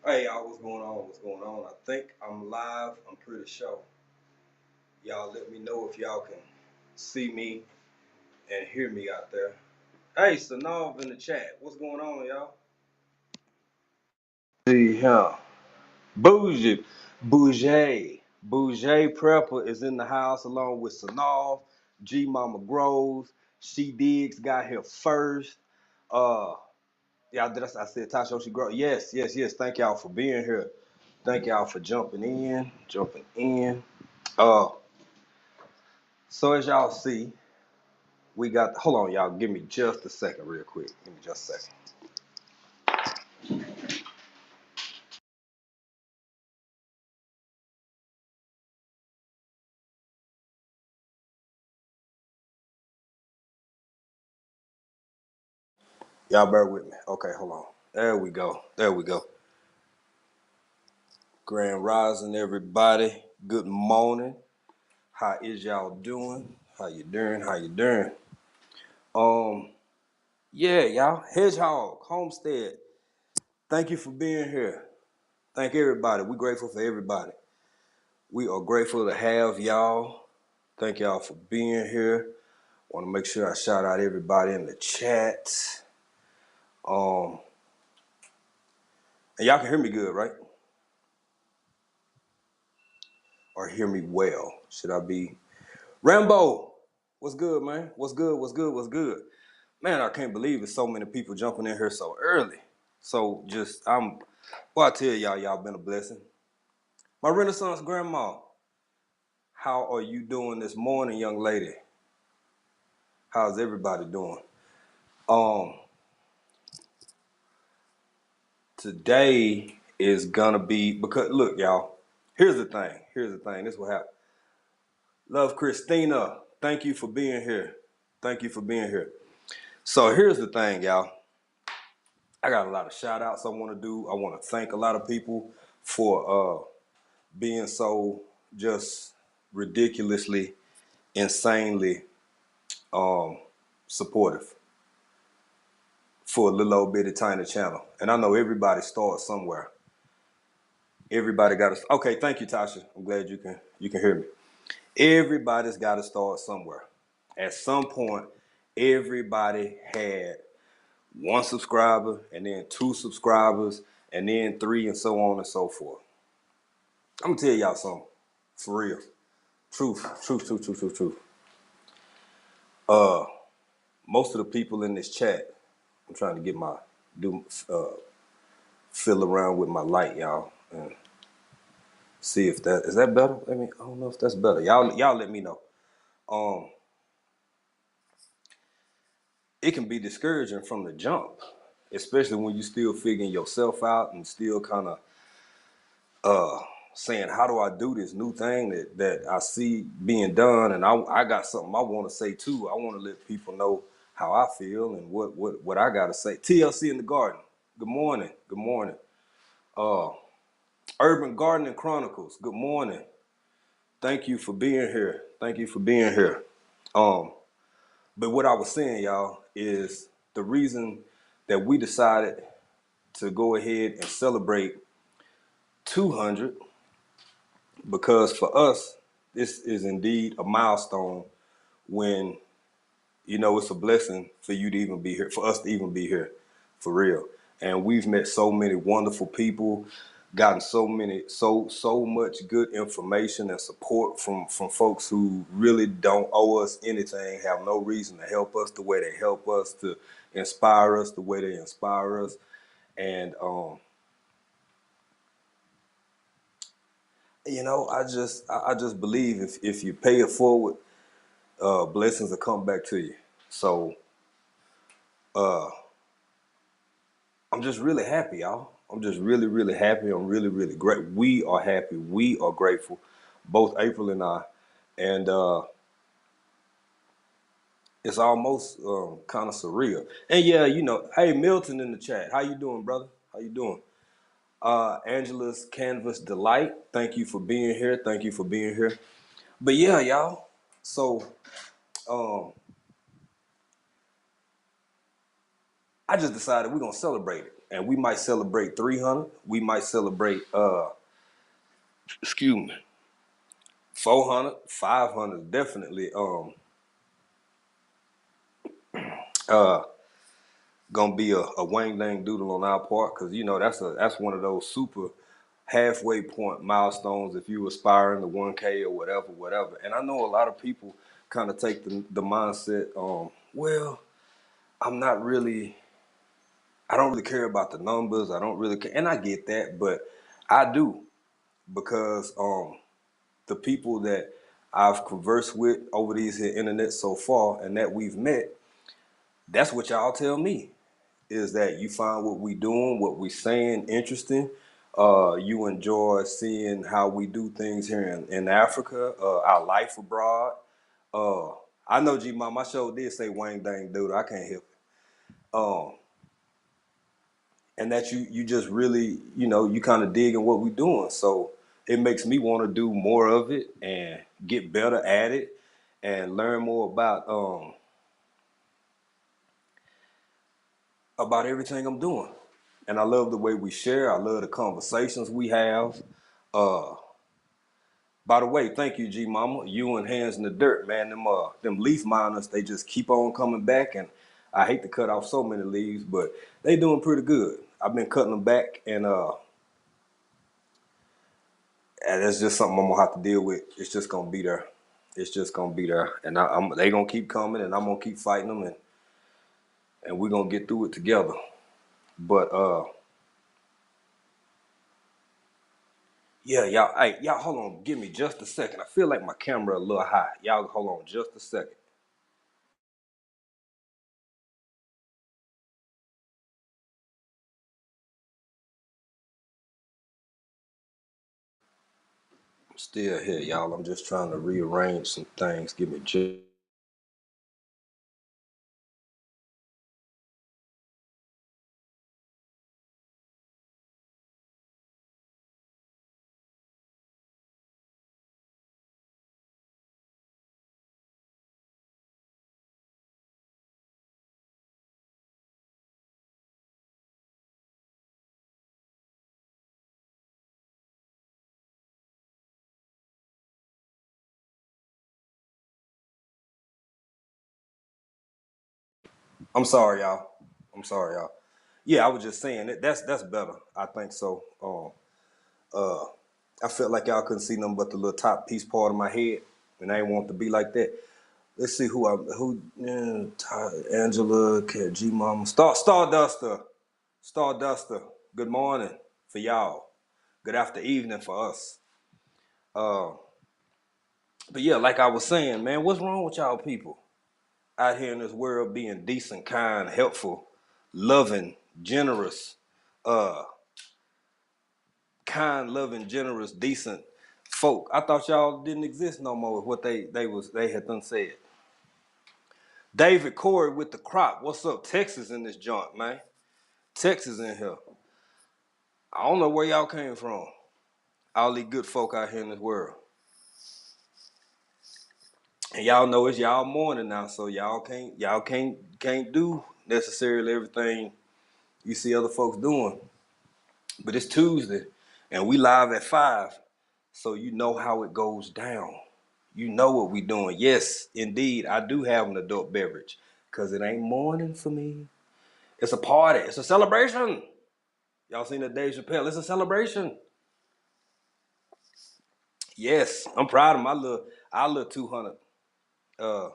Hey y'all, what's going on? What's going on? I think I'm live. I'm pretty sure. Y'all let me know if y'all can see me and hear me out there. Hey, Sanov in the chat. What's going on, y'all? See him. Bougie. Bougie Prepper is in the house along with Sanov. G Mama Groves. She Diggs got here first. Uh yeah, I said Tasha She Grow. Yes. Thank y'all for being here. Thank y'all for jumping in. Uh, so as y'all see, we got. Hold on, y'all. Give me just a second, real quick. Give me just a second. Y'all bear with me. Okay, hold on. There we go. There we go. Grand Rising, everybody. Good morning. How is y'all doing? How you doing? How you doing? Um, yeah, y'all. Hedgehog, Homestead. Thank you for being here. Thank everybody. We grateful for everybody. We are grateful to have y'all. Thank y'all for being here. Want to make sure I shout out everybody in the chat. Um, and y'all can hear me good, right? Or hear me well? Should I be Rambo? What's good, man? What's good? What's good? What's good? Man, I can't believe it's so many people jumping in here so early. So well, I tell y'all been a blessing. My Renaissance grandma, how are you doing this morning, young lady? How's everybody doing? Um, Today is gonna be because look, y'all. Here's the thing. This is what happened. Love Christina. Thank you for being here. Thank you for being here. So here's the thing, y'all. I got a lot of shout outs I want to do. I want to thank a lot of people for being so just ridiculously, insanely supportive for a little old bitty tiny channel. And I know everybody starts somewhere. Everybody got to. Okay, thank you, Tasha. I'm glad you can hear me. Everybody's got to start somewhere. At some point, everybody had one subscriber and then two subscribers and then three and so on and so forth. I'm gonna tell y'all something for real. Truth. Uh, most of the people in this chat, I'm trying to get my do fill around with my light, y'all, and see if that is that better. I don't know if that's better. Y'all let me know. Um, it can be discouraging from the jump, especially when you still figuring yourself out and still kind of saying, how do I do this new thing that I see being done? And I got something I want to say too. I want to let people know how I feel and what I got to say. TLC in the garden. Good morning. Good morning. Uh, Urban Gardening Chronicles. Good morning. Thank you for being here. Thank you for being here. Um, but what I was saying, y'all, is the reason that we decided to go ahead and celebrate 200 because for us, this is indeed a milestone when, it's a blessing for you to even be here, for us to even be here, for real. And we've met so many wonderful people, gotten so much good information and support from folks who really don't owe us anything, have no reason to help us the way they help us, to inspire us the way they inspire us. And I just believe if you pay it forward, blessings will come back to you. So I'm just really happy, y'all. I'm just really happy. I'm really great. We are happy. We are grateful, both April and I. And it's almost kind of surreal. And yeah, hey, Milton in the chat. How you doing, brother? How you doing? Angela's Canvas Delight. Thank you for being here. Thank you for being here. But yeah, y'all. So um, I just decided we're gonna celebrate it, and we might celebrate 300. We might celebrate excuse me, 400, 500, definitely. Uh, gonna be a Wang Dang Doodle on our part, because you know that's one of those super halfway point milestones if you aspiring to 1K or whatever. And I know a lot of people kind of take the mindset, well, I'm not really, I don't really care about the numbers. I don't really care, and I get that, but I do, because the people that I've conversed with over these here internet so far and that we've met, that's what y'all tell me, is that you find what we doing, what we saying interesting. You enjoy seeing how we do things here in Africa, our life abroad. Uh, I know G Mom, my show did say Wang Dang Dude. I can't help it. And that you just really, you kind of digging what we doing. So it makes me want to do more of it and get better at it and learn more about everything I'm doing. And I love the way we share. I love the conversations we have. Uh, by the way, thank you, G Mama. You and Hands in the Dirt, man. Them leaf miners, they just keep on coming back, and I hate to cut off so many leaves, but they doing pretty good. I've been cutting them back, and that's just something I'm gonna have to deal with. It's just gonna be there. It's just gonna be there, and they gonna keep coming, and I'm gonna keep fighting them, and we're gonna get through it together. But yeah, y'all. Hey, y'all, hold on. Give me just a second. I feel like my camera a little high. Y'all, hold on just a second. I'm still here, y'all. I'm just trying to rearrange some things. Give me just. I'm sorry, y'all. I'm sorry, y'all. Yeah, I was just saying that that's better. I think so. I felt like y'all couldn't see nothing but the little top piece part of my head, and I didn't want it to be like that. Let's see Angela, G Mama, Starduster. Good morning for y'all. Good after evening for us. Uh, but yeah, like I was saying, man, what's wrong with y'all people out here in this world being decent, kind, helpful, loving, generous, uh, kind, loving, generous, decent folk? I thought y'all didn't exist no more with what they had done said. David Corey with the crop. What's up? Texas in this joint, man. Texas in here. I don't know where y'all came from. All these good folk out here in this world. And y'all know it's y'all morning now, so y'all can't do necessarily everything you see other folks doing. But it's Tuesday and we live at 5. So you know how it goes down. You know what we doing. Yes, indeed, I do have an adult beverage. Cause it ain't morning for me. It's a party. It's a celebration. Y'all seen the Dave Chappelle? It's a celebration. Yes, I'm proud of our little 200. Uh,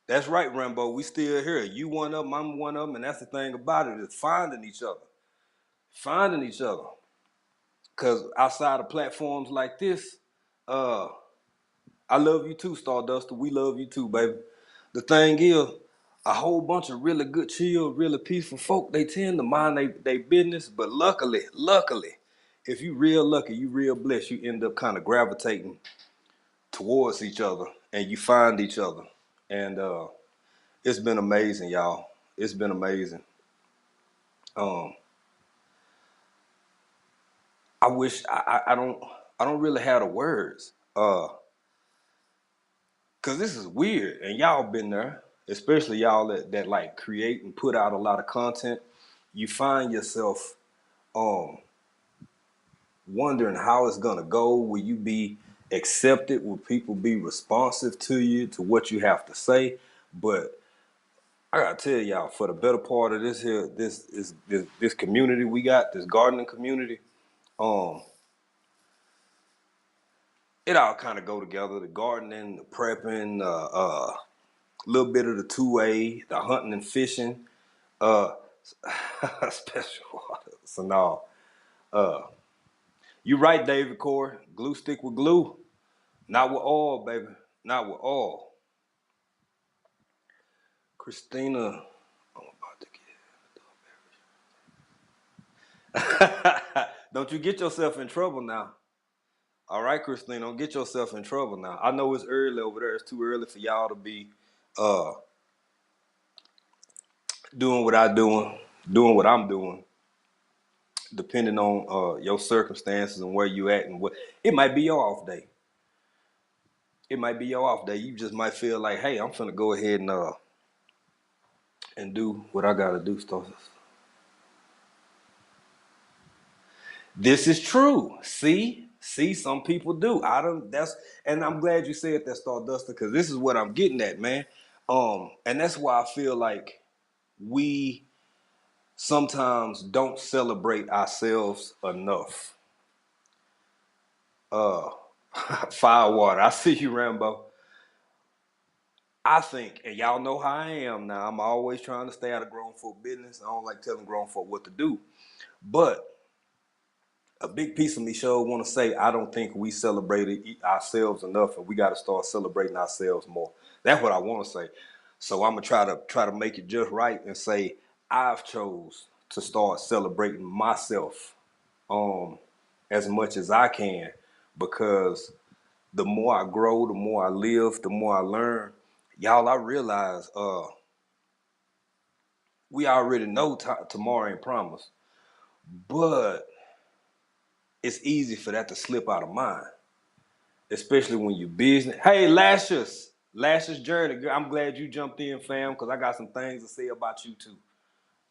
that's right, Rambo. We still here. You one of them, I'm one of them, and that's the thing about it, is finding each other. Finding each other. Cause outside of platforms like this, uh, I love you too, Starduster. We love you too, baby. The thing is, a whole bunch of really good, chill, really peaceful folk, they tend to mind they business, but luckily, if you real lucky, you real blessed, you end up kind of gravitating towards each other and you find each other. And it's been amazing, y'all. It's been amazing. Um, I wish I don't really have the words. Cause this is weird, and y'all been there. especially y'all that like create and put out a lot of content, you find yourself um wondering how it's gonna go. Will you be accepted? Will people be responsive to you, to what you have to say? But I gotta tell y'all, for the better part of this here, this community we got, this gardening community, um, it all kind of go together. The gardening, the prepping, a little bit of the 2A, the hunting and fishing, uh, special water. So no, you right, David Corey. Glue stick with glue, not with oil, baby, not with oil. Christina, I'm about to get. Don't you get yourself in trouble now. All right, Christine, don't get yourself in trouble now. I know it's early over there. It's too early for y'all to be uh doing what doing what I'm doing, depending on your circumstances and where you at and what it might be your off day. It might be your off day. You just might feel like, hey, I'm finna go ahead and do what I gotta do. This is true. See, some people do. I don't. And I'm glad you said that, Starduster, because this is what I'm getting at, man. And that's why I feel like we sometimes don't celebrate ourselves enough. Uh, Firewater. I see you, Rambo. I think, and y'all know how I am now. I'm always trying to stay out of grown folk business. I don't like telling grown folk what to do. But a big piece of me sure want to say I don't think we celebrated ourselves enough, and we got to start celebrating ourselves more. That's what I want to say. So I'm gonna try to make it just right and say I've chose to start celebrating myself as much as I can, because the more I grow, the more I live, the more I learn. Y'all, I realize we already know tomorrow ain't promised, but it's easy for that to slip out of mind, especially when you're business. Hey, Lashes Journey, girl, I'm glad you jumped in, fam, because I got some things to say about you too.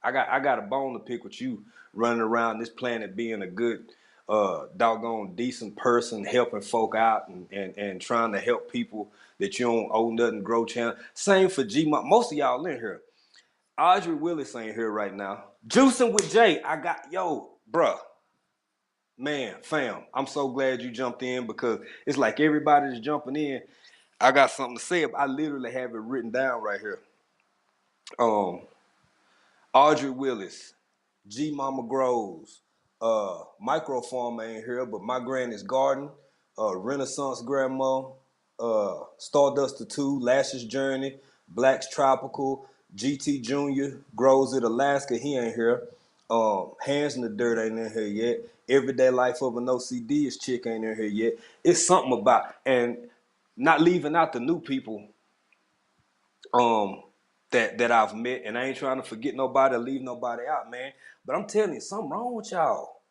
I got a bone to pick with you running around this planet being a good, doggone decent person, helping folk out and trying to help people that you don't owe nothing grow channel. Same for G. Most of y'all in here. Audrey Willis ain't here right now. Juicing with Jay. I got, yo, bruh. Man, fam, I'm so glad you jumped in, because it's like everybody's jumping in. I got something to say. I literally have it written down right here. Um, Audrey Willis, G Mama Grows, Micro Farm ain't here, but My Granny's Garden, Renaissance Grandma, Stardust the Two, Lashes Journey, Black's Tropical, GT Jr. Grows it Alaska, he ain't here. Hands in the Dirt ain't in here yet. Everyday Life of an OCD is chick ain't in here yet. It's something about, and not leaving out the new people um that I've met, and I ain't trying to forget nobody or leave nobody out, man. But I'm telling you, something wrong with y'all.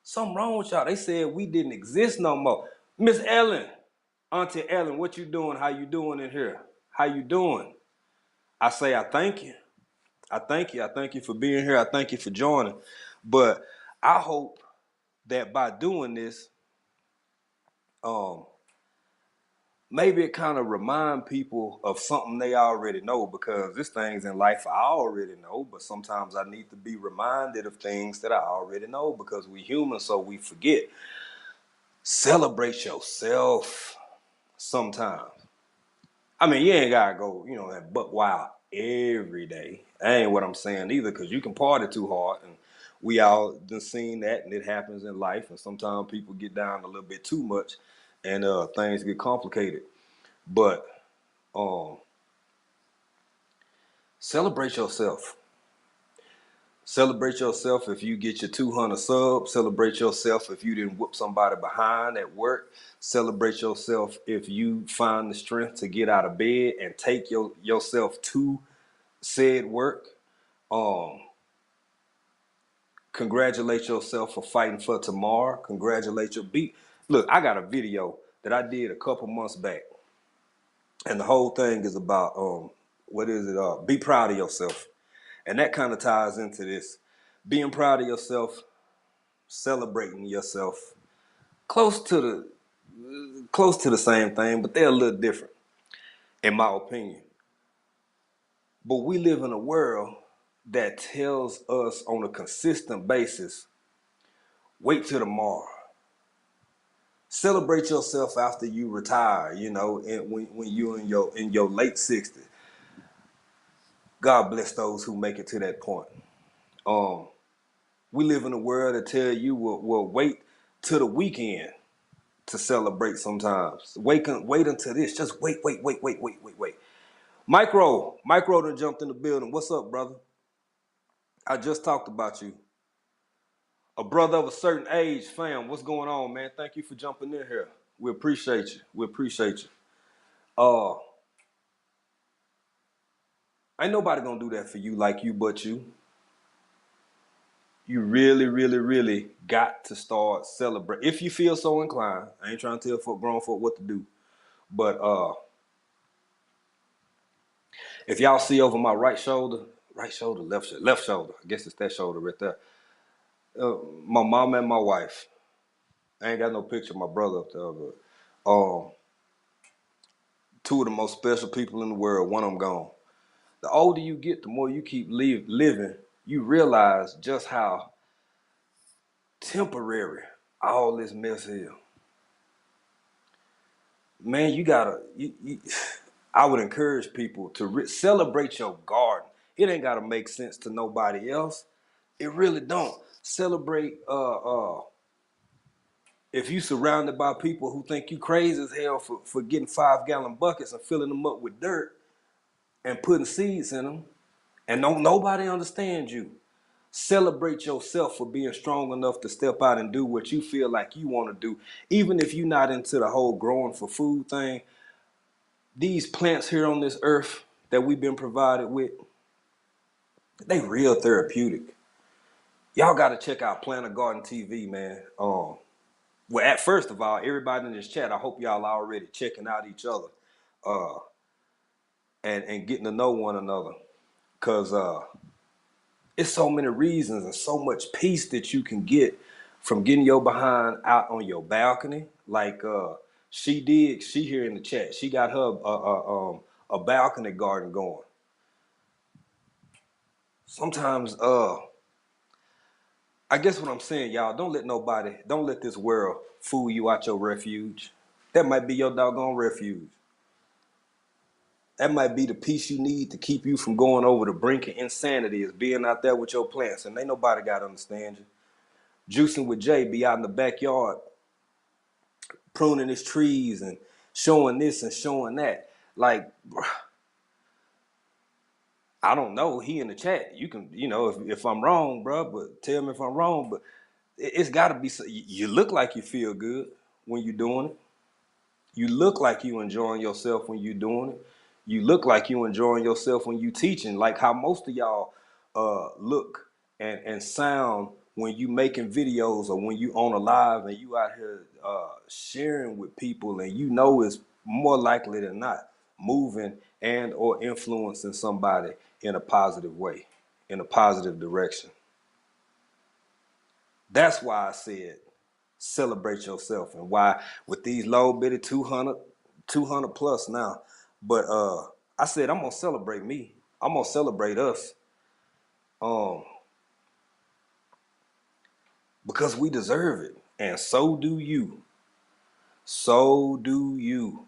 Something wrong with y'all. They said we didn't exist no more. Miss Ellen, Auntie Ellen, what you doing? How you doing in here? How you doing? I say I thank you. I thank you. I thank you for being here. I thank you for joining. But I hope that by doing this, um, maybe it kind of remind people of something they already know, because this things in life I already know, but sometimes I need to be reminded of things that I already know, because we human, so we forget. Celebrate yourself sometimes. I mean, you ain't gotta go, that buck wild every day. That ain't what I'm saying either, because you can party too hard, and we all done seen that, and it happens in life, and sometimes people get down a little bit too much, and things get complicated. But um celebrate yourself. Celebrate yourself if you get your 200 subs. Celebrate yourself if you didn't whoop somebody behind at work. Celebrate yourself if you find the strength to get out of bed and take yourself to said work. Um, Congratulate yourself for fighting for tomorrow. Congratulate your beat. Look, I got a video that I did a couple months back. And the whole thing is about what is it? Be proud of yourself, and that kind of ties into this. Being proud of yourself, celebrating yourself, close to the same thing, but they're a little different, in my opinion. But we live in a world that tells us on a consistent basis, wait till tomorrow. Celebrate yourself after you retire, and when you're in your late 60s. God bless those who make it to that point. Um, we live in a world that tell you will wait till the weekend to celebrate sometimes. Wait until this. Just wait. Micro done jumped in the building. What's up, brother? I just talked about you. A brother of a certain age, fam. What's going on, man? Thank you for jumping in here. We appreciate you. We appreciate you. Uh, ain't nobody gonna do that for you like you but you. You really, really, really got to start celebrating. If you feel so inclined, I ain't trying to tell grown folk what to do. But if y'all see over my right shoulder, left shoulder, I guess it's that shoulder right there. My mom and my wife. I ain't got no picture of my brother up there, but two of the most special people in the world. One of them gone. The older you get, the more you keep living. You realize just how temporary all this mess is. Man, you gotta. I would encourage people to celebrate your garden. It ain't gotta make sense to nobody else. It really don't. Celebrate. If you surrounded by people who think you crazy as hell for getting 5-gallon buckets and filling them up with dirt and putting seeds in them, and don't nobody understand you. Celebrate yourself for being strong enough to step out and do what you feel like you want to do. Even if you're not into the whole growing for food thing, these plants here on this earth that we've been provided with, they real therapeutic. Y'all got to check out Plant a Garden TV, man. Well, at first of all, everybody in this chat, I hope y'all already checking out each other, uh, and getting to know one another, cause it's so many reasons and so much peace that you can get from getting your behind out on your balcony, like she did. She here in the chat. She got her a balcony garden going. Sometimes I guess what I'm saying, y'all, don't let this world fool you out your refuge. That might be your doggone refuge. That might be the peace you need to keep you from going over the brink of insanity, is being out there with your plants. And ain't nobody got to understand you. Juicing with Jay be out in the backyard, pruning his trees and showing this and showing that. Like, I don't know. He in the chat. You can, if I'm wrong, bro, but tell me if I'm wrong. But it's got to be. You look like you feel good when you're doing it. You look like you enjoying yourself when you doing it. You look like you enjoying yourself when you teaching. Like how most of y'all look and sound when you making videos or when you on a live and you out here sharing with people, and it's more likely than not moving and or influencing somebody in a positive way, in a positive direction. That's why I said celebrate yourself, and why with these low bitty 200 plus now. But I said I'm gonna celebrate me. I'm gonna celebrate us. Um, because we deserve it. And so do you. So do you.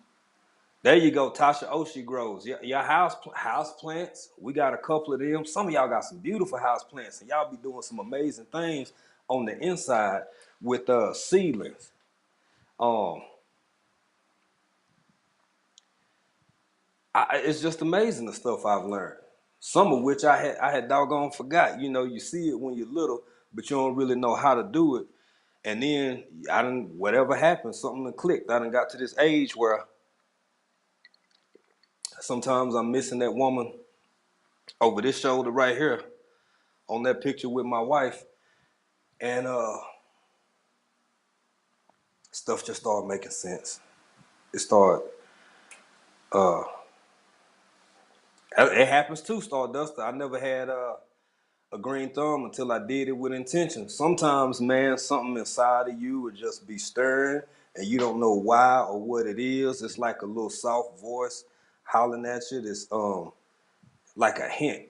There you go, Tasha Oshie Grows. Your house plants, we got a couple of them. Some of y'all got some beautiful house plants, and y'all be doing some amazing things on the inside with seedlings. Um, it's just amazing the stuff I've learned. Some of which I had doggone forgot. You see it when you're little, but you don't really know how to do it. And then whatever happened, something that clicked. I done got to this age where sometimes I'm missing that woman over this shoulder right here on that picture with my wife. And stuff just started making sense. It started Uh, it happens too, Stardust. I never had a green thumb until I did it with intention. Sometimes, man, something inside of you would just be stirring, and you don't know why or what it is. It's like a little soft voice hollering at you. It's like a hint.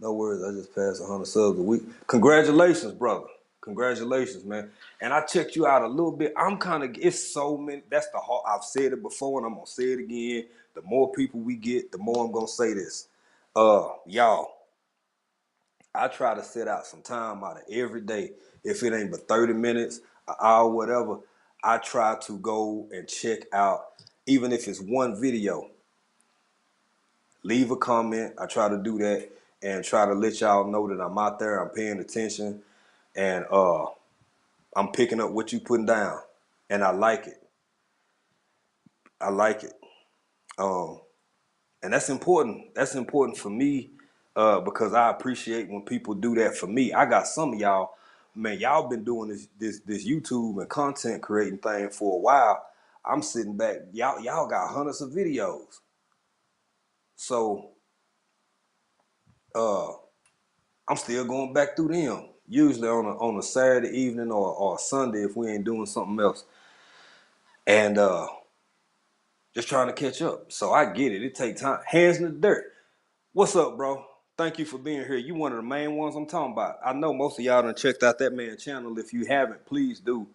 No worries, I just passed 100 subs a week. Congratulations, brother. Congratulations, man. And I checked you out a little bit. I'm kind of, it's so many. That's the hard, I've said it before and I'm going to say it again. The more people we get, the more I'm going to say this. Y'all, I try to set out some time out of every day. If it ain't but 30 minutes, an hour, whatever, I try to go and check out, even if it's one video, leave a comment. I try to do that and try to let y'all know that I'm out there, I'm paying attention, and I'm picking up what you putting down. And I like it. I like it. And that's important. That's important for me because I appreciate when people do that for me. I got some of y'all, man, y'all been doing this YouTube and content creating thing for a while. I'm sitting back, y'all got hundreds of videos. So I'm still going back through them. Usually on a Saturday evening or a Sunday if we ain't doing something else. And just trying to catch up. So I get it. It takes time. Hands in the dirt. What's up, bro? Thank you for being here. You one of the main ones I'm talking about. I know most of y'all done checked out that man's channel. If you haven't, please do.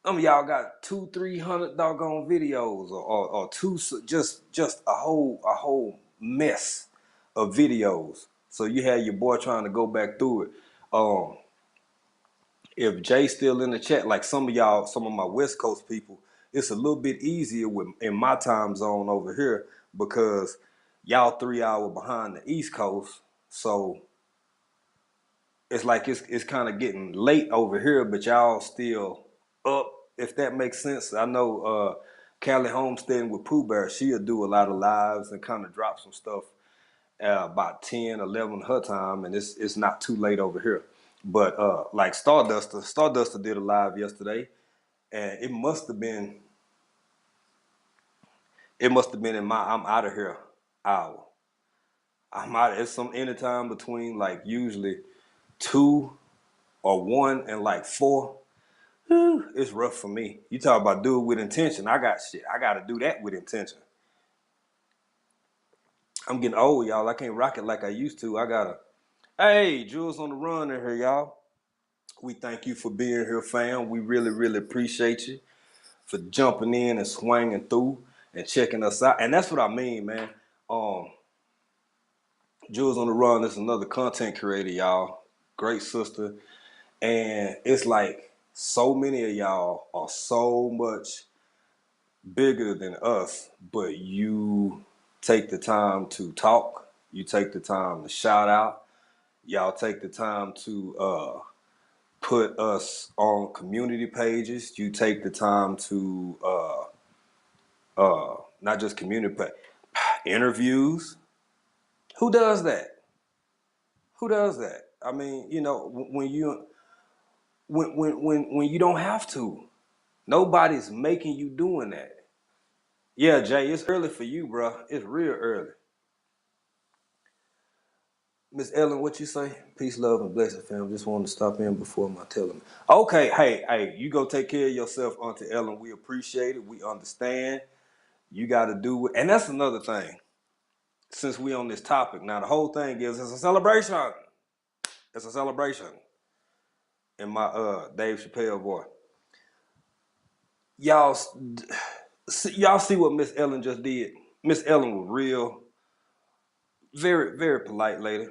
Some of y'all got 200-300 doggone videos or two, just a whole mess of videos. So you had your boy trying to go back through it. If Jay's still in the chat, like some of y'all, some of my West Coast people, it's a little bit easier in my time zone over here because y'all 3 hours behind the East Coast. So it's like it's kind of getting late over here, but y'all still up, if that makes sense. I know Callie Homesteading with Pooh Bear, she'll do a lot of lives and kind of drop some stuff about 10, 11 her time, and it's not too late over here. But like Starduster did a live yesterday, and it must have been in my I'm out of here hour. I'm out. It's some anytime between like usually 2 or 1 and like 4. Whew, it's rough for me. You talk about do it with intention. I got shit. I got to do that with intention. I'm getting old, y'all. I can't rock it like I used to. I gotta. Hey, Jules on the run in here, y'all. We thank you for being here, fam. We really, really appreciate you for jumping in and swinging through and checking us out. And that's what I mean, man. Um, Jules on the Run is another content creator, y'all. Great sister. And it's like so many of y'all are so much bigger than us, but you take the time to talk. You take the time to shout out. Y'all take the time to put us on community pages. You take the time to not just community interviews. Who does that? Who does that? I mean, you know, when you don't have to, nobody's making you doing that. Yeah, Jay, it's early for you, bro. It's real early. Miss Ellen, what you say? Peace, love, and blessing, fam. Just wanted to stop in before my telling. Okay, hey, you go take care of yourself, Auntie Ellen. We appreciate it. We understand. You got to do it. And that's another thing. Since we on this topic, now the whole thing is it's a celebration. It's a celebration. In my Dave Chappelle voice. Y'all, y'all see what Miss Ellen just did? Miss Ellen was real, very, very polite lady.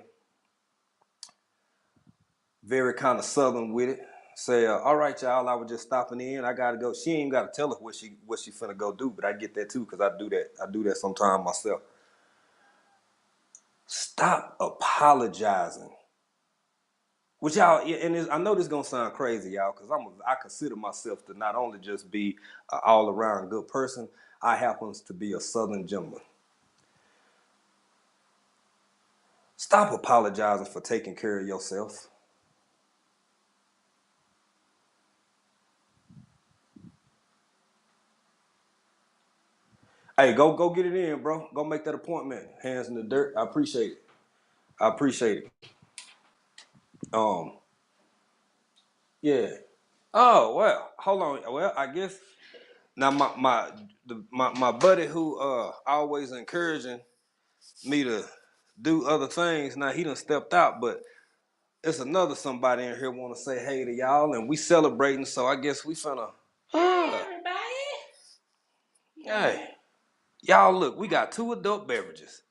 Very kind of southern with it. Say, all right, y'all. I was just stopping in. I gotta go. She ain't gotta tell us what she finna go do, but I get that too because I do that. I do that sometimes myself. Stop apologizing. Which y'all, and I know this gonna sound crazy, y'all, because I consider myself to not only just be an all around good person, I happens to be a southern gentleman. Stop apologizing for taking care of yourself. Hey, go get it in, bro. Go make that appointment. Hands in the dirt. I appreciate it. I appreciate it. Um, yeah. Oh well, hold on. Well, I guess now my buddy who always encouraging me to do other things. Now he done stepped out, but it's another somebody in here want to say hey to y'all, and we celebrating. So I guess we finna. Hey everybody. Hey, y'all look. We got 2 adult beverages.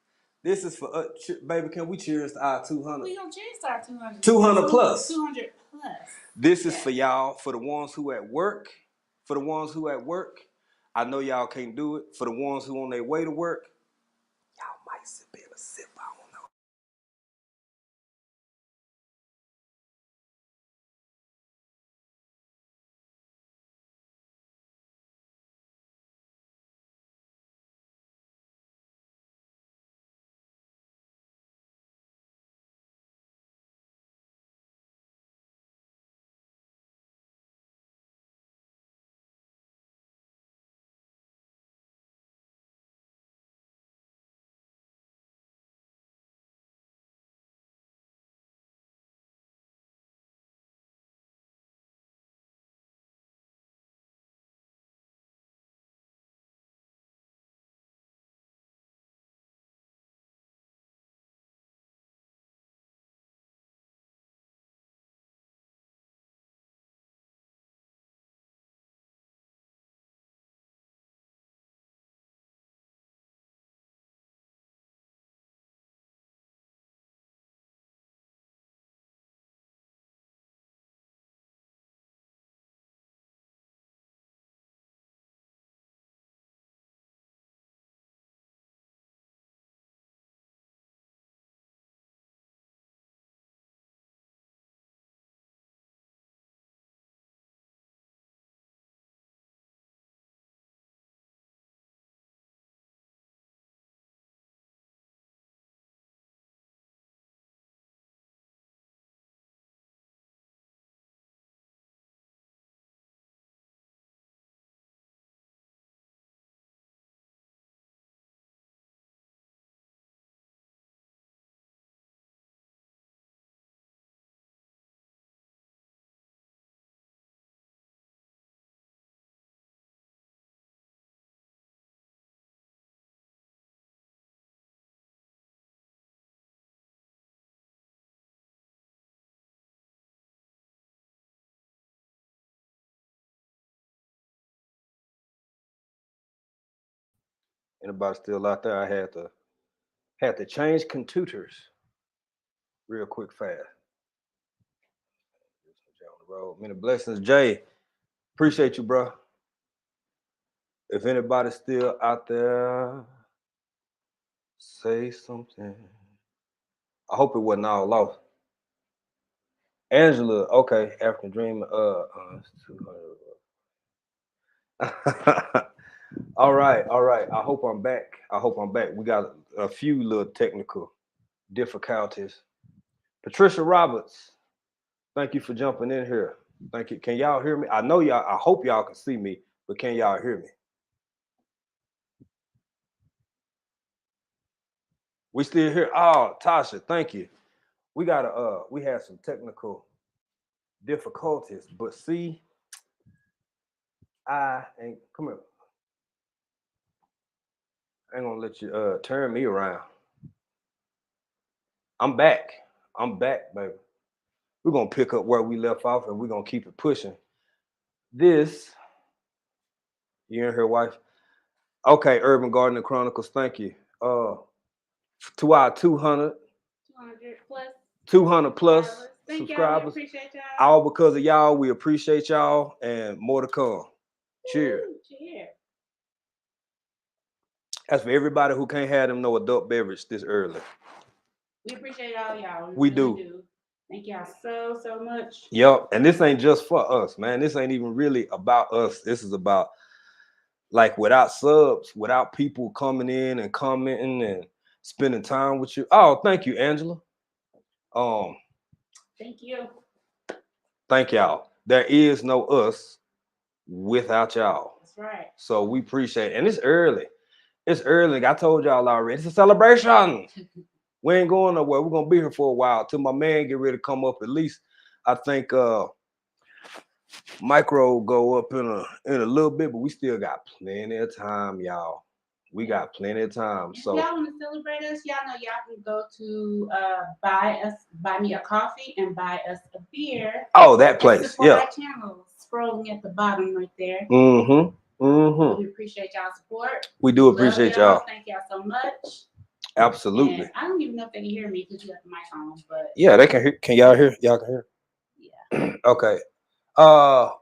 This is for baby. Can we cheers to our 200? We gonna cheers to our 200. 200 plus. 200 plus. This is for y'all, for the ones who at work. For the ones who at work. I know y'all can't do it. For the ones who on their way to work, y'all might sip in a sip. I don't know. Anybody still out there? I had to change computers real quick fast. On the road. Many blessings, Jay. Appreciate you, bro. If anybody's still out there, say something. I hope it wasn't all lost. Angela, okay, African Dream. 200. All right, all right. I hope I'm back. I hope I'm back. We got a few little technical difficulties. Patricia Roberts, thank you for jumping in here. Thank you. Can y'all hear me? I know y'all. I hope y'all can see me, but can y'all hear me? We still here. Oh, Tasha, thank you. We had some technical difficulties, but see, I ain't come here. I ain't gonna let you turn me around. I'm back. I'm back, baby. We're gonna pick up where we left off and we're gonna keep it pushing. This, you and her wife. Okay, Urban Gardening Chronicles, thank you. To our 200 plus 200 plus Thank subscribers. Y'all. We appreciate y'all. All because of y'all. We appreciate y'all and more to come. Cheers. Cheers. That's for everybody who can't have them no adult beverage this early. We appreciate all y'all. We really do. Thank y'all so much. Yep. And this ain't just for us, man. This ain't even really about us. This is about, like, without subs, without people coming in and commenting and spending time with you. Oh, thank you, Angela. Thank you. Thank y'all. There is no us without y'all. That's right. So we appreciate it. And it's early. It's early. I told y'all already. It's a celebration. We ain't going nowhere. We're gonna be here for a while till my man get ready to come up. At least I think micro go up in a little bit, but we still got plenty of time, y'all. We got plenty of time. If So y'all want to celebrate us, y'all know y'all can go to buy me a coffee and buy us a beer oh, that and place. support Yeah. our channel. Scrolling at the bottom right there. Mm-hmm. Mm-hmm. We appreciate y'all support. We do Love appreciate y'all. y'all. Thank y'all so much. Absolutely. And I don't even know if they can hear me because you got the mic on, but Yeah, they can hear. Can y'all hear? Y'all can yeah. hear. Okay.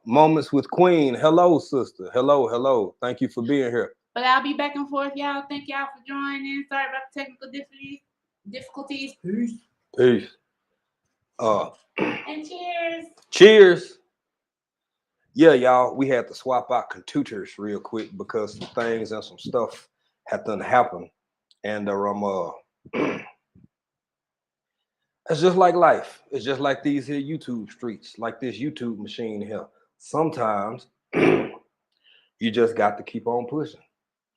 Moments with Queen. Hello, sister. Hello, hello. Thank you for being here. But I'll be back and forth, y'all. Thank y'all for joining. Sorry about the technical difficulties. Peace. Peace. Uh, And cheers. cheers. Yeah, y'all. We had to swap out computers real quick because some things and some stuff had to happen, and it's just like life. It's just like these here YouTube streets, like this YouTube machine here. Sometimes you just got to keep on pushing.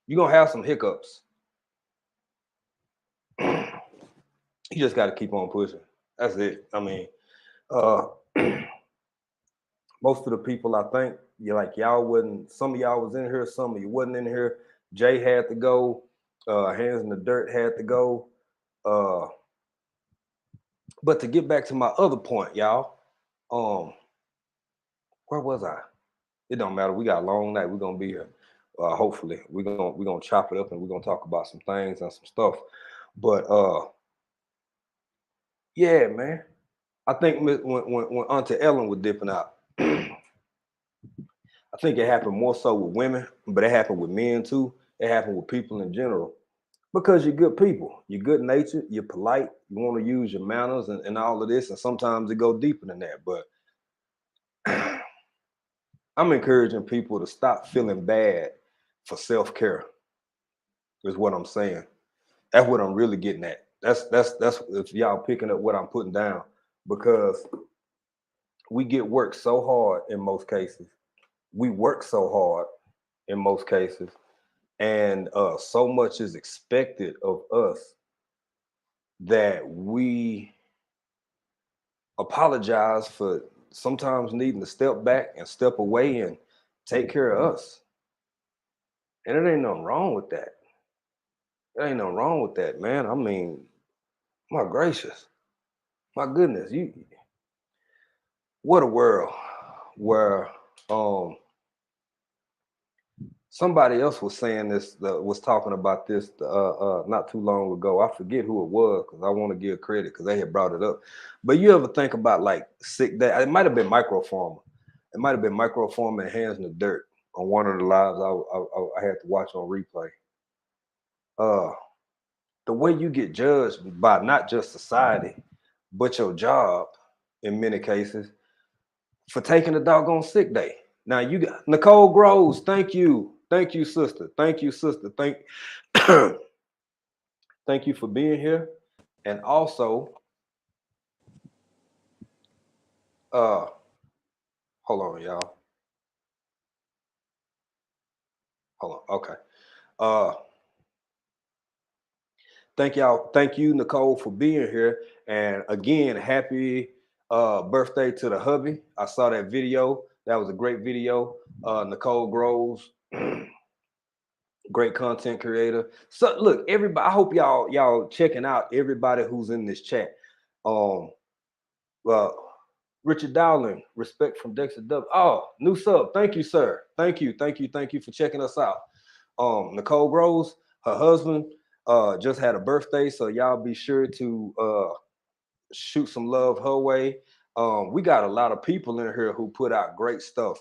You're gonna have some hiccups. You just got to keep on pushing. That's it. I mean, uh, most of the people I think you like y'all wasn't. Some of y'all was in here. Some of you wasn't in here. Jay had to go. Hands in the dirt had to go. Uh, but to get back to my other point, y'all. Um, where was I? It don't matter. We got a long night. We're gonna be here. Hopefully, we're gonna chop it up and we're gonna talk about some things and some stuff. But yeah, man. I think when Auntie Ellen was dipping out, I think it happened more so with women, but it happened with men too. It happened with people in general. Because you're good people, you're good natured, you're polite, you want to use your manners and all of this, and sometimes it go deeper than that. But I'm encouraging people to stop feeling bad for self-care, is what I'm saying. That's what I'm really getting at. That's if y'all picking up what I'm putting down, because we get worked so hard in most cases. We work so hard in most cases, and so much is expected of us that we apologize for sometimes needing to step back and step away and take care of us. And it ain't nothing wrong with that. There ain't nothing wrong with that, man. I mean, my gracious, my goodness, you what a world where somebody else was saying this, was talking about this not too long ago. I forget who it was because I want to give credit because they had brought it up. But you ever think about like sick day? It might have been microfarmer. It might have been microfarmer and hands in the dirt on one of the lives I had to watch on replay. Uh, the way you get judged by not just society, but your job in many cases for taking a doggone sick day. Now you got Nicole Groves. Thank you. Thank you, sister. Thank you, sister. Thank you for being here. And also, uh, hold on, y'all. Hold on. Okay. Uh, thank y'all. Thank you, Nicole, for being here. And again, happy birthday to the hubby. I saw that video. That was a great video. Nicole Groves, great content creator. So look, everybody, I hope y'all checking out everybody who's in this chat. Um, Richard Dowling, respect from Dexter W. Oh, new sub. Thank you, sir. Thank you for checking us out. Nicole Groves, her husband, just had a birthday, so y'all be sure to shoot some love her way. We got a lot of people in here who put out great stuff.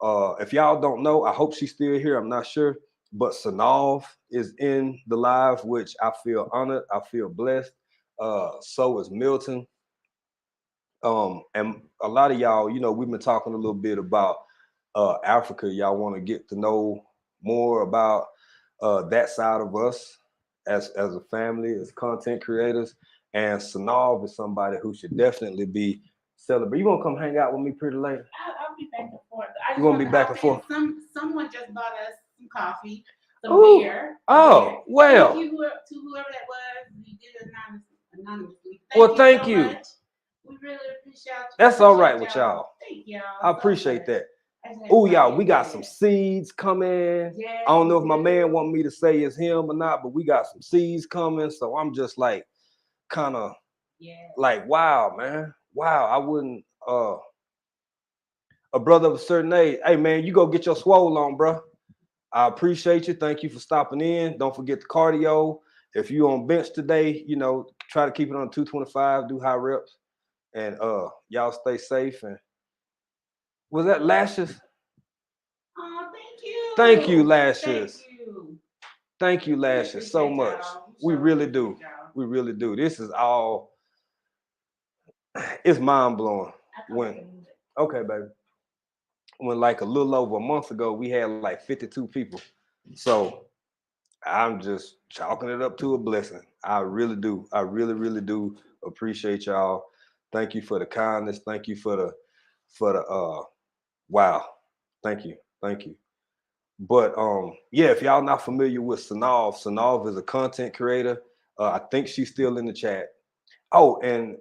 If y'all don't know, I hope she's still here. I'm not sure, but Sanov is in the live, which I feel honored. I feel blessed. So is Milton. And a lot of y'all, we've been talking a little bit about Africa. Y'all want to get to know more about that side of us as a family, as content creators. And Sanov is somebody who should definitely be celebrated. You want to come hang out with me pretty late? I'll be back and forth. You want to be back and forth? Someone just bought us some coffee. the bear. Oh, Thank well. you to whoever that was. We did it anonymously. Well, Thank you thank so you. much. We really That's all right appreciate with y'all. y'all. Thank y'all I so appreciate much. that. I just had to Oh, pop y'all, in we and got say some that. seeds coming. Yes, I don't know if we my man do. want me to say it's him or not, but we got some seeds coming. So I'm just like, kind of Yes. like, wow, man. Wow, I wouldn't a brother of a certain age. Hey man, you go get your swole on, bro. I appreciate you. Thank you for stopping in. Don't forget the cardio. If you on bench today, you know, try to keep it on 225, do high reps, and y'all stay safe. And was that lashes? Oh, thank you. Thank you, lashes. Thank you. Thank you, lashes, so much. We really do. Y'all. We really do. This is all. It's mind blowing. When okay, baby. When like a little over a month ago, we had like 52 people. So I'm just chalking it up to a blessing. I really do. I really, really do appreciate y'all. Thank you for the kindness. Thank you for the wow. Thank you. Thank you. But yeah, if y'all not familiar with Sanov is a content creator. I think she's still in the chat. Oh, and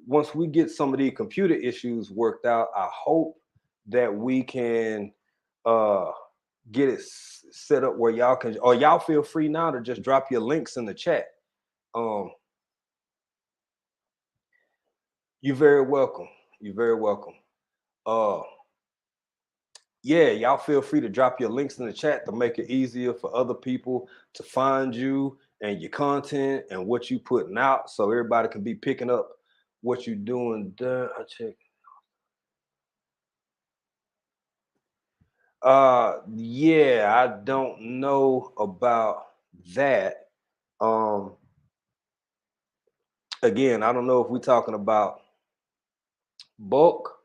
once we get some of these computer issues worked out, I hope that we can uh get it set up where y'all can, or y'all feel free now to just drop your links in the chat. Um, you're very welcome. You're very welcome. Uh, yeah, y'all feel free to drop your links in the chat to make it easier for other people to find you and your content and what you putting out, so everybody can be picking up what you're doing. I check. Yeah, I don't know about that. Um, Again, I don't know if we're talking about bulk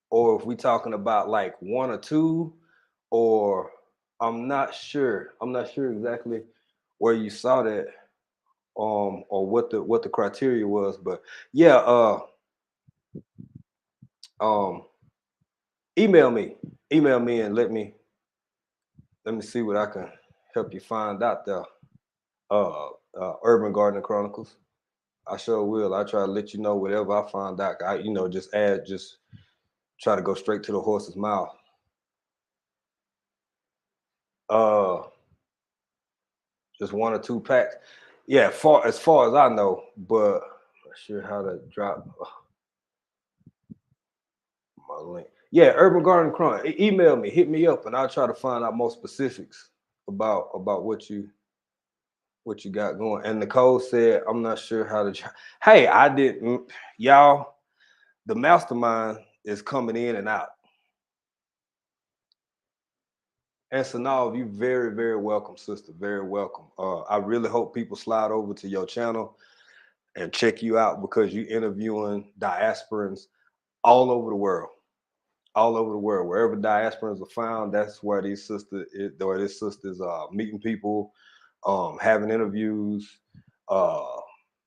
or if we're talking about like one or two, or I'm not sure. I'm not sure exactly where you saw that, or what the criteria was. But yeah, um, email me, and let me see what I can help you find out there. Urban Gardener Chronicles. I sure will. I try to let you know whatever I find out. Just try to go straight to the horse's mouth. Uh, just one or two packs. Yeah, as far as I know, but I'm not sure how to drop my link. Yeah, Urban Garden Crime. Email me, hit me up, and I'll try to find out more specifics about what you got going. And Nicole said, I'm not sure how to. Hey, I didn't. Y'all, the mastermind is coming in and out. And so now you very, very welcome, sister. Very welcome. I really hope people slide over to your channel and check you out because you interviewing diasporans all over the world. All over the world. Wherever diasporans are found, that's where these sisters are meeting people, having interviews, uh,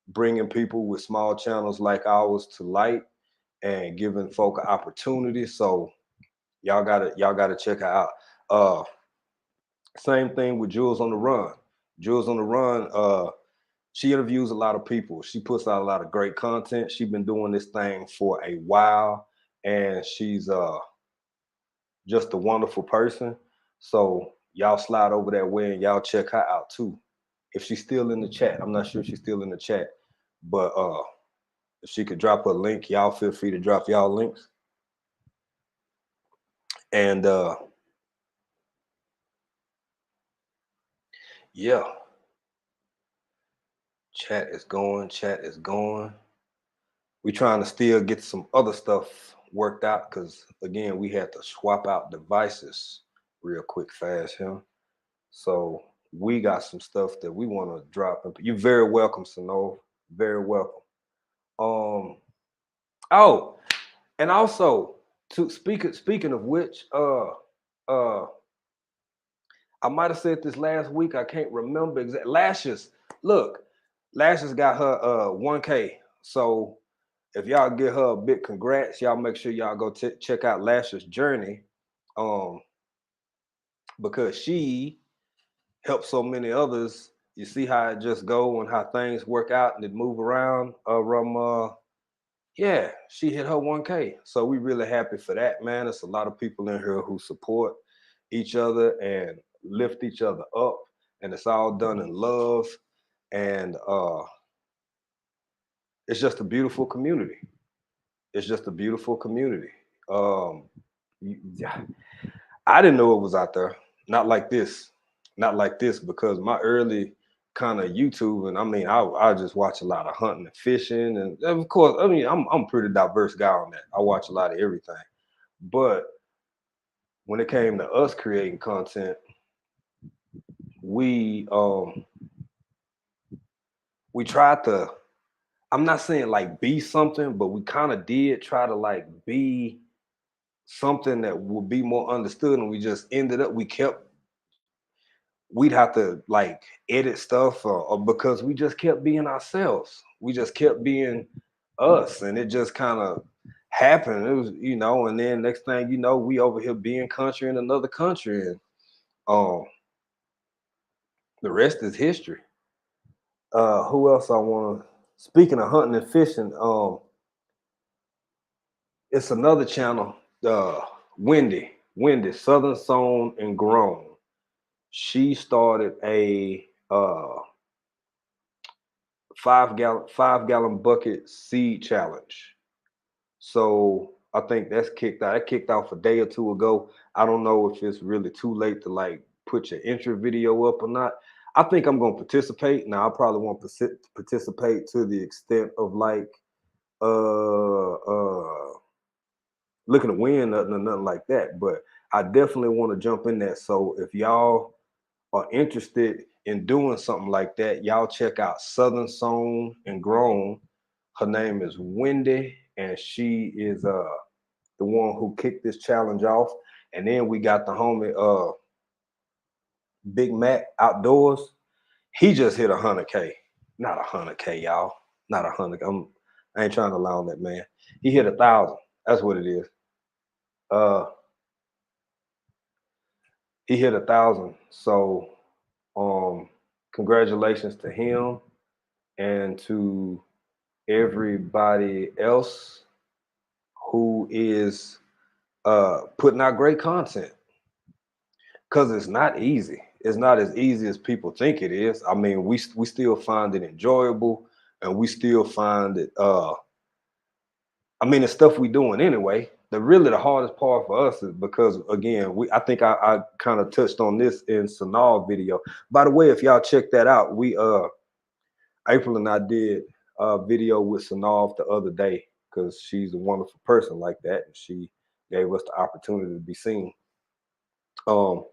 bringing people with small channels like ours to light and giving folk an opportunity. So y'all gotta check her out. Same thing with Jules on the Run. Jules on the Run, she interviews a lot of people. She puts out a lot of great content. She's been doing this thing for a while, and she's just a wonderful person. So y'all slide over that way and y'all check her out too. If she's still in the chat, I'm not sure if she's still in the chat, but if she could drop a link, y'all feel free to drop y'all links. And yeah, chat is going. Chat is going. We trying to still get some other stuff worked out because again, we had to swap out devices real quick fast here. So we got some stuff that we want to drop. You're very welcome, Sano. Very welcome. Um. Oh, and also to speaking of which, uh, I might have said this last week. I can't remember exactly. Lashes. Look, Lashes got her 1K. So if y'all give her a big congrats, y'all make sure y'all go check out Lashes journey, um, because she help so many others. You see how it just go and how things work out and it move around. Yeah, she hit her 1K. So we really happy for that, man. There's a lot of people in here who support each other and lift each other up. And it's all done in love. And it's just a beautiful community. It's just a beautiful community. Um, yeah, I didn't know it was out there. Not like this. Not like this because my early kind of YouTube and I mean I just watch a lot of hunting and fishing and of course I mean I'm a pretty diverse guy on that. I watch a lot of everything. But when it came to us creating content, we um we tried to I'm not saying like be something, but we kind of did try to like be something that would be more understood and we just ended up we kept we'd have to like edit stuff or because we just kept being ourselves. We just kept being us, and it just kind of happened. It was, and then next thing you know, we over here being country in another country, and um, the rest is history. Who else I want to? Speaking of hunting and fishing, it's another channel, Wendy, Southern Sown and Grown. She started a 5 gallon bucket seed challenge. So I think that's kicked out. That kicked off a day or two ago. I don't know if it's really too late to like put your intro video up or not. I think I'm gonna participate. Now I probably won't participate to the extent of like looking to win nothing or nothing like that. But I definitely want to jump in there. So if y'all are interested in doing something like that, y'all check out Southern Sown and Grown. Her name is Wendy, and she is the one who kicked this challenge off. And then we got the homie Big Mac Outdoors. He just hit 100K. Not 100K, y'all. Not 100. I ain't trying to lie on that man. He hit 1,000. That's what it is. Uh, he hit 1,000. So, um, congratulations to him and to everybody else who is putting out great content because it's not easy. It's not as easy as people think it is. I mean, we still find it enjoyable, and we still find it. I mean, the stuff we doing anyway. The hardest part for us is because again, I think I kind of touched on this in Sanal video. By the way, if y'all check that out, we April and I did a video with Sanal the other day because she's a wonderful person like that, and she gave us the opportunity to be seen. Um,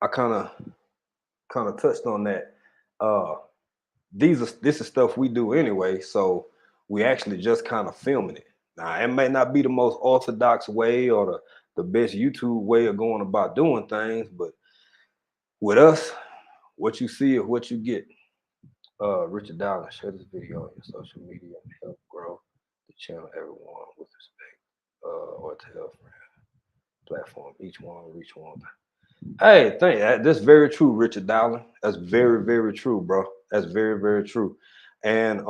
I kind of touched on that. Uh, this is stuff we do anyway, so we actually just kind of filming it. Now, it may not be the most orthodox way or the best YouTube way of going about doing things, but with us, what you see is what you get. Richard Dowling, share this video on your social media and help grow the channel. Everyone with respect, or to help platform. Each one reach one. Hey, thank you. That's very true, Richard Dowling. That's very, very true, bro. That's very, very true. And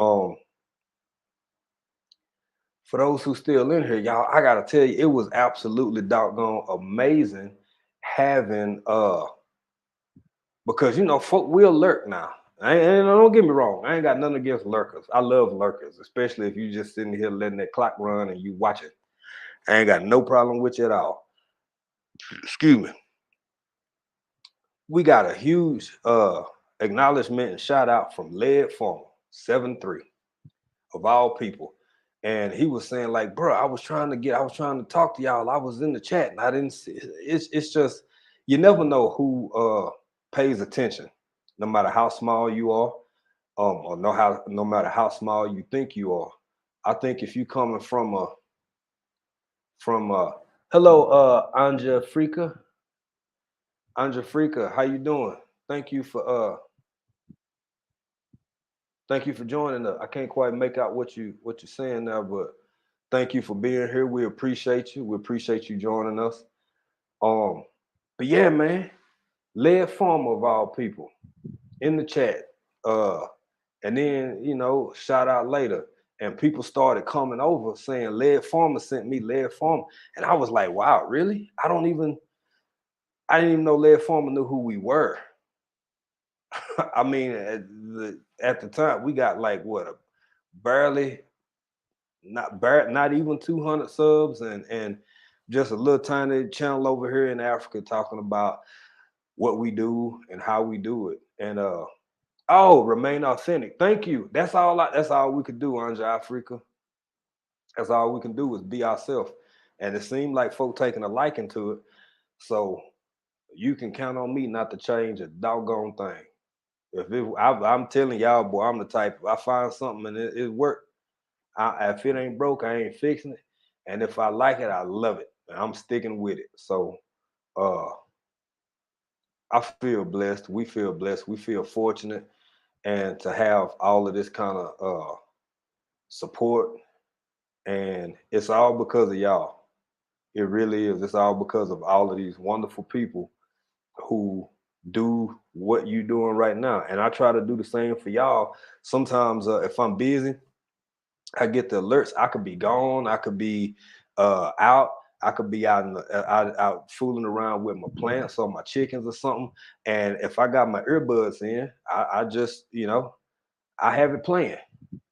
for those who still in here, y'all, I gotta tell you, it was absolutely doggone amazing having because folk will lurk now. And don't get me wrong, I ain't got nothing against lurkers. I love lurkers, especially if you just sitting here letting that clock run and you watch it. I ain't got no problem with you at all. Excuse me. We got a huge acknowledgement and shout out from Led Farmer 7-3 of all people. And he was saying, like, bro, I was trying to talk to y'all. I was in the chat and I didn't see it's just you never know who pays attention, no matter how small you are, or no matter how small you think you are. I think if you coming from hello Anja Frika, how you doing? Thank you for thank you for joining us. I can't quite make out what you're saying now, but thank you for being here. We appreciate you. We appreciate you joining us. Um, but yeah, man, Led Farmer of all people in the chat. Uh, and then, shout out later. And people started coming over saying Led Farmer sent me Led Farmer. And I was like, wow, really? I didn't even know Led Farmer knew who we were. I mean, at the time, we got like what, barely, not even 200 subs, and just a little tiny channel over here in Africa talking about what we do and how we do it. And oh, remain authentic. Thank you. That's all we could do, Anja Africa. That's all we can do is be ourselves. And it seemed like folk taking a liking to it. So you can count on me not to change a doggone thing. I'm telling y'all, boy, I'm the type. If I find something and it work, if it ain't broke, I ain't fixing it. And if I like it, I love it. And I'm sticking with it. So uh, I feel blessed. We feel blessed. We feel fortunate, and to have all of this kind of support. And it's all because of y'all. It really is. It's all because of all of these wonderful people who do what you're doing right now. And I try to do the same for y'all. Sometimes if I'm busy, I get the alerts. I could be gone. I could be out. I could be out fooling around with my plants or my chickens or something. And if I got my earbuds in, I just I have it playing.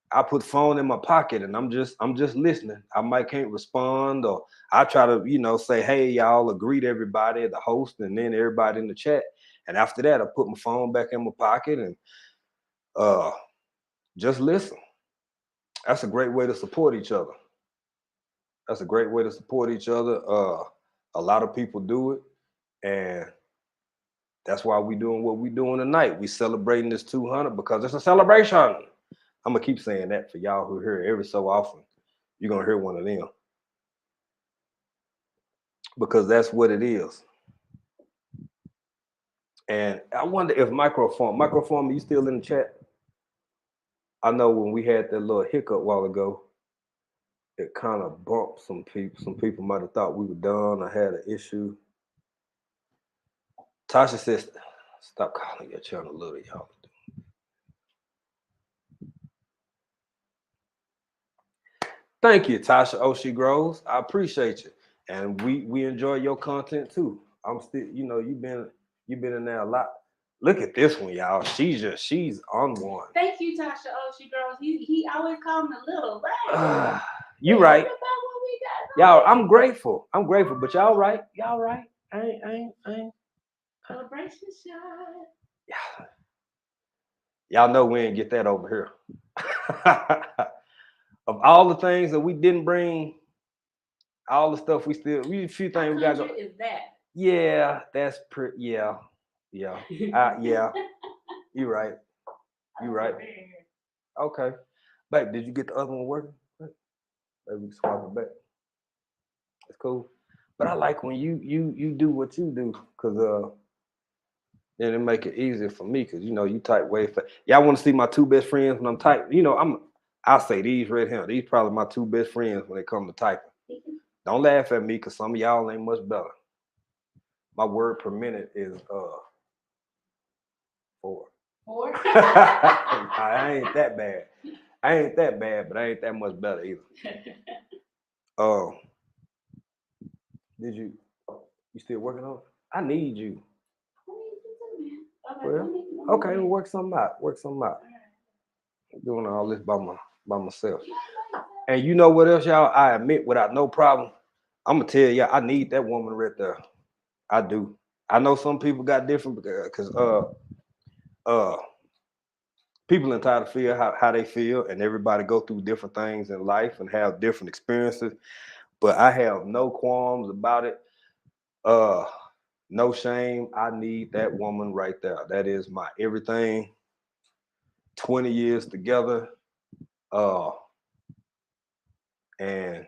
I put the phone in my pocket and I'm just listening. I might can't respond, or I try to say hey y'all, or greet everybody, the host, and then everybody in the chat. And after that, I put my phone back in my pocket and uh, just listen. That's a great way to support each other. That's a great way to support each other. A lot of people do it, and that's why we doing what we doing tonight. We celebrating this 200 because it's a celebration. I'm gonna keep saying that for y'all who hear it every so often. You're gonna hear one of them because that's what it is. And I wonder if microform, you still in the chat? I know when we had that little hiccup a while ago, it kind of bumped some people. Some people might have thought we were done. I had an issue. Tasha says, "Stop calling your channel little, y'all." Thank you, Tasha Oshie Groves. I appreciate you, and we enjoy your content too. I'm still, you've been in there a lot. Look at this one, y'all. She's on one. Thank you, Tasha. Oh, she girls. He always called me little, right? You right, y'all. I'm grateful. I'm grateful, but y'all right. Y'all right. I ain't. Celebration shot. Y'all know we ain't get that over here. Of all the things that we didn't bring, all the stuff we a few things we got. Is that? Yeah, that's pretty. Yeah, yeah, yeah. You right. You right. Okay, babe. Did you get the other one working? Maybe we swap it back. It's cool. But I like when you do what you do, cause then it make it easier for me, cause you type way fast. Y'all want to see my two best friends when I'm typing? I say these right here. These probably my two best friends when it comes to typing. Don't laugh at me, cause some of y'all ain't much better. My word per minute is 4. 4. I ain't that bad. I ain't that bad, but I ain't that much better either. Oh, did you still working on it? I need you. Well, okay, we'll work something out. Work something out. I'm doing all this by myself. And you know what else, y'all? I admit without no problem. I'm gonna tell you, I need that woman right there. I do. I know some people got different because uh people entitled to feel how they feel, and everybody go through different things in life and have different experiences. But I have no qualms about it. Uh no shame. I need that woman right there. That is my everything. 20 years together. Uh and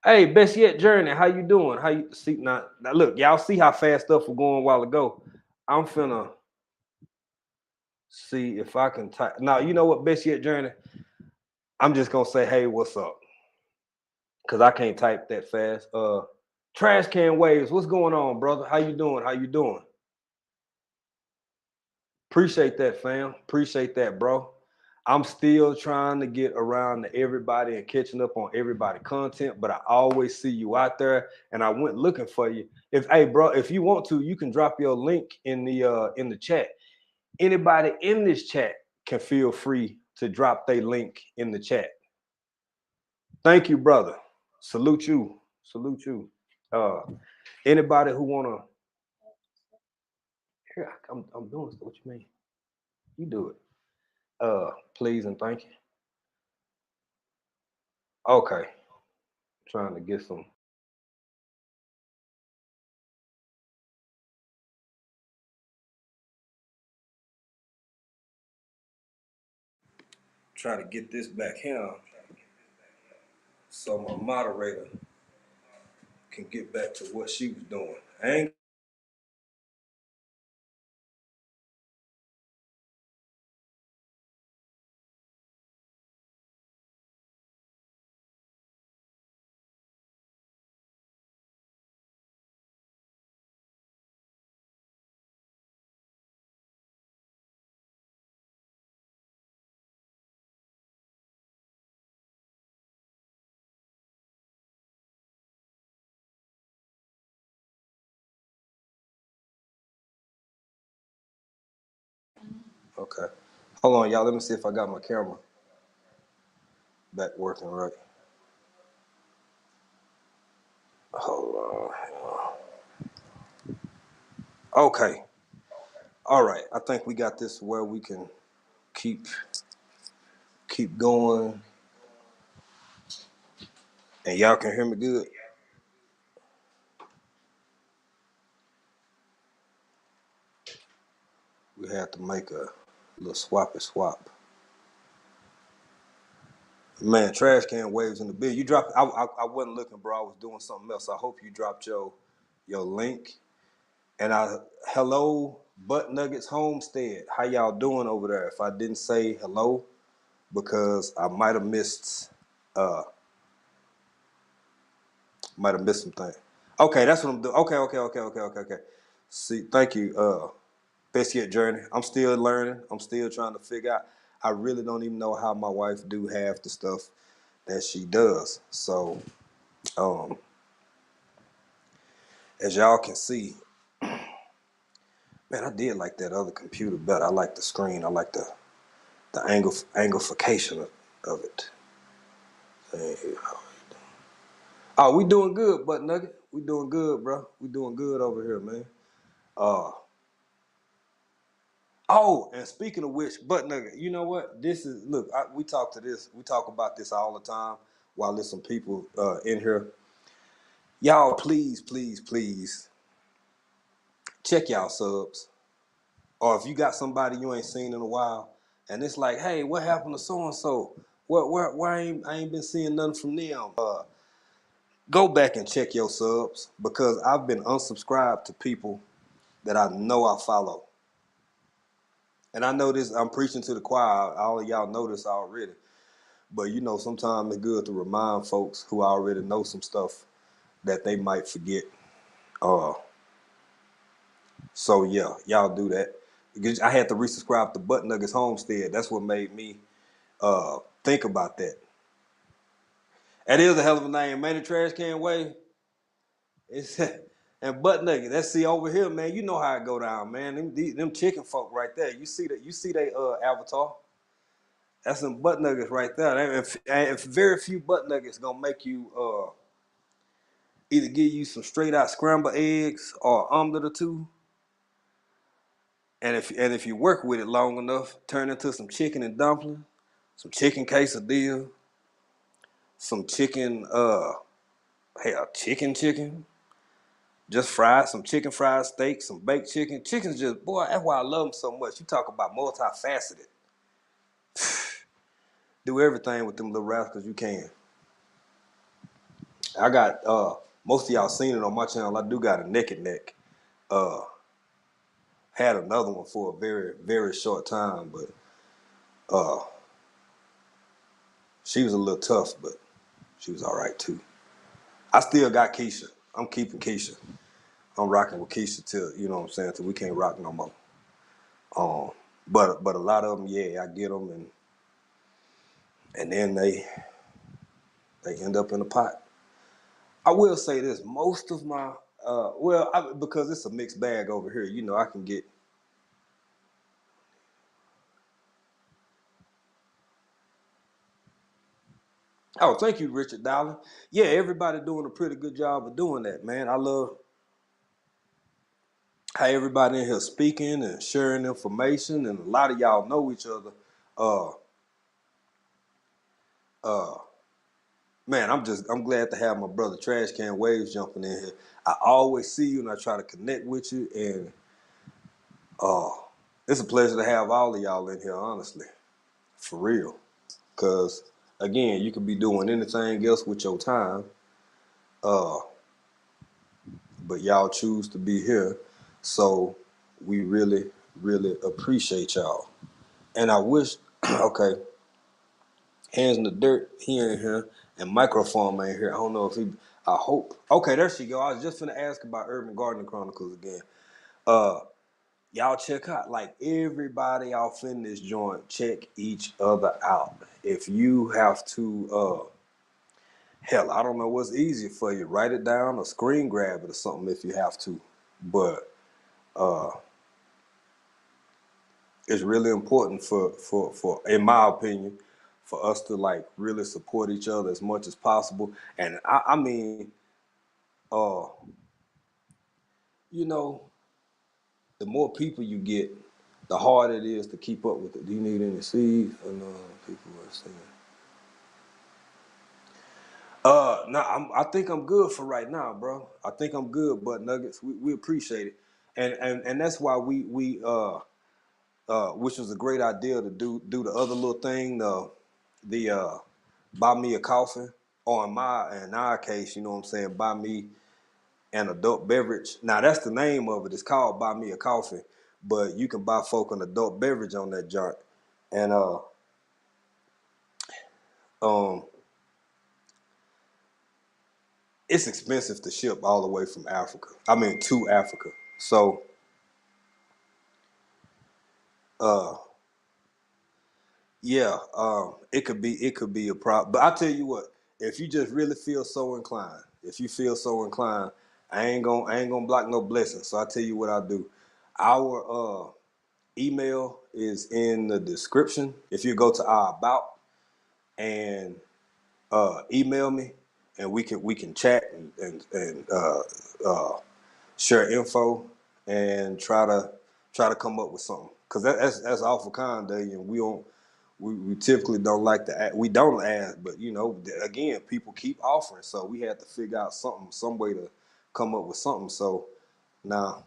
hey, best yet, Journey, how you doing? How you see now look, y'all see how fast stuff was going a while ago. I'm finna see if I can type. Now, you know what, best yet, Journey? I'm just gonna say, hey, what's up? Cause I can't type that fast. Trash Can Waves, what's going on, brother? How you doing? How you doing? Appreciate that, fam. Appreciate that, bro. I'm still trying to get around to everybody and catching up on everybody content, but I always see you out there, and I went looking for you. Hey, bro, if you want to, you can drop your link in the chat. Anybody in this chat can feel free to drop their link in the chat. Thank you, brother. Salute you. Salute you. Anybody who wanna here, I'm doing stuff. What you mean? You do it. Please and thank you. Okay. Trying to get some. Try to get this back here so my moderator can get back to what she was doing. I ain't okay. Hold on, y'all. Let me see if I got my camera back working right. Hold on. Okay. All right. I think we got this where we can keep going. And y'all can hear me good. We had to make a little swappy swap. Man, Trash Can Waves in the bill. You dropped. I wasn't looking, bro. I was doing something else. I hope you dropped your link. And hello, Butt Nuggets Homestead. How y'all doing over there? If I didn't say hello, because I might have missed something. Okay, that's what I'm doing. Okay. See, thank you, Best Yet Journey. I'm still learning. I'm still trying to figure out. I really don't even know how my wife do half the stuff that she does. So, um, as y'all can see, man, I did like that other computer better. I like the screen. I like the angleification of it. Oh, we doing good, Butt Nugget. We doing good, bro. We doing good over here, man. Uh, oh, and speaking of which, Butt Nugget, you know what? This is look. We talk to this. We talk about this all the time. While there's some people in here, y'all, please check y'all subs. Or if you got somebody you ain't seen in a while, and it's like, hey, what happened to so and so? Why I ain't been seeing nothing from them? Go back and check your subs because I've been unsubscribed to people that I know I follow. And I know this, I'm preaching to the choir. All of y'all know this already. But you know, sometimes it's good to remind folks who already know some stuff that they might forget. Uh, so yeah, y'all do that. Because I had to resubscribe to Butt Nuggets Homestead. That's what made me think about that. That is a hell of a name, man. The Trash Can Way. It's and Butt Nugget. Let's see over here, man. You know how it go down, man. Them chicken folk right there. You see that? You see they avatar? That's some butt nuggets right there. And very few butt nuggets gonna make you either give you some straight out scrambled eggs or omelet or two. And if you work with it long enough, turn into some chicken and dumpling, some chicken quesadilla, some chicken chicken. Just fried, some chicken fried steak, some baked chicken. Chicken's just, boy, that's why I love them so much. You talk about multifaceted. Do everything with them little rascals you can. I got most of y'all seen it on my channel. I do got a naked neck. Uh had another one for a very, very short time, but uh she was a little tough, but she was all right too. I still got Keisha. I'm keeping Keisha. I'm rocking with Keisha till, you know what I'm saying, till we can't rock no more. Um, but a lot of them, yeah, I get them, and then they end up in a pot. I will say this: most of my, because it's a mixed bag over here. You know, I can get. Oh, thank you, Richard Dowling. Yeah, everybody doing a pretty good job of doing that, man. I love how everybody in here speaking and sharing information, and a lot of y'all know each other. Uh, uh, Man, I'm glad to have my brother Trash Can Waves jumping in here. I always see you and I try to connect with you, and uh, it's a pleasure to have all of y'all in here, honestly, for real. Cause again, you could be doing anything else with your time, uh, but y'all choose to be here, so we really, really appreciate y'all. And I wish, okay, Hands in the Dirt, he ain't here, and Microform ain't here. I don't know if he. I hope. Okay, there she go. I was just gonna ask about Urban Gardening Chronicles again. Uh, y'all check out like everybody off in this joint. Check each other out. If you have to, hell, I don't know what's easier for you. Write it down or screen grab it or something if you have to. But uh, it's really important for in my opinion for us to like really support each other as much as possible. And I mean, uh, you know, the more people you get, the harder it is to keep up with it. Do you need any seeds? And people are saying, no, I think I'm good for right now, bro. I think I'm good, but Nuggets, we appreciate it, and that's why which was a great idea to do the other little thing, the buy me a coffee, or in our case, you know what I'm saying, buy me an adult beverage. Now that's the name of it. It's called Buy Me a Coffee, but you can buy folk an adult beverage on that joint, and um, it's expensive to ship all the way from Africa. I mean to Africa. So uh, yeah, it could be a problem. But I tell you what, if you just really feel so inclined, if you feel so inclined, I ain't gonna block no blessing. So I tell you what I do. Our email is in the description. If you go to our about and email me, and we can chat and share info and try to come up with something. Cause that's awful kind, Dave, and we typically don't like to ask, we don't ask, but you know, again, people keep offering, so we had to figure out some way to come up with something. So now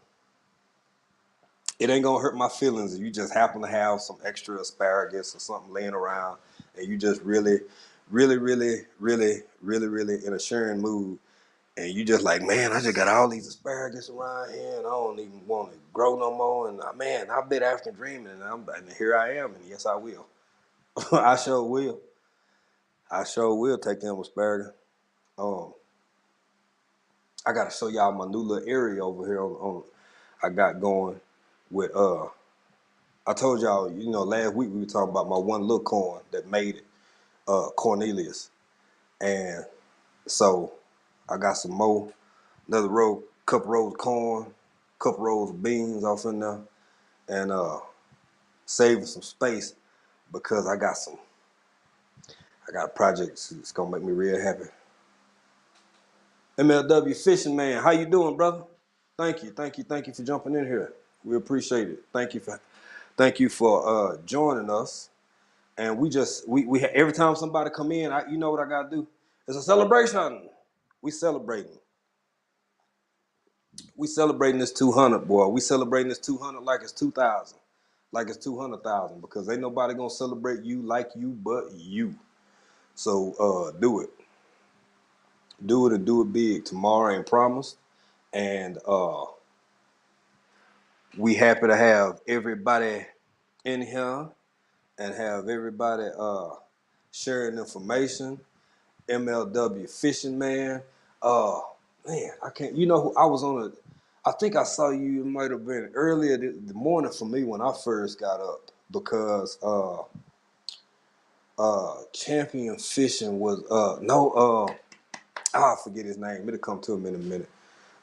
it ain't gonna hurt my feelings if you just happen to have some extra asparagus or something laying around, and you just really, really, really, really, really, really in a sharing mood, and you just like, man, I just got all these asparagus around here, and I don't even want to grow no more, and man, I've been African dreaming, and here I am, and yes, I will. I sure will. I sure will take them asparagus. Um, I gotta show y'all my new little area over here on I got going with I told y'all, you know, last week we were talking about my one little corn that made it, Cornelius. And so I got some more, another row, couple rows of corn, couple rows of beans off in there, and saving some space because I got a project that's gonna make me real happy. MLW Fishing Man, how you doing, brother? Thank you for jumping in here. We appreciate it. Thank you for joining us. And we every time somebody come in, you know what I gotta do? It's a celebration. We celebrating. We celebrating this 200, boy. We celebrating this 200 like it's 2,000, like it's 200,000, because ain't nobody gonna celebrate you like you but you. So do it and do it big. Tomorrow ain't promised, and we happy to have everybody in here and have everybody sharing information. MLW Fishing Man. Man, I can't. You know who I was on a? I think I saw you. It might have been earlier the morning for me when I first got up because champion fishing was no I forget his name. It'll come to him in a minute.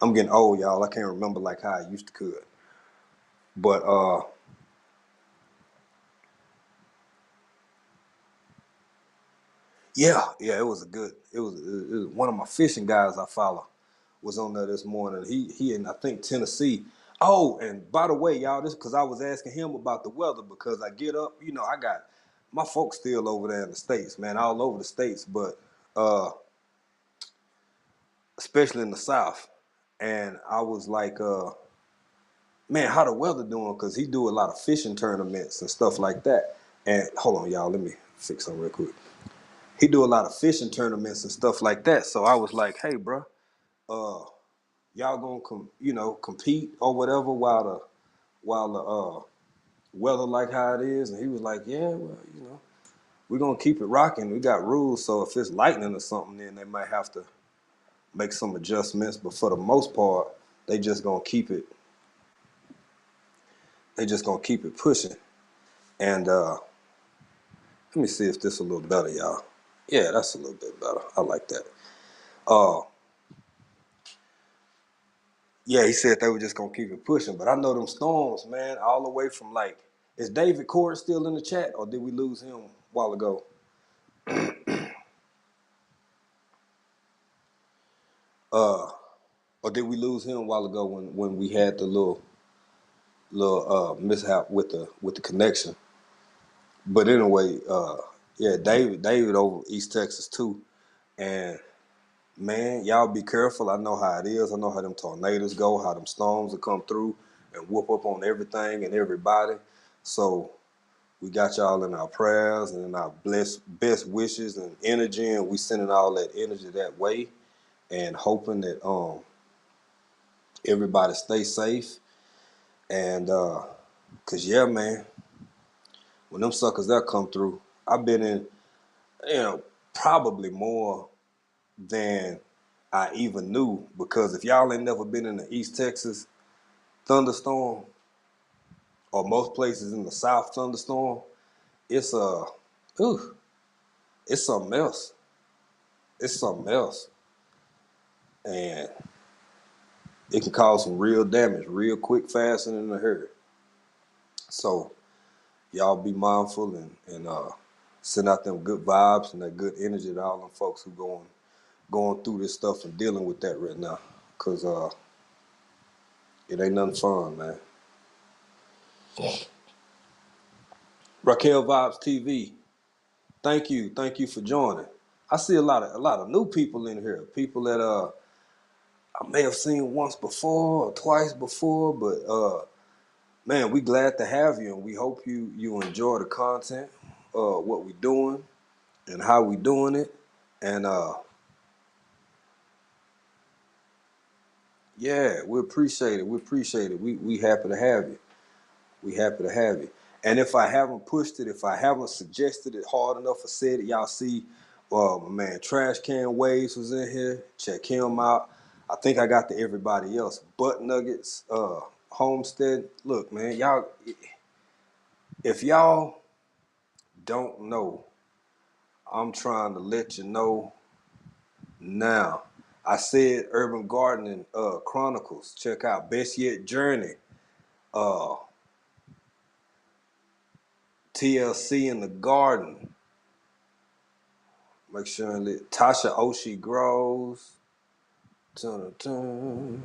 I'm getting old, y'all. I can't remember like how I used to could. But yeah, it was a good. It was one of my fishing guys I follow was on there this morning. He in I think Tennessee. Oh, and by the way, y'all, this because I was asking him about the weather because I get up, I got my folks still over there in the States, man, all over the States, but especially in the South. And I was like, man, how the weather doing? Because he do a lot of fishing tournaments and stuff like that. And hold on, y'all, let me fix something real quick. He do a lot of fishing tournaments and stuff like that. So I was like, hey, bro, uh, y'all gonna compete or whatever while the weather like how it is? And he was like, yeah, well, we're gonna keep it rocking. We got rules, so if it's lightning or something, then they might have to make some adjustments. But for the most part, they just gonna keep it. They just gonna keep it pushing. And let me see if this is a little better, y'all. Yeah, that's a little bit better. I like that. Uh, yeah, he said they were just gonna keep it pushing. But I know them storms, man, all the way from like, is David Cord still in the chat, or did we lose him a while ago? Uh, or did we lose him a while ago when we had the little mishap with the connection? But anyway, yeah, David over East Texas too, and man, y'all be careful. I know how it is. I know how them tornadoes go, how them storms will come through and whoop up on everything and everybody. So we got y'all in our prayers and in our best wishes and energy, and we sending all that energy that way and hoping that everybody stay safe. And cause yeah, man, when them suckers that come through, I've been in, probably more than I even knew. Because if y'all ain't never been in the East Texas thunderstorm, or most places in the South thunderstorm, it's ooh, it's something else. It's something else, and it can cause some real damage, real quick, fast, and in a hurry. So y'all be mindful and send out them good vibes and that good energy to all them folks who going through this stuff and dealing with that right now, cause it ain't nothing fun, man. Raquel Vibes TV, thank you for joining. I see a lot of new people in here, people that I may have seen once before or twice before, but man, we glad to have you, and we hope you enjoy the content, what we doing and how we doing it, and yeah, we appreciate it. We appreciate it. We happy to have you. We happy to have you. And if I haven't pushed it, if I haven't suggested it hard enough or said it, y'all see, my man Trash Can Waves was in here. Check him out. I think I got to everybody else. Butt Nuggets, Homestead. Look, man, y'all, if y'all don't know, I'm trying to let you know now. I said Urban Gardening Chronicles. Check out Best Yet Journey. Uh, TLC in the Garden. Make sure and let Tasha Oshie Grows. Dun, dun,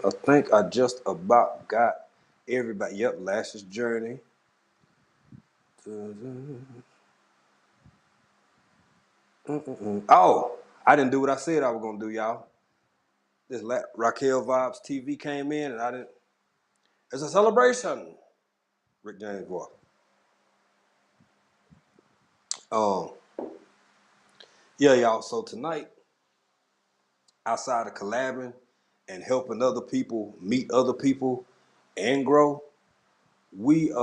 I think I just about got everybody. Yep, Lash's Journey. Oh, I didn't do what I said I was gonna do, y'all. This Raquel Vibes TV came in, and I didn't. It's a celebration. Rick James voice. Um, yeah, y'all. So tonight, outside of collabing and helping other people meet other people and grow, we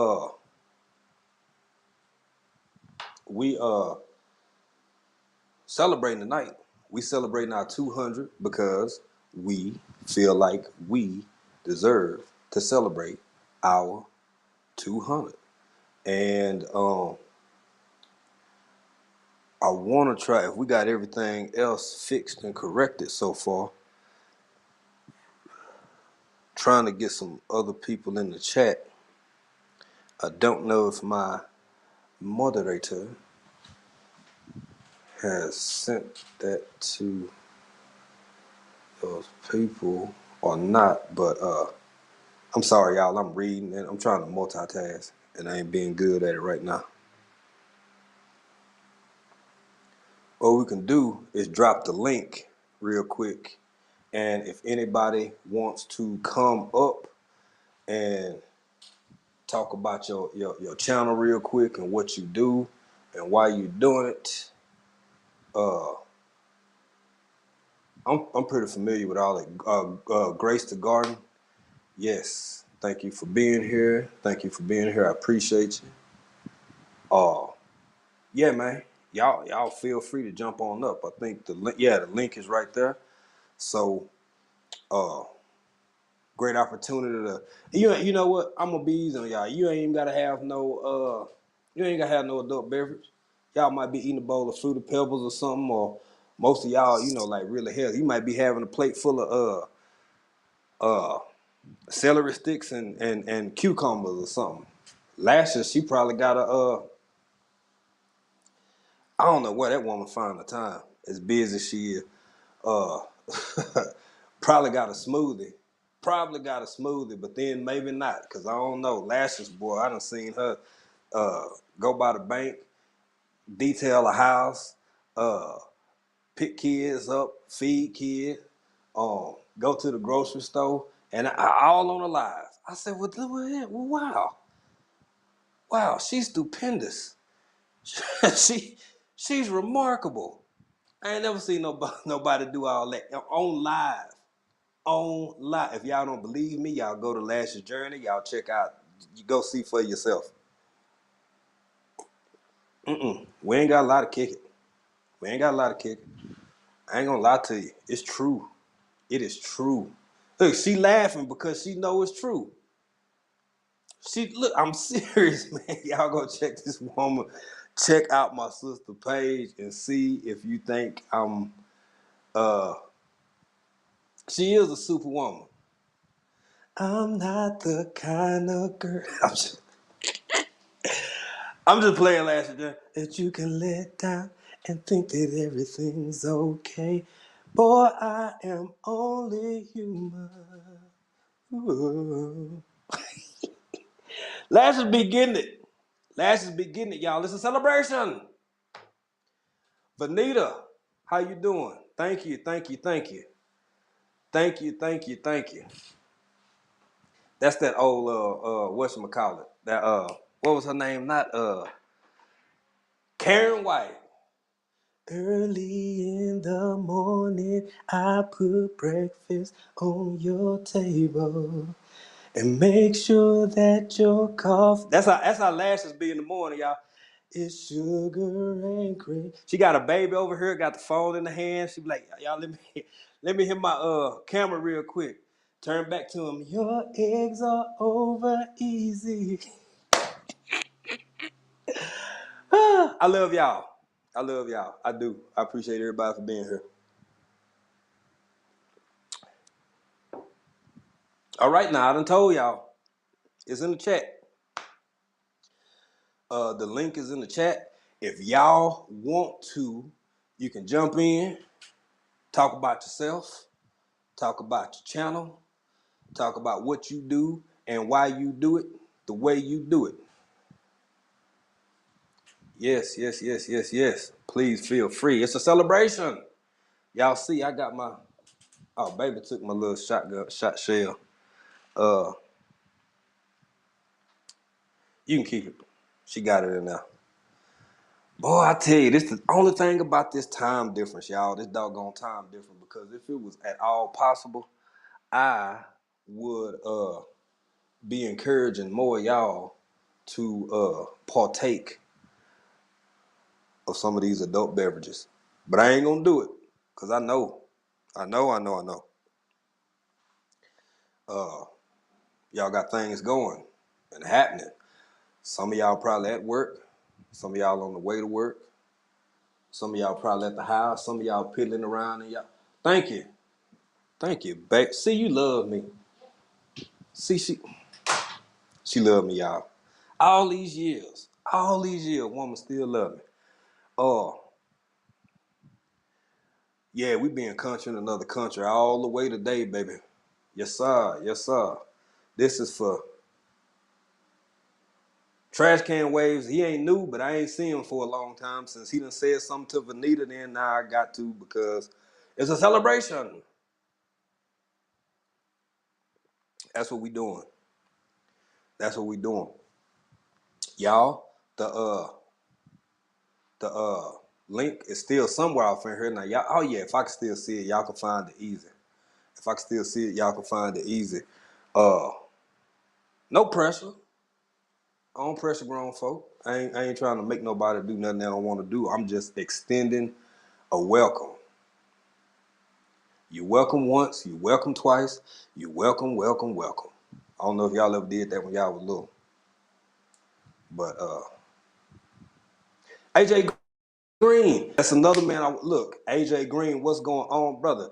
we celebrating tonight. We celebrating our 200 because we feel like we deserve to celebrate our 200. And I want to try, if we got everything else fixed and corrected so far, trying to get some other people in the chat. I don't know if my moderator has sent that to those people or not, but I'm sorry, y'all. I'm reading and I'm trying to multitask, and I ain't being good at it right now. What we can do is drop the link real quick, and if anybody wants to come up and talk about your channel real quick and what you do and why you're doing it, I'm pretty familiar with all that. Grace the Garden, yes. Thank you for being here. Thank you for being here. I appreciate you. Yeah, man. Y'all feel free to jump on up. I think the link is right there. So, great opportunity to you know what? I'm gonna be easy on y'all. You ain't even gotta have no adult beverage. Y'all might be eating a bowl of Fruity Pebbles or something, or most of y'all, like really healthy. You might be having a plate full of celery sticks and cucumbers or something. Last year she probably got I don't know where that woman find the time. As busy as she is. Uh, probably got a smoothie. But then maybe not, because I don't know. Lashes, boy, I done seen her go by the bank, detail a house, pick kids up, feed kids, go to the grocery store, and all on the live. I said, well, wow, she's stupendous. She's remarkable. I ain't never seen nobody do all that on live. On live. If y'all don't believe me, y'all go to Lash's Journey. Y'all check out. You go see for yourself. We ain't got a lot of kicking. I ain't gonna lie to you. It's true. It is true. Look, she laughing because she know it's true. I'm serious, man. Y'all go check this woman. Check out my sister page and see if you think she is a superwoman. I'm not the kind of girl. I'm just playing last year that you can let down and think that everything's okay. Boy, I am only human. Ooh. Lash is beginning it. Y'all. It's a celebration. Vanita, how you doing? Thank you. That's that old whatchamacallit. That what was her name? Not Karen White. Early in the morning, I put breakfast on your table and make sure that your coffee. That's how Lashes be in the morning, y'all. It's sugar and cream. She got a baby over here, got the phone in the hand. She be like, y'all, let me hit my camera real quick. Turn back to him. Your eggs are over easy. I love y'all. I do. I appreciate everybody for being here. All right, now I done told y'all. It's in the chat. The link is in the chat. If y'all want to, you can jump in, talk about yourself, talk about your channel, talk about what you do and why you do it the way you do it. Yes. Please feel free. It's a celebration. Y'all see, I got my, baby took my little shot shell. You can keep it. She got it in there. Boy, I tell you, this is the only thing about this time difference, y'all. This doggone time difference, because if it was at all possible, I would be encouraging more of y'all to partake of some of these adult beverages. But I ain't gonna do it. Cause I know. Uh, y'all got things going and happening. Some of y'all probably at work. Some of y'all on the way to work. Some of y'all probably at the house. Some of y'all piddling around and y'all. Thank you. Thank you, babe. See, you love me. See, she love me, y'all. All these years, woman still love me. Oh, yeah, we being country in another country all the way today, baby. Yes, sir. Yes, sir. This is for Trash Can Waves. He ain't new, but I ain't seen him for a long time since he done said something to Vanita. Then now I got to because it's a celebration. That's what we doing. That's what we doing. Y'all, the link is still somewhere off in here now. Y'all, oh yeah, if I can still see it, y'all can find it easy. If I can still see it, y'all can find it easy. Uh, no pressure. I don't pressure grown folk. I ain't trying to make nobody do nothing they don't want to do. I'm just extending a welcome. You welcome once, you welcome twice, you welcome. I don't know if y'all ever did that when y'all was little. But AJ Green, that's another man. Look, AJ Green, what's going on, brother?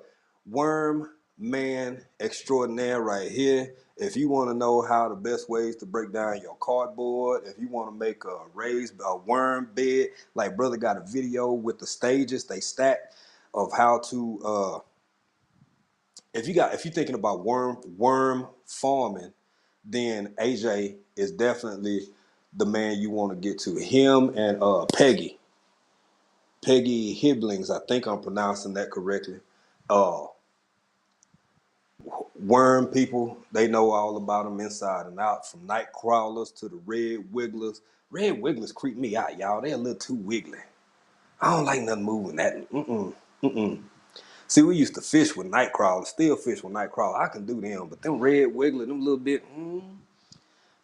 Worm man extraordinaire right here. If you want to know how the best ways to break down your cardboard, if you want to make a worm bed, like brother got a video with the stages they stack of how to if you're thinking about worm farming, then AJ is definitely the man you want to get to. Him and Peggy Hibblings, I think I'm pronouncing that correctly. Uh, Worm people, they know all about them inside and out, from night crawlers to the red wigglers. Red wigglers creep me out, y'all. They're a little too wiggly. I don't like nothing moving that. See, we used to fish with night crawlers, still fish with night crawlers. I can do them, but them red wiggler, them little bit,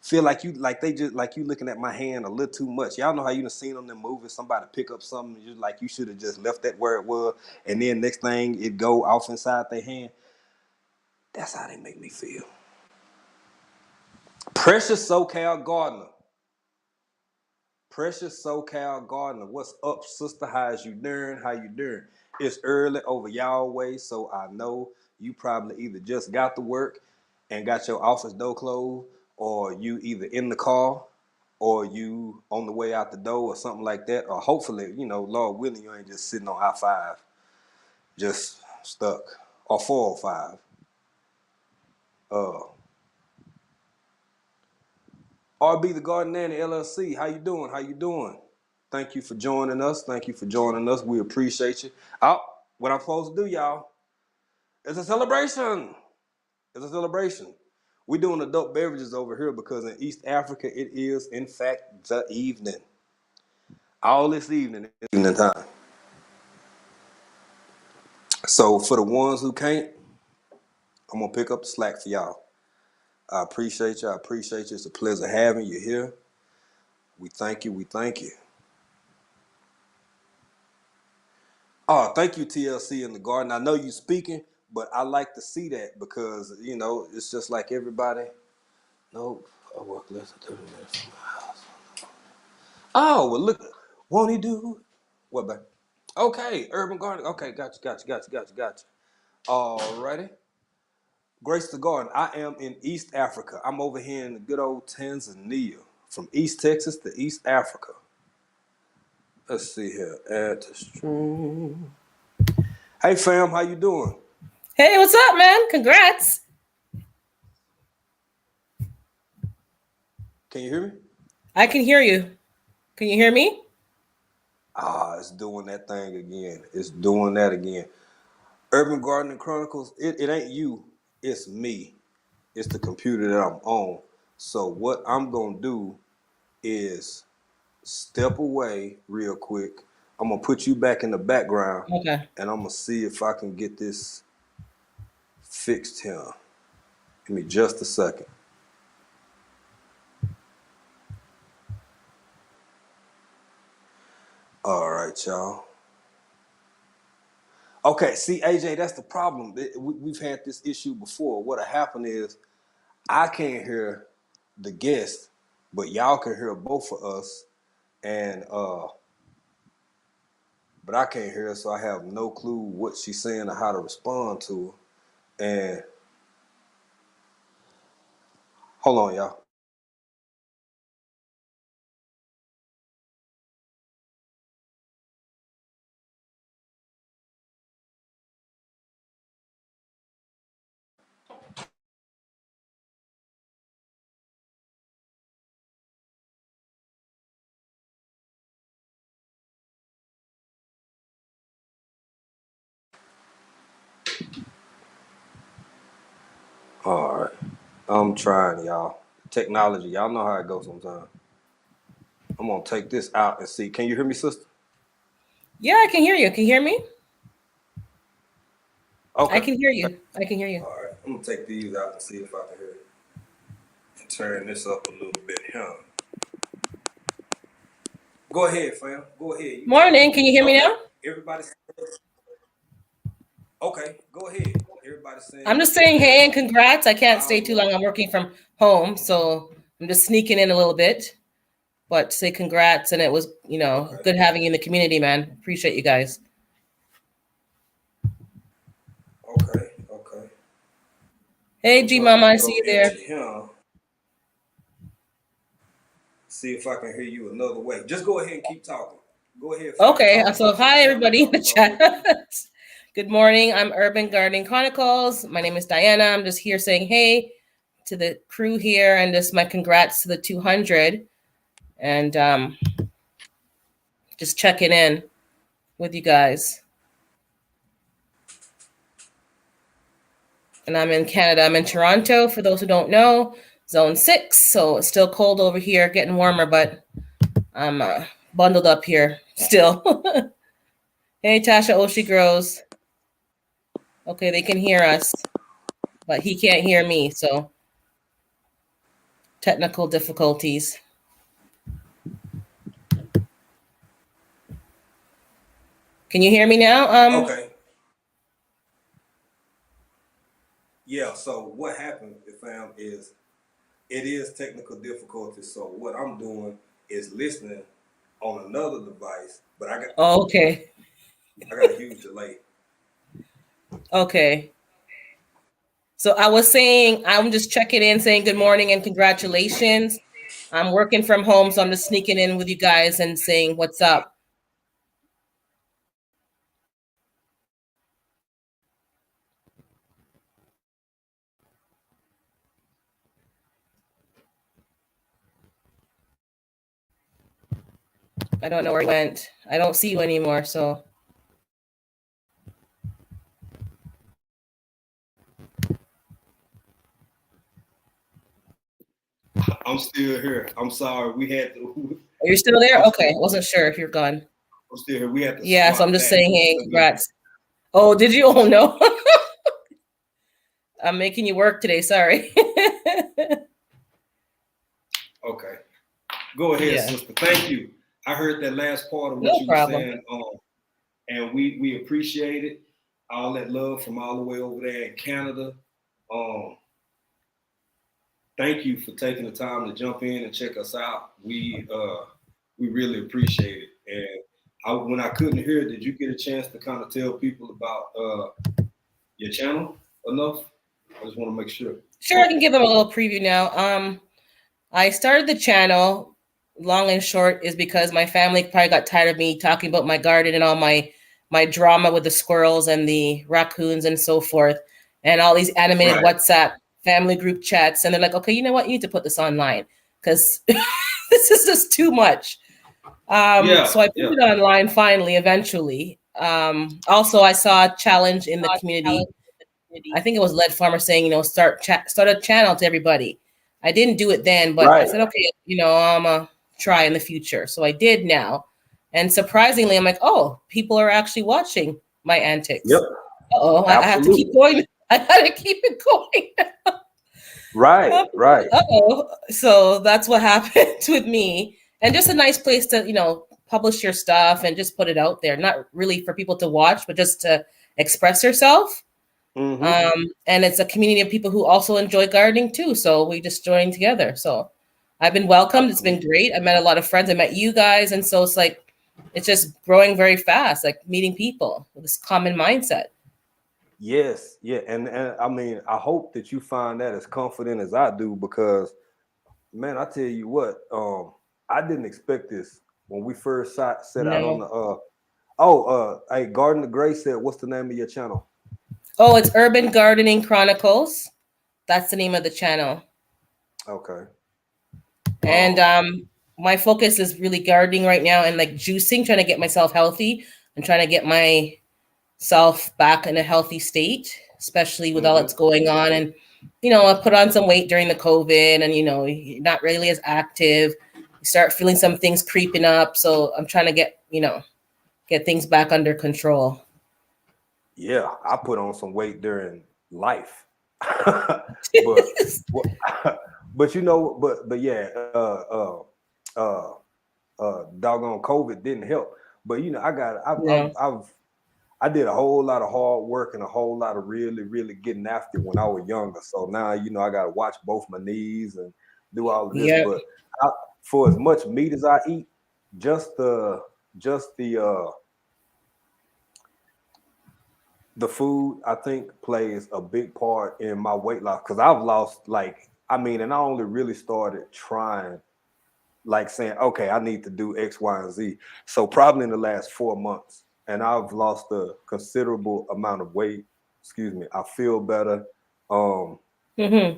feel like you looking at my hand a little too much. Y'all know how you done seen them in movies, somebody pick up something, you like you should have just left that where it was, and then next thing it go off inside their hand. That's how they make me feel. Precious SoCal Gardener. Precious SoCal Gardener. What's up, sister? How's you doing? How you doing? It's early over y'all way, so I know you probably either just got to work and got your office door closed, or you either in the car, or you on the way out the door, or something like that. Or hopefully, Lord willing, you ain't just sitting on I-5, just stuck, or 405. Uh, RB the Garden Nanny LLC. How you doing? How you doing? Thank you for joining us. Thank you for joining us. We appreciate you. Oh, what I'm supposed to do, y'all? It's a celebration. It's a celebration. We're doing adult beverages over here because in East Africa, it is, in fact, the evening. All this evening is evening time. So for the ones who can't, I'm going to pick up the slack for y'all. I appreciate you. I appreciate you. It's a pleasure having you here. We thank you. We thank you. Oh, thank you, TLC in the garden. I know you speaking, but I like to see that because, it's just like everybody. Nope. I work less than 30 minutes from my house. Oh, well, look. Won't he do it? What, babe? Okay, urban garden. Okay, got you. All righty. Grace the Garden. I am in East Africa. I'm over here in the good old Tanzania. From East Texas to East Africa. Let's see here. Add to stream. Hey, fam. How you doing? Hey, what's up, man? Congrats. Can you hear me? I can hear you. Can you hear me? It's doing that thing again. It's doing that again. Urban Gardening Chronicles, it ain't you, it's me. It's the computer that I'm on. So what I'm gonna do is step away real quick. I'm gonna put you back in the background Okay. and I'm gonna see if I can get this fixed here. Give me just a second. All right, y'all. Okay, see, AJ, that's the problem. We've had this issue before. What'll happen is I can't hear the guest, but y'all can hear both of us, and but I can't hear her, so I have no clue what she's saying or how to respond to her. And hold on, y'all. All right, I'm trying, y'all. Technology, y'all know how it goes sometimes. I'm gonna take this out and see. Can you hear me, sister? Yeah, I can hear you. Can you hear me? I Okay. can hear you. I can hear you. All right, I'm gonna take these out and see if I can hear it. Turn this up a little bit here. Go ahead, fam. Go ahead. You got it. Morning. Can you hear me Okay. now? Everybody. Okay. Go ahead. Everybody I'm saying just saying hey and congrats. I can't stay all too well. long. I'm working from home, so I'm just sneaking in a little bit. But say congrats, and it was, Okay. good having you in the community, man. Appreciate you guys. Okay. Okay. Hey, I'm G trying Mama, to I see go you there. into him. See if I can hear you another way. Just go ahead and keep talking. Go ahead, fam. Okay, Talk so about your hi family. everybody in Talk the about chat. what you. Good morning. I'm Urban Gardening Chronicles. My name is Diana. I'm just here saying hey to the crew here, and just my congrats to the 200, and just checking in with you guys. And I'm in Canada. I'm in Toronto. For those who don't know, Zone 6. So it's still cold over here, getting warmer, but I'm bundled up here still. Hey, Tasha Oshie Grows. Okay, they can hear us, but he can't hear me. So technical difficulties. Can you hear me now? Okay. Yeah. So what happened, fam, is it is technical difficulties. So what I'm doing is listening on another device, but Oh, okay. I got a huge delay. Okay. So I was saying, I'm just checking in, saying good morning and congratulations. I'm working from home, so I'm just sneaking in with you guys and saying what's up. I don't know where he went. I don't see you anymore. So I'm still here. I'm sorry. We had to. you're still there? I'm Okay. still. I wasn't sure if you're gone. I'm still here. We had to Yeah. So I'm swap just back saying, hey, again. congrats. Oh, did you? Oh, no. I'm making you work today. Sorry. Okay. Go ahead, Yeah. sister. Thank you. I heard that last part of what No you were problem. saying, and we appreciate it. All that love from all the way over there in Canada. Um, Thank you for taking the time to jump in and check us out. We really appreciate it. And when I couldn't hear, did you get a chance to kind of tell people about your channel enough? I just want to make sure. Sure, I can give them a little preview now. I started the channel, long and short, is because my family probably got tired of me talking about my garden and all my drama with the squirrels and the raccoons and so forth, and all these animated Right. WhatsApp family group chats. And they're like, okay, you know what? You need to put this online because this is just too much. So I put it online finally, eventually. Also, I saw a challenge in the community. I think it was Lead Farmer saying, start a channel to everybody. I didn't do it then, but I Right. said, okay, I'm gonna try in the future. So I did now. And surprisingly, I'm like, oh, people are actually watching my antics. Yep. Oh, I have to keep Absolutely. going. I gotta keep it going. Right. Right. Oh, so that's what happened with me. And just a nice place to, publish your stuff and just put it out there. Not really for people to watch, but just to express yourself. Mm-hmm. And it's a community of people who also enjoy gardening too. So we just joined together. So I've been welcomed. It's been Absolutely. great. I met a lot of friends. I met you guys. And so it's like, it's just growing very fast, like meeting people with this common mindset. Yes, yeah, and I mean, I hope that you find that as confident as I do because, man, I tell you what, I didn't expect this when we first set out on No. the. Hey, Garden of Grace said, "What's the name of your channel?" Oh, it's Urban Gardening Chronicles. That's the name of the channel. Okay. And Um. my focus is really gardening right now and like juicing, trying to get myself healthy and trying to get myself back in a healthy state, especially with all Mm-hmm. that's going on. And, you know, I put on some weight during the COVID and, you know, you're not really as active. You start feeling some things creeping up. So I'm trying to get, you know, get things back under control. Yeah, I put on some weight during life, but but you know, but yeah, uh, doggone COVID didn't help. But you know, No. I did a whole lot of hard work and a whole lot of really getting after it when I was younger. So now, you know, I got to watch both my knees and do all of this. Yep. But for as much meat as I eat, just the just the food I think plays a big part in my weight loss because I've lost like I mean, and I only really started trying like saying, okay, I need to do X, Y, and Z. So probably in the last 4 months, and I've lost a considerable amount of weight. Excuse me. I feel better. Um, Mm-hmm.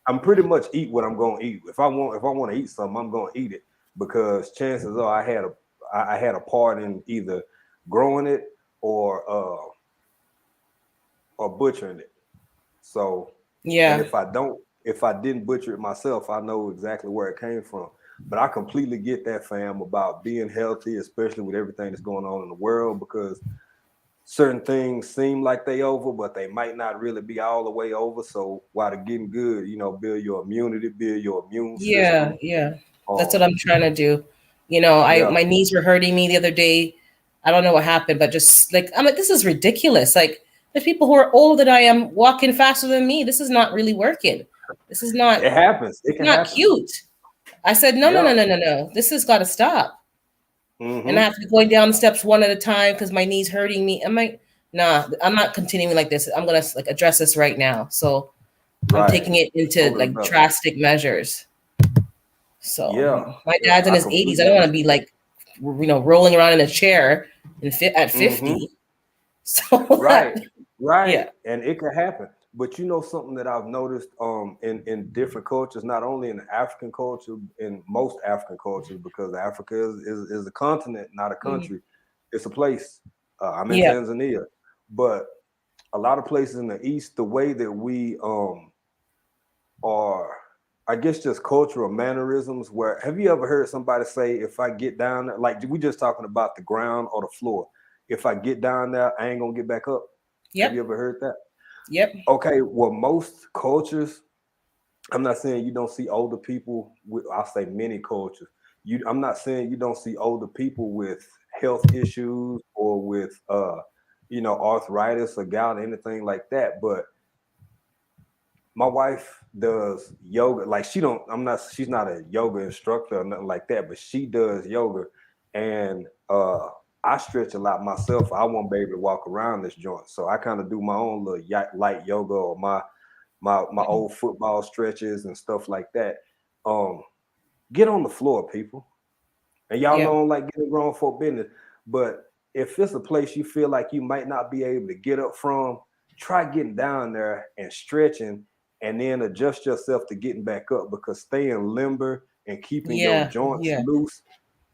I'm pretty much eat what I'm gonna eat. If I want to eat something, I'm gonna eat it because chances are I had a part in either growing it or uh or butchering it. So, and Yeah. if I didn't butcher it myself, I know exactly where it came from. But I completely get that, fam, about being healthy, especially with everything that's going on in the world, because certain things seem like they over, but they might not really be all the way over. So while they're getting good, you know, build your immunity, build your immune Yeah. system. Yeah. That's what Um, I'm trying to do. You know, I yeah, my knees were hurting me the other day. I don't know what happened, but just like I'm like, this is ridiculous. Like there's people who are older than I am walking faster than me. This is not really working. This is not it happens. It it's can not happen. cute. I said, no, no, Yeah. no, no, no, no. This has got to stop. And I Mm-hmm. have to be going down the steps one at a time because my knee's hurting me. I'm like, nah, I'm not continuing like this. I'm gonna like address this right now. So I'm Right. taking it into Older the like better. drastic measures. So Yeah. my Yeah. dad's in I his 80s. I completely don't want to be understand. like, you know, rolling around in a chair at Mm-hmm. 50. So Right, right, yeah, and it can happen. But you know something that I've noticed in different cultures, not only in the African culture, in most African cultures, because Africa is a continent, not a mhm, country. It's a place. I'm in yeah, Tanzania, but a lot of places in the East, the way that we are, I guess, just cultural mannerisms. Where have you ever heard somebody say, "If I get down there," like we just talking about the ground or the floor. If I get down there, I ain't gonna get back up. Have you yep, ever heard that? yep, Okay, well, most cultures, I'm not saying you don't see older people with, I'll say many cultures. I'm not saying you don't see older people with health issues or with, arthritis or gout, or anything like that. But my wife does yoga. Like she's not a yoga instructor or nothing like that, but she does yoga. And I stretch a lot myself. I won't be able to walk around this joint. So I kind of do my own little light yoga or my mhm, old football stretches and stuff like that. Um, get on the floor, people. And y'all yep, know I don't like getting grown for business. But if it's a place you feel like you might not be able to get up from, try getting down there and stretching and then adjust yourself to getting back up because staying limber and keeping your yeah, joints yeah, loose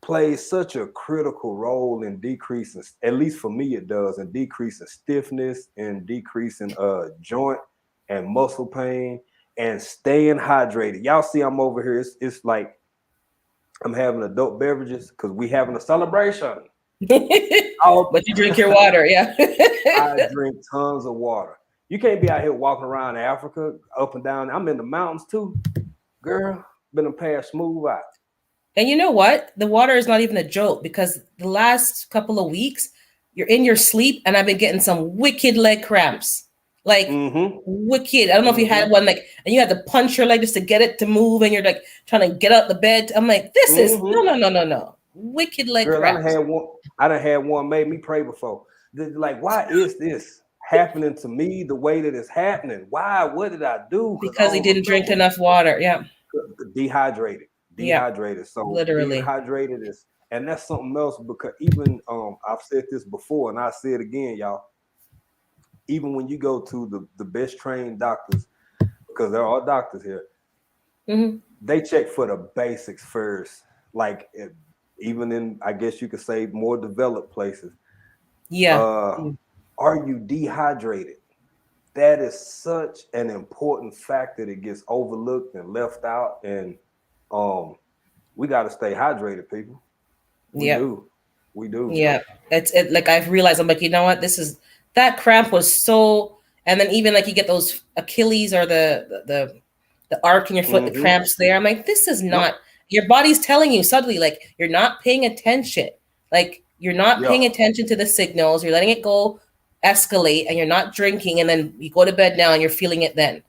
plays such a critical role in decreasing, at least for me it does, in decreasing stiffness and decreasing joint and muscle pain and staying hydrated. Y'all see I'm over here. It's like I'm having adult beverages because we having a celebration. I'll, but you drink your water, yeah. I drink tons of water. You can't be out here walking around Africa up and down. I'm in the mountains too, girl. Been a pass smooth out. And you know what? The water is not even a joke because the last couple of weeks you're in your sleep, and I've been getting some wicked leg cramps. Like wicked. I don't know if you had one, like, and you had to punch your leg just to get it to move, and you're like trying to get out the bed. I'm like, this is no. Wicked leg Girl, cramps. I done had one made me pray before. Like, why is this happening to me the way that it's happening? Why? What did I do? Because he didn't drink enough water. Yeah. Dehydrated. Yeah. So Literally. dehydrated is, and that's something else, because even I've said this before and I say it again, y'all. Even when you go to the best trained doctors, because there are doctors here, they check for the basics first. Like even in, I guess you could say, more developed places. Yeah. Are you dehydrated? That is such an important factor that gets overlooked and left out. And we got to stay hydrated, people. We do. Yeah. It's like I've realized, I'm like, you know what? That cramp was so, and then even like you get those Achilles or the arc in your foot, the cramps there. I'm like, this is not, your body's telling you suddenly, like, you're not paying attention. Like, you're not paying attention to the signals. You're letting it go escalate, and you're not drinking, and then you go to bed now and you're feeling it then.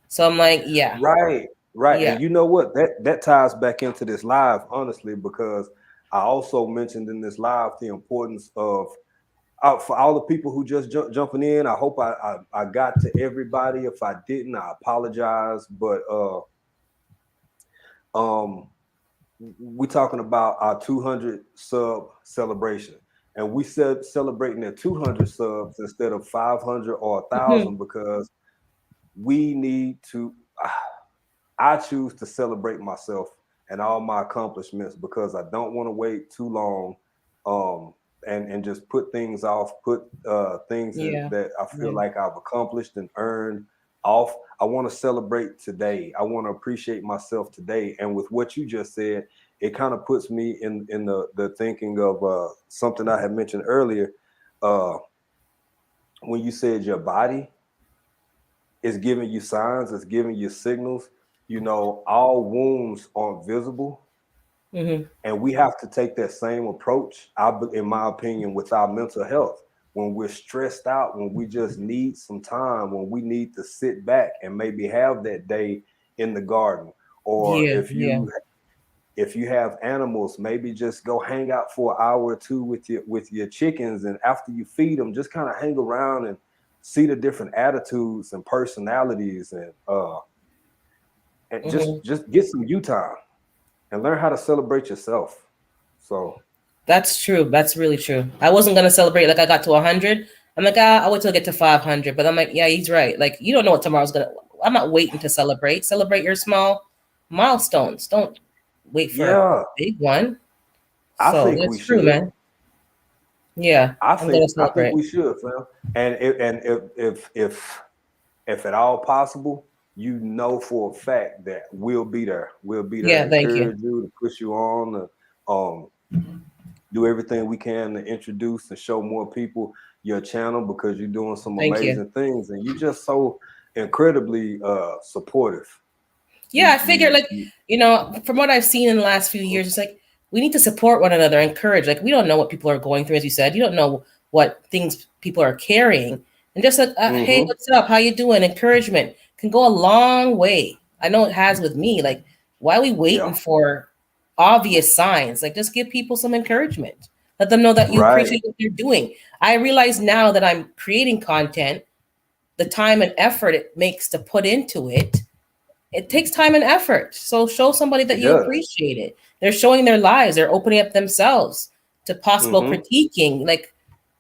So I'm like, yeah. Right. Yeah. And you know what? That ties back into this live, honestly, because I also mentioned in this live the importance of, for all the people who just jumping in. I hope I got to everybody. If I didn't, I apologize. But we're talking about our 200 sub celebration, and we said celebrating at 200 subs instead of 500 or 1,000 because we need to. I choose to celebrate myself and all my accomplishments because I don't want to wait too long, and just put things off, things that I feel like I've accomplished and earned off. I want to celebrate today. I want to appreciate myself today. And with what you just said, it kind of puts me in the thinking of something I had mentioned earlier. When you said your body is giving you signs, it's giving you signals. You know, all wounds aren't visible. And we have to take that same approach, in my opinion, with our mental health. When we're stressed out, when we just need some time, when we need to sit back and maybe have that day in the garden, or if you have animals, maybe just go hang out for an hour or two with your chickens, and after you feed them, just kind of hang around and see the different attitudes and personalities, and just get some you time and learn how to celebrate yourself. So that's true. That's really true. I wasn't gonna celebrate like I got to 100. I'm like, I wait till I get to 500. But I'm like, yeah, he's right. Like, you don't know what tomorrow's gonna. I'm not waiting to celebrate. Celebrate your small milestones. Don't wait for a big one. I think we should, man. Yeah, I think we should, fam. And if at all possible, you know for a fact that we'll be there. We'll be there to encourage you, to push you on, to do everything we can to introduce and show more people your channel, because you're doing some amazing things, and you're just so incredibly supportive. Yeah, I figured, like, you know, from what I've seen in the last few years, it's like we need to support one another, encourage. Like, we don't know what people are going through, as you said. You don't know what things people are carrying. And just like, hey, what's up? How you doing? Encouragement can go a long way. I know it has with me. Like, why are we waiting for obvious signs? Like, just give people some encouragement. Let them know that you appreciate what they're doing. I realize now that I'm creating content, the time and effort it makes to put into it. It takes time and effort. So show somebody that you appreciate it. They're showing their lives. They're opening up themselves to possible critiquing. Like,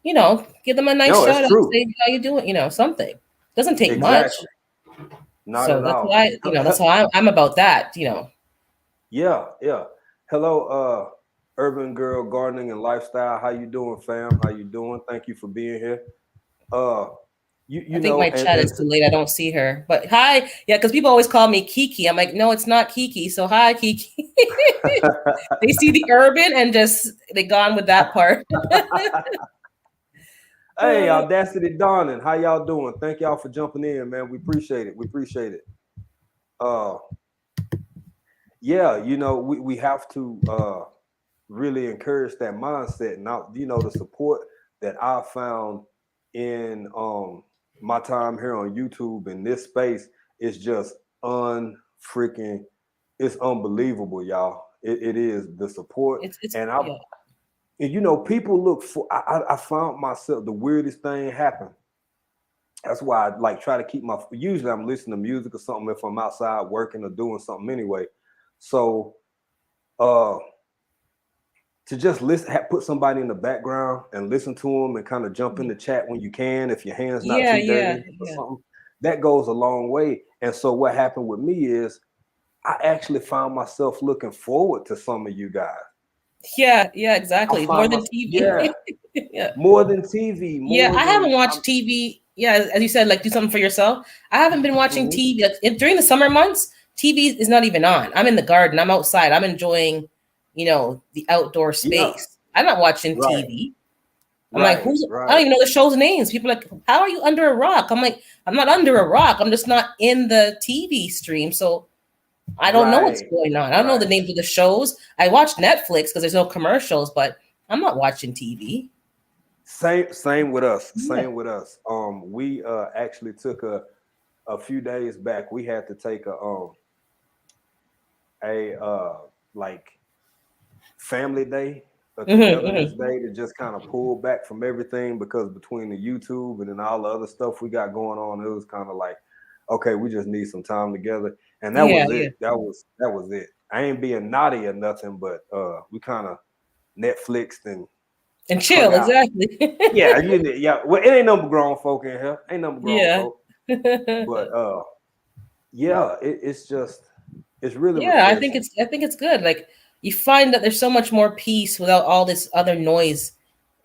you know, give them a nice shout out. Say how you doing. You know, something. It doesn't take much. Not so at that's all. why, you know, that's how I'm about that. You know. Yeah. Hello, Urban Girl Gardening and Lifestyle. How you doing, fam? How you doing? Thank you for being here. I think my chat is too late. I don't see her. But hi. Yeah, because people always call me Kiki. I'm like, no, it's not Kiki. So hi, Kiki. They see the urban and just they gone with that part. Hey, Audacity Dawning. How y'all doing? Thank y'all for jumping in, man. We appreciate it. Yeah, you know, we have to really encourage that mindset. Now, you know, the support that I found in my time here on YouTube in this space is just unfreaking, it's unbelievable, y'all. It is the support, It's and yeah. you know, people look for. I found myself the weirdest thing happened. That's why I like try to keep my. Usually, I'm listening to music or something if I'm outside working or doing something anyway. So, uh, to just listen, put somebody in the background and listen to them and kind of jump in the chat when you can, if your hand's not Yeah, too yeah, dirty or yeah. something, that goes a long way. And so, what happened with me is I actually found myself looking forward to some of you guys. Yeah, yeah, I exactly. More find than my TV. yeah, Yeah. more than TV, Yeah, more I haven't than watched TV. Yeah, as you said, like do something for yourself. I haven't been watching mhm. TV during the summer months. TV is not even on. I'm in the garden. I'm outside. I'm enjoying, the outdoor Yeah, space. I'm not watching right, TV. I'm like, right, I don't right, even know the show's names. People are like, how are you under a rock? I'm like, I'm not under a rock. I'm just not in the TV stream. So I don't know what's right, going on. I don't know the right. names of the shows. I watch Netflix because there's no commercials, but I'm not watching TV. Same with us. Yeah. Same with us. We actually took a few days back. We had to take a like family day, a Hmm. togetherness day to just kind of pull back from everything because between the YouTube and then all the other stuff we got going on, it was kind of like, okay, we just need some time together. And that Yeah, was yeah. it. That was it. I ain't being naughty or nothing, but we kind of Netflixed and And hung chill, out. exactly. Yeah, yeah. Well, it ain't number grown folk in here. Ain't number grown Yeah. folk. But yeah, it's just it's really Yeah, refreshing. I think it's good. Like you find that there's so much more peace without all this other noise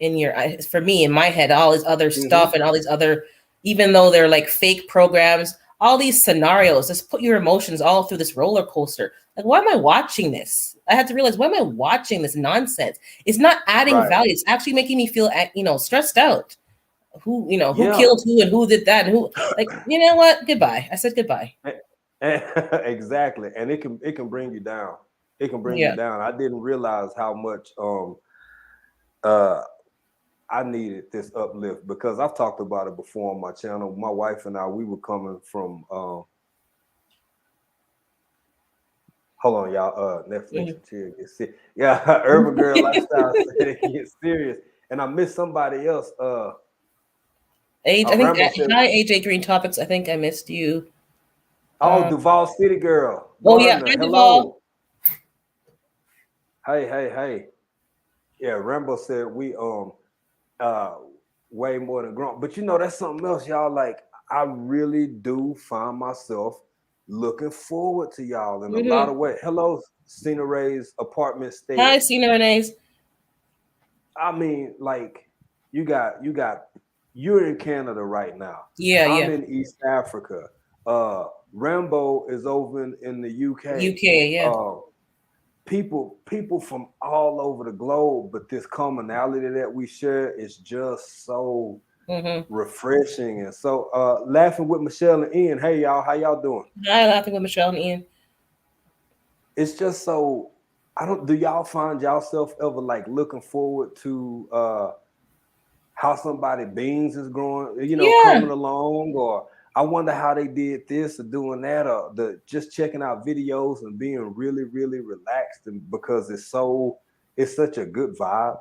in for me in my head, all this other Hmm. stuff and all these other, even though they're like fake programs, all these scenarios, just put your emotions all through this roller coaster. Like, why am I watching this? I had to realize, why am I watching this nonsense? It's not adding Right. value. It's actually making me feel, stressed out. Who Yeah. killed who and who did that and who, like, you know what? Goodbye. I said goodbye. Exactly. And it can bring you down. It can bring you Yeah. down. I didn't realize how much uh I needed this uplift because I've talked about it before on my channel. My wife and I, we were coming from hold on, y'all. Netflix Mhm. and chill get sick. Yeah, urban girl lifestyle said it gets serious. And I missed somebody else. Age, I think, Rambo said, hi, AJ Green Topics. I think I missed you. "Oh, Uh, Duval City girl, oh, yeah. Gardner, Hi, Duval. hello. Hey, hey, hey. Yeah, Rambo said we uh way more than grown. But you know, that's something else, y'all. Like, I really do find myself looking forward to y'all in a lot Hmm. of ways. Hello, Cena Ray's apartment Hi, stead. Cena Renee's. I mean, like, you got you're in Canada right now. Yeah, I'm yeah. in East Africa. Rambo is over in the UK. UK, yeah. People from all over the globe, but this commonality that we share is just so Hmm. refreshing. And so laughing with Michelle and Ian, hey y'all, how y'all doing? Hi, laughing with Michelle and Ian. It's just so, I don't, do y'all find yourself ever like looking forward to how somebody beans is growing, Yeah. coming along, or I wonder how they did this or doing that, or the just checking out videos and being really, really relaxed, and because it's such a good vibe.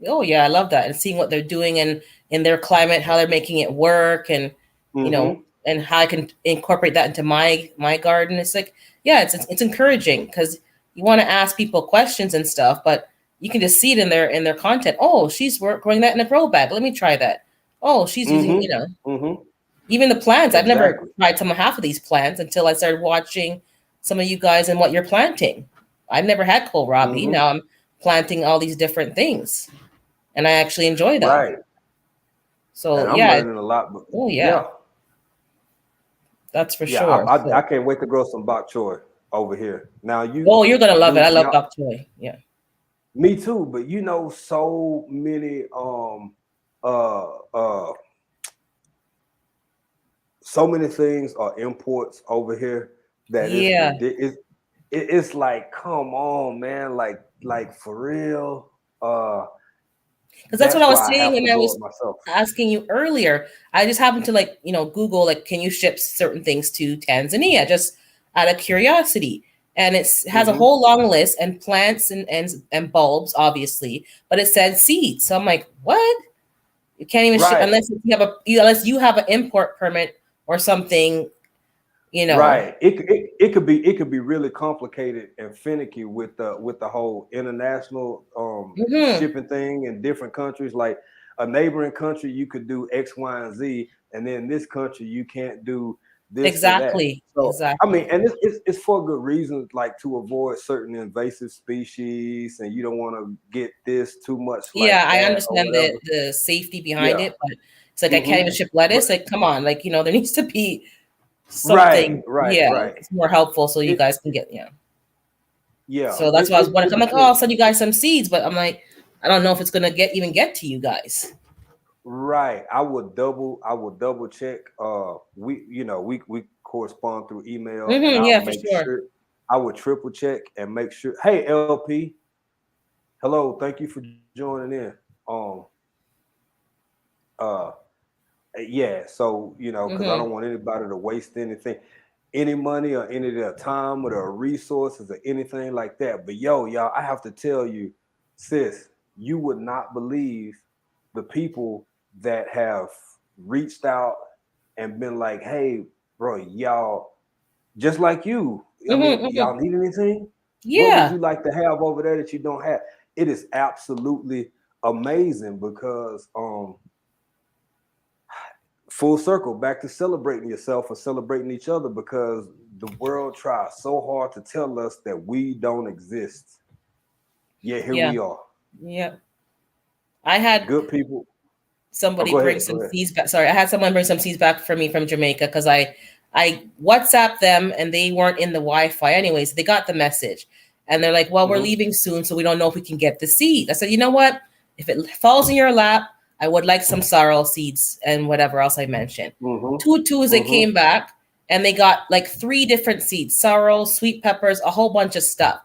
Oh, yeah. I love that. And seeing what they're doing and in their climate, how they're making it work, and you know, Mm-hmm. and how I can incorporate that into my garden. It's like, yeah, it's encouraging because you want to ask people questions and stuff, but you can just see it in their content. Oh, she's growing that in a grow bag. Let me try that. Oh, she's using, Mm-hmm. Mm-hmm. even the plants. I've never Exactly. tried some half of these plants until I started watching some of you guys and what you're planting. I've never had kohlrabi. Mm-hmm. Now I'm planting all these different things, and I actually enjoy that. Right. So And I'm yeah, learning a lot, but oh yeah, yeah. that's for Yeah, sure. I So, can't wait to grow some bok choy over here. Now you oh, you're gonna love it. I do love y'all, bok choy. Yeah. me too, but so many uh uh so many things are imports over here that it's Yeah. ridiculous. It's like, come on, man, like for real. Because that's what I That's was why I saying have when to I go was it myself. asking you earlier. I just happened to Google can you ship certain things to Tanzania just out of curiosity. And it has a Mm-hmm. whole long list and plants and bulbs, obviously, but it said seeds. So I'm like, what? You can't even ship Right. unless you have an import permit or something, Right. It could be really complicated and finicky with the whole international Mhm. shipping thing in different countries. Like a neighboring country, you could do X, Y, and Z, and then this country you can't do this or that. Exactly. So I mean, Exactly. and it's for good reasons, like to avoid certain invasive species, and you don't want to get this too much like Yeah, I that or understand whatever. the safety behind Yeah. it, but it's like I can't Mm-hmm. even ship But lettuce. Like, come on, there needs to be right, something. right, Yeah, right. it's more helpful so you It guys can get. Yeah. yeah. So that's why I was wondering. It I'm like, oh, I'll depends. send you guys some seeds, but I'm like, I don't know if it's gonna even get to you guys. Right. I would double check. We correspond through email, and I'll Yeah, for make sure. sure. I would triple check and make sure. Hey, LP. Hello. Thank you for joining in. Um. Uh. Yeah. So because I Hmm. don't want anybody to waste anything, any money or any of their time or their resources or anything like that. But y'all, I have to tell you, sis, you would not believe the people that have reached out and been like, hey, bro, y'all, just like you. I Hmm. mean, Hmm. y'all need anything? What would Yeah. you like to have over there that you don't have? It is absolutely amazing because full circle back to celebrating yourself or celebrating each other, because the world tries so hard to tell us that we don't exist. Yet here Yeah. we are. Yeah. I had Good people. Oh, somebody go bring ahead. some Go ahead. seeds back. Sorry, I had someone bring some seeds back for me from Jamaica because I WhatsApped them and they weren't in the Wi-Fi. Anyways, they got the message and they're like, "Well, we're Mm-hmm. leaving soon, so we don't know if we can get the seed." I said, "You know what? If it falls in your lap, I would like some sorrel seeds and whatever else I mentioned." Mm-hmm. 2 Tuesday Mm-hmm. came back and they got like 3 different seeds: sorrel, sweet peppers, a whole bunch of stuff.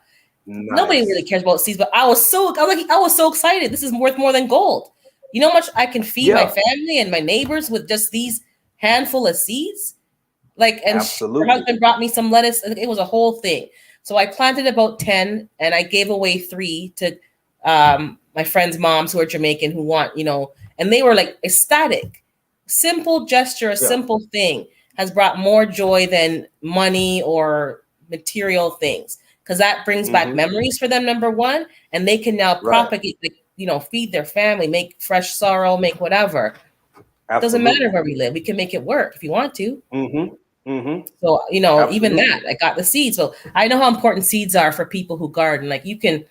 Nobody really Nice. cares about seeds, but I was so excited. This is worth more than gold. You know how much I can feed my Yeah, family and my neighbors with just these handful of seeds? Her absolutely. husband brought me some lettuce. It was a whole thing. So I planted about 10 and I gave away 3 to my friends' moms who are Jamaican who want, and they were like ecstatic. Simple gesture, a Yeah. simple thing has brought more joy than money or material things because that brings back Mm-hmm. memories for them, number one, and they can now Right. propagate, feed their family, make fresh sorrel, make whatever. Doesn't matter Absolutely. where we live. We can make it work if you want to. Mm-hmm. Mm-hmm. So, even Absolutely. that, I got the seeds. So I know how important seeds are for people who garden. Like you can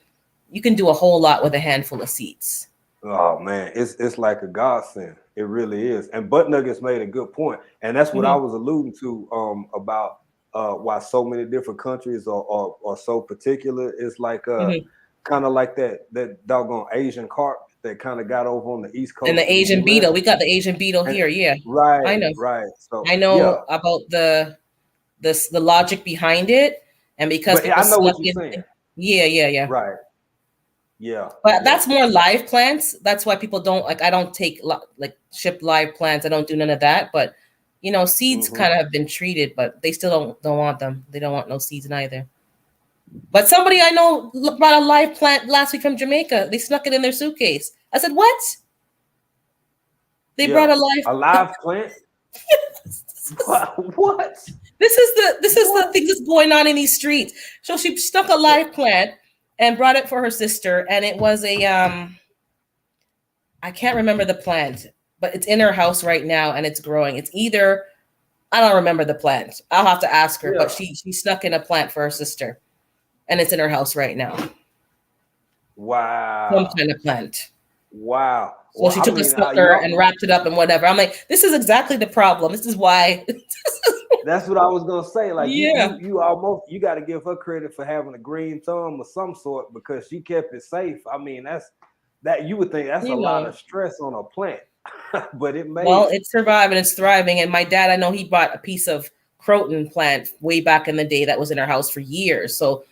do a whole lot with a handful of seeds. Oh man, it's like a godsend. It really is. And Butt Nuggets made a good point, and that's what I Hmm. was alluding to about why so many different countries are so particular. It's like Hmm. kind of like that doggone Asian carp that kind of got over on the east And coast the of the Asian U.S. beetle, we got the Asian beetle And here. Yeah, I right, know. right. So I yeah, know about the logic behind it, and because but people I know snuck what you're in. saying. Yeah, yeah, yeah. Right. Yeah. But Yeah. that's more live plants. That's why people don't like. I don't take like ship live plants. I don't do none of that. But seeds Mm-hmm. kind of have been treated, but they still don't want them. They don't want no seeds neither. But somebody I know brought a live plant last week from Jamaica. They snuck it in their suitcase. I said, "What?" They brought Yeah. a live. A live plant. What? This is the What? thing that's going on in these streets. So she stuck a live plant and brought it for her sister, and it was a I can't remember the plant, but it's in her house right now and it's growing. It's either I don't remember the plant. I'll have to ask her, but Yeah. she snuck in a plant for her sister, and it's in her house right now. Some Wow. kind of plant. Wow. So Well, she I took a mean, sucker y'all. and wrapped it up and whatever. I'm like, this is exactly the problem. This is why. That's what I was gonna say. Like you, Yeah. you, you almost you got to give her credit for having a green thumb of some sort because she kept it safe. I mean, that you would think that's a You lot know. of stress on a plant, but it made Well, it. it's surviving, it's thriving. And my dad, I know he bought a piece of croton plant way back in the day that was in our house for years. So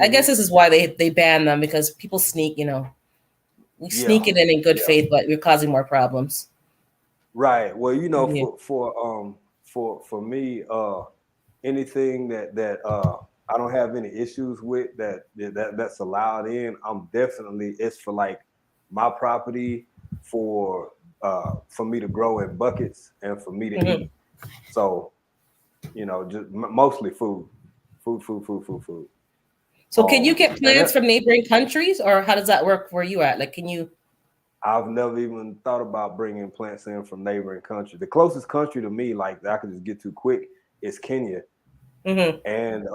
I guess Mm-hmm. this is why they ban them because people sneak, we sneak it in good faith, but we're causing more problems. Right. Well, you know, Yeah. for me, anything that I don't have any issues with that's allowed in, I'm definitely, it's for like my property, for me to grow in buckets and for me to eat. So, you know, just mostly food. So can you get And plants from neighboring countries, or how does that work where you at? Like, can you? I've never even thought about bringing plants in from neighboring countries. The closest country to me, like that I could just get to quick, is Kenya. And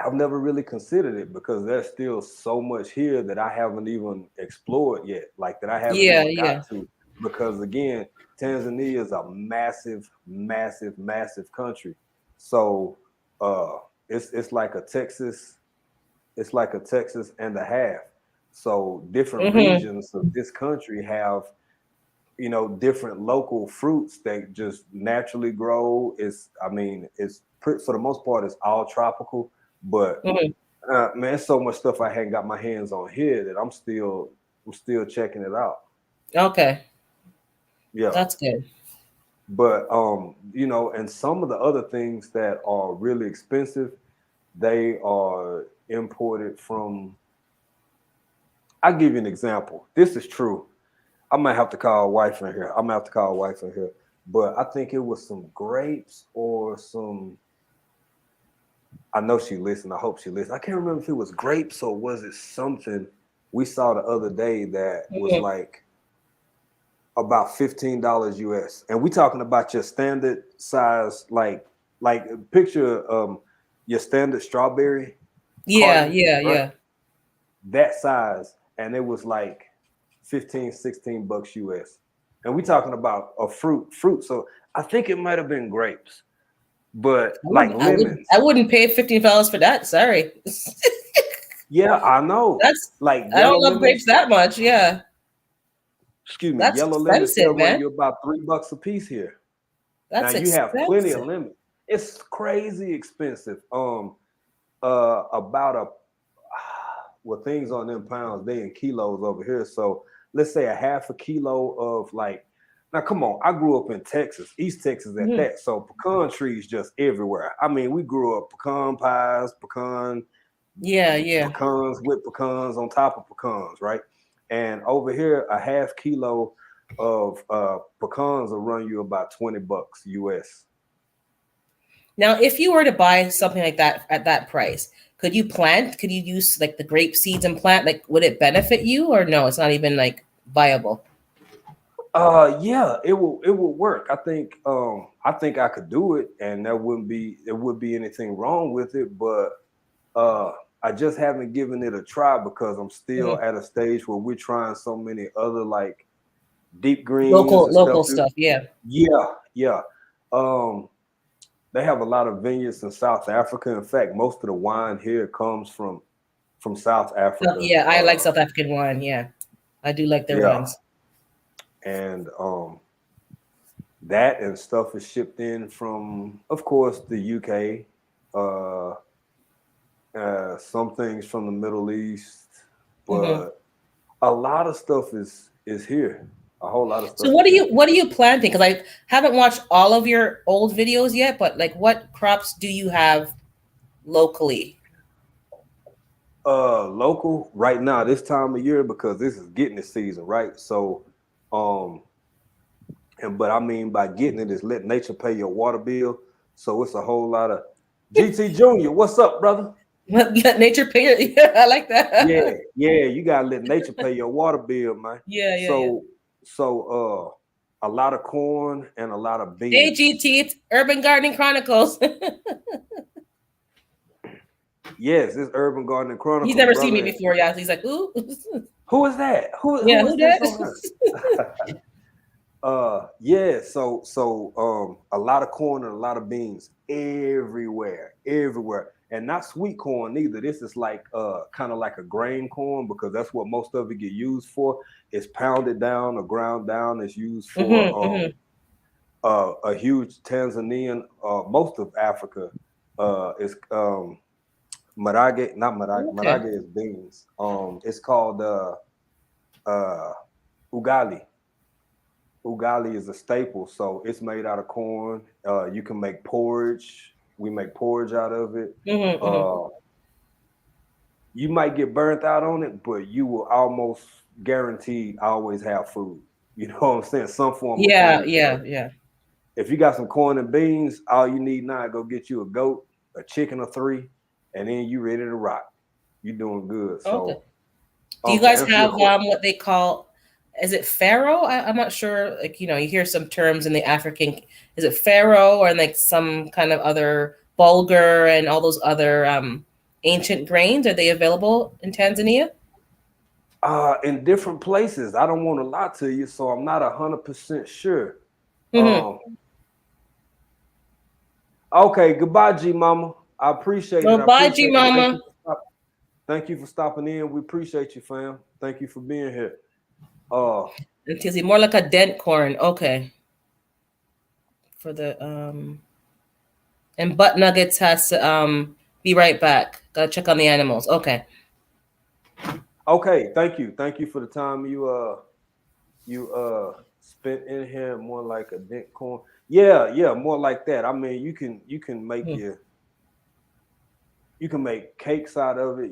I've never really considered it because there's still so much here that I haven't even explored yet, like that I haven't even got to. Because again, Tanzania is a massive, massive, massive country. So it's like a Texas, and a half. So different regions of this country have, you know, different local fruits that just naturally grow. For the most part, it's all tropical. But man, so much stuff I hadn't got my hands on here that I'm still checking it out. Okay. Yeah, that's good. But you know, and some of the other things that are really expensive, they are imported from. I'll give you an example. This is true. I might have to call a wife in here. But I think it was some grapes or some. I know she listened. I hope she listened. I can't remember if it was grapes or was it something we saw the other day that was like about $15 US. And we talking about your standard size, like picture your standard strawberry. Yeah, carton, right? yeah. That size, and it was like 15, $16 US. And we talking about a fruit. So I think it might have been grapes. But like lemons. I wouldn't pay $15 for that. Sorry. Yeah, I know. That's like I yellow don't love lemons. grapes that much. Yeah. Excuse me, That's yellow lemons still expensive, run man. you about $3 a piece here. Now That's you have plenty of expensive. lemons. It's crazy expensive. About a well, things on them pounds, they in kilos over here. So let's say a half a kilo of like, now come on, I grew up in Texas, East Texas at that. So pecan trees just everywhere. I mean, we grew up pecan pies, pecans with pecans on top of pecans, right? And over here, a half kilo of pecans will run you about $20 US. Now, if you were to buy something like that at that price, could you plant? Could you use like the grape seeds and plant? Like, would it benefit you, or no? It's not even like viable. Yeah, it will work. I think I could do it, and there would be anything wrong with it, but I just haven't given it a try because I'm still at a stage where we're trying so many other like deep greens and Local stuff. stuff. Yeah. Yeah. They have a lot of vineyards in South Africa. In fact, most of the wine here comes from South Africa. Yeah, I like South African wine. Yeah, I do like their wines. And that and stuff is shipped in from, of course, the UK. Some things from the Middle East, but a lot of stuff is here. A whole lot of stuff. So what are you planting? Because I haven't watched all of your old videos yet, but like, what crops do you have locally? Local right now, this time of year, because this is getting the season, right? So, but I mean by getting it is let nature pay your water bill. So it's a whole lot of GT Junior. What's up, brother? Let nature pay. Yeah, I like that. Yeah. You gotta let nature pay your water bill, man. Yeah. So a lot of corn and a lot of beans. Hey GT, it's Urban Gardening Chronicles. Yes, it's Urban Gardening Chronicles. He's never seen me before, yeah. He's like, ooh. Who is that? Who is that? Yeah, so a lot of corn and a lot of beans everywhere. And not sweet corn either. This is like kind of like a grain corn because that's what most of it get used for. It's pounded down or ground down. It's used for a huge Tanzanian, most of Africa is marage, not marage. Okay. Marage is beans. It's called uh, ugali. Ugali is a staple, so it's made out of corn. You can make porridge. We make porridge out of it. Uh, you might get burnt out on it, but you will almost guarantee always have food. You know what I'm saying? Some form of Yeah, food. yeah, So yeah. if you got some corn and beans, all you need now go get you a goat, a chicken or three, and then you ready to rock. You doing good. Okay. So Do you to guys answer your have question, what they call, is it farro? I'm not sure. Like, you hear some terms in the African, is it farro or like some kind of other bulgur and all those other ancient grains? Are they available in Tanzania? in different places, I don't want to lie to you, so I'm not 100% sure. Mm-hmm. Um, okay, goodbye, G Mama. I appreciate it. Well, I bye, G appreciate it. Mama. Thank you for stopping in. We appreciate you, fam. Thank you for being here. Uh, And Tizzy, more like a dent corn. Okay. For the and butt nuggets has to be right back. Gotta check on the animals. Okay. okay, thank you for the time you spent in here. More like a dent corn. Yeah, yeah, more like that. I mean, you can make cakes out of it.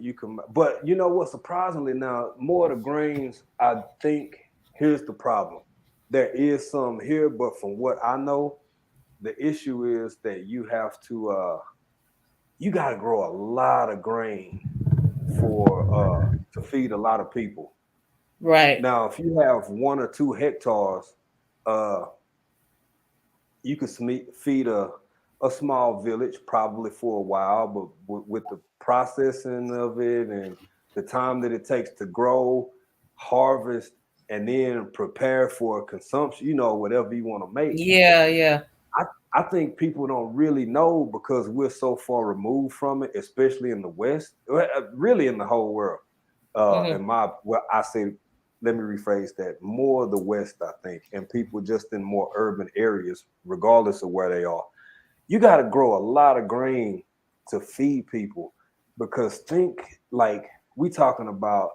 But you know what? Surprisingly, now more of the grains, I think here's the problem. There is some here, but from what I know, the issue is that you got to grow a lot of grain for to feed a lot of people. Right. Now, if you have 1 or 2 hectares, uh, you could feed a small village probably for a while, but with the processing of it and the time that it takes to grow, harvest, and then prepare for consumption, whatever you want to make. Yeah, yeah. I think people don't really know because we're so far removed from it, especially in the West, really in the whole world. Mm-hmm. I say, let me rephrase that, more the West, I think, and people just in more urban areas, regardless of where they are. You got to grow a lot of grain to feed people because think like we talking about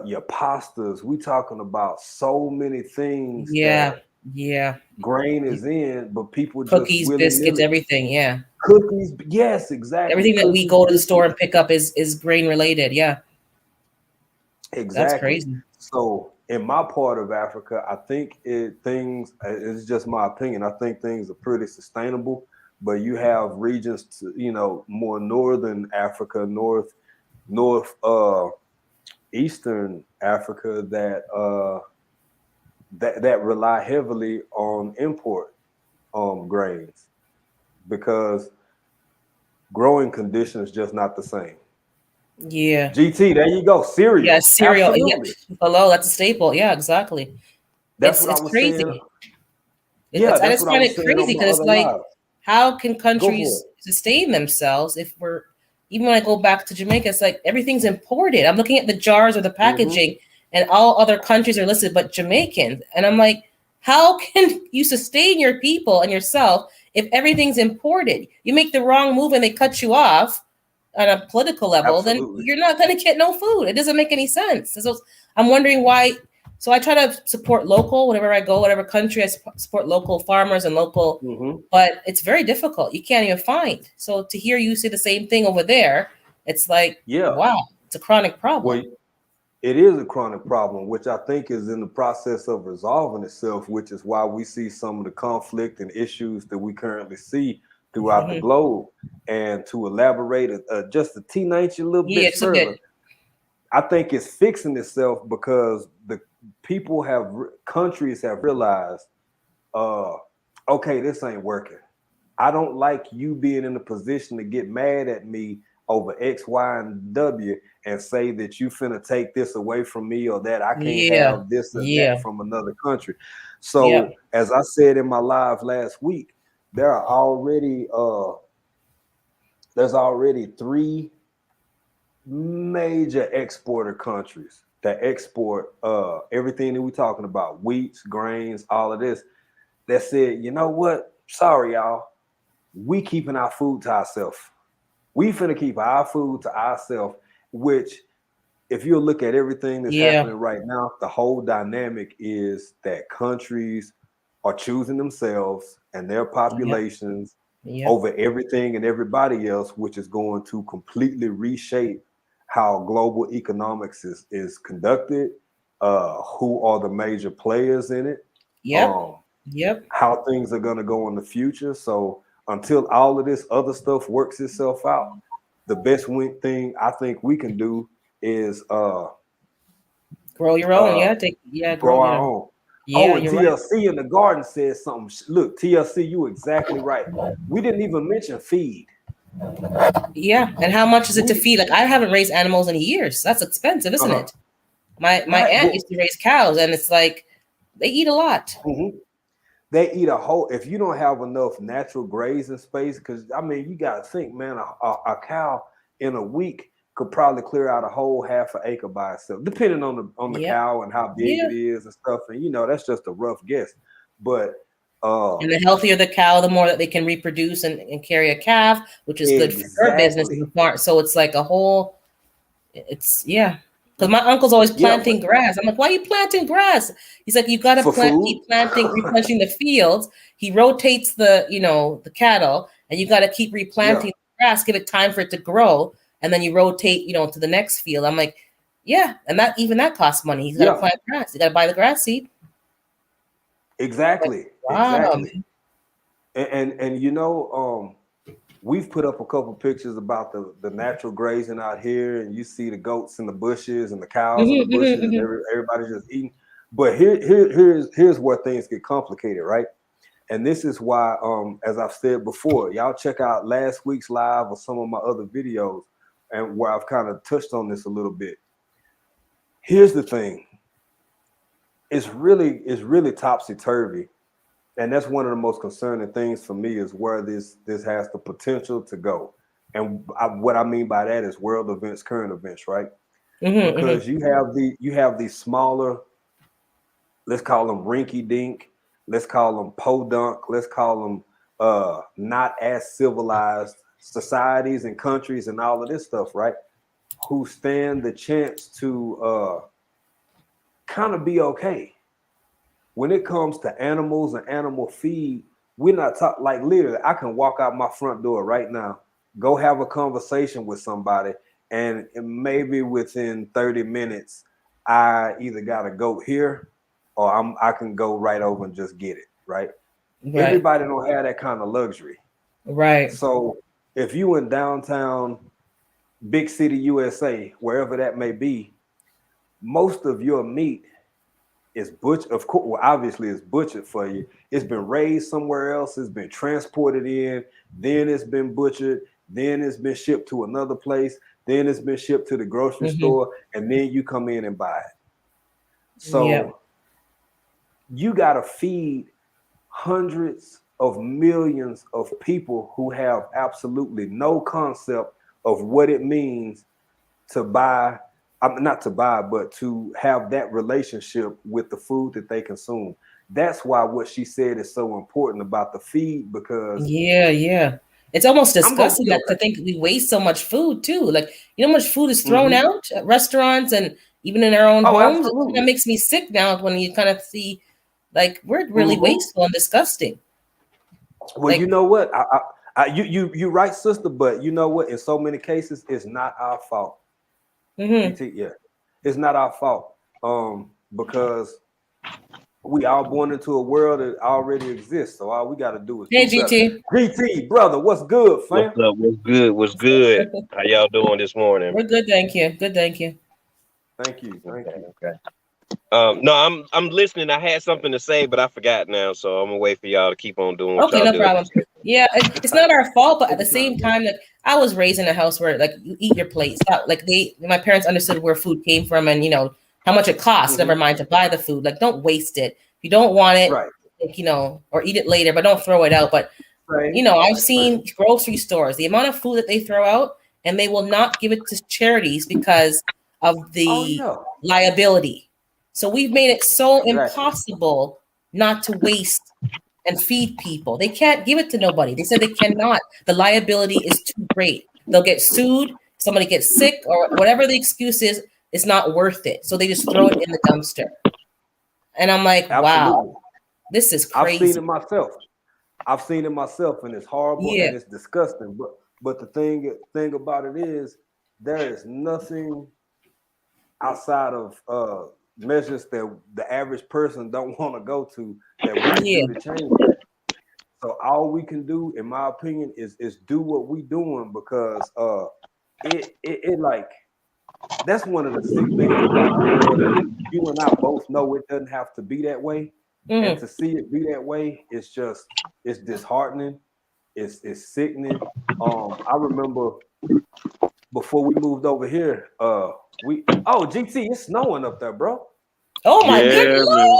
your pastas, we talking about so many things Yeah, that yeah. grain is in, but people just Cookies, willy biscuits, nilly. everything. Yeah. Cookies, yes, exactly. Everything that we Cookies, go to the store biscuits, and pick up is grain related. Yeah. That's exactly. crazy. So in my part of Africa, I think it's just my opinion. I think things are pretty sustainable, but you have regions to, more northern Africa, north eastern Africa that rely heavily on import grains because growing conditions just not the same. Yeah. GT, there you go. Yeah, Cereal. cereal. Yeah. Absolutely. Hello, that's a staple. Yeah, exactly. That's what I It's was saying. crazy. Yeah, I that's just what I find was it saying crazy on my because it's other like, live. how can Go for countries it. sustain themselves if we're, even when I go back to Jamaica, it's like everything's imported. I'm looking at the jars or the Mm-hmm. packaging, and all other countries are listed but Jamaicans. And I'm like, how can you sustain your people and yourself if everything's imported? You make the wrong move and they cut you off on a political level, then Absolutely. you're not going to get no food. It doesn't make any sense. So I'm wondering why. So I try to support local whenever I go, whatever country, I support local farmers and local, Mm-hmm. but it's very difficult. You can't even find. So to hear you say the same thing over there, it's like, Yeah. wow, it's a chronic problem. Well, it is a chronic problem, which I think is in the process of resolving itself, which is why we see some of the conflict and issues that we currently see throughout the Mm-hmm. globe. And to elaborate just a teenage little Yeah, bit just a further, bit. I think it's fixing itself because the countries have realized, uh, okay, this ain't working. I don't like you being in a position to get mad at me over X, Y, and W and say that you finna take this away from me or that I can't Yeah, have this and that yeah, from another country. yeah, So as I said in my live last week, there are already there's already 3 major exporter countries that export everything that we're talking about, wheats, grains, all of this, that said, you know what? Sorry, y'all. We keeping our food to ourselves. We finna keep our food to ourselves, which if you look at everything that's Yeah. happening right now, the whole dynamic is that countries are choosing themselves and their Yep. populations Yep. over everything and everybody else, which is going to completely reshape how global economics is conducted, who are the major players in it, Yep. Yep. how things are going to go in the future. So until all of this other stuff works itself out, the best thing I think we can do is Grow your own. Yeah. grow Grow, our own. Yeah, Oh, and you're right. TLC in the garden says something. Look, TLC, you exactly right. We didn't even mention feed. Yeah. And how much is it to We feed? Like, I haven't raised animals in years. That's expensive, isn't uh-huh. it? My Right. aunt Well, used to raise cows, and it's like they eat a lot. mm-hmm. They eat a whole. If you don't have enough natural grazing space, because I mean, you got to think, man, a cow in a week could probably clear out a whole half an acre by itself, depending on the Yep. cow and how big Yeah. it is and stuff. And that's just a rough guess. But And the healthier the cow, the more that they can reproduce and carry a calf, which is good for her business as exactly, a farm. So it's like a whole, yeah. Because my uncle's always yeah, but planting grass. I'm like, why are you planting grass? He's like, you got to for food, keep planting, replenishing the fields. He rotates the cattle, and you got to keep replanting yeah, the grass, give it time for it to grow. And then you rotate, to the next field. I'm like, yeah. And that costs money. He's got to yeah, plant grass. You got to buy the grass seed. Like, exactly, wow. exactly. And we've put up a couple pictures about the natural grazing out here, and you see the goats in the bushes and the cows in the bushes, and everybody's just eating. But here's where things get complicated, right? And this is why, as I've said before, y'all check out last week's live or some of my other videos, and where I've kind of touched on this a little bit. Here's the thing: it's really topsy-turvy. And that's one of the most concerning things for me is where this has the potential to go. And what I mean by that is world events, current events, right? Because you have these smaller, let's call them rinky dink, let's call them podunk, let's call them not as civilized societies and countries and all of this stuff, right? Who stand the chance to kind of be okay. When it comes to animals and animal feed, we're not talking like literally. I can walk out my front door right now, go have a conversation with somebody, and maybe within 30 minutes, I either got a goat here, or I can go right over and just get it. Right? Right. Everybody don't have that kind of luxury. Right. So if you in downtown, big city USA, wherever that may be, most of your meat is butchered. Of course, well, obviously it's butchered for you. It's been raised somewhere else. It's been transported in. Then it's been butchered. Then it's been shipped to another place. Then it's been shipped to the grocery store. And then you come in and buy it. So you got to feed hundreds of millions of people who have absolutely no concept of what it means to buy. Not to buy, but to have that relationship with the food that they consume. That's why what she said is so important about the feed, because yeah. It's almost disgusting to think we waste so much food too. Like, how much food is thrown out at restaurants and even in our own homes. That makes me sick now when you kind of see, like, we're really wasteful and disgusting. Well, like, you know what? You're right, sister. But you know what? In so many cases, it's not our fault. Yeah, it's not our fault. Because we all born into a world that already exists. So all we got to do is do GT. Better. GT, brother, what's good, fam? What's up? What's good? What's good? How y'all doing this morning? We're good, thank you. Good, thank you. Thank you. Okay. No, I'm listening. I had something to say, but I forgot now. So I'm gonna wait for y'all to keep on doing what y'all no problem. Yeah, it's not our fault, but at the same time, like, I was raised in a house where, like, you eat your plate. Like, my parents understood where food came from and how much it costs. Never mind to buy the food. Like, don't waste it. If you don't want it, right. Like, or eat it later, but don't throw it out. But I've seen grocery stores, the amount of food that they throw out, and they will not give it to charities because of the liability. So we've made it so impossible not to waste and feed people. They can't give it to nobody. They said they cannot. The liability is too great. They'll get sued. Somebody gets sick or whatever the excuse is. it's not worth it. So they just throw it in the dumpster. And I'm like, Absolutely. wow, this is crazy. I've seen it myself, and it's horrible Yeah. and it's disgusting. But the thing about it is, there is nothing outside of measures that the average person don't want to go to that we can do to change that. So all we can do, in my opinion, is do what we doing, because it like, that's one of the sick things about the world. You and I both know it doesn't have to be that way. And to see it be that way, it's disheartening. It's sickening. I remember before we moved over here, GT, it's snowing up there, bro. Oh my Yeah, goodness. man.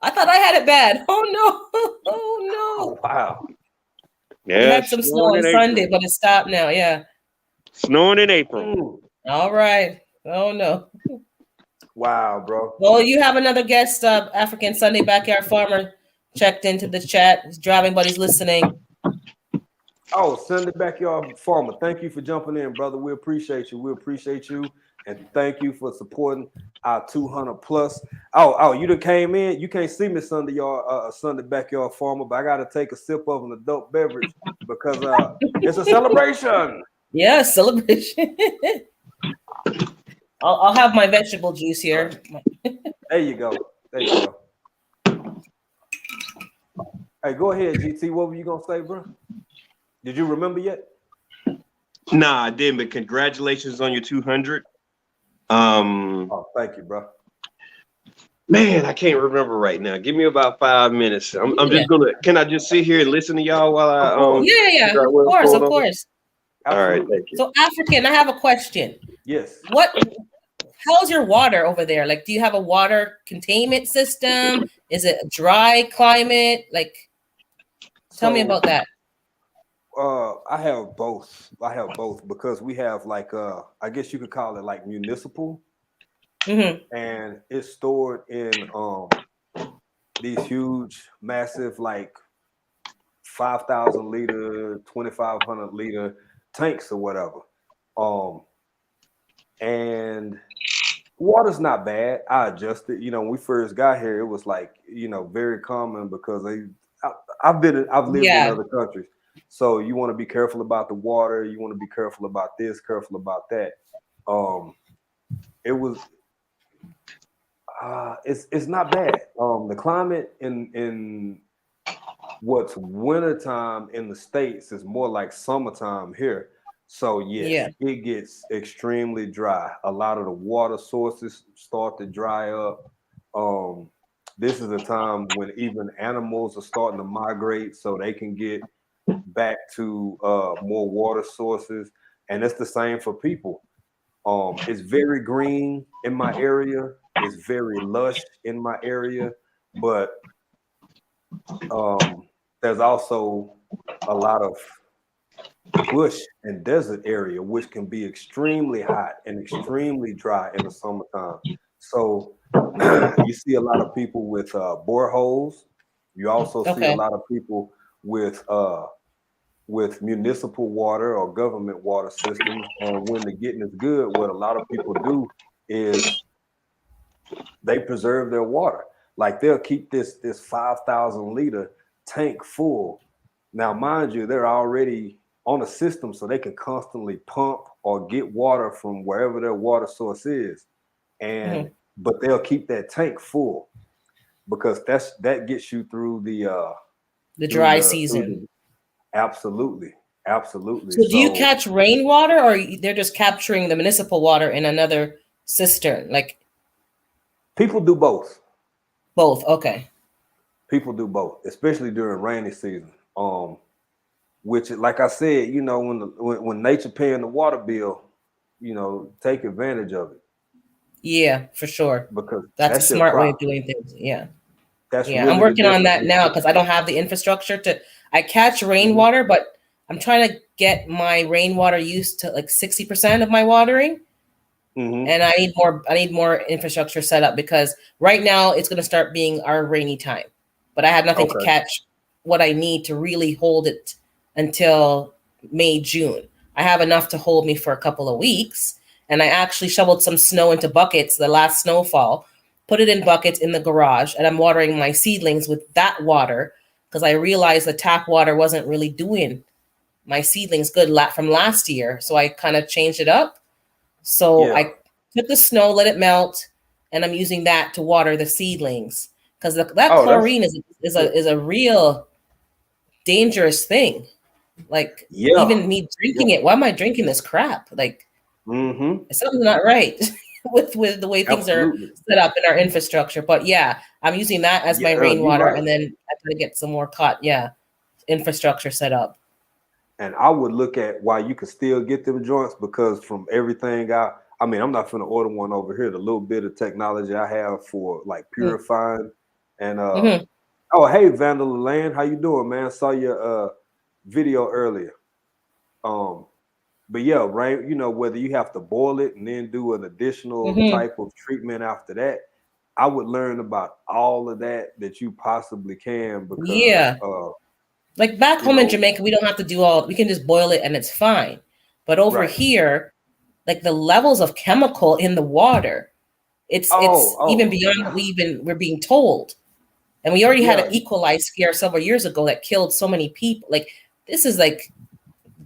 I thought I had it bad. Oh no. Oh no. Oh wow. We Yeah, had some snow on Sunday, but it stopped now. Yeah. Snowing in April. All right. Oh no. Wow, bro. Well, you have another guest, African Sunday Backyard Farmer, checked into the chat. He's driving, but he's listening. Oh, Sunday Backyard Farmer, thank you for jumping in, brother. We appreciate you. We appreciate you, and thank you for supporting our 200 plus. Oh, you done came in. You can't see me, Sunday Backyard Farmer, but I got to take a sip of an adult beverage because it's a celebration. Yeah, celebration. I'll have my vegetable juice here. There you go. There you go. Hey, go ahead, GT. What were you gonna say, bro? Did you remember yet? Nah, I didn't, but congratulations on your 200. Oh, thank you, bro. Man, I can't remember right now. Give me about 5 minutes. I'm just gonna. Can I just sit here and listen to y'all while I? Yeah. Of course. All right, thank you. So, African, I have a question. Yes. How's your water over there? Like, do you have a water containment system? Is it a dry climate? Like, tell me about that. I have both. Because we have like I guess you could call it like municipal, and it's stored in these huge, massive, like 5,000 liter, 2,500 liter tanks or whatever. And water's not bad. I adjusted. You know, when we first got here, it was like, very common because I've lived in other countries. So you want to be careful about the water. You want to be careful about this, careful about that. It's not bad. The climate in what's wintertime in the States is more like summertime here. So yes, it gets extremely dry. A lot of the water sources start to dry up. This is a time when even animals are starting to migrate so they can get back to more water sources. And it's the same for people. It's very green in my area. It's very lush in my area, but there's also a lot of bush and desert area, which can be extremely hot and extremely dry in the summertime. So you see a lot of people with boreholes. You also see a lot of people with municipal water or government water systems. When the getting is good, what a lot of people do is they preserve their water. Like they'll keep this 5,000 liter tank full. Now, mind you, they're already on a system so they can constantly pump or get water from wherever their water source is. And but they'll keep that tank full because that gets you through the dry season. Absolutely. So do you catch rainwater, or they're just capturing the municipal water in another cistern? Like, people do both. Okay. People do both, especially during rainy season. Which, like I said, when nature paying the water bill, take advantage of it. Yeah, for sure. Because that's a smart way of doing things. Yeah. Really I'm working on that now because I don't have the infrastructure I catch rainwater, but I'm trying to get my rainwater used to like 60% of my watering. And I need more infrastructure set up because right now it's going to start being our rainy time, but I have nothing to catch what I need to really hold it until May, June. I have enough to hold me for a couple of weeks. and I actually shoveled some snow into buckets the last snowfall, put it in buckets in the garage, and I'm watering my seedlings with that water because I realized the tap water wasn't really doing my seedlings good from last year. So I kind of changed it up. So I took the snow, let it melt, and I'm using that to water the seedlings because that chlorine is a real dangerous thing. Like even me drinking it, why am I drinking this crap? Like something's not right with the way things are set up in our infrastructure. But yeah, I'm using that as my rainwater, and then I'm gonna get some more infrastructure set up. And I would look at why you could still get them joints, because from everything I mean, I'm not finna order one over here. The little bit of technology I have for like purifying and oh, hey, Vandal Land, how you doing, man? Saw your video earlier. But yeah, right, you know, whether you have to boil it and then do an additional type of treatment after that, I would learn about all of that you possibly can, because like back home in Jamaica, we don't have to do we can just boil it and it's fine. But over here, like the levels of chemical in the water, it's even beyond what we're being told. And we already had an E. coli scare several years ago that killed so many people. Like this is like,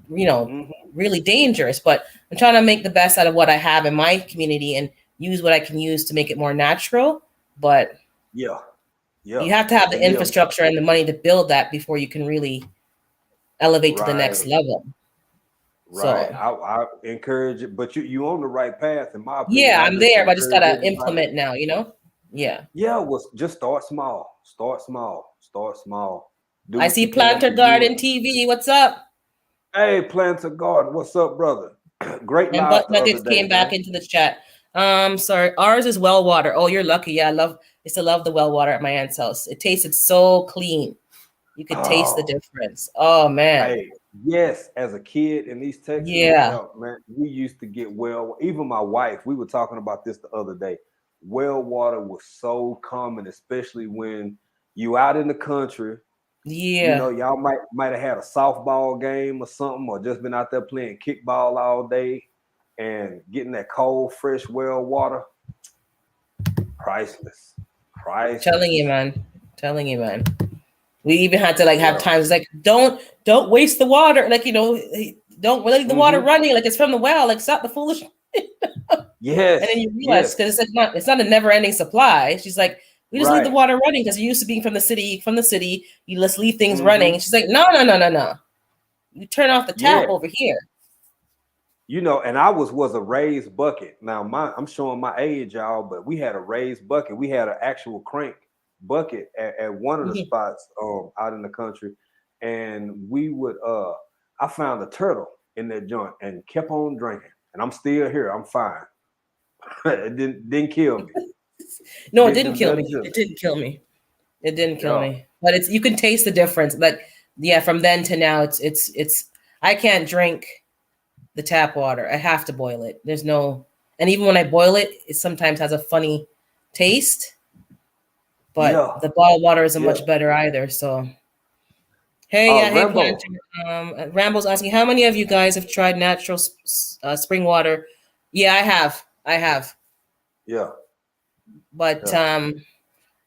really dangerous. But I'm trying to make the best out of what I have in my community and use what I can use to make it more natural. But you have to have the infrastructure and the money to build that before you can really elevate to the next level. Right. So, I encourage it, but you on the right path, in my opinion. Yeah, I'm there, but I just gotta implement now, Yeah. Yeah, well, just start small. Start small. Start small. I see Planter Garden TV. What's up? Hey, Planter Garden. What's up, brother? Great. And Butt Nuggets came back into the chat. Sorry, ours is well water. Oh, you're lucky. Yeah, I used to love the well water at my aunt's house. It tasted so clean. You could taste the difference. Oh man. Hey, yes, as a kid in East Texas, man, we used to get even my wife, we were talking about this the other day. Well water was so common, especially when you out in the country. Yeah. Y'all might have had a softball game or something, or just been out there playing kickball all day and getting that cold, fresh well water. Priceless. Telling you, man. We even had to have times like don't waste the water, don't let the water running, like it's from the well, like stop the foolish. Yes. And then you realize because it's not a never-ending supply. She's like, we just leave the water running because you're used to being from the city. You just leave things running. And she's like, no. You turn off the tap over here. And I was a raised bucket. Now I'm showing my age, y'all, but we had a raised bucket. We had an actual crank bucket at one of the spots out in the country, and we would I found a turtle in that joint and kept on drinking, and I'm still here. I'm fine. It didn't kill me. No, it didn't kill me. It didn't kill me. It didn't kill me. But you can taste the difference. Like from then to now, it's I can't drink the tap water. I have to boil it. And even when I boil it, it sometimes has a funny taste. But the bottled water isn't much better either. So, hey, Rambo. Rambo's asking, how many of you guys have tried natural spring water? Yeah, I have. Yeah. But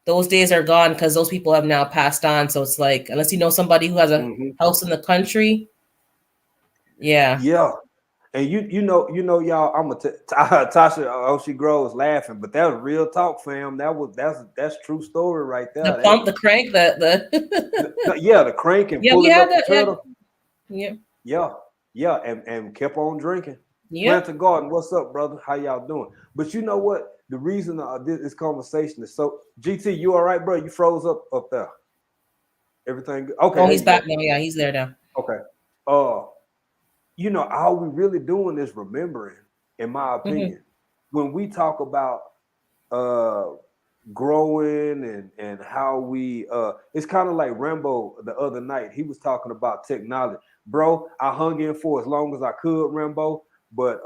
those days are gone because those people have now passed on. So it's like, unless you know somebody who has a house in the country. Yeah. Yeah. And you know, y'all, I'm gonna Tasha she grows laughing, but that was real talk, fam. That's true story right there. The pump, the crank, the crank and pulling up the turtle. Yeah. And kept on drinking. Yeah. Planter Garden, what's up, brother? How y'all doing? But you know what? The reason this conversation is so GT, you all right, bro? You froze up there. Everything good? Okay. Oh, he's back now. Yeah, he's there now. Okay. All we really doing is remembering, in my opinion, when we talk about growing and how we it's kind of like Rambo the other night. He was talking about technology. Bro, I hung in for as long as I could, Rambo, but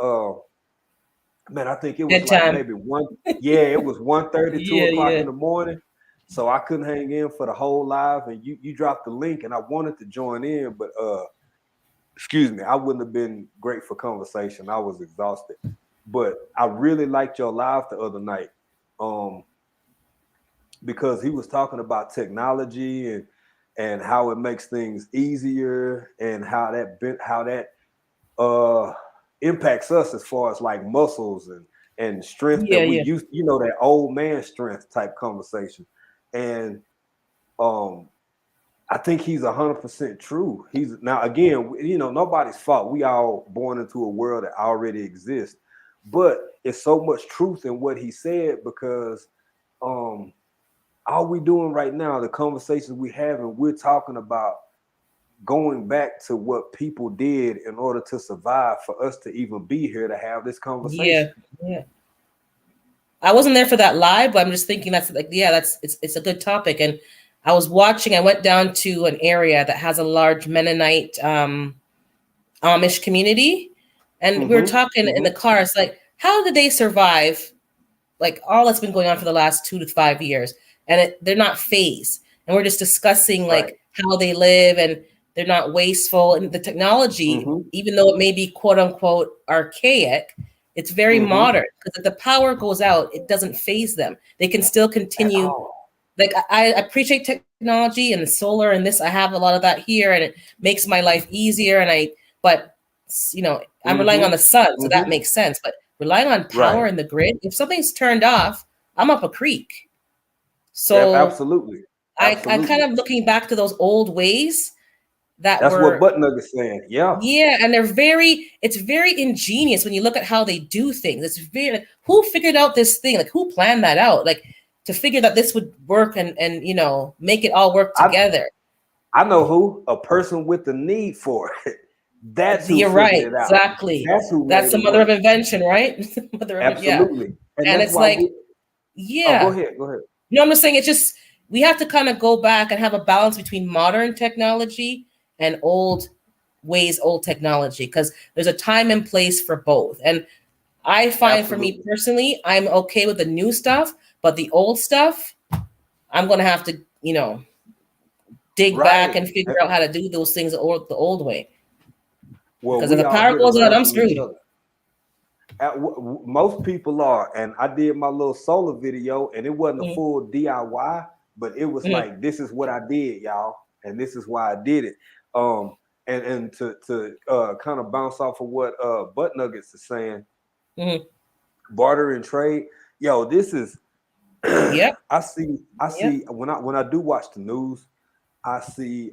man, I think it was maybe it was 1:30, 2 o'clock in the morning. So I couldn't hang in for the whole live, and you dropped the link and I wanted to join in, but excuse me, I wouldn't have been great for conversation. I was exhausted. But I really liked your live the other night, because he was talking about technology and how it makes things easier and how that impacts us as far as like muscles and strength that Yeah, we yeah, used, that old man strength type conversation. And um I think he's 100% true. He's now again, nobody's fault. We all born into a world that already exists, but it's so much truth in what he said because um all we doing right now, the conversations we having, we're talking about going back to what people did in order to survive for us to even be here to have this yeah, conversation. yeah. I wasn't there for that live, but I'm just thinking that's like, yeah, it's a good topic. And I was watching. I went down to an area that has a large Mennonite Amish community, and we were Mm-hmm. talking in the Mm-hmm. car. It's like, how did they survive? Like all that's been going on for the last 2 to 5 years, and they're not phased. And we're just discussing Right. like how they live, and they're not wasteful. And the technology, Mm-hmm. even though it may be quote unquote archaic, it's very Mm-hmm. modern because if the power goes out, it doesn't phase them. They can still At continue. all. Like I appreciate technology and the solar and this. I have a lot of that here, and it makes my life easier. But I'm relying on Mm-hmm. the sun, so that Mm-hmm. makes sense. But relying on Right. power in the grid, if something's turned off, I'm up a creek. So Absolutely. I kind Absolutely. of looking back to those old ways that That's what were, Butt Nugget's saying. Yeah. yeah, and it's very ingenious when you look at how they do things. It's very like, who figured out this thing? Like who planned that out? Like to figure that this would work and make it all work I together. I know who, a person with the need for it. That's who You're figured right, it out. exactly. That's who That's made the it mother of work. invention, right? Yeah. Absolutely. And And that's it's why like, we oh, go yeah. ahead. Go ahead. I'm just saying it's just we have to kind of go back and have a balance between modern technology and old technology, because there's a time and place for both. And I find for me Absolutely. personally, I'm okay with the new stuff, but the old stuff, I'm gonna have to, dig back Right. and figure out how to do those things the old way. Well, Because if we the all power here to goes out, learn I'm from each screwed. other. Most people are, and I did my little solar video, and it wasn't a Mhm, full DIY, but it was mhm, like, this is what I did, y'all, and this is why I did it. Um, and to kind of bounce off of what Butt Nuggets is saying, mhm. barter and trade, yo, this is Yep, I see yep, when I do watch the news, I see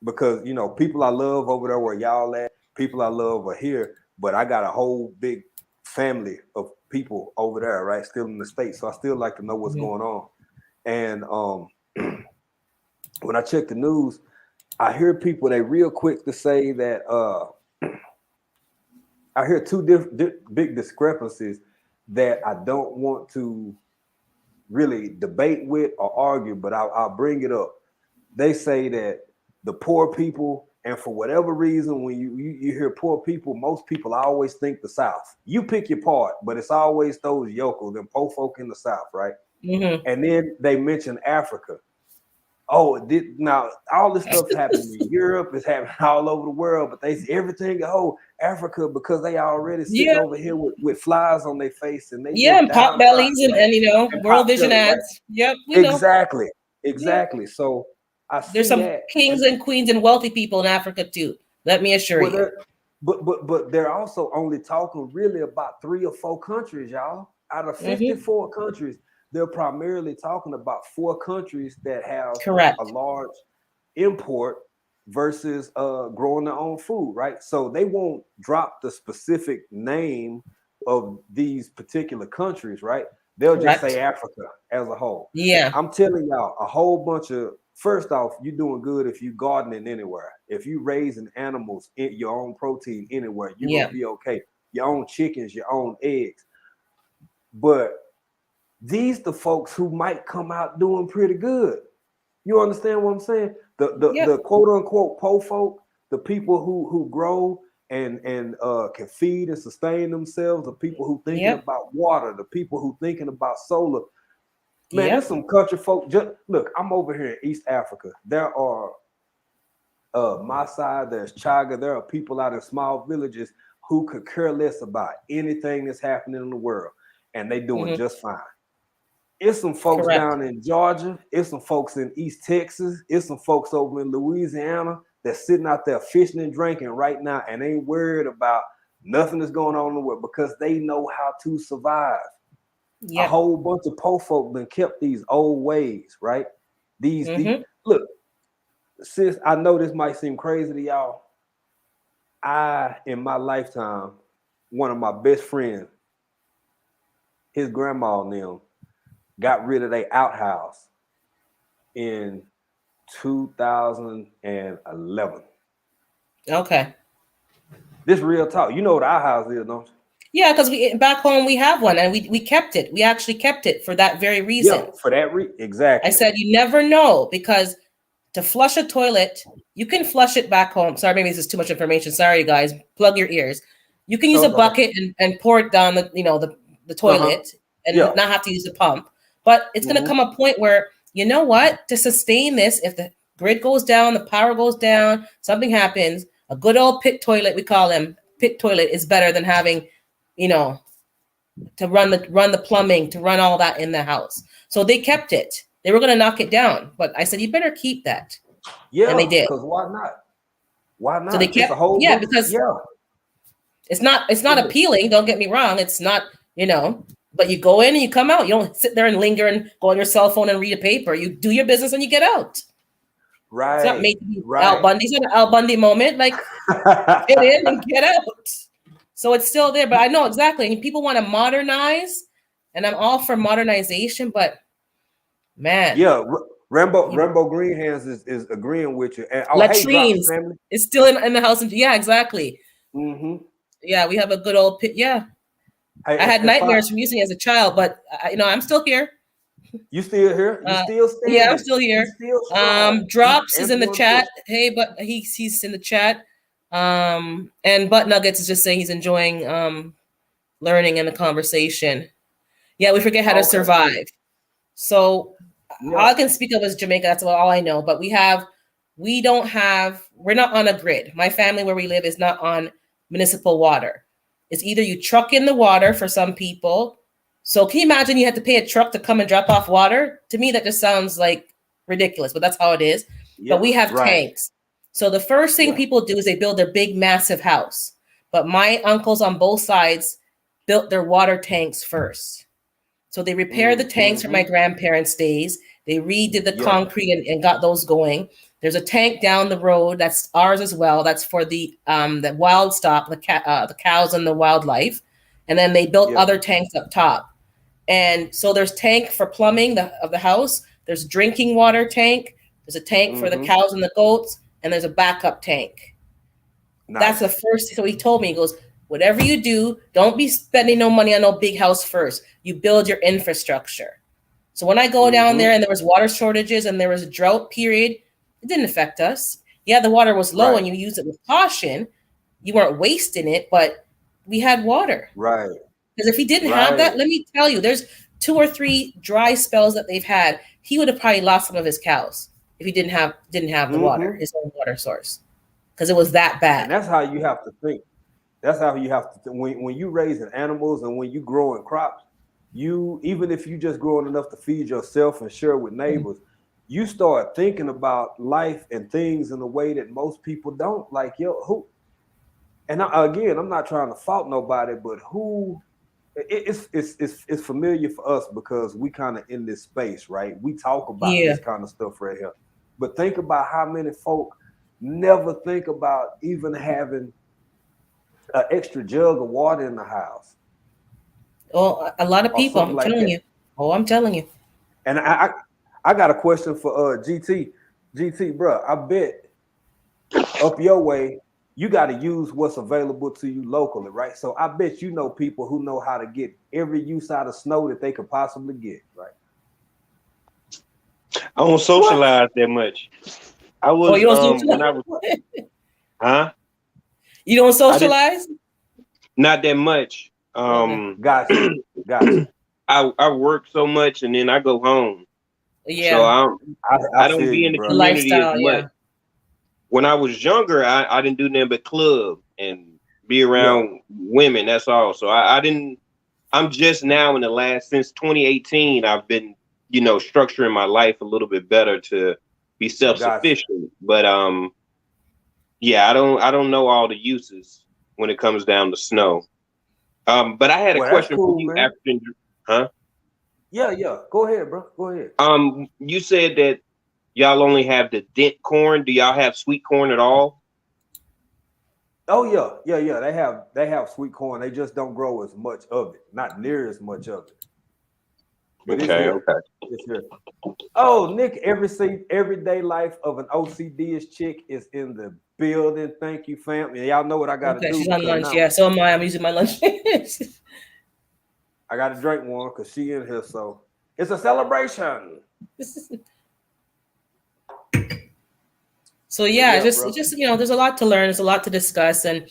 because people I love over there where y'all at, people I love are here, but I got a whole big family of people over there, right? Still in the States. So I still like to know what's mhm. going on. And when I check the news, I hear people they real quick to say that I hear two big discrepancies that I don't want to really debate with or argue, but I'll bring it up. They say that the poor people, and for whatever reason, when you hear poor people, most people always think the South. You pick your part, but it's always those yokels, them poor folk in the South, right? Mhm. And then they mention Africa. Oh, now all this stuff's happening in Europe, it's happening all over the world, but they say everything, oh, Africa, because they already sitting Yeah, over here with flies on their face and they yeah, just and pot downtrodden, bellies right? and And World pot Vision belly, right? ads. Yep, we know. Exactly. Yeah. Exactly. So I There's see some that. kings And and queens and wealthy people in Africa too. Let me assure well, you. but they're also only talking really about 3 or 4 countries, y'all. Out of Hmm. 54 countries, they're primarily talking about 4 countries that have a Correct. large import versus growing their own food, right? So they won't drop the specific name of these particular countries, right? They'll just say Correct. Africa as a whole. Yeah. I'm telling y'all, a whole bunch of first off, you're doing good if you gardening anywhere. If you raising animals, your own protein anywhere, you're gonna Yeah. be okay. Your own chickens, your own eggs. But these the folks who might come out doing pretty good. You understand what I'm saying? The Yep. quote unquote po folk, the people who grow and can feed and sustain themselves, the people who thinking Yep. about water, the people who thinking about solar. Man, there's Yep. some country folk. Just look, I'm over here in East Africa. There are Maasai, there's Chaga, there are people out in small villages who could care less about anything that's happening in the world, and they doing just fine. It's some folks down in Georgia. It's some folks in East Texas. It's some folks over in Louisiana that's sitting out there fishing and drinking right now and ain't worried about nothing that's going on in the world because they know how to survive. Yep. A whole bunch of poor folk been kept these old ways, right? These look, sis, I know this might seem crazy to y'all. In my lifetime, one of my best friends, his grandma and them got rid of their outhouse in 2011. Okay. This real talk. You know what our house is, don't you? Yeah, because back home we have one and we kept it. We actually kept it for that very reason. Yeah, for that exactly. I said you never know, because to flush a toilet, you can flush it back home. Sorry, maybe this is too much information. Sorry, guys. Plug your ears. You can use a bucket and pour it down the toilet and not have to use the pump. But it's going to come a point where, you know what? To sustain this, if the grid goes down, the power goes down, something happens, a good old pit toilet, we call them pit toilet, is better than having, to run the plumbing, to run all that in the house. So they kept it. They were going to knock it down, but I said, you better keep that. Yeah, and they did. Because why not? Why not? So they kept, because it's not appealing. Don't get me wrong. It's not, but you go in and you come out. You don't sit there and linger and go on your cell phone and read a paper. You do your business and you get out. Right. It's not made to be Al Bundy. It's not an Al Bundy moment. Like, get in and get out. So it's still there. But I know exactly. And people want to modernize, and I'm all for modernization. But man, Rambo Greenhands is agreeing with you. And latrines is still in the house. Yeah, exactly. Mm-hmm. Yeah, we have a good old pit. Yeah. I had nightmares from using it as a child, but I'm still here. You still here? You still standing? Yeah, I'm still here. Drops is in the chat. Hey, but he's in the chat. And Butt Nuggets is just saying he's enjoying learning in the conversation. Yeah, we forget how to survive. So all I can speak of is Jamaica. That's all I know. But we're not on a grid. My family where we live is not on municipal water. It's either you truck in the water for some people. So can you imagine you had to pay a truck to come and drop off water? To me, that just sounds like ridiculous, but that's how it is. Yeah, but we have tanks. So the first thing people do is they build their big, massive house. But my uncles on both sides built their water tanks first. So they repaired the tanks from my grandparents' days. They redid the concrete and got those going. There's a tank down the road that's ours as well. That's for the wild stock, the cows and the wildlife. And then they built other tanks up top. And so there's tank for plumbing of the house. There's drinking water tank. There's a tank for the cows and the goats. And there's a backup tank. Nice. That's the first. So he told me, he goes, whatever you do, don't be spending no money on no big house first. You build your infrastructure. So when I go down there and there was water shortages and there was a drought period, it didn't affect us. Yeah, the water was low and you used it with caution. You weren't wasting it, but we had water. Right. Because if he didn't have that, let me tell you, there's 2 or 3 dry spells that they've had. He would have probably lost some of his cows if he didn't have the water, his own water source, because it was that bad. And that's how you have to think. That's how you have to think. When you raising animals and when you growing crops, even if you just growing enough to feed yourself and share with neighbors, you start thinking about life and things in a way that most people don't. Like, who? And again, I'm not trying to fault nobody, but who? It's familiar for us because we kind of in this space, right? We talk about this kind of stuff right here. But think about how many folk never think about even having an extra jug of water in the house. Oh, a lot of people, I'm telling you. Oh, I'm telling you. And I got a question for GT. GT, bro, I bet up your way, you got to use what's available to you locally, right? So I bet you know people who know how to get every use out of snow that they could possibly get, right? I don't socialize that much. I was, you don't socialize? Huh? You don't socialize? Not that much. Gotcha. I work so much and then I go home. Yeah. So I don't be in the community as much. When I was younger, I didn't do nothing but club and be around women. That's all. So I didn't. I'm just now in the last since 2018. I've been, structuring my life a little bit better to be self-sufficient. But yeah, I don't know all the uses when it comes down to snow. But I had a question for you, man. African. Huh? Yeah. Go ahead, bro. Go ahead. You said that y'all only have the dent corn. Do y'all have sweet corn at all? Oh yeah. They have sweet corn. They just don't grow as much of it. Not near as much of it. But Okay. It's here. Oh, Nick, everyday life of an OCD-ish chick is in the building. Thank you, fam. And y'all know what I gotta do. She's on lunch. Yeah, so am I. I'm using my lunch. I gotta drink one because she in here, so it's a celebration. So yeah, just there's a lot to learn, there's a lot to discuss, and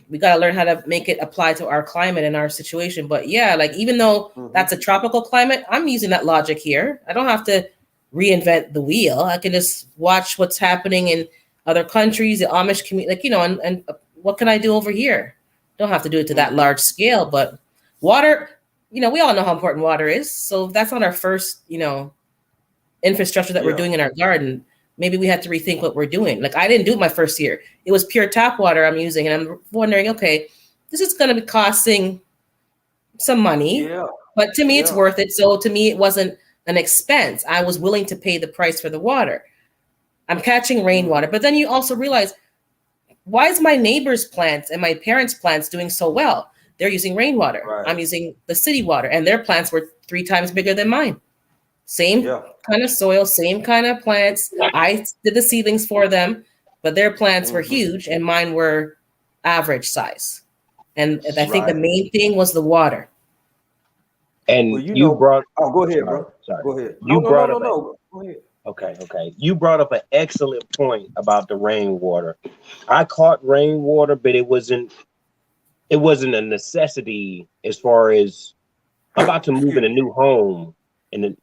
we gotta learn how to make it apply to our climate and our situation. But yeah, like even though that's a tropical climate, I'm using that logic here. I don't have to reinvent the wheel. I can just watch what's happening in other countries, the Amish community, and what can I do over here? Don't have to do it to that large scale, but water, we all know how important water is. So if that's not our first, infrastructure that we're doing in our garden, maybe we have to rethink what we're doing. Like I didn't do it my first year. It was pure tap water I'm using. And I'm wondering, okay, this is going to be costing some money, but to me, it's worth it. So to me, it wasn't an expense. I was willing to pay the price for the water. I'm catching rainwater, but then you also realize, why is my neighbor's plants and my parents' plants doing so well? They're using rainwater. Right. I'm using the city water, and their plants were 3 times bigger than mine. Same kind of soil, same kind of plants. I did the seedlings for them, but their plants were huge and mine were average size. And I think the main thing was the water. And you brought. Oh, go ahead, bro. Sorry. Go ahead. You brought up. Go ahead. Okay. You brought up an excellent point about the rainwater. I caught rainwater, but it wasn't a necessity as far as I'm about to move in a new home. And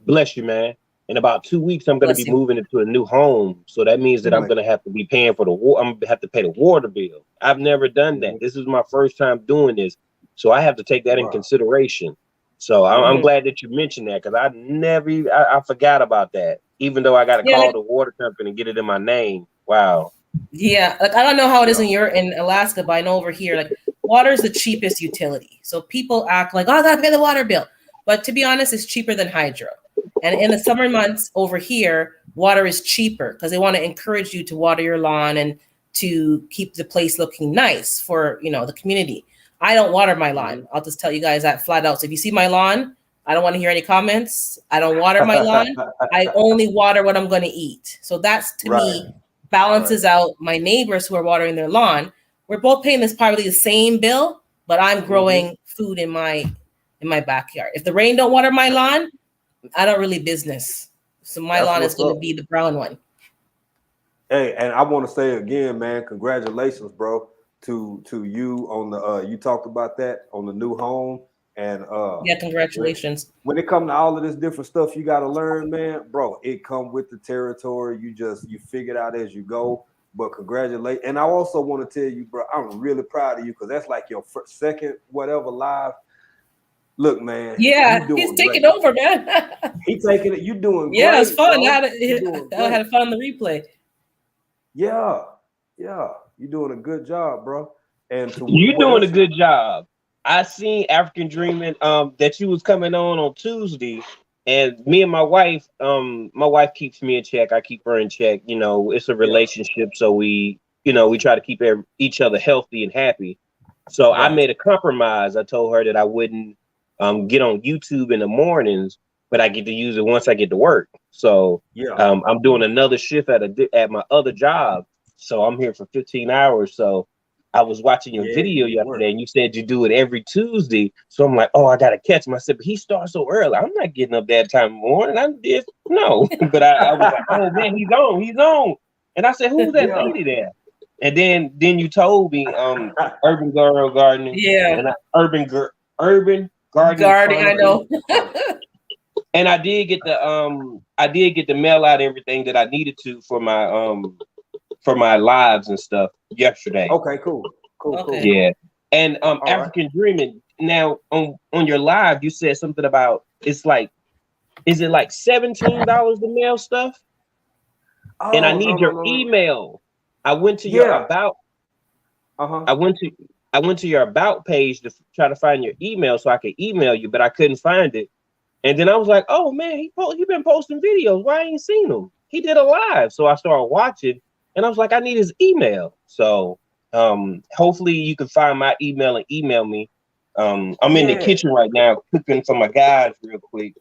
bless you, man. In about 2 weeks, I'm going to be moving into a new home. So that means that I'm going to have to be paying for the water. I'm going to have to pay the water bill. I've never done that. This is my first time doing this. So I have to take that in consideration. So I'm glad that you mentioned that, because I forgot about that. Even though I got to call the water company and get it in my name. Wow. Yeah, like I don't know how it is in Alaska, but I know over here, like water is the cheapest utility. So people act like, oh, I gotta pay the water bill. But to be honest, it's cheaper than hydro. And in the summer months over here, water is cheaper because they want to encourage you to water your lawn and to keep the place looking nice for the community. I don't water my lawn. I'll just tell you guys that flat out. So if you see my lawn, I don't want to hear any comments. I don't water my lawn. I only water what I'm going to eat. So that's to me balances out my neighbors who are watering their lawn. We're both paying probably the same bill, but I'm growing food in my backyard. If the rain don't water my lawn, I don't really business. So my lawn is going to be the brown one. Hey, and I want to say again, man, congratulations, bro, to you on the you talked about that on the new home. And congratulations. When it comes to all of this different stuff you got to learn, man, bro, it come with the territory. You figure it out as you go. But congratulations. And I also want to tell you, bro, I'm really proud of you, because that's like your second whatever live. Look, man. Yeah, he's taking over, man. He's taking it. You doing great. Yeah, it's fun. I had fun on the replay. Yeah. You're doing a good job, bro. And you're doing a good job. I seen African Dreaming that you was coming on Tuesday, and me and my wife keeps me in check. I keep her in check. It's a relationship, so we try to keep each other healthy and happy. So I made a compromise. I told her that I wouldn't get on YouTube in the mornings, but I get to use it once I get to work. So I'm doing another shift at my other job, so I'm here for 15 hours. So I was watching your video yesterday, and you said you do it every Tuesday. So I'm like, oh, I gotta catch him. I said, but he starts so early. I'm not getting up that time in the morning. No. But I was like, oh man, he's on. And I said, who's that lady there? And then you told me Urban Girl Gardening. Yeah. And Urban Gardening. I know. And I did get the mail out everything that I needed to for my lives and stuff yesterday. Okay, cool. Cool, Okay. cool. Yeah. And All African Dreaming. Now on your live, you said something about is it like $17 to mail stuff? Oh, And I need your no. email. I went to your Yeah. about. Uh-huh. I went to your about page to try to find your email so I could email you, but I couldn't find it. And then I was like, oh man, he been posting videos. Why I ain't seen him? He did a live. So I started watching and I was like, I need his email. So hopefully you can find my email and email me. I'm in the kitchen right now cooking for my guys real quick.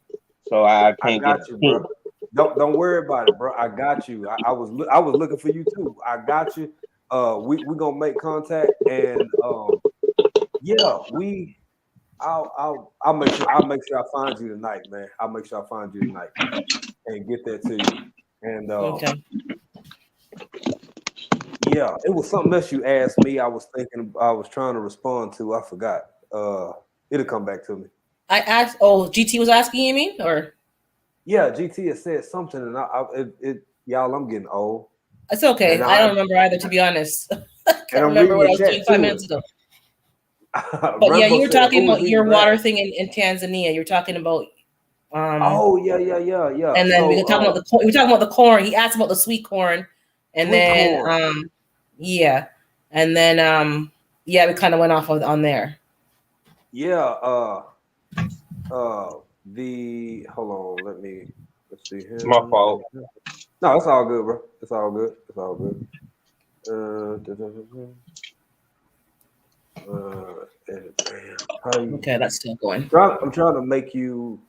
So I can't got you, bro. Don't worry about it, bro. I got you. I was looking for you too. I got you. We gonna make contact and yeah, I'll make sure I find you tonight, man. I'll make sure I find you tonight and get that to you. And Okay. yeah, it was something else you asked me. I was trying to respond to. I forgot. It'll come back to me. I asked. Oh, GT was asking you, mean, or yeah, GT has said something, and y'all, I'm getting old. It's okay. I don't remember either, to be honest. I can't remember what I was doing 5 minutes ago. But yeah, you were talking about your water thing in Tanzania. You were talking about. Oh yeah. And then we were talking about the corn. We were talking about the corn. He asked about the sweet corn, and then yeah, and then yeah, we kind of went off on there. Yeah. Hold on. Let's see here. It's my fault. No, it's all good, bro. It's all good. Okay, that's still going. I'm trying to make you.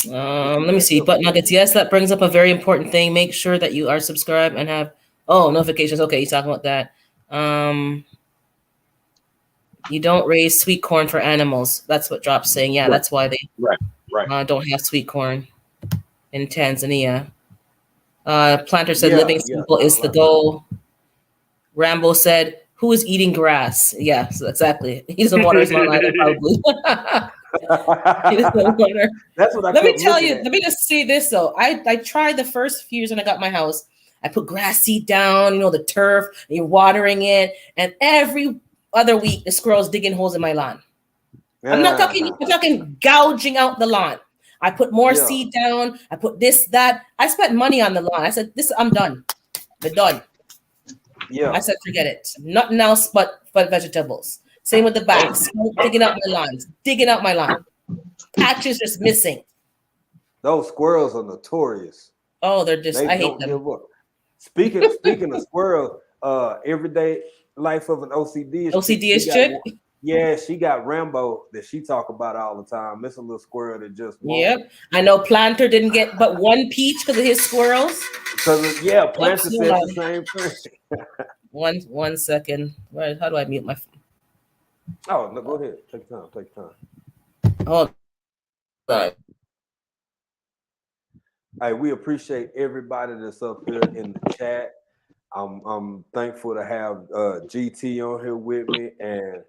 Let me see. Butt nuggets. Yes, that brings up a very important thing. Make sure that you are subscribed and have notifications. Okay, he's talking about that. You don't raise sweet corn for animals. That's what Drop's saying. Yeah, that's why they don't have sweet corn in Tanzania. Planter said living simple is the goal. Rambo said, who is eating grass? Yeah, so exactly. He doesn't water his lawn either, probably. He doesn't water. That's what Let me tell you, let me just say this though. I tried the first few years when I got my house. I put grass seed down, the turf, and you're watering it, and every other week the squirrels digging holes in my lawn. I'm talking gouging out the lawn. I put more seed down. I put this, that. I spent money on the lawn. I said, I'm done. We're done. Yeah. I said, forget it. Nothing else but vegetables. Same with the backs. Digging out my lawn. Patches just missing. Those squirrels are notorious. Oh, I hate them. Speaking of squirrels, everyday life of an OCD chick. Yeah, she got Rambo that she talk about all the time. It's a little squirrel that just won't. Yep. I know Planter didn't get but one peach because of his squirrels. Planter said the same thing. One second. How do I mute my phone? Oh, no, go ahead. Take time. Oh, sorry. Hey, we appreciate everybody that's up here in the chat. I'm thankful to have GT on here with me and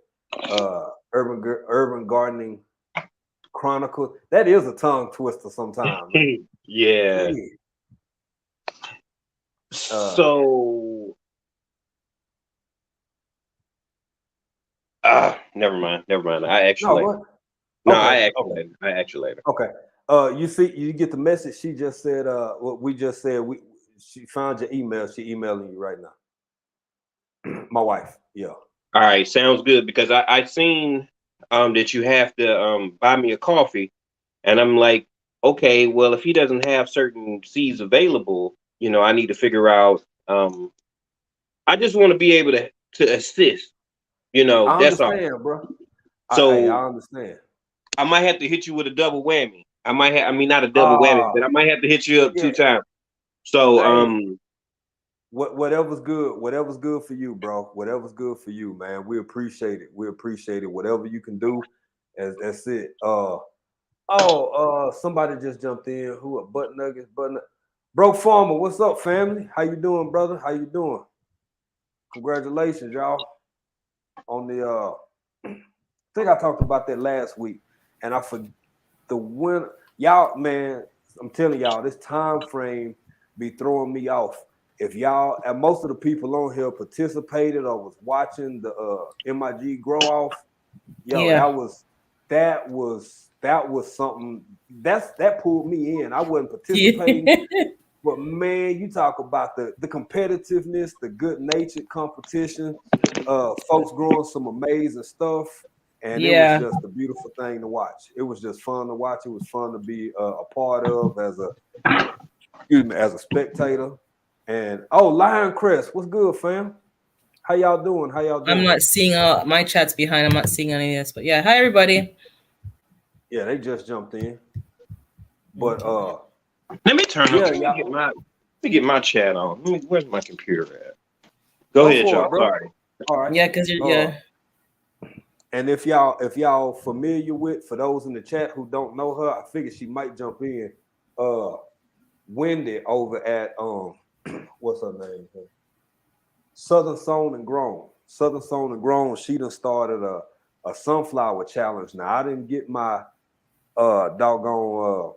Urban Gardening Chronicle. That is a tongue twister sometimes. Yeah. So never mind. I actually later. Okay. You get the message. She just said what we just said. She found your email. She emailing you right now. My wife. Yeah. All right, sounds good because I seen that you have to buy me a coffee, and I'm like, okay, well if he doesn't have certain seeds available, I need to figure out. I just want to be able to assist. That's all, bro. So I understand. I might have to hit you with a double whammy. Not a double whammy, but I might have to hit you up 2 times. So whatever's good for you, bro. Whatever's good for you, man. We appreciate it. Whatever you can do, that's it. Somebody just jumped in. Who? Butt Nuggets, Bro Farmer, what's up, family? How you doing, brother? How you doing? Congratulations, y'all. On the I think I talked about that last week, and I forgot the winner. Y'all, man, I'm telling y'all, this time frame be throwing me off. if y'all and most of the people on here participated or was watching the MIG grow off, yo, that was something that pulled me in. I wasn't participating, but man, you talk about the competitiveness, the good natured competition, folks growing some amazing stuff, and it was just a beautiful thing to watch. It was just fun to watch. It was fun to be a part of as a spectator. And Lion Crest, what's good, fam? How y'all doing? I'm not seeing my chat's behind. I'm not seeing any of this, but yeah. Hi, everybody. Yeah, they just jumped in. But let me turn up. Let me get my chat on. Where's my computer at? Go ahead, y'all. Sorry. All right. Yeah, because you're And if y'all familiar with, for those in the chat who don't know her, I figured she might jump in. Wendy over at what's her name? Southern Sown and Grown. Southern Sown and Grown. She done started a sunflower challenge. Now I didn't get my doggone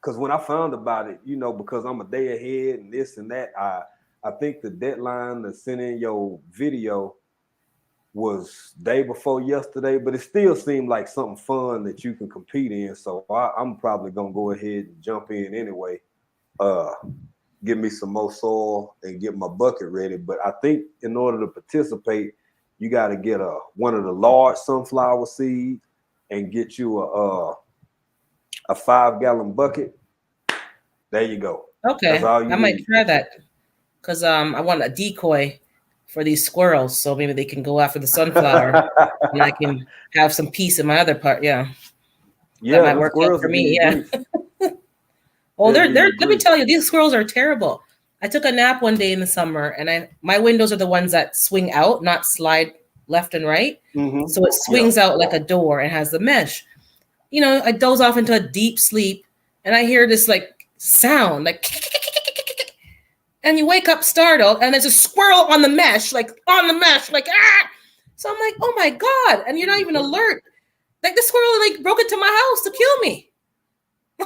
because when I found about it, because I'm a day ahead and this and that, I think the deadline to send in your video was day before yesterday, but it still seemed like something fun that you can compete in. So I'm probably gonna go ahead and jump in anyway. Give me some more soil and get my bucket ready. But I think in order to participate, you got to get one of the large sunflower seeds and get you a 5-gallon bucket. There you go. Okay, I might try that because I want a decoy for these squirrels, so maybe they can go after the sunflower, and I can have some peace in my other part. Yeah, that might work out for me. Yeah. Oh, they're let me tell you, these squirrels are terrible. I took a nap one day in the summer, and my windows are the ones that swing out, not slide left and right. Mm-hmm. So it swings out like a door and has the mesh. I doze off into a deep sleep, and I hear this like sound, like, and you wake up startled, and there's a squirrel on the mesh, like ah. So I'm like, oh my God, and you're not even alert. Like the squirrel like broke into my house to kill me. I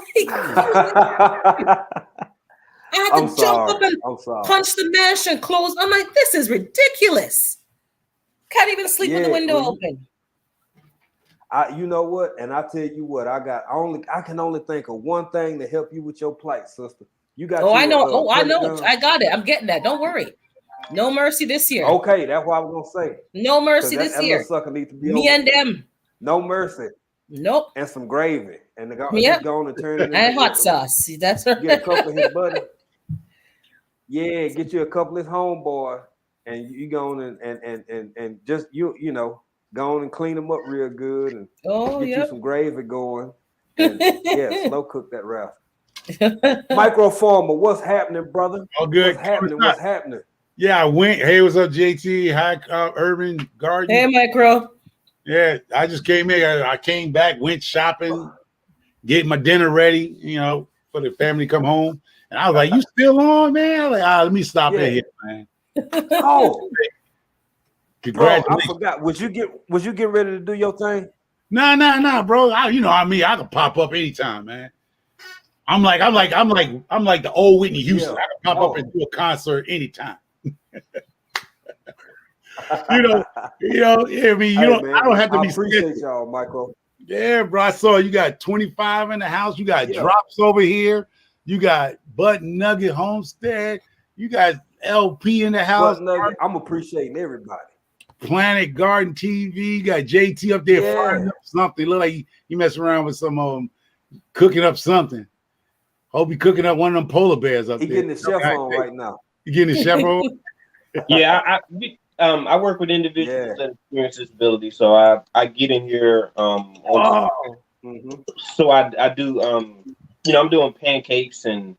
had to jump up and punch the mesh and close. I'm like, this is ridiculous. Can't even sleep with the window open. You know what? And I tell you what, I can only think of one thing to help you with your plight, sister. You got. I know. I know. I got it. I'm getting that. Don't worry. No mercy this year. Okay, that's what I was gonna say. No mercy this year. Sucker needs to be me and them. No mercy. Nope. And some gravy. And the going to turn it into and hot sauce. See, that's right. Get a couple of his buddy. Yeah, get you a couple of his homeboy, and you go on and just go on and clean them up real good and get you some gravy going. And slow cook that wrap. Micro Farmer, what's happening, brother? Oh, good. What's happening? Yeah, I went. Hey, what's up, JT? Hi, Urban Garden. Hey, Micro. Yeah, I just came here. I came back, went shopping, get my dinner ready, for the family to come home. And I was like, you still on, man? I was like, let me stop in here, man. Oh. Congratulations. Bro, I forgot. Was you get ready to do your thing? Nah, bro. I can pop up anytime, man. I'm like the old Whitney Houston. I can pop up and do a concert anytime. I don't have to be. I appreciate y'all, Michael. Yeah, bro. I saw you got 25 in the house. You got Drops over here. You got Butt Nugget Homestead. You got LP in the house. I'm appreciating everybody. Planet Garden TV. You got JT up there firing up something. Look like he messing around with some cooking up something. Hope he cooking up one of them polar bears up there. He getting the chef on right now. You getting the chef on? Yeah, I work with individuals that experience disability, so I get in here. So I do. I'm doing pancakes and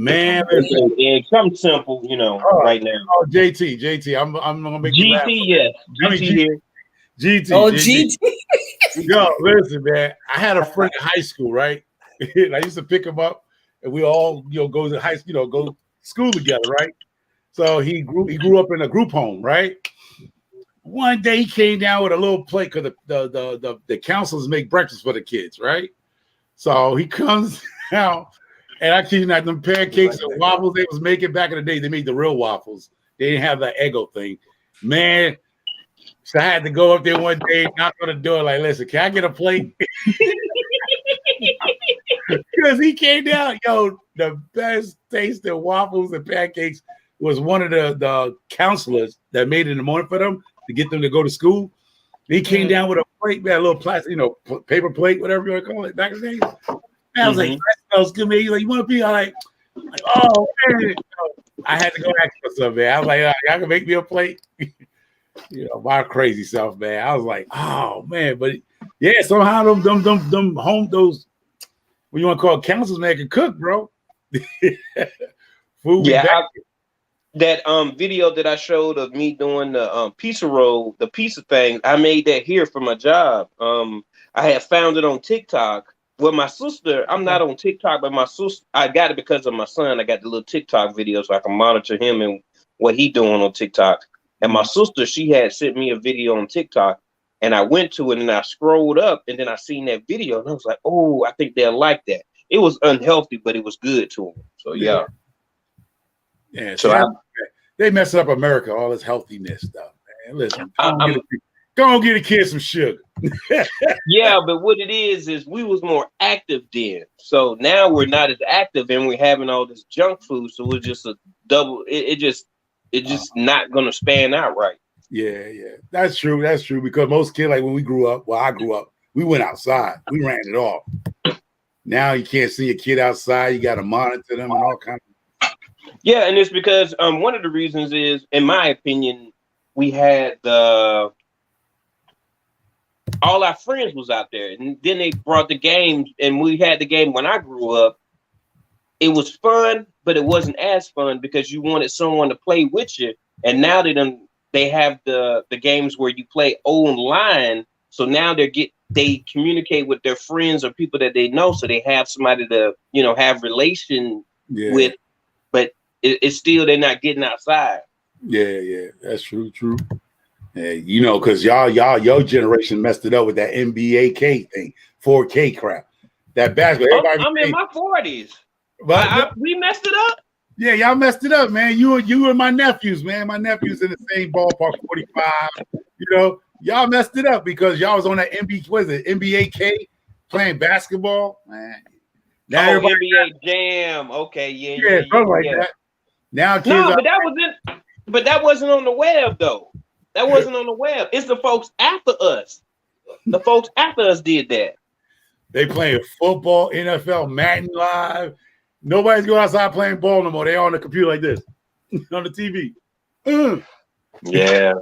eggs, something simple. Right now. Oh, JT, I'm gonna make you laugh. Yes, GT here. GT. Oh, GT. Yo, listen, man. I had a friend in high school, right? And I used to pick him up, and we all go to high school, go to school together, right? So he grew up in a group home, right? One day he came down with a little plate because the counselors make breakfast for the kids, right? So he comes out And I keep not them pancakes and waffles they was making back in the day. They made the real waffles. They didn't have the Eggo thing. Man, so I had to go up there one day, knock on the door, like, listen, can I get a plate? Because he came down, yo, the best tasting waffles and pancakes was one of the counselors that made it in the morning for them to get them to go to school. He came down with a plate, man, a little plastic, paper plate, whatever you want to call it, back in the day. I was like, that smells good, man. He's like, you want to be? I'm like, oh, man. I had to go ask for some, man. I was like, y'all can make me a plate? My crazy self, man. I was like, oh, man. But, yeah, somehow them home, those, what you want to call it, counselors, man, can cook, bro. Food. Yeah, that video that I showed of me doing the pizza roll, the pizza thing, I made that here for my job. I had found it on TikTok. Well, my sister, I'm not on TikTok, but my sister, I got it because of my son. I got the little TikTok video so I can monitor him and what he doing on TikTok. And my sister, she had sent me a video on TikTok, and I went to it and I scrolled up, and then I seen that video, and I was like, oh, I think they'll like that. It was unhealthy, but it was good to them. So yeah. Yeah, so they mess up America, all this healthiness stuff, man. Listen, go get a kid some sugar. Yeah, but what it is we was more active then. So now we're not as active, and we're having all this junk food. So we're just a double. It just not gonna span out right. Yeah, that's true. That's true because most kids, like when we grew up, I grew up, we went outside, we ran it off. Now you can't see a kid outside. You got to monitor them and all kinds of. Yeah, and it's because one of the reasons is, in my opinion, we had all our friends was out there, and then they brought the games, and we had the game when I grew up. It was fun, but it wasn't as fun because you wanted someone to play with you. And now they have the games where you play online, so now they communicate with their friends or people that they know, so they have somebody to have relation with, but it's still they're not getting outside. Yeah, that's true. Yeah, because your generation messed it up with that NBA thing, 4K crap. That basketball. I'm in my 40s. But we messed it up. Yeah, y'all messed it up, man. You and my nephews, man. My nephews in the same ballpark, 45. Y'all messed it up because y'all was on that NBA K playing basketball, man. Now NBA Jam. Okay, yeah, something like that. Now kids but that wasn't on the web though. That wasn't on the web. It's the folks after us. The folks after us did that. They playing football, NFL, Madden Live. Nobody's going outside playing ball no more. They on the computer like this on the TV. Yeah.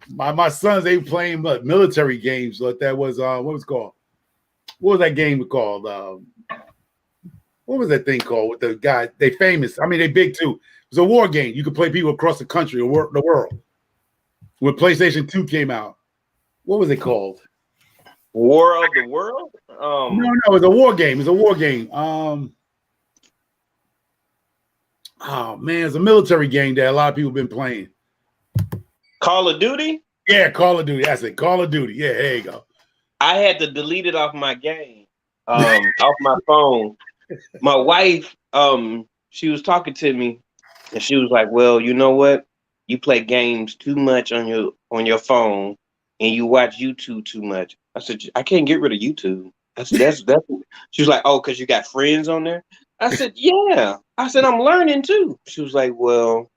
My sons, they playing military games. Like that was what was it called? What was that game called? What was that thing called with the guy? They famous. I mean, they big too. It was a war game. You could play people across the country or the world. When PlayStation 2 came out, what was it called? War of the World? No, it was a war game. Oh man, it's a military game that a lot of people have been playing. Call of Duty? Yeah, Call of Duty. That's it. Call of Duty. Yeah, there you go. I had to delete it off my game, off my phone. My wife, she was talking to me, and she was like, "Well, you know what? You play games too much on your phone, and you watch YouTube too much." I said, "I can't get rid of YouTube." I said, "That's." She was like, "Oh, because you got friends on there." I said, "Yeah." I said, "I'm learning too." She was like, "Well,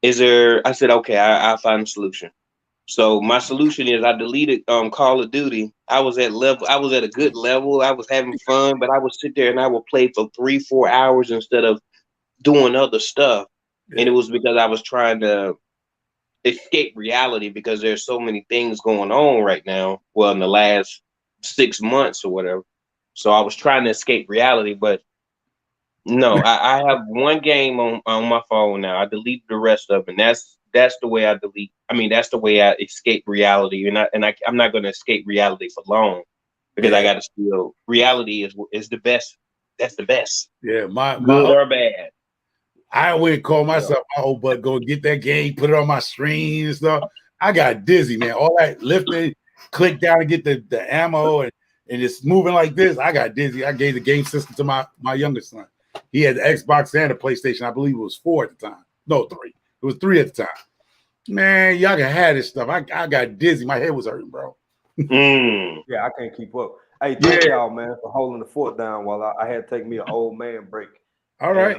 is there?" I said, "Okay, I'll find a solution." So my solution is I deleted Call of Duty. I was at a good level. I was having fun, but I would sit there and I would play for 3-4 hours instead of doing other stuff. Yeah. And it was because I was trying to escape reality because there's so many things going on right now. Well, in the last 6 months or whatever. So I was trying to escape reality, but no, I have one game on my phone now. I deleted the rest of it. And that's the way I delete. I mean, that's the way I escape reality. I'm not going to escape reality for long because I got to still. Reality is the best. That's the best. Yeah, good or bad. I would call myself my old butt. Go get that game, put it on my screen and stuff. I got dizzy, man. All that lifting, click down and get the ammo and it's moving like this. I got dizzy. I gave the game system to my youngest son. He had the Xbox and the PlayStation. I believe it was 4 at the time. No, 3. It was 3 at the time. Man, y'all can have this stuff. I got dizzy. My head was hurting, bro. Yeah, I can't keep up. Hey, thank y'all, man, for holding the fort down while I had to take me an old man break. All right.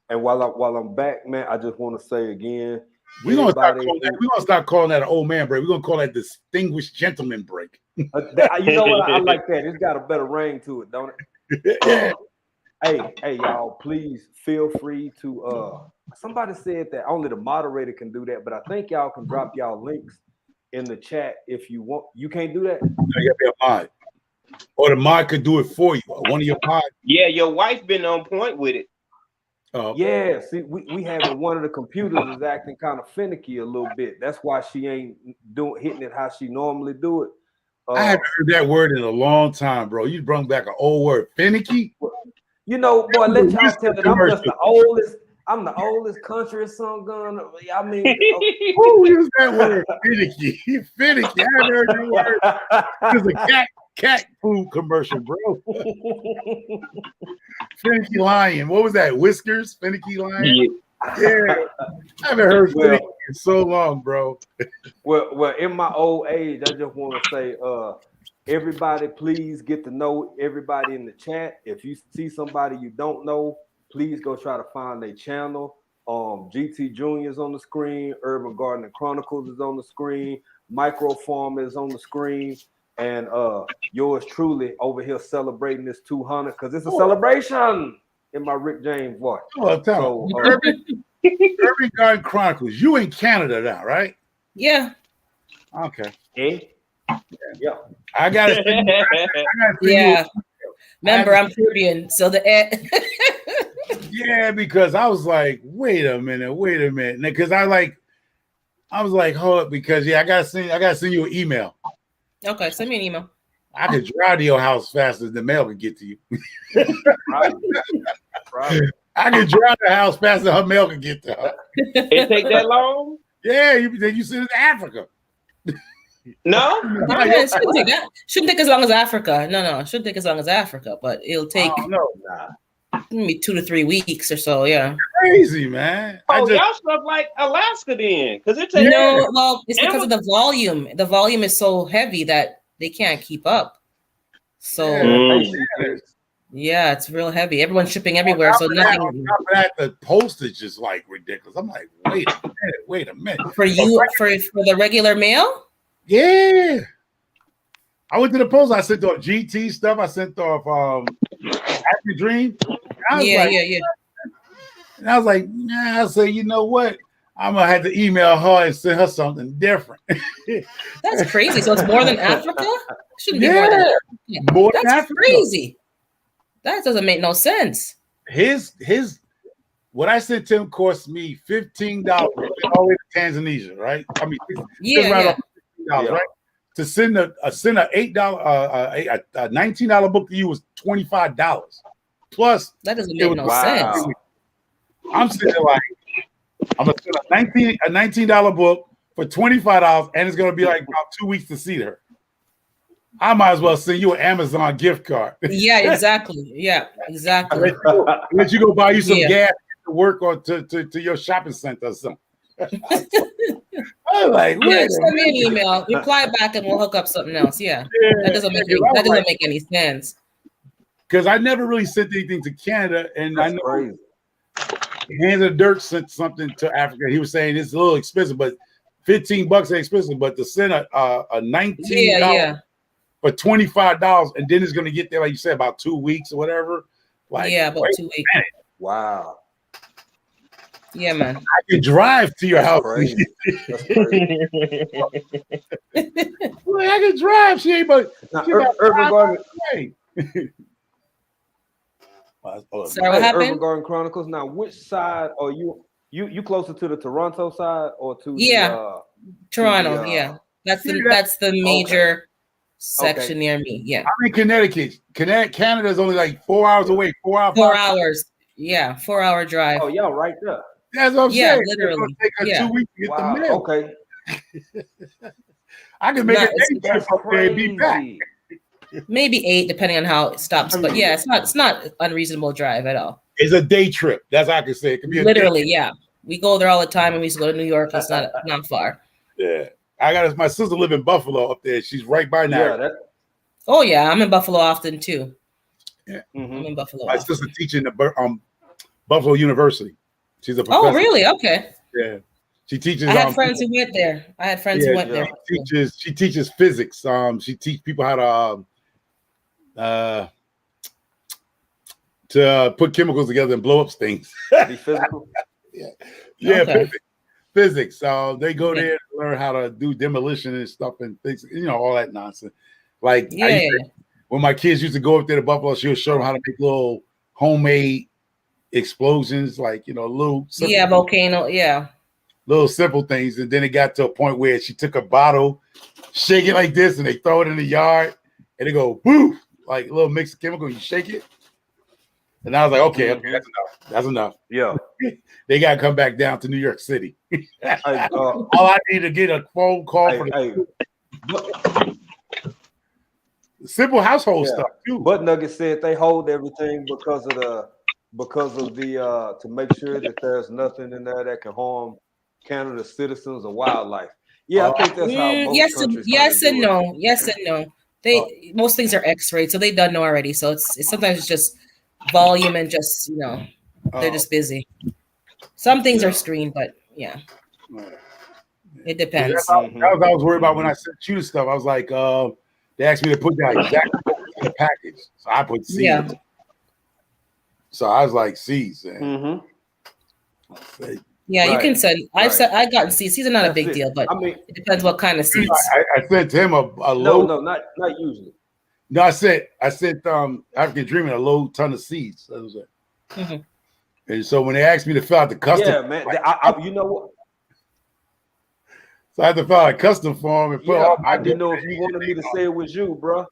And while I'm back, man, I just want to say again, we're gonna start calling that an old man break. We're gonna call that distinguished gentleman break. You know what? I like that. It's got a better ring to it, don't it? Hey, y'all, please feel free to somebody said that only the moderator can do that, but I think y'all can drop y'all links in the chat if you want. You can't do that? No, you gotta be a mod. Or the mod could do it for you. One of your mods. Yeah, your wife been on point with it. Yeah, see, we having one of the computers is acting kind of finicky a little bit. That's why she ain't hitting it how she normally do it. I haven't heard that word in a long time, bro. You brought back an old word, finicky. You know, boy, let y'all tell that I'm just the oldest. I'm the oldest country song gun. I mean, who used that word, finicky? Finicky. I haven't heard that word. It's a cat food commercial, bro. Finicky lion. What was that? Whiskers? Finicky lion? Yeah. I haven't heard finicky in so long, bro. Well, in my old age, I just want to say, everybody, please get to know everybody in the chat. If you see somebody you don't know, please go try to find their channel. GT Junior is on the screen. Urban Gardening Chronicles is on the screen. Micro Farm is on the screen. And yours truly over here celebrating this 200 because it's a celebration in my Rick James voice. Urban Garden Chronicles. You in Canada now, right? Yeah. Okay. Yeah. I got it. Yeah. Remember, I'm Caribbean, so yeah, because I was like, wait a minute, because I was like, hold up, because I gotta send you an email. Okay, send me an email. I could drive to your house faster than the mail could get to you. Right. I could drive the house faster than her mail could get to her. It take that long? Yeah, you send it to Africa. No, it shouldn't take as long as Africa. No, it shouldn't take as long as Africa, but it'll take maybe 2 to 3 weeks or so. Yeah, crazy, man. Oh, y'all stuff like Alaska then, because it takes. No, well, it's because of the volume. The volume is so heavy that they can't keep up. So yeah, it's real heavy. Everyone's shipping everywhere, so nothing. On top of that, the postage is like ridiculous. I'm like, wait a minute. For you, for the regular mail. Yeah, I went to the post. I sent off GT stuff. I sent off Happy Dream. Yeah. And I was like, nah. I said, you know what? I'm gonna have to email her and send her something different. That's crazy. So it's more than Africa? Shouldn't be more than Africa. More than Africa. Crazy. That doesn't make no sense. His what I sent him cost me $15 all the way to Tanzania, right? I mean, $15, right? To send a $8 a $19 book to you was $25. Plus, that doesn't make no sense. I'm sitting there like, I'm gonna send a $19 book for $25, and it's gonna be like about 2 weeks to see her. I might as well send you an Amazon gift card. Yeah, exactly. Yeah, exactly. Let you go buy you some gas to work or to your shopping center or something. I'm like, send me an email, reply back, and we'll hook up something else. Yeah. That doesn't make any sense. Because I never really sent anything to Canada, and I know Hands of Dirt sent something to Africa. He was saying it's a little expensive, but $15 ain't expensive. But to send a $19 for $25, and then it's going to get there, like you said, about 2 weeks or whatever. Like, about 2 weeks. Wow. Yeah, man. I can drive to your house. That's crazy. Well, I can drive. She ain't but Urban Garden. Sorry, what happened? Urban Garden Chronicles. Now, which side are you closer to the Toronto side or to Toronto? That's the major section near me. Yeah, I'm in Connecticut. Canada is only like 4 hours away. 4 hours. 4 hours. Yeah, 4 hour drive. Oh, y'all right there. That's what I'm saying. Literally. It's gonna take 2 weeks to get the mail. Okay. I can make a day trip up there and be back. Maybe 8, depending on how it stops. But yeah, it's not unreasonable drive at all. It's a day trip. That's how I can say it. Could be Literally, yeah. We go there all the time, and we used to go to New York. It's not far. Yeah, I got my sister live in Buffalo up there. She's right by now. Yeah, Oh yeah, I'm in Buffalo often too. Yeah, I'm in Buffalo. my sister teaching at Buffalo University. She's a professor. Oh really? Okay. Yeah, she teaches. I had friends who went there. Who went there. She teaches physics. She teaches people how to put chemicals together and blow up things. be physical. Yeah, Okay. physics. They go there to learn how to do demolition and stuff and things. All that nonsense. Like when my kids used to go up there to Buffalo, she'll show them how to make little homemade explosions, like little volcano, little simple things. And then it got to a point where she took a bottle, shake it like this, and they throw it in the yard, and they go boo, like a little mix of chemical. You shake it, and I was like, okay, that's enough. Yeah, they got to come back down to New York City. All I need to get a phone call for simple household stuff too. But Nugget said they hold everything because of the to make sure that there's nothing in there that can harm Canada's citizens or wildlife. Yeah, I think that's how most countries yes and no. They most things are X-rayed, so they done know already. So it's sometimes it's just volume and just they're just busy. Some things are screened, but it depends. That's what I was worried about when I sent you the stuff. I was like, they asked me to put that exactly in the package, so I put seeds. Yeah. So I was like, seeds. You can send. I've gotten seeds. Seeds are not a big deal, but it depends what kind of seeds. I sent him a load. No, not usually. No, I sent African Dreaming a low ton of seeds. That was it. And so when they asked me to fill out the custom, man, you know what? So I had to fill out a custom form and put all my. I didn't know if you wanted me to say it was you, bro.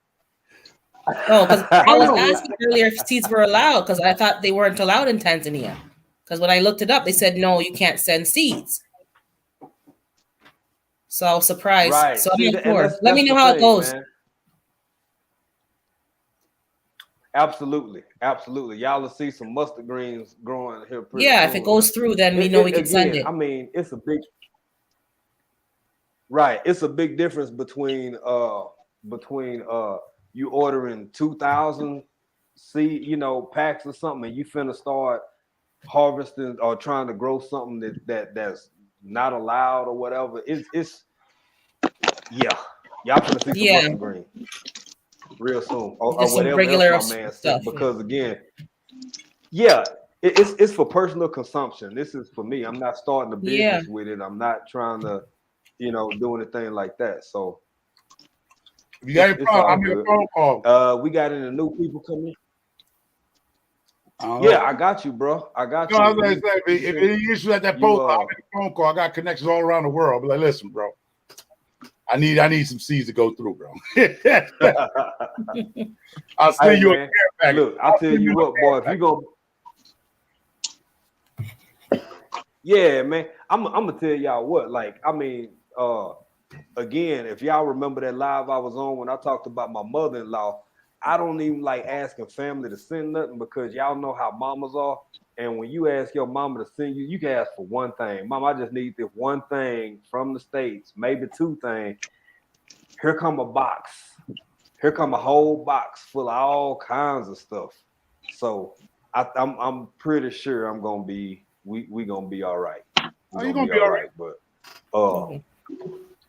Oh, because I was asking earlier if seeds were allowed because I thought they weren't allowed in Tanzania. Because when I looked it up, they said no, you can't send seeds. So I was surprised. Right. So I'm not sure. Let me know how it goes. Man. Absolutely. Y'all will see some mustard greens growing here. Pretty soon. If it goes through, then we know we can send it. I mean, it's a big. Right, it's a big difference between you ordering 2,000 seed, packs or something, and you finna start harvesting or trying to grow something that's not allowed or whatever. It's y'all finna see some mustard green real soon or whatever regular else my man said. Because again, it's for personal consumption. This is for me. I'm not starting a business with it. I'm not trying to. Do anything like that. So if you got a problem, I'm in a phone call. We got any new people coming in? I got you, bro. I got you. I was gonna say, if any issue at that post, I'm in a phone call. I got connections all around the world. But like, listen, bro, I need some seeds to go through, bro. I'll send you a care package. Look, I'll tell you what, boy, if you go, man, I'm gonna tell y'all what. Like, I mean. Again, if y'all remember that live I was on when I talked about my mother-in-law, I don't even like asking family to send nothing because y'all know how mamas are. And when you ask your mama to send you can ask for one thing. Mom, I just need this one thing from the States, maybe two things. Here come a box. Here come a whole box full of all kinds of stuff. So I'm pretty sure I'm gonna be we gonna be all right. You're gonna be all right. But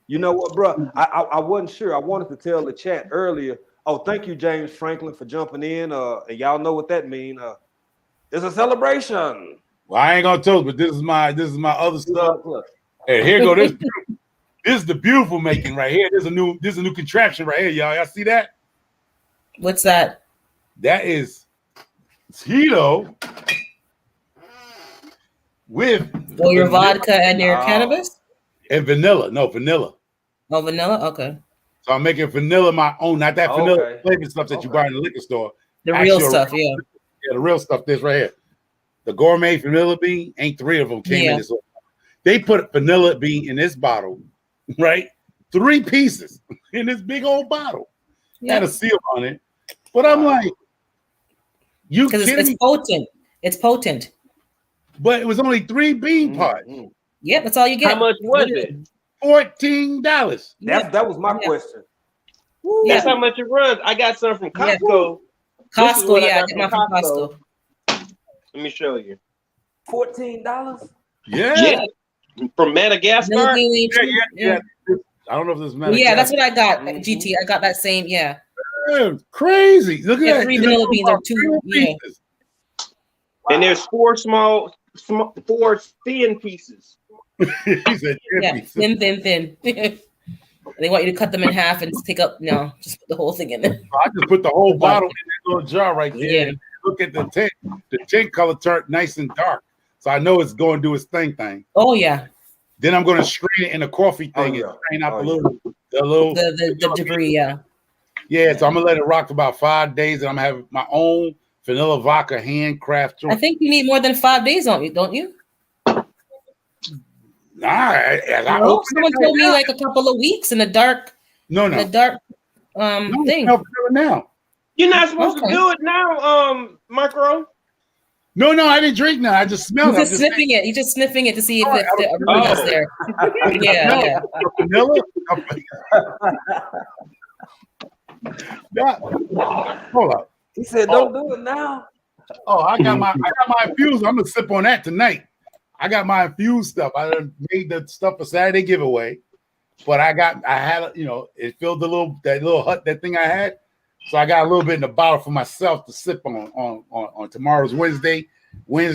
you know what, bro? I wasn't sure. I wanted to tell the chat earlier. Oh, thank you, James Franklin, for jumping in. And y'all know what that means. It's a celebration. Well, I ain't gonna tell you, but this is my other stuff. And here go this. This is the beautiful making right here. This is a new contraption right here, y'all. Y'all see that? What's that? That is Tito with your vodka and your cannabis? And vanilla. No, vanilla. Oh, vanilla? Okay. So I'm making vanilla my own, not that vanilla flavored stuff that you buy in the liquor store. The real stuff, Yeah, the real stuff, this right here. The gourmet vanilla bean, ain't three of them came in this. They put vanilla bean in this bottle, right? 3 pieces in this big old bottle. Had a seal on it. But I'm like, because it's potent. It's potent. But it was only 3 bean pods. Yep, that's all you get. How much was it? $14. That was my question. That's how much it runs. I got some from Costco. Costco, I get mine from Costco. Let me show you. $14? Yeah. From Madagascar? Yeah. I don't know if this is Madagascar. Yeah, that's what I got. GT. I got that same, yeah. Crazy. Look at that. 3 vanilla beans and 2. Yeah. And there's 4 4 thin pieces. He said thin. They want you to cut them in half and take up. No, just put the whole thing in there. I just put the whole bottle in that little jar right there. Yeah. And look at the tint. The tint color turned nice and dark, so I know it's going to do its thing. Oh yeah. Then I'm going to strain it in a coffee thing and strain out the debris. Yeah. Yeah. So I'm gonna let it rock for about 5 days, and I'm gonna have my own vanilla vodka handcraft joint. I think you need more than 5 days on you, don't you? Nah, someone told me like a couple of weeks in the dark. No. The dark thing. Now. You're not supposed to do it now, Micro. No, I didn't drink now. I just smelled it. You're just sniffing it to see if the aroma is there. Yeah. Vanilla? Hold up. He said, "Don't do it now." Oh, I got my infused. I'm gonna sip on that tonight. I got my infused stuff. I done made the stuff for Saturday giveaway, but I had it filled that little hut, that thing I had. So I got a little bit in the bottle for myself to sip on tomorrow's Wednesday. Wine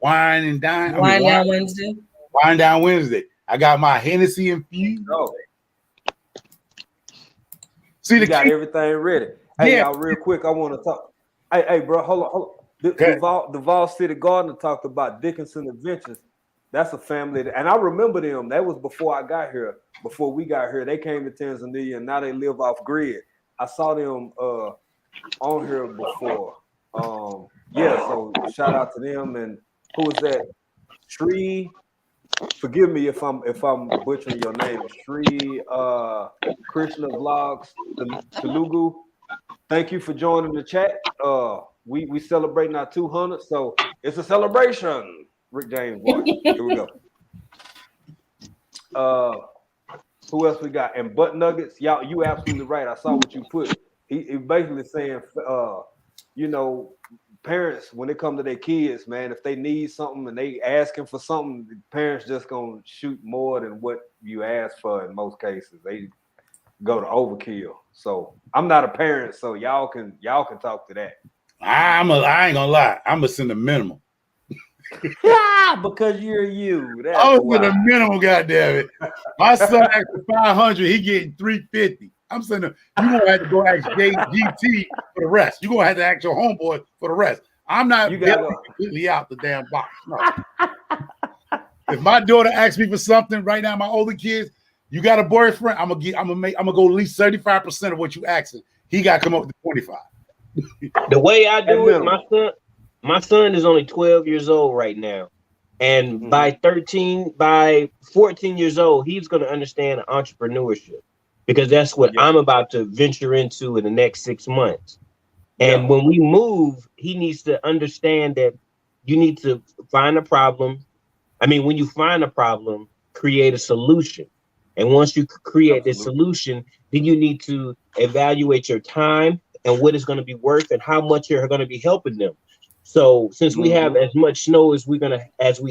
and dine. Down Wednesday. Wine down Wednesday. I got my Hennessy infused. Oh. See, you got everything ready. Hey, y'all, real quick, I want to talk. Hey, bro, hold on. The Vol City Gardener talked about Dickinson Adventures. That's a family, and I remember them. That was before I got here. Before we got here, they came to Tanzania, and now they live off grid. I saw them on here before. So shout out to them. And who was that? Sri. Forgive me if I'm butchering your name. Sri Krishna Vlogs Telugu. Thank you for joining the chat. We celebrating our 200, so it's a celebration. Rick James boy. Here we go. Who else we got? And Butt Nuggets. Y'all, you absolutely right. I saw what you put. He basically saying, parents, when it comes to their kids, man, if they need something and they asking for something, the parents just gonna shoot more than what you ask for in most cases. They go to overkill. So I'm not a parent, so y'all can talk to that. I ain't gonna lie, I'm gonna send a minimum. Yeah, because you're you. I was at a minimum, goddamn it. My son asked for 500, he getting 350. I'm saying you gonna have to go ask GT for the rest. You're gonna have to ask your homeboy for the rest. I'm not completely out the damn box. No. If my daughter asks me for something right now, my older kids, you got a boyfriend, I'm gonna go at least 35% of what you asking. He gotta come up with 25. The way I do it, my son is only 12 years old right now. And by 14 years old, he's gonna understand entrepreneurship. Because that's what I'm about to venture into in the next 6 months. And when we move, he needs to understand that you need to find a problem. I mean, when you find a problem, create a solution. And once you create the solution, then you need to evaluate your time and what it's going to be worth and how much you're going to be helping them. So since we have as much snow as we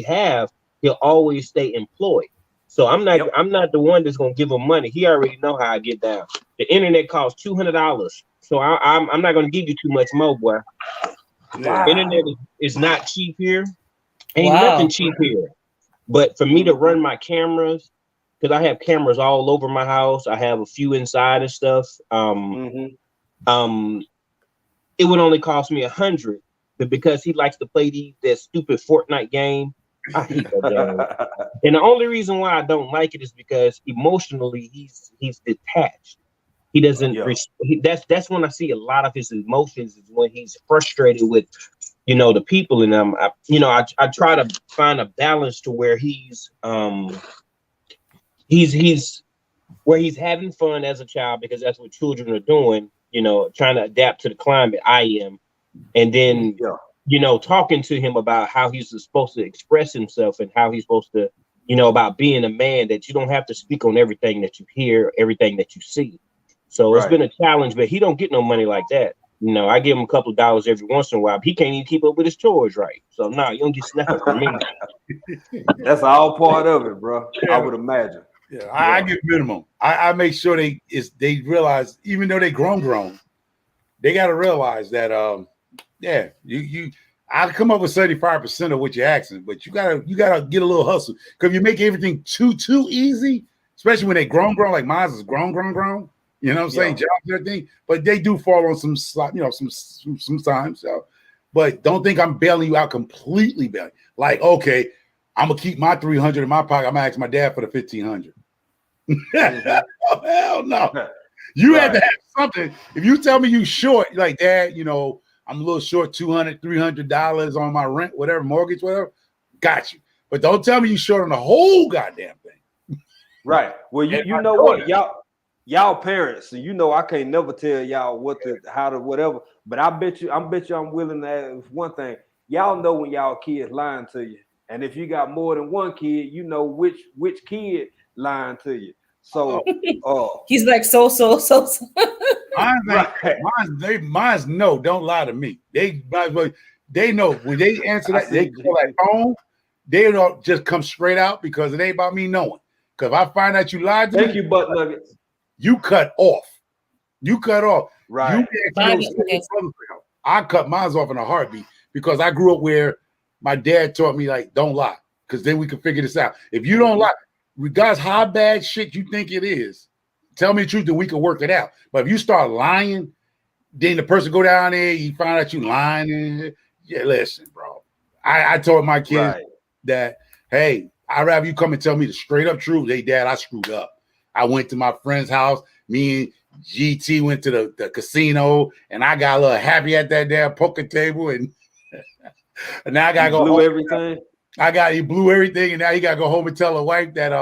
have, he'll always stay employed. So I'm not the one that's gonna give him money. He already know how I get down. The internet costs $200, so I'm not gonna give you too much more, boy. Wow. Internet is not cheap here. Ain't nothing cheap here. But for me to run my cameras, because I have cameras all over my house, I have a few inside and stuff. It would only cost me $100, but because he likes to play that stupid Fortnite game. I hate that game. And the only reason why I don't like it is because emotionally he's detached. He doesn't. That's when I see a lot of his emotions is when he's frustrated with, the people. And I try to find a balance to where he's where he's having fun as a child, because that's what children are doing. Trying to adapt to the climate I am, and then talking to him about how he's supposed to express himself and how he's supposed to, about being a man, that you don't have to speak on everything that you hear, everything that you see. So It's been a challenge, but he don't get no money like that. I give him a couple of dollars every once in a while. But he can't even keep up with his chores right. So no, you don't get nothing from me. That's all part of it, bro. I would imagine. Yeah, I give minimum. I make sure they realize, even though they grown, they got to realize that I come up with 75% of what you're asking, but you gotta get a little hustle, because if you make everything too easy, especially when they grown, like mine is grown. You know what I'm saying? Jobs and everything, but they do fall on some sometimes. So, but don't think I'm bailing you out completely, bailing. Like, okay, I'm gonna keep my 300 in my pocket. I'm gonna ask my dad for the 1,500. Oh, hell no! You had to have something. If you tell me you short, like, Dad, I'm a little short, $200, $300 on my rent, whatever, mortgage, whatever. Got you. But don't tell me you short on the whole goddamn thing. Right. Well, you know what, y'all parents, so I can't never tell y'all how to whatever. But I bet you I'm willing to ask one thing. Y'all know when y'all kids lying to you, and if you got more than one kid, you know which kid lying to you. So he's like so. Mine's no, don't lie to me. They know when they answer that, they call that phone, they don't just come straight out, because it ain't about me knowing. Because if I find out you lied to me, thank you, butt nuggets. You cut off. Right. I cut mine off in a heartbeat, because I grew up where my dad taught me, like, don't lie, because then we can figure this out. If you don't lie, regardless how bad shit you think it is, tell me the truth and we can work it out. But if you start lying, then the person go down there, you find out you lying. And, listen, bro. I told my kids that, hey, I'd rather you come and tell me the straight up truth. Hey, Dad, I screwed up. I went to my friend's house. Me and GT went to the casino, and I got a little happy at that damn poker table, and now I gotta go home. Everything. He blew everything, and now he gotta go home and tell the wife that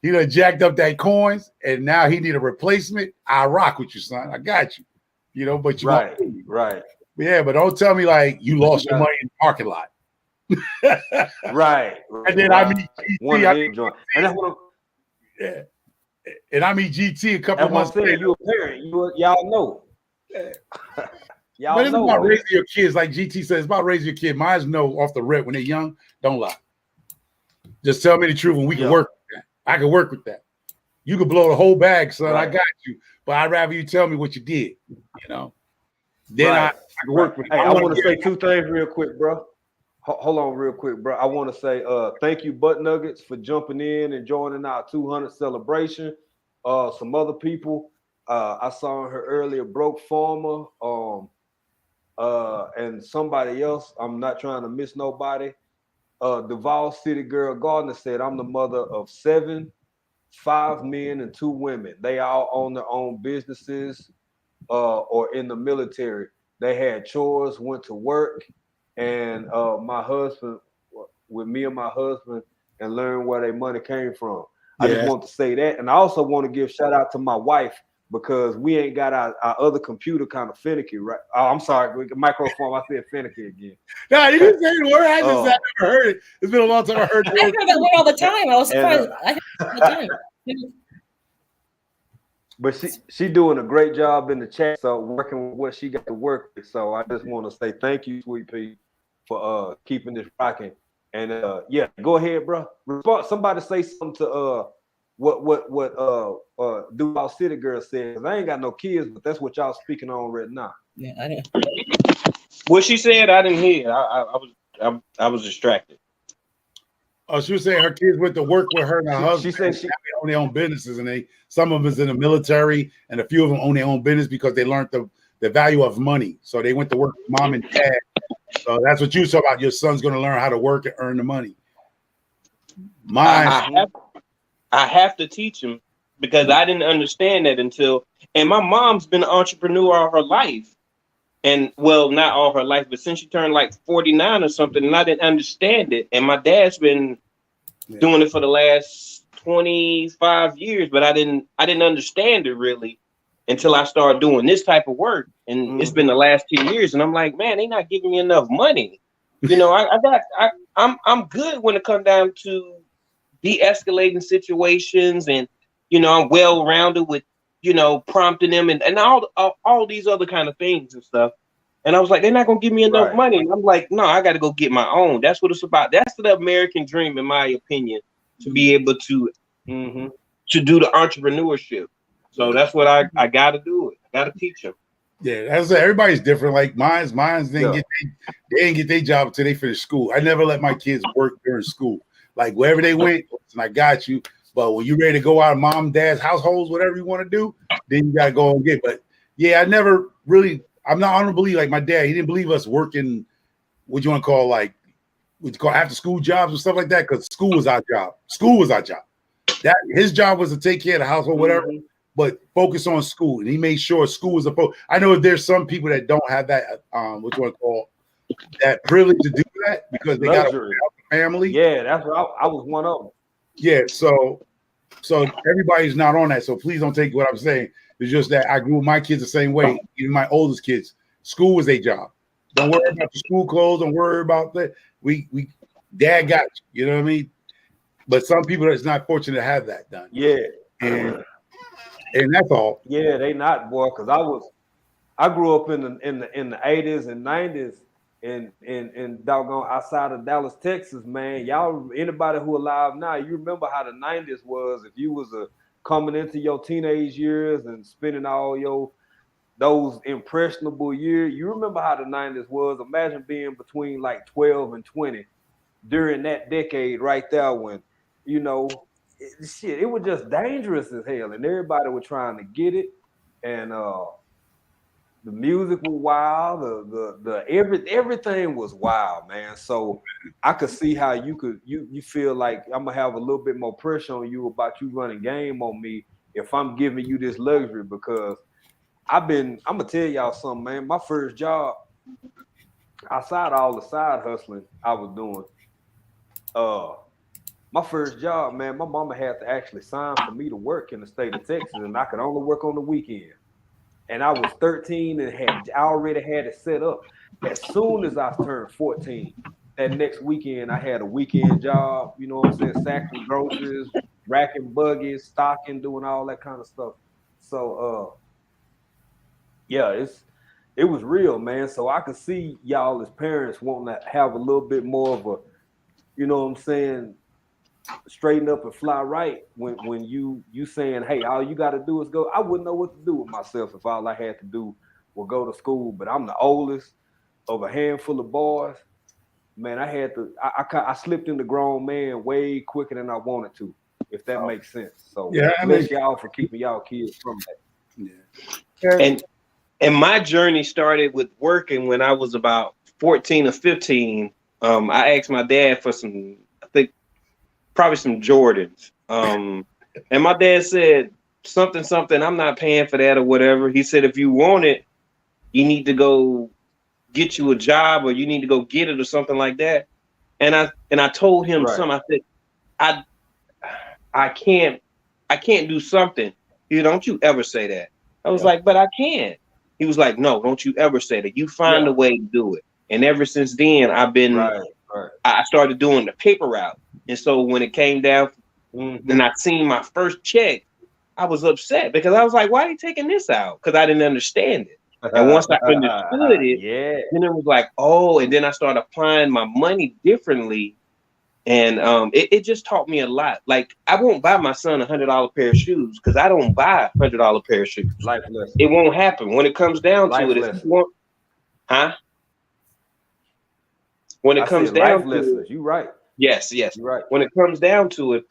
he done jacked up that coins, and now he need a replacement. I rock with you, son. I got you. But you right. Yeah, but don't tell me like you lost your money in the parking lot. Right. And then I meet GT. And that's what and I meet GT a couple of months later. You're a parent. Y'all know. But it's about raising your kids, like GT says. It's about raising your kid. Mine's no off the rip when they're young. Don't lie. Just tell me the truth, and we can work with that. I can work with that. You can blow the whole bag, son. I got you. But I'd rather you tell me what you did. Then I can work with it. Hey, I want to say two things real quick, bro. Hold on real quick, bro. I want to say thank you, Butt Nuggets, for jumping in and joining our 200 celebration. Some other people, I saw her earlier, Broke Farmer, and somebody else. I'm not trying to miss nobody. Duval City Girl Gardner said, I'm the mother of 7, 5 men and 2 women. They all own their own businesses or in the military. They had chores, went to work. And my husband, with me and my husband, and learn where their money came from. I just want to say that. And I also want to give shout out to my wife, because we ain't got our other computer kind of finicky, right? Oh, I'm sorry, microphone. I said finicky again. No, you didn't say the word. I just said I never heard it. It's been a long time I heard it. I heard that word all the time. I was surprised. I heard it all the time. But she doing a great job in the chat, so working with what she got to work with. So I just want to say thank you, Sweet Pea, for keeping this rocking. And go ahead, bro. Somebody say something to what Duval City Girl said. I ain't got no kids, but that's what y'all speaking on right now. Yeah, I know. What she said, I didn't hear. I was distracted. Oh, she was saying her kids went to work with her and her husband. She said she own their own businesses, and some of them is in the military, and a few of them own their own business because they learned the value of money. So they went to work with mom and dad. So that's what you talk about. Your son's going to learn how to work and earn the money. I have to teach him, because I didn't understand that until. And my mom's been an entrepreneur all her life. And well, not all her life, but since she turned like 49 or something, and I didn't understand it. And my dad's been doing it for the last 25 years, but I didn't understand it really until I started doing this type of work. And it's been the last 10 years. And I'm like, man, they're not giving me enough money. You know, I'm good when it comes down to de-escalating situations, and you know, I'm well-rounded with, you know, prompting them and all these other kind of things and stuff. And I was like, they're not gonna give me enough money. And I'm like, no, I got to go get my own. That's what it's about. That's the American dream, in my opinion, to be able to do the entrepreneurship. So that's what I got to do it. I got to teach them. Yeah, as everybody's different. Like mine's didn't get their job until they finished school. I never let my kids work during school. Like wherever they went, and I got you. But when you're ready to go out of mom and dad's households, whatever you want to do, then you gotta go and get. But yeah, I never really. I don't believe like my dad. He didn't believe us working. What you want to call like what you call after school jobs and stuff like that, because school was our job. School was our job. That his job was to take care of the household, whatever. But focus on school, and he made sure school was a focus. I know there's some people that don't have that, what you want to call that privilege to do that because they got a family. Yeah, that's what I was one of them. Yeah, so everybody's not on that. So please don't take what I'm saying. It's just that I grew my kids the same way. Even my oldest kids, school was their job. Don't worry about the school clothes. Don't worry about that. We dad got you. You know what I mean? But some people that's not fortunate to have that done. Yeah. And that's all. Yeah, they not, boy, because I grew up in the 80s and 90s and doggone outside of Dallas, Texas, man. Y'all, anybody who alive now, you remember how the 90s was. If you was coming into your teenage years and spending all those impressionable years, you remember how the 90s was. Imagine being between like 12 and 20 during that decade right there when, you know, it was just dangerous as hell, and everybody was trying to get it, and the music was wild, everything was wild, man. So I could see how you feel like I'm gonna have a little bit more pressure on you about you running game on me if I'm giving you this luxury, because I'm gonna tell y'all something, man. My first job, outside all the side hustling I was doing, my first job, man, my mama had to actually sign for me to work in the state of Texas, and I could only work on the weekend. And I was 13 and I already had it set up. As soon as I turned 14, that next weekend, I had a weekend job, you know what I'm saying, sacking groceries, racking buggies, stocking, doing all that kind of stuff. So, yeah, it was real, man. So I could see y'all as parents wanting to have a little bit more of a, you know what I'm saying, straighten up and fly right when you saying, hey, all you got to do is go. I wouldn't know what to do with myself if all I had to do was go to school. But I'm the oldest of a handful of boys. Man, I had to. I slipped into grown man way quicker than I wanted to, if that makes sense. So yeah, bless y'all for keeping y'all kids from that. Yeah. And my journey started with working when I was about 14 or 15. I asked my dad for some, I think, probably some Jordans. And my dad said something, I'm not paying for that or whatever. He said, if you want it, you need to go get you a job, or you need to go get it or something like that. And I told him something. I said, I can't do something. Don't you ever say that. I was like, but I can. He was like, no, don't you ever say that. You find a way to do it. And ever since then, I've been, I started doing the paper route. And so when it came down and I seen my first check, I was upset because I was like, why are you taking this out? Because I didn't understand it. And once I understood it, then it was like, oh, and then I started applying my money differently. And it just taught me a lot. Like, I won't buy my son $100 pair of shoes because I don't buy $100 pair of shoes. Life lesson. It won't happen. When it comes down to it, if you want, when it comes down to it, you're right. Yes. You're right. When it comes down to it,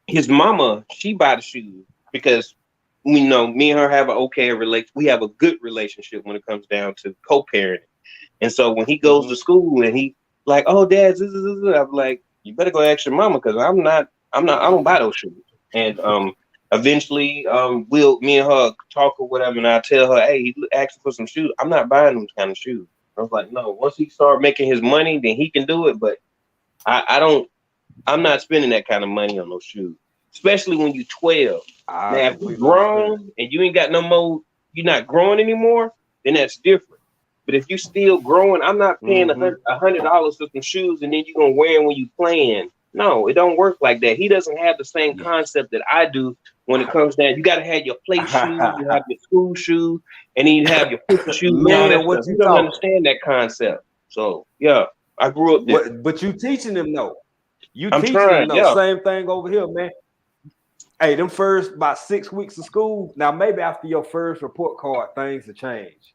his mama, she buy the shoes because we know me and her have we have a good relationship when it comes down to co-parenting. And so when he goes to school and he like, oh, Dad, I'm like, you better go ask your mama because I don't buy those shoes. And eventually, me and her talk or whatever, and I tell her, hey, he's asking for some shoes. I'm not buying those kind of shoes. I was like, no, once he start making his money, then he can do it. But I'm not spending that kind of money on those shoes, especially when you're 12. I Now, if you're completely understand. grown and you ain't got no more, you're not growing anymore, then that's different. But if you still growing, I'm not paying $100 for some shoes and then you're gonna wear them when you playing. No, it don't work like that. He doesn't have the same concept that I do when it comes down. You gotta have your play shoes, you have your school shoes, and then you have your football shoes and all that Man, stuff. what He you doesn't talking? understand that concept. So yeah, I grew up there. What? But you teaching them though. You I'm teaching them trying, though. yeah. Same thing over here, man. Hey, them first about 6 weeks of school. Now maybe after your first report card, things have changed.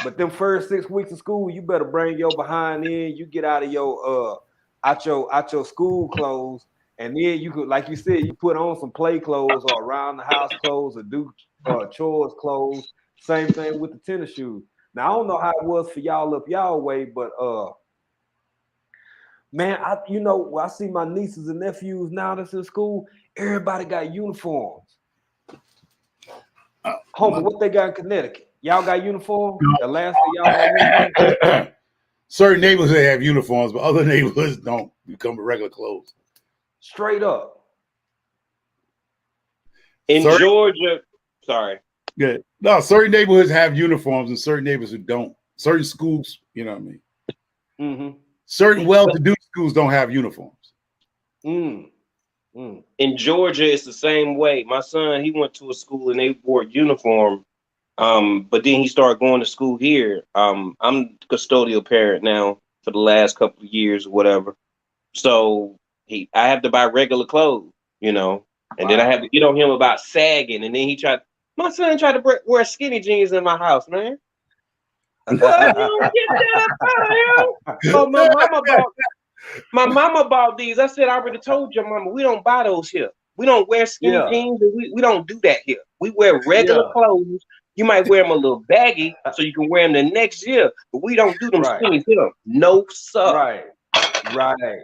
But them first 6 weeks of school, you better bring your behind in. You get out of your out your school clothes, and then you could, like you said, you put on some play clothes or around the house clothes or do chores clothes. Same thing with the tennis shoes. Now I don't know how it was for y'all up y'all way, but man, I see my nieces and nephews now that's in school. Everybody got uniforms. Homie, what they got in Connecticut? Y'all got uniforms? Alaska, y'all got uniforms? Certain neighborhoods have uniforms, but other neighborhoods don't. Become regular clothes. Straight up. In Georgia, sorry. Yeah. No, certain neighborhoods have uniforms and certain neighborhoods don't. Certain schools, you know what I mean? Mm-hmm. Certain well-to-do schools don't have uniforms. In Georgia, it's the same way. My son, he went to a school and they wore uniform. But then he started going to school here. I'm custodial parent now for the last couple of years or whatever. So I have to buy regular clothes, and then I have to get on him about sagging. And then my son tried to wear skinny jeans in my house, man. God, you don't get that up out of here. Oh, my mama bought these. I said, I already told your mama, we don't buy those here. We don't wear skinny jeans, and we don't do that here. We wear regular clothes. You might wear them a little baggy so you can wear them the next year, but we don't do them skinny here. No, sir. Right.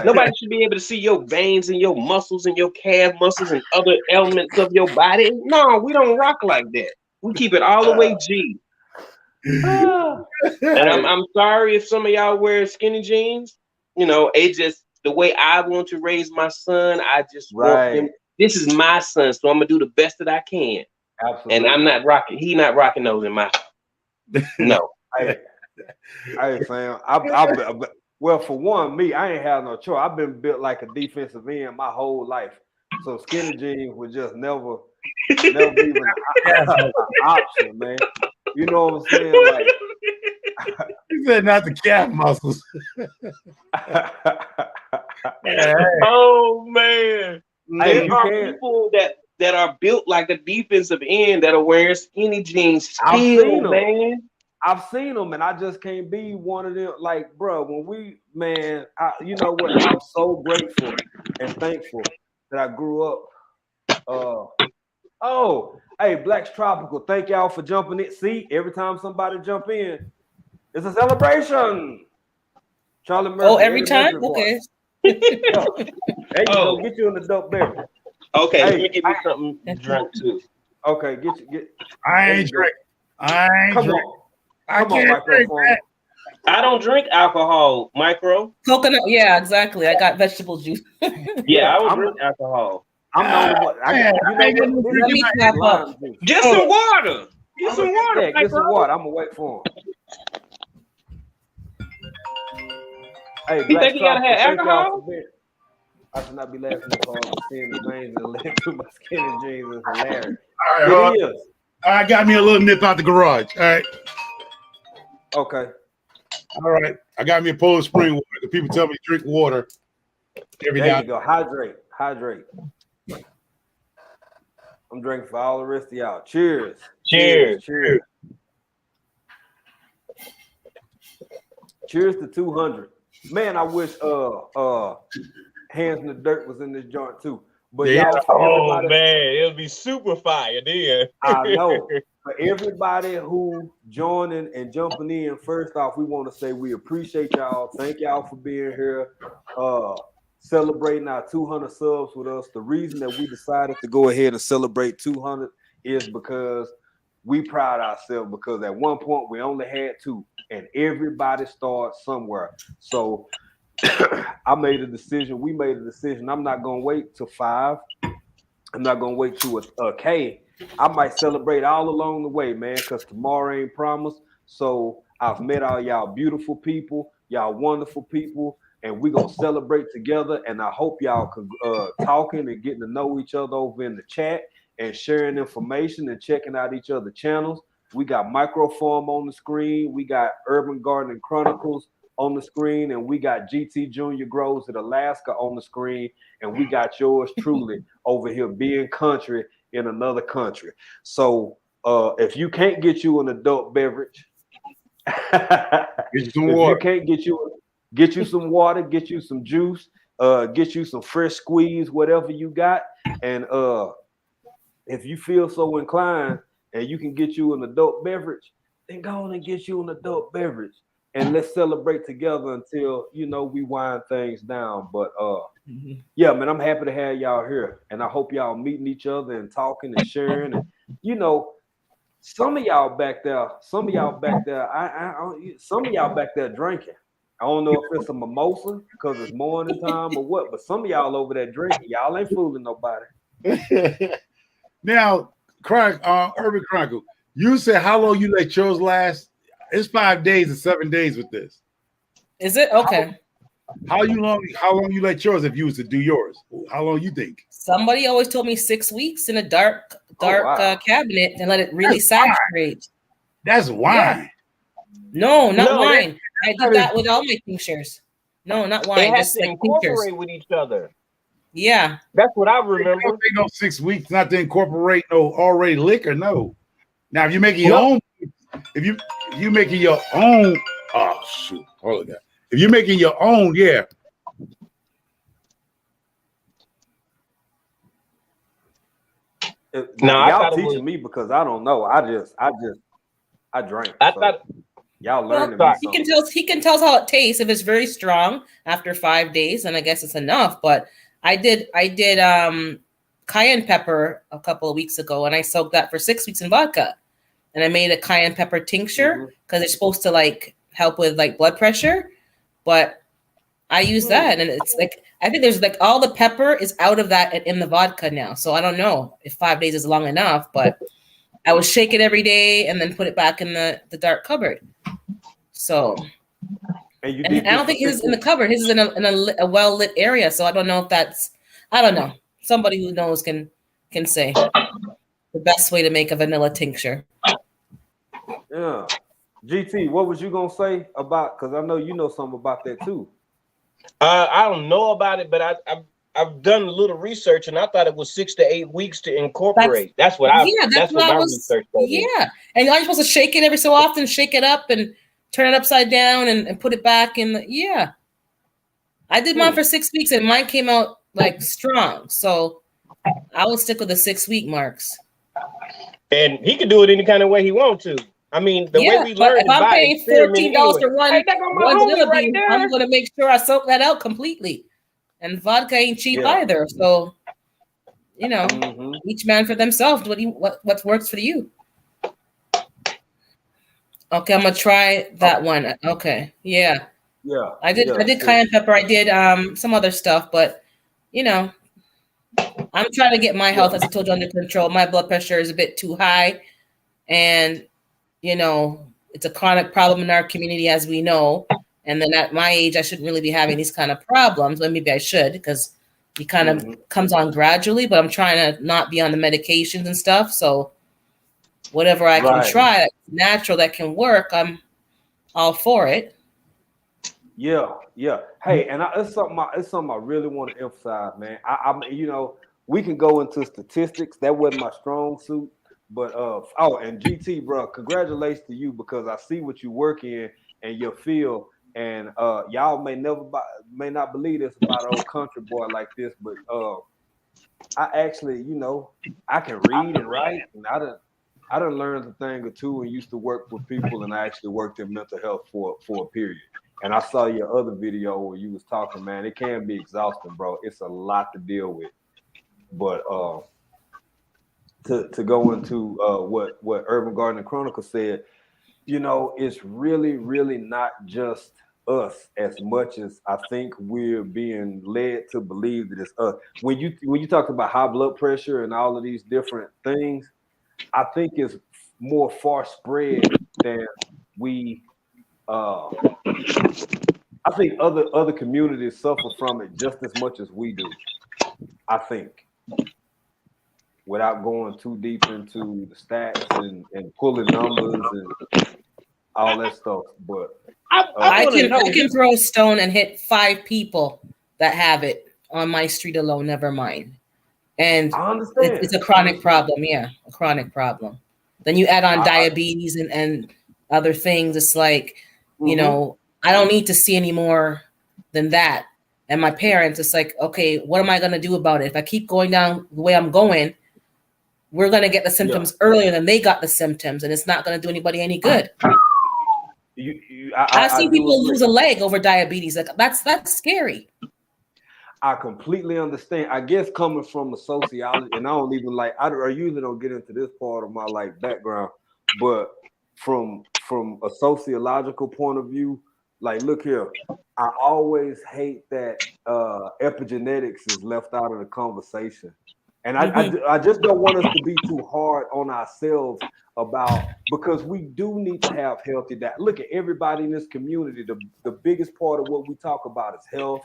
Nobody should be able to see your veins and your muscles and your calf muscles and other elements of your body. No, we don't rock like that. We keep it all the way G. And I'm sorry if some of y'all wear skinny jeans. It just the way I want to raise my son. I just want him. This is my son, so I'm gonna do the best that I can. Absolutely. And I'm not rocking. He not rocking those in my house. No. Hey, fam. Well, for one, me, I ain't had no choice. I've been built like a defensive end my whole life, so skinny jeans was just never even an option, man. You know what I'm saying? Like, you said not the calf muscles. Oh man, there are people that are built like a defensive end that are wearing skinny jeans. I've seen them, and I just can't be one of them. Like, bro, you know what? I'm so grateful and thankful that I grew up. Hey, Black's Tropical, thank y'all for jumping in. See, every time somebody jump in, it's a celebration. Charlie Murphy. Every time? Okay. There you go. Get you in the dope bear. Okay, let me give you something to drink too. Okay, I ain't drink. Come on, drink. I don't drink alcohol, Micro. Coconut, yeah, exactly. I got vegetable juice. Yeah, I don't drink alcohol. I'm the only one. Let me clap up. Get some water. Get some water. Yeah, get some water. I'm gonna wait for him. Hey, you think you gotta have alcohol? I should not be laughing at all. Seeing the veins and leg through my skinny jeans is hilarious. All right, I got me a little nip out the garage. All right. Okay. All right. I got me a Polish spring water. The people tell me to drink water every There day. you go. Hydrate. I'm drinking for all the rest of y'all. Cheers. Cheers to 200. Man, I wish Hands in the Dirt was in this joint too. But y'all, man, it'll be super fire then. I know. For everybody who joining and jumping in, first off, we want to say we appreciate y'all. Thank y'all for being here. Celebrating our 200 subs with us. The reason that we decided to go ahead and celebrate 200 is because we pride ourselves, because at one point we only had 2 and everybody starts somewhere. So we made a decision. I'm not going to wait till 5. I'm not gonna wait to a K. I might celebrate all along the way, man, because tomorrow ain't promised. So I've met all y'all beautiful people, y'all wonderful people, and we're gonna celebrate together. And I hope y'all can talking and getting to know each other over in the chat and sharing information and checking out each other channels. We got Microform on the screen, we got Urban Gardening Chronicles on the screen, and we got GT Junior Grows at Alaska on the screen, and we got yours truly over here being country in another country. So if you can't get you an adult beverage, if you can't get you some water, get you some juice, get you some fresh squeeze, whatever you got, and if you feel so inclined and you can get you an adult beverage, then go on and get you an adult beverage. And let's celebrate together until we wind things down. But yeah, man, I'm happy to have y'all here, and I hope y'all meeting each other and talking and sharing. And some of y'all back there, some of y'all back there drinking. I don't know if it's a mimosa because it's morning time or what, but some of y'all over there drinking. Y'all ain't fooling nobody. Now, Urban Chronicle, you said how long you let yours last? It's 5 days and 7 days with this. Is it? Okay. How long you let yours if you was to do yours? How long you think? Somebody always told me 6 weeks in a dark cabinet and let it really saturate. That's wine. Yeah. No, not wine. I did that with all my tinctures. No, not wine. It has just to like incorporate tinctures with each other. Yeah. That's what I remember. Don't take no 6 weeks not to incorporate no already liquor. No. Now, if you make your own, if you making your own, oh shoot, hold on that. If you're making your own, yeah. Now y'all teaching me because I don't know. I drank. I thought y'all learning me something. He can tell how it tastes. If it's very strong after 5 days, then I guess it's enough. But I did cayenne pepper a couple of weeks ago, and I soaked that for 6 weeks in vodka, and I made a cayenne pepper tincture because it's supposed to help with blood pressure. But I use that, and it's I think there's all the pepper is out of that in the vodka now. So I don't know if 5 days is long enough, but I would shake it every day and then put it back in the dark cupboard. So, and I don't think his is in the cupboard. His is in a well lit area. So I don't know if that's, I don't know. Somebody who knows can say the best way to make a vanilla tincture. Yeah. GT, what was you gonna say about? Because I know you know something about that too. I don't know about it, but I've done a little research, and I thought it was 6 to 8 weeks to incorporate. That's what my research told me. Yeah, and you're supposed to shake it every so often, shake it up, and turn it upside down, and put it back in. Yeah, I did mine for 6 weeks, and mine came out strong. So I will stick with the 6 week marks. And he can do it any kind of way he wants to. I mean, the way we learned. If I'm paying $14 for one vanilla bean, I'm going to make sure I soak that out completely. And vodka ain't cheap either. So, each man for themselves. What works for you? Okay, I'm gonna try that one. Okay, yeah. I did cayenne pepper. I did some other stuff, but I'm trying to get my health, as I told you, under control. My blood pressure is a bit too high, and it's a chronic problem in our community, as we know. And then at my age, I shouldn't really be having these kind of problems. Well, maybe I should, because it kind of comes on gradually. But I'm trying to not be on the medications and stuff. So whatever I can try that's natural, that can work, I'm all for it. Yeah. Hey, and it's something I really want to emphasize, man. I'm we can go into statistics. That wasn't my strong suit. But and GT, bro, congratulations to you, because I see what you work in and your field, and y'all may not believe this about an old country boy like this, but I actually, I can read and write, and I done learned a thing or two, and used to work with people, and I actually worked in mental health for a period. And I saw your other video where you was talking, man. It can be exhausting, bro. It's a lot to deal with, but to go into what Urban Gardening Chronicle said, it's really, really not just us as much as I think we're being led to believe that it's us. When you talk about high blood pressure and all of these different things, I think it's more far spread than we. I think other communities suffer from it just as much as we do. I think, without going too deep into the stats and pulling numbers and all that stuff, but I can throw a stone and hit 5 people that have it on my street alone. Never mind, and I understand it's a chronic problem. Yeah, a chronic problem. Then you add on diabetes and other things. It's like, you know, I don't need to see any more than that. And my parents, it's like, okay, what am I going to do about it? If I keep going down the way I'm going, we're going to get the symptoms earlier than they got the symptoms, and it's not going to do anybody any good. I see people lose a leg over diabetes. Like that's scary. I completely understand. I guess coming from a sociology, and I don't even I usually don't get into this part of my background, but from a sociological point of view, look here, I always hate that epigenetics is left out of the conversation. And I just don't want us to be too hard on ourselves because we do need to have healthy diet. Look at everybody in this community. The biggest part of what we talk about is health,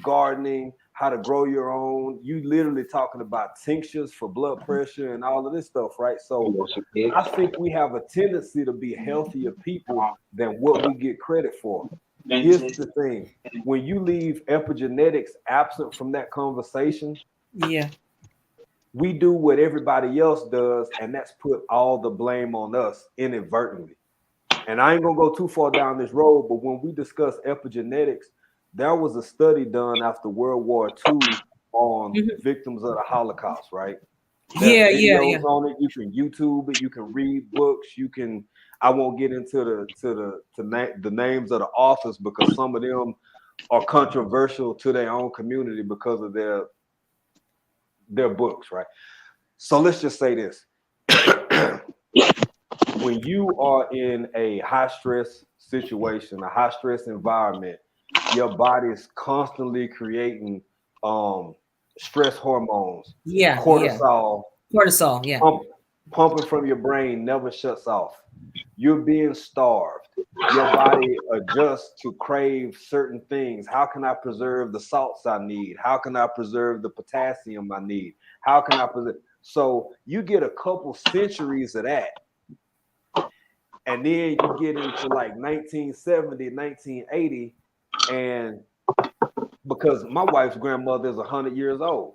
gardening, how to grow your own. You literally talking about tinctures for blood pressure and all of this stuff, right? So I think we have a tendency to be healthier people than what we get credit for. Here's the thing. When you leave epigenetics absent from that conversation, we do what everybody else does, and that's put all the blame on us inadvertently. And I ain't gonna go too far down this road, but when we discuss epigenetics, there was a study done after World War II on victims of the Holocaust, right? There's videos on it. You can YouTube it. You can read books. I won't get into the names of the authors because some of them are controversial to their own community because of their books, right? So let's just say this. When you are in a high stress situation, a high stress environment, your body is constantly creating stress hormones. Cortisol, pumping from your brain never shuts off. You're being starved. Your body adjusts to crave certain things. How can I preserve the salts I need? How can I preserve the potassium I need? How can I preserve? So you get a couple centuries of that. And then you get into 1970, 1980, and because my wife's grandmother is 100 years old,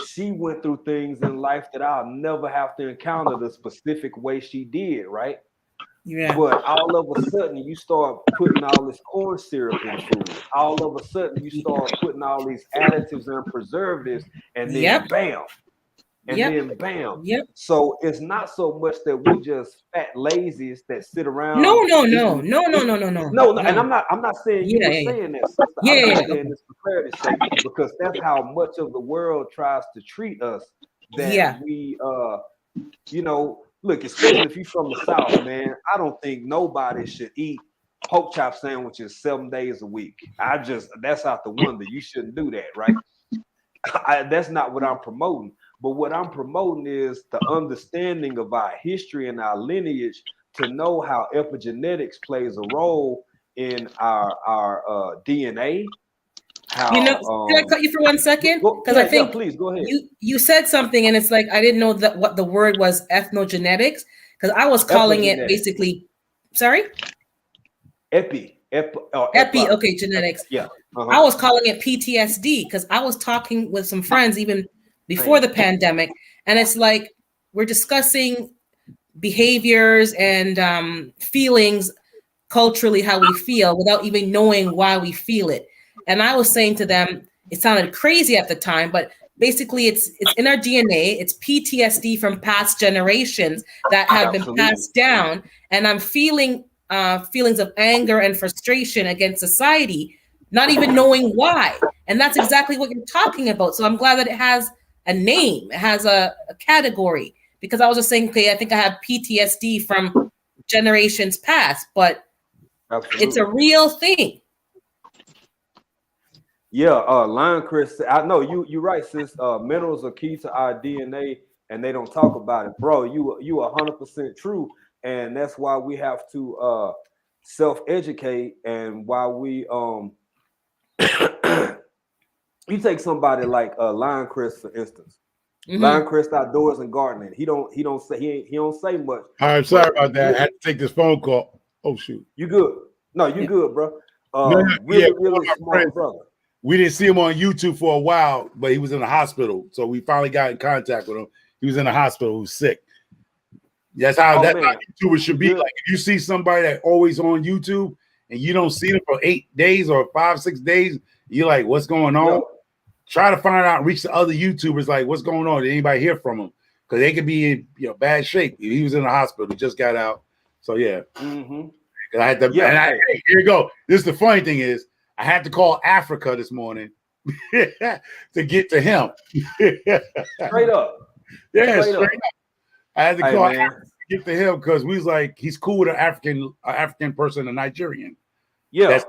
she went through things in life that I'll never have to encounter the specific way she did, right? Yeah. But all of a sudden, you start putting all this corn syrup in food. All of a sudden, you start putting all these additives and preservatives, and then bam. And then bam. So it's not so much that we just fat lazies that sit around. No. No. And I'm not saying you were saying that, sister. I'm just saying this for clarity's sake, because that's how much of the world tries to treat us. That we look, especially if you're from the South, man, I don't think nobody should eat pork chop sandwiches 7 days a week. That's out the window. You shouldn't do that, right? That's not what I'm promoting. But what I'm promoting is the understanding of our history and our lineage to know how epigenetics plays a role in our DNA. How, can I cut you for 1 second? Because I think please go ahead. You said something, and it's I didn't know what the word was, ethnogenetics, because I was calling it basically. Sorry. Epi. Okay, genetics. Yeah. I was calling it PTSD because I was talking with some friends even before the pandemic, and it's we're discussing behaviors and feelings culturally, how we feel without even knowing why we feel it. And I was saying to them, it sounded crazy at the time, but basically it's in our DNA. It's PTSD from past generations that have been passed down, and I'm feeling feelings of anger and frustration against society, not even knowing why. And that's exactly what you're talking about. So I'm glad that it has a name, it has a category, because I was just saying, okay, I think I have PTSD from generations past, but it's a real thing. Yeah, Lion Chris, I know you're right, sis. Minerals are key to our DNA, and they don't talk about it, bro. You 100% true, and that's why we have to self-educate, and why we you take somebody like Lion Chris for instance. Lion Chris outdoors and gardening. He don't say much. All right, sorry about that. I had to take this phone call. Oh shoot. You good? No, you good, bro. No, yeah, Really one of my smart friends, brother. we didn't see him on YouTube for a while, but he was in the hospital. So we finally got in contact with him. He was in the hospital, he was sick. That's how YouTubers should be. Like if you see somebody that always on YouTube and you don't see them for 8 days or 5-6 days, you're like, what's going on? Yeah. Try to find out, reach the other YouTubers, like, what's going on? Did anybody hear from him? Because they could be in bad shape. He was in the hospital, just got out. So yeah. I had to, hey, here you go. This is the funny thing is I had to call Africa this morning to get to him. Straight up. Yeah, straight up. I had to call Africa to get to him because we was like, he's cool with an African person, a Nigerian. Yeah. That's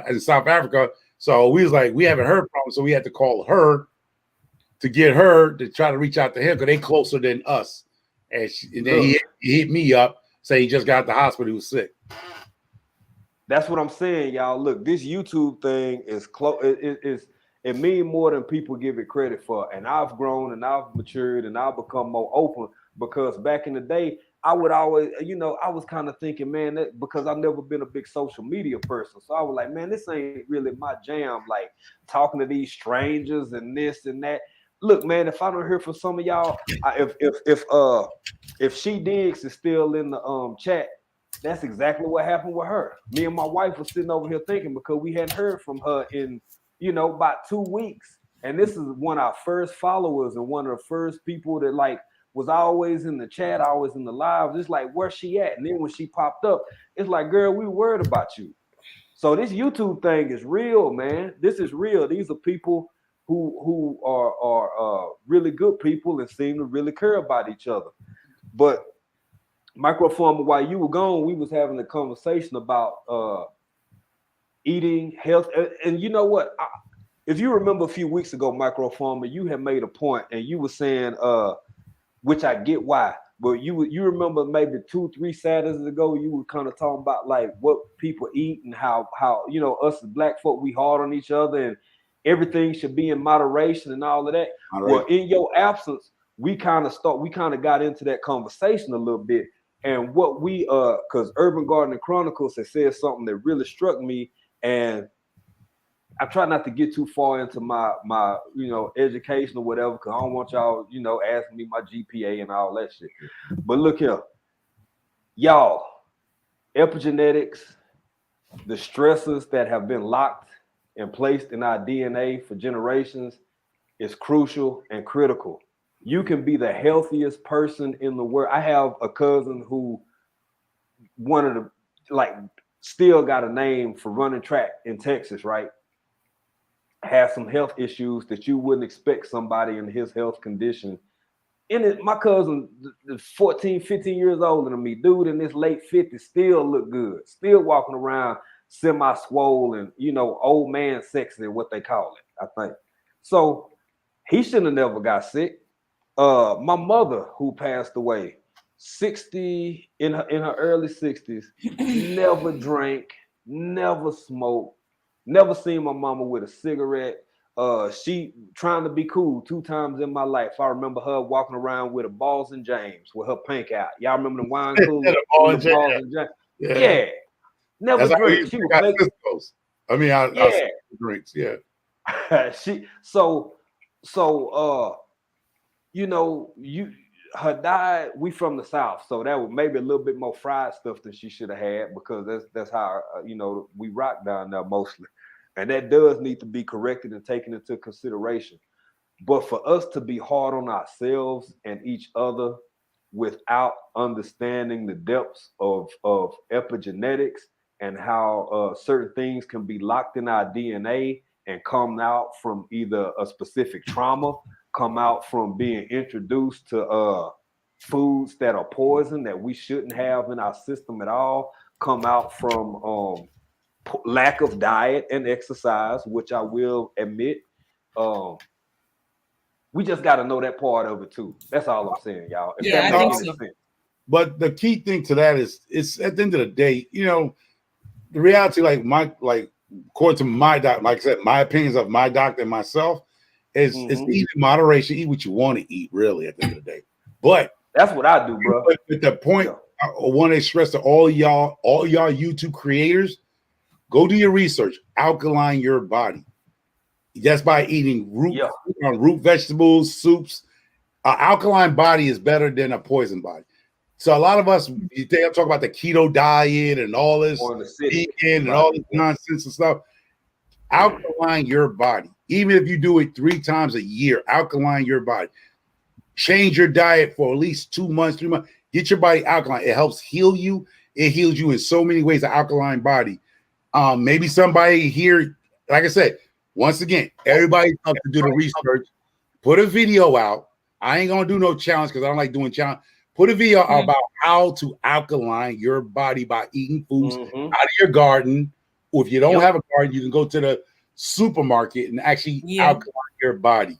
in South Africa. So we was like, we haven't heard from him. So we had to call her to get her to try to reach out to him because they closer than us. And then he hit me up, say he just got out the hospital, he was sick. That's what I'm saying, y'all. Look, this YouTube thing is close. It means more than people give it credit for. And I've grown and I've matured and I've become more open because back in the day, I would always, I was kind of thinking, man, because I've never been a big social media person. So I was like, man, this ain't really my jam. Like talking to these strangers and this and that. Look, man, if I don't hear from some of y'all, if She Digs is still in the chat, that's exactly what happened with her. Me and my wife were sitting over here thinking because we hadn't heard from her in, about 2 weeks. And this is one of our first followers and one of the first people that like was always in the chat, always in the live. It's like, where's she at? And then when she popped up, it's like, girl, we worried about you. So this YouTube thing is real, man. This is real. These are people who are really good people and seem to really care about each other. But Microfarmer, while you were gone, we was having a conversation about eating health. And you know what? If you remember a few weeks ago, Microfarmer, you had made a point and you were saying, which I get why, but you remember maybe 2-3 Saturdays ago, you were kind of talking about like what people eat and how us as black folk, we hard on each other and everything should be in moderation and all of that. Well, in your absence, we kind of got into that conversation a little bit. And what we because Urban Gardening Chronicles has said something that really struck me, and I try not to get too far into my education or whatever, because I don't want y'all asking me my GPA and all that shit. But look here, y'all, epigenetics, the stressors that have been locked and placed in our DNA for generations is crucial and critical. You can be the healthiest person in the world. I have a cousin who still got a name for running track in Texas, right? Has some health issues that you wouldn't expect somebody in his health condition. My cousin, 14, 15 years older than me, dude in his late 50s, still look good, still walking around semi-swollen, old man sexy, what they call it, I think. So he shouldn't have never got sick. My mother, who passed away, 60 in her early 60s, never drank, never smoked, never seen my mama with a cigarette. She trying to be cool 2 times in my life. I remember her walking around with a Balls and James with her pink out. Y'all remember the wine cooler? Balls and James. Yeah. Never drank. She was Cisco's. I mean, I drinks. Yeah. Her diet, we from the South, so that was maybe a little bit more fried stuff than she should have had, because that's how we rock down there mostly, and that does need to be corrected and taken into consideration. But for us to be hard on ourselves and each other without understanding the depths of epigenetics and how certain things can be locked in our DNA and come out from either a specific trauma, come out from being introduced to foods that are poison that we shouldn't have in our system at all, come out from lack of diet and exercise, which I will admit. We just got to know that part of it too. That's all I'm saying, y'all. If that makes any sense. But the key thing to that is, it's at the end of the day, you know, the reality, according to my doc, like I said, my opinions of my doctor and myself is eat in moderation, eat what you want to eat, really, at the end of the day. But that's what I do, bro. But the point I want to express to all y'all YouTube creators, go do your research. Alkaline your body. That's by eating root vegetables, soups. An alkaline body is better than a poison body. So a lot of us, you think I'm talking about the keto diet and all this vegan and all this nonsense and stuff. Alkaline your body. Even if you do it 3 times a year, alkaline your body. Change your diet for at least 2 months, 3 months. Get your body alkaline. It helps heal you. It heals you in so many ways, an alkaline body. Maybe somebody here, like I said, once again, everybody up to do the research. Put a video out. I ain't gonna do no challenge because I don't like doing challenge. Put a video about how to alkaline your body by eating foods out of your garden. Or if you don't have a garden, you can go to the supermarket and actually alkaline your body.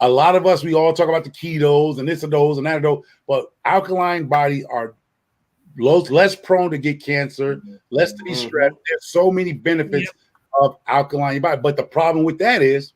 A lot of us, we all talk about the ketos and this and those and that and those, but alkaline body are less prone to get cancer, less to be stressed. There's so many benefits of alkaline your body. But the problem with that is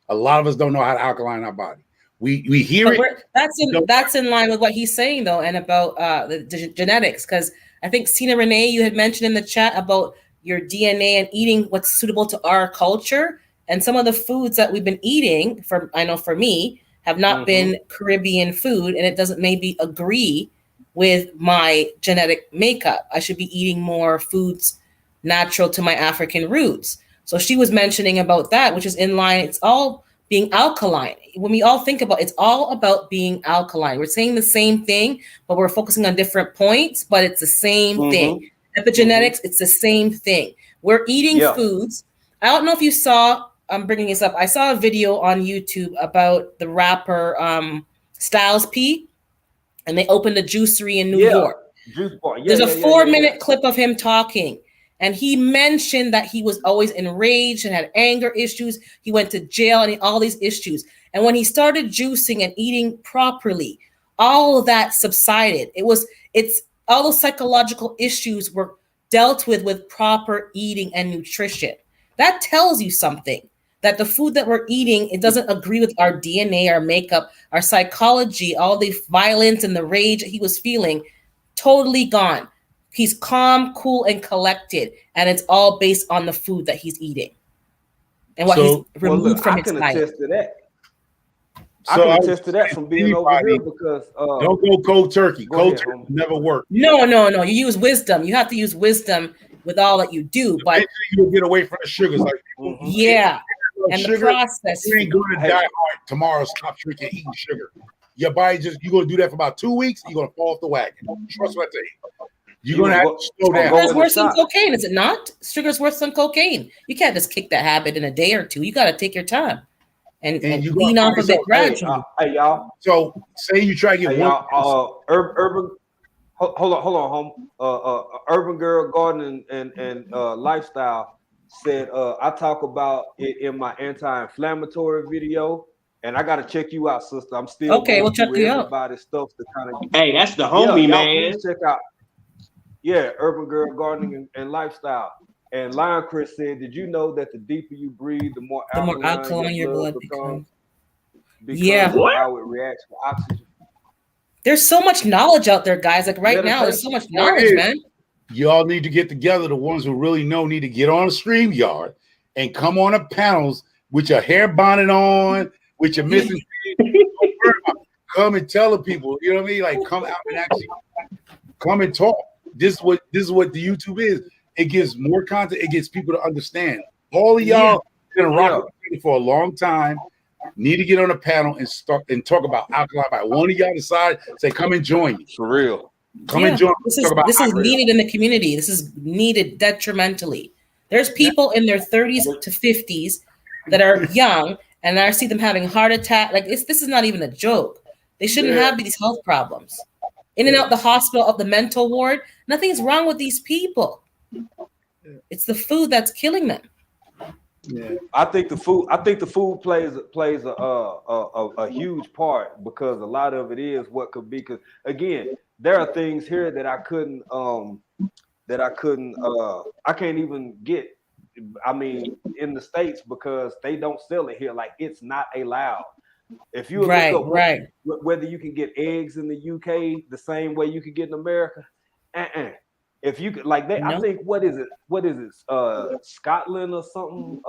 a lot of us don't know how to alkaline our body. We hear it. That's in line with what he's saying though, and about the genetics. Because I think Sina Renee, you had mentioned in the chat about your DNA and eating what's suitable to our culture. And some of the foods that we've been eating, I know for me, have not been Caribbean food, and it doesn't maybe agree with my genetic makeup. I should be eating more foods natural to my African roots. So she was mentioning about that, which is in line. It's all being alkaline. When we all think about it, it's all about being alkaline. We're saying the same thing, but we're focusing on different points, but it's the same thing. Epigenetics, it's the same thing. We're eating foods. I don't know if you saw, I'm bringing this up. I saw a video on YouTube about the rapper Styles P, and they opened a juicery in New York. There's a 4-minute clip of him talking, and he mentioned that he was always enraged and had anger issues. He went to jail and all these issues. And when he started juicing and eating properly, all of that subsided. It's all those psychological issues were dealt with proper eating and nutrition. That tells you something. That the food that we're eating, it doesn't agree with our DNA, our makeup, our psychology, all the violence and the rage he was feeling, totally gone. He's calm, cool, and collected, and it's all based on the food that he's eating and what he's removed from his diet. I can attest to that. I can attest to that from being over here because don't go cold turkey. Cold turkey never work. No. You use wisdom. You have to use wisdom with all that you do. But you'll get away from the sugars, like and sugar, the process. You ain't going to die hard tomorrow. Stop drinking, eating sugar. Your body you're going to do that for about 2 weeks. You're going to fall off the wagon. Trust what I tell you. You're going to have to slow down. It's worse than cocaine, is it not? Sugar's worse than cocaine. You can't just kick that habit in a day or two. You got to take your time and you lean off of it gradually. Hey, y'all. So say you try to get urban. Hold on, home. Urban Girl Garden and Lifestyle said I talk about it in my anti-inflammatory video, and I gotta check you out, sister. I'm still okay. We'll check you out. Stuff to kind of hey, that's the homie, man. Check out. Yeah, Urban Girl Gardening and Lifestyle. And Lion Chris said, "Did you know that the deeper you breathe, the more alkaline your blood becomes? Because of how it reacts to oxygen." There's so much knowledge out there, guys. Like right now, there's so much knowledge, man. Y'all need to get together. The ones who really know need to get on a StreamYard and come on the panels with your hair bonnet on, with your missing teeth. Come and tell the people. You know what I mean? Like come out and actually come and talk. This is what the YouTube is. It gives more content. It gets people to understand. All of y'all been rock for a long time. Need to get on a panel and start and talk about alkaline body. One of y'all decide, say, come and join me. For real. Come and join me. This is needed in the community. This is needed detrimentally. There's people in their 30s to 50s that are young, and I see them having heart attack. Like this is not even a joke. They shouldn't have these health problems. In and out the hospital, of the mental ward. Nothing's wrong with these people. It's the food that's killing them. Yeah, I think the food plays a huge part, because a lot of it is what could be. Because again, there are things here that I can't even get. I mean, in the States, because they don't sell it here. Like, it's not allowed. If you look up whether you can get eggs in the UK the same way you can get in America, if you could, like, I think what is it? Scotland or something?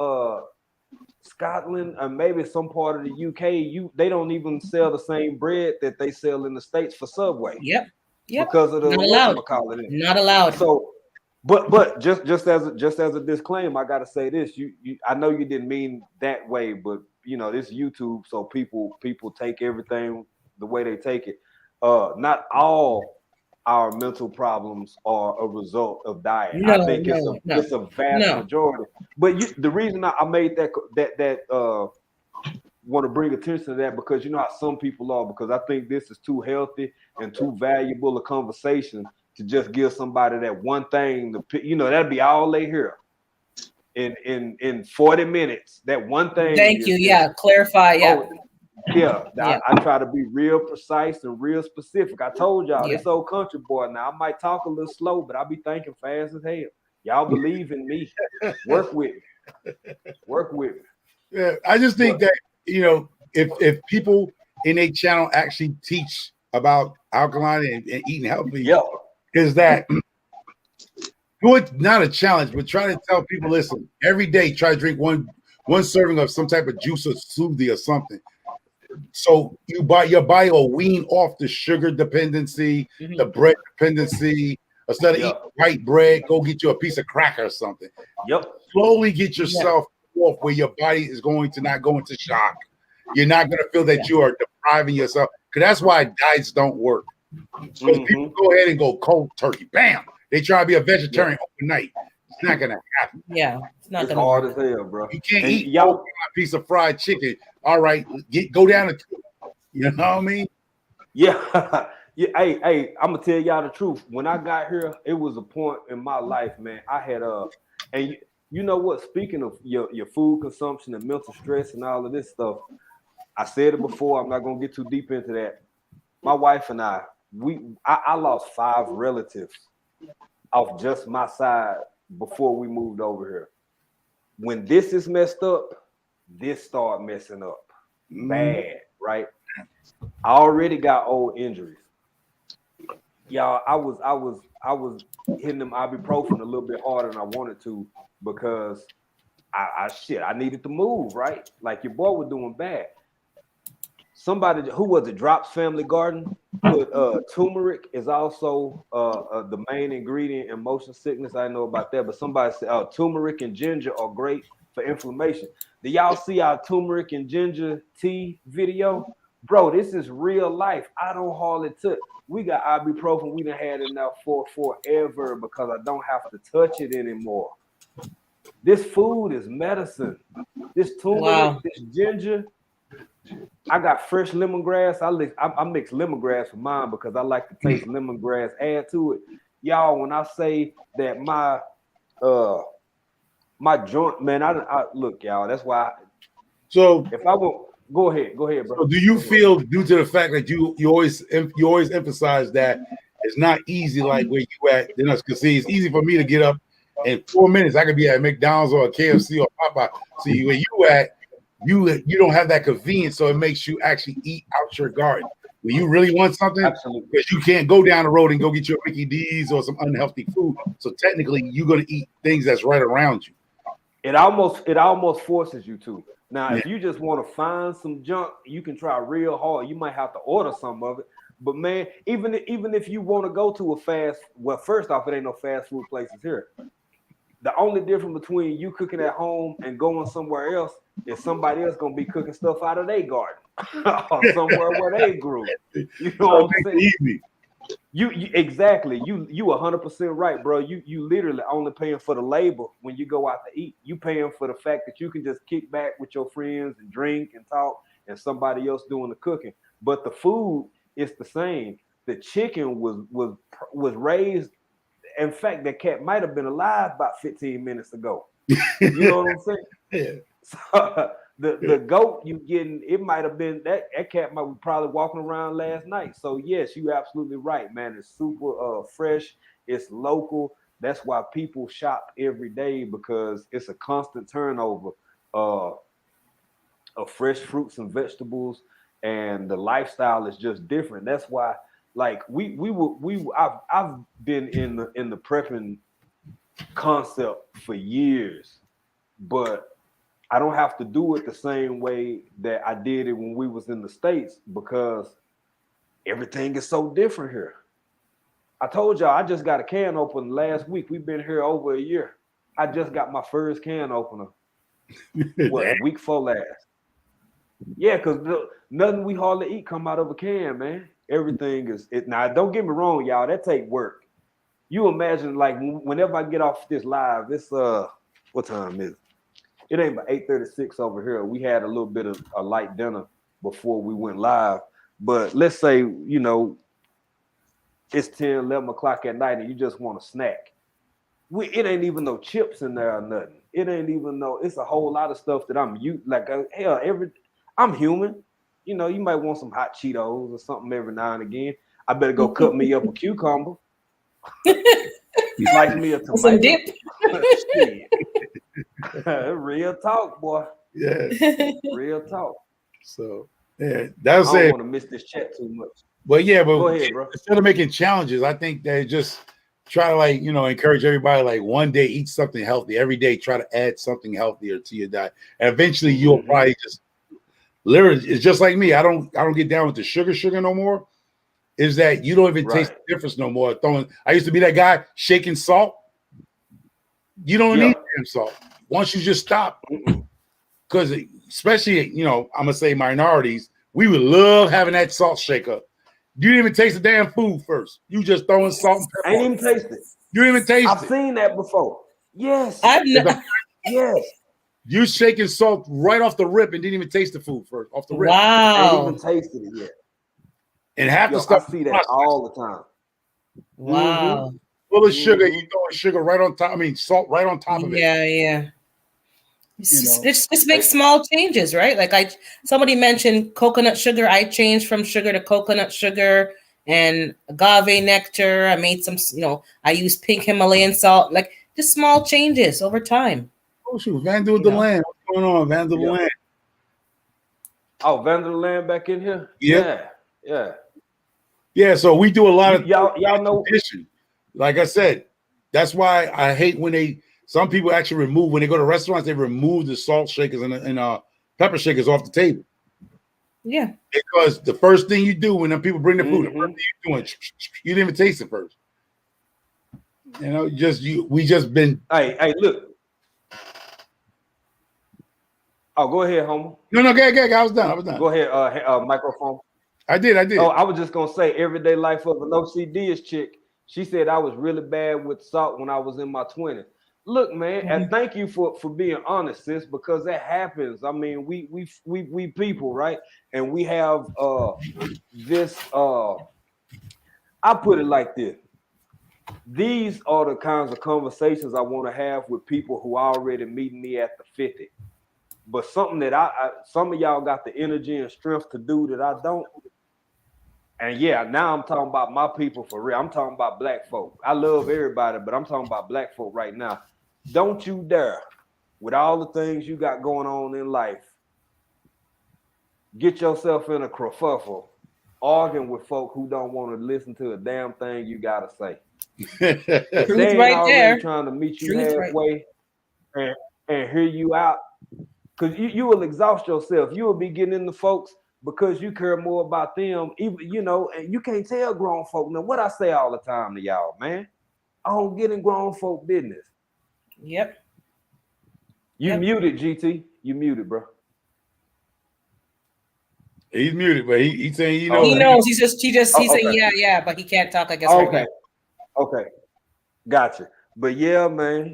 Scotland, or maybe some part of the UK. They don't even sell the same bread that they sell in the States for Subway. Yep. Because of the whatchamacallit. Not allowed. So, but just as a disclaimer, I gotta say this. You I know you didn't mean that way, but this YouTube, so people take everything the way they take it. Not all our mental problems are a result of diet. I think it's a vast majority. But the reason I made that want to bring attention to that, because you know how some people are, because I think this is too healthy and too valuable a conversation to just give somebody that one thing. That'd be all they hear in 40 minutes. That one thing. Thank you. Yeah, clarify. Yeah. I try to be real precise and real specific. I told y'all, this old country boy. Now I might talk a little slow, but I'll be thinking fast as hell. Y'all believe in me. Work with me. Work with me. Yeah, I just think that if people in a channel actually teach about alkaline and eating healthy, is that not a challenge, but try to tell people, listen, every day try to drink one serving of some type of juice or smoothie or something. So your body will wean off the sugar dependency, the bread dependency. Instead of eating white bread, go get you a piece of cracker or something. Slowly get yourself off where your body is going to not go into shock. You're not going to feel that you are depriving yourself, because that's why diets don't work. Because people go ahead and go cold turkey, bam. They try to be a vegetarian overnight. It's not going to happen. Yeah, it's hard as hell, bro. You can't eat a piece of fried chicken. All right, go down to 2. You know what I mean? Yeah. Yeah, hey, I'm gonna tell y'all the truth. When I got here, it was a point in my life, man. I had and you know what? Speaking of your food consumption and mental stress and all of this stuff, I said it before. I'm not gonna get too deep into that. My wife and I lost 5 relatives off just my side before we moved over here. When this is messed up, this start messing up bad, right? I already got old injuries. Y'all, I was hitting them ibuprofen a little bit harder than I wanted to, because I needed to move, right? Like your boy was doing bad. Somebody who was it, Drops Family Garden, put turmeric is also the main ingredient in motion sickness. I know about that, but somebody said turmeric and ginger are great for inflammation. Do y'all see our turmeric and ginger tea video? Bro, this is real life. I don't hardly touch. We got ibuprofen. We done had enough for forever, because I don't have to touch it anymore. This food is medicine. This turmeric, this ginger. I got fresh lemongrass. I mix lemongrass with mine because I like to taste lemongrass. Add to it, y'all. When I say that my joint, man, I look, y'all. That's why. So if I will. Go ahead, bro. So do you feel, due to the fact that you always emphasize that it's not easy, like where you at? Because see, it's easy for me to get up in 4 minutes. I could be at McDonald's or a KFC or Popeye. See, where you at, you don't have that convenience, so it makes you actually eat out your garden. When you really want something, absolutely, because you can't go down the road and go get your Mickey D's or some unhealthy food. So technically, you're gonna eat things that's right around you. It almost forces you to. Now, if you just want to find some junk, you can try real hard. You might have to order some of it. But man, even if you want to go to first off, it ain't no fast food places here. The only difference between you cooking at home and going somewhere else is somebody else gonna be cooking stuff out of their garden or somewhere where they grew. You know what I'm saying? Easy. You exactly. You 100% right, bro. You literally only paying for the labor when you go out to eat. You paying for the fact that you can just kick back with your friends and drink and talk, and somebody else doing the cooking. But the food is the same. The chicken was raised In fact, that cat might have been alive about 15 minutes ago. You know what I'm saying? Yeah. So, the goat you getting, it might have been that cat might be probably walking around last night. So yes, you're absolutely right, man. It's super fresh. It's local. That's why people shop every day, because it's a constant turnover of fresh fruits and vegetables, and the lifestyle is just different. That's why, like I've been in the prepping concept for years, but I don't have to do it the same way that I did it when we was in the States, because everything is so different here. I told y'all I just got a can opener last week. We've been here over a year. I just got my first can opener. What, week 4 last? Yeah, because nothing we hardly eat come out of a can, man. Everything is it. Now, don't get me wrong, y'all. That take work. You imagine, like, whenever I get off this live, it's what time is it? It ain't about 8:36 over here. We had a little bit of a light dinner before we went live. But let's say, you know, it's 10, 11 o'clock at night and you just want a snack. It ain't even no chips in there or nothing. It ain't even no, it's a whole lot of stuff that I'm I'm human. You know, you might want some hot Cheetos or something every now and again. I better go cut me up a cucumber. Slice me a tomato. Some dip. Real talk, boy. Yeah. Real talk. So yeah, that's it. I don't want to miss this chat too much. But yeah, but go ahead, bro. Instead of making challenges, I think they just try to, like, you know, encourage everybody, like, one day eat something healthy. Every day try to add something healthier to your diet. And eventually you'll probably just literally, it's just like me. I don't get down with the sugar no more. Is that you don't even taste the difference no more. I used to be that guy shaking salt. You don't need damn salt. Once you just stop, because especially, you know, I'm gonna say minorities, we would love having that salt shaker. You didn't even taste the damn food first. You just throwing salt and pepper. I ain't even taste it. You didn't even taste it. I've seen that before. Yes. Yes. You shaking salt right off the rip and didn't even taste the food first. Off the rip. Wow. I ain't even tasted it yet. And half the stuff I see that all the time. Wow. Full of sugar, you throwing sugar right on top. I mean, salt right on top of it. Yeah. Just make small changes, right? Like somebody mentioned coconut sugar. I changed from sugar to coconut sugar and agave nectar. I made some, you know, I use pink Himalayan salt. Like just small changes over time. Oh shoot, Vandal Deland. What's going on, Vandal Deland? Oh, Vandal Deland back in here? Yeah, so we do a lot of y'all know. Like I said, that's why I hate when some people actually remove, when they go to restaurants, they remove the salt shakers and pepper shakers off the table. Yeah. Because the first thing you do when people bring the food, the first thing you're doing, you didn't even taste it first. You know, we just been. Hey, look. Oh, go ahead, Homer. No, go ahead. I was done. Go ahead, microphone. I did. Oh, I was just gonna say, everyday life of an OCD chick. She said I was really bad with salt when I was in my 20s. Look, man, and thank you for being honest, sis, because that happens. I mean, we people, right? And we have this. I put it like this. These are the kinds of conversations I want to have with people who are already meeting me at the 50. But something that some of y'all got the energy and strength to do that I don't. And yeah, now I'm talking about my people for real. I'm talking about black folk. I love everybody, but I'm talking about black folk right now. Don't you dare, with all the things you got going on in life, get yourself in a kerfuffle arguing with folk who don't want to listen to a damn thing you gotta say. If they ain't already trying to meet you halfway and hear you out, because you will exhaust yourself. You will be getting into folks because you care more about them, even, you know, and you can't tell grown folk. Now, what I say all the time to y'all, man, I don't get in grown folk business. Yep. You muted, GT. You muted, bro. He's muted, but he's saying, you know, he knows. He's saying yeah, but he can't talk, I guess. Okay. Okay. Gotcha. But yeah, man,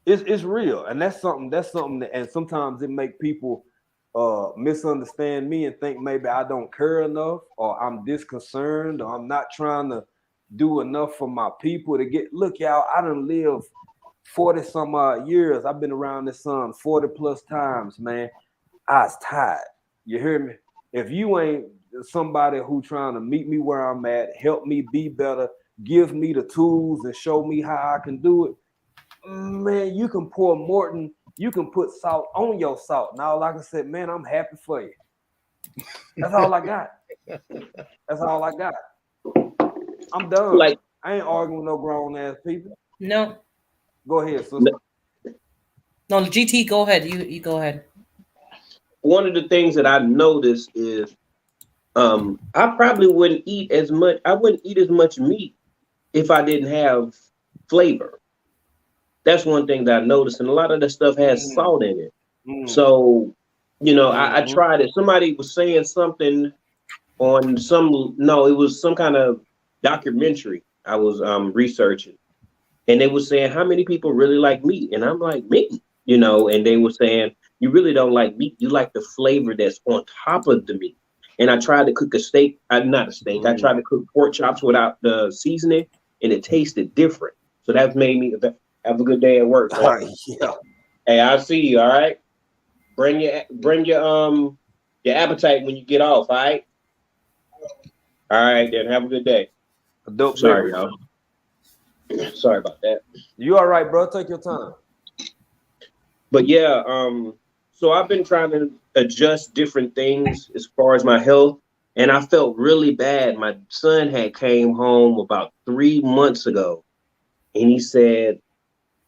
it's real, and that's something that, and sometimes it make people misunderstand me and think maybe I don't care enough, or I'm disconcerned, or I'm not trying to do enough for my people to get. Look, y'all, I done lived 40 some odd years. I've been around this sun 40 plus times, man. I was tired. You hear me? If you ain't somebody who trying to meet me where I'm at, help me be better, give me the tools and show me how I can do it, man, you can pour Morton, you can put salt on your salt. Now, like I said, man, I'm happy for you. That's all I got. That's all I got. I'm done. Like, I ain't arguing with no grown ass people. No. Go ahead, sister. No, GT, go ahead. You go ahead. One of the things that I noticed is I probably wouldn't eat as much. I wouldn't eat as much meat if I didn't have flavor. That's one thing that I noticed, and a lot of the stuff has salt in it. So, you know, I tried it. Somebody was saying something on it was some kind of documentary I was researching, and they were saying how many people really like meat, and I'm like, meat, you know, and they were saying you really don't like meat, you like the flavor that's on top of the meat. And I tried to cook a steak, not a steak, I tried to cook pork chops without the seasoning, and it tasted different. So that made me have a good day at work. Yeah. Hey, I'll see you. All right. Bring your appetite when you get off. All right. All right, then. Have a good day. Sorry, y'all. Sorry about that. You all right, bro? Take your time. But yeah, so I've been trying to adjust different things as far as my health, and I felt really bad. My son had came home about 3 months ago, and he said,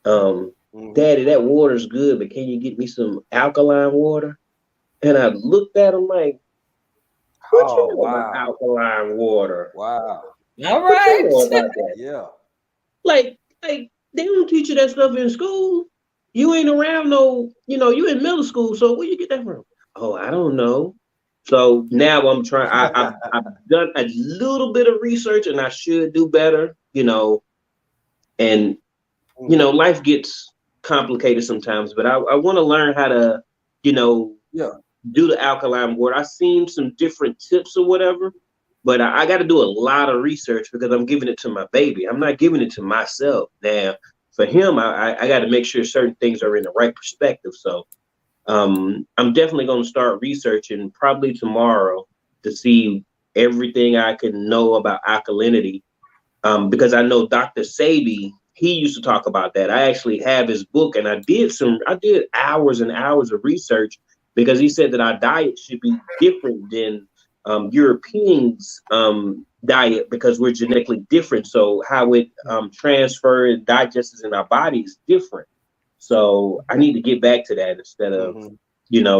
Daddy, that water's good, but can you get me some alkaline water? And I looked at him like, what you know about alkaline water? Wow. All right. What you know about that? Yeah. Like they don't teach you that stuff in school. You ain't around you in middle school, so where you get that from? Oh, I don't know. So now I'm trying. I've done a little bit of research, and I should do better. And life gets complicated sometimes, but I want to learn how to, do the alkaline water. I've seen some different tips or whatever, but I got to do a lot of research because I'm giving it to my baby. I'm not giving it to myself. Now, for him, I got to make sure certain things are in the right perspective. So I'm definitely going to start researching probably tomorrow to see everything I can know about alkalinity, because I know Dr. Sebi, he used to talk about that. I actually have his book, and I did hours and hours of research because he said that our diet should be different than Europeans' diet because we're genetically different. So how it transfers and digests in our body is different. So I need to get back to that instead of,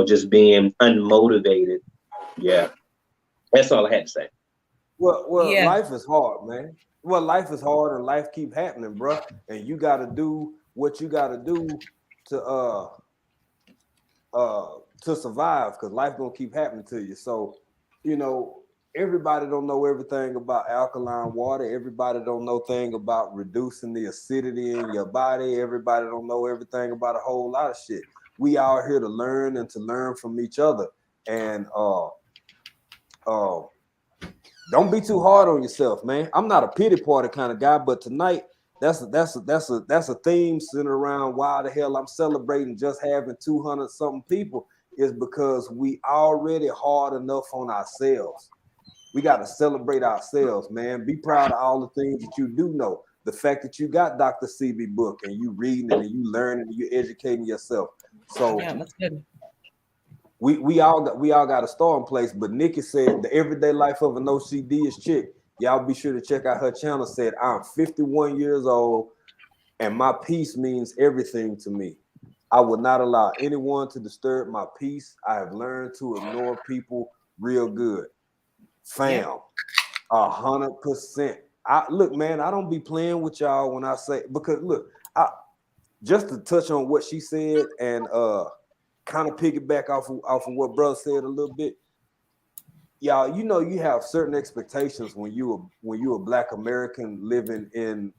just being unmotivated. Yeah, that's all I had to say. Well, yeah. Life is hard, man. Well, life is hard and life keep happening, bro. And you got to do what you got to do to survive, because life gonna keep happening to you. So, everybody don't know everything about alkaline water. Everybody don't know thing about reducing the acidity in your body. Everybody don't know everything about a whole lot of shit. We are here to learn and to learn from each other. And don't be too hard on yourself, man. I'm not a pity party kind of guy, but tonight that's a theme centered around why the hell I'm celebrating just having 200 something people is because we already hard enough on ourselves. We got to celebrate ourselves, man. Be proud of all the things that you do know. The fact that you got Dr. Sebi book and you reading it and you learning and you educating yourself. So yeah, that's good. We all got a starting place, but Nikki said the everyday life of an OCD is chick. Y'all be sure to check out her channel. Said I'm 51 years old and my peace means everything to me. I would not allow anyone to disturb my peace. I have learned to ignore people real good. Fam, 100%. Look, man, I don't be playing with y'all when I say, because look, just to touch on what she said and kind of piggyback off of what brother said a little bit. Y'all, you have certain expectations when you a Black American living in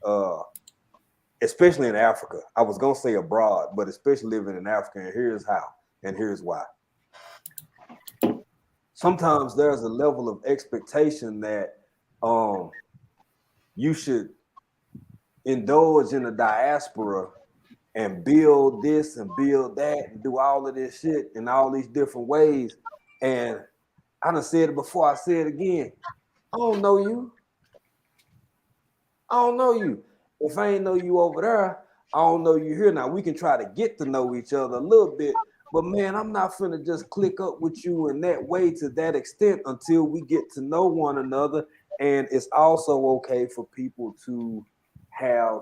especially in Africa. I was gonna say abroad, but especially living in Africa, and here's how, and here's why. Sometimes there's a level of expectation that you should indulge in the diaspora and build this and build that and do all of this shit in all these different ways. And I done said it before, I say it again. I don't know you. I don't know you. If I ain't know you over there, I don't know you here. Now we can try to get to know each other a little bit, but man, I'm not finna just click up with you in that way to that extent until we get to know one another. And it's also okay for people to have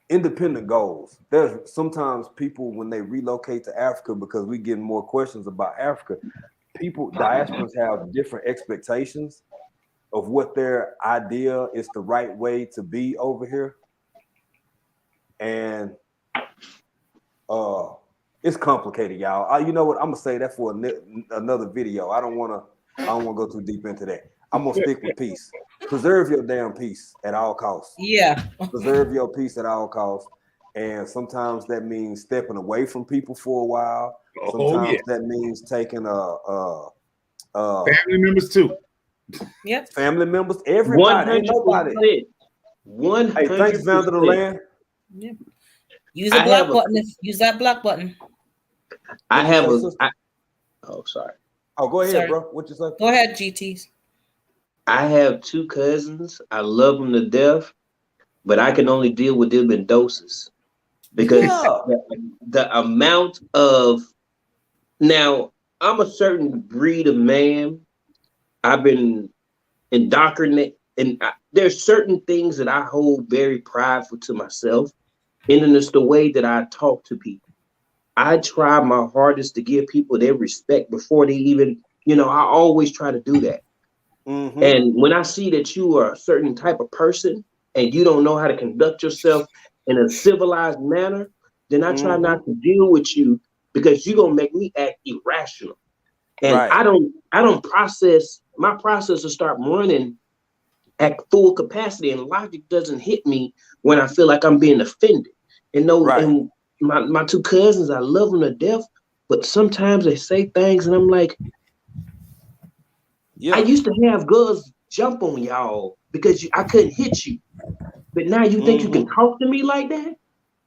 independent goals. There's sometimes people when they relocate to Africa, because we get more questions about Africa, diasporans have different expectations of what their idea is the right way to be over here. And it's complicated, y'all. You know what? I'm gonna say that for another video. I don't want to go too deep into that. I'm gonna stick with peace. Preserve your damn peace at all costs. Yeah. Preserve your peace at all costs. And sometimes that means stepping away from people for a while. Sometimes that means taking family members too. Yep. Family members, everybody, ain't nobody. 100%. Hey, thanks, Van der Land. Yep. Use the block button. Use that block button. Oh, sorry. Oh, go ahead, bro. What you say? Go ahead, GTs. I have 2 cousins. I love them to death, but I can only deal with them in doses because the amount of now I'm a certain breed of man. I've been indoctrinated, and there's certain things that I hold very prideful to myself, and it's the way that I talk to people. I try my hardest to give people their respect before they even, I always try to do that. Mm-hmm. And when I see that you are a certain type of person and you don't know how to conduct yourself in a civilized manner, then I try not to deal with you because you're gonna make me act irrational. And I don't process, my process will start running at full capacity, and logic doesn't hit me when I feel like I'm being offended. And and my 2 cousins, I love them to death, but sometimes they say things and I'm like, I used to have girls jump on y'all because I couldn't hit you. But now you think you can talk to me like that?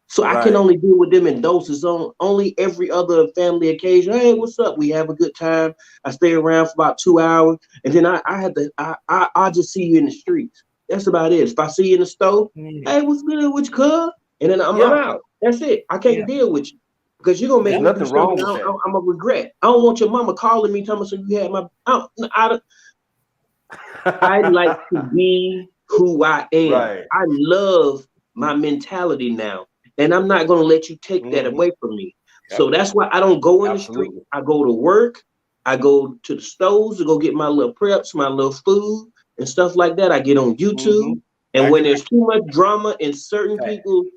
So I can only deal with them in doses on only every other family occasion. Hey, what's up? We have a good time. I stay around for about 2 hours. And then I just see you in the streets. That's about it. If I see you in the store, hey, what's good with you, cuz? And then I'm out. That's it. I can't deal with you. Because you're going to make me do something I'm going to regret. I don't want your mama calling me, telling me so you had my... I like to be who I am. Right. I love my mentality now. And I'm not going to let you take that away from me. Yep. So that's why I don't go in the street. I go to work. I go to the stores to go get my little preps, my little food and stuff like that. I get on YouTube. And when there's too much drama in certain people's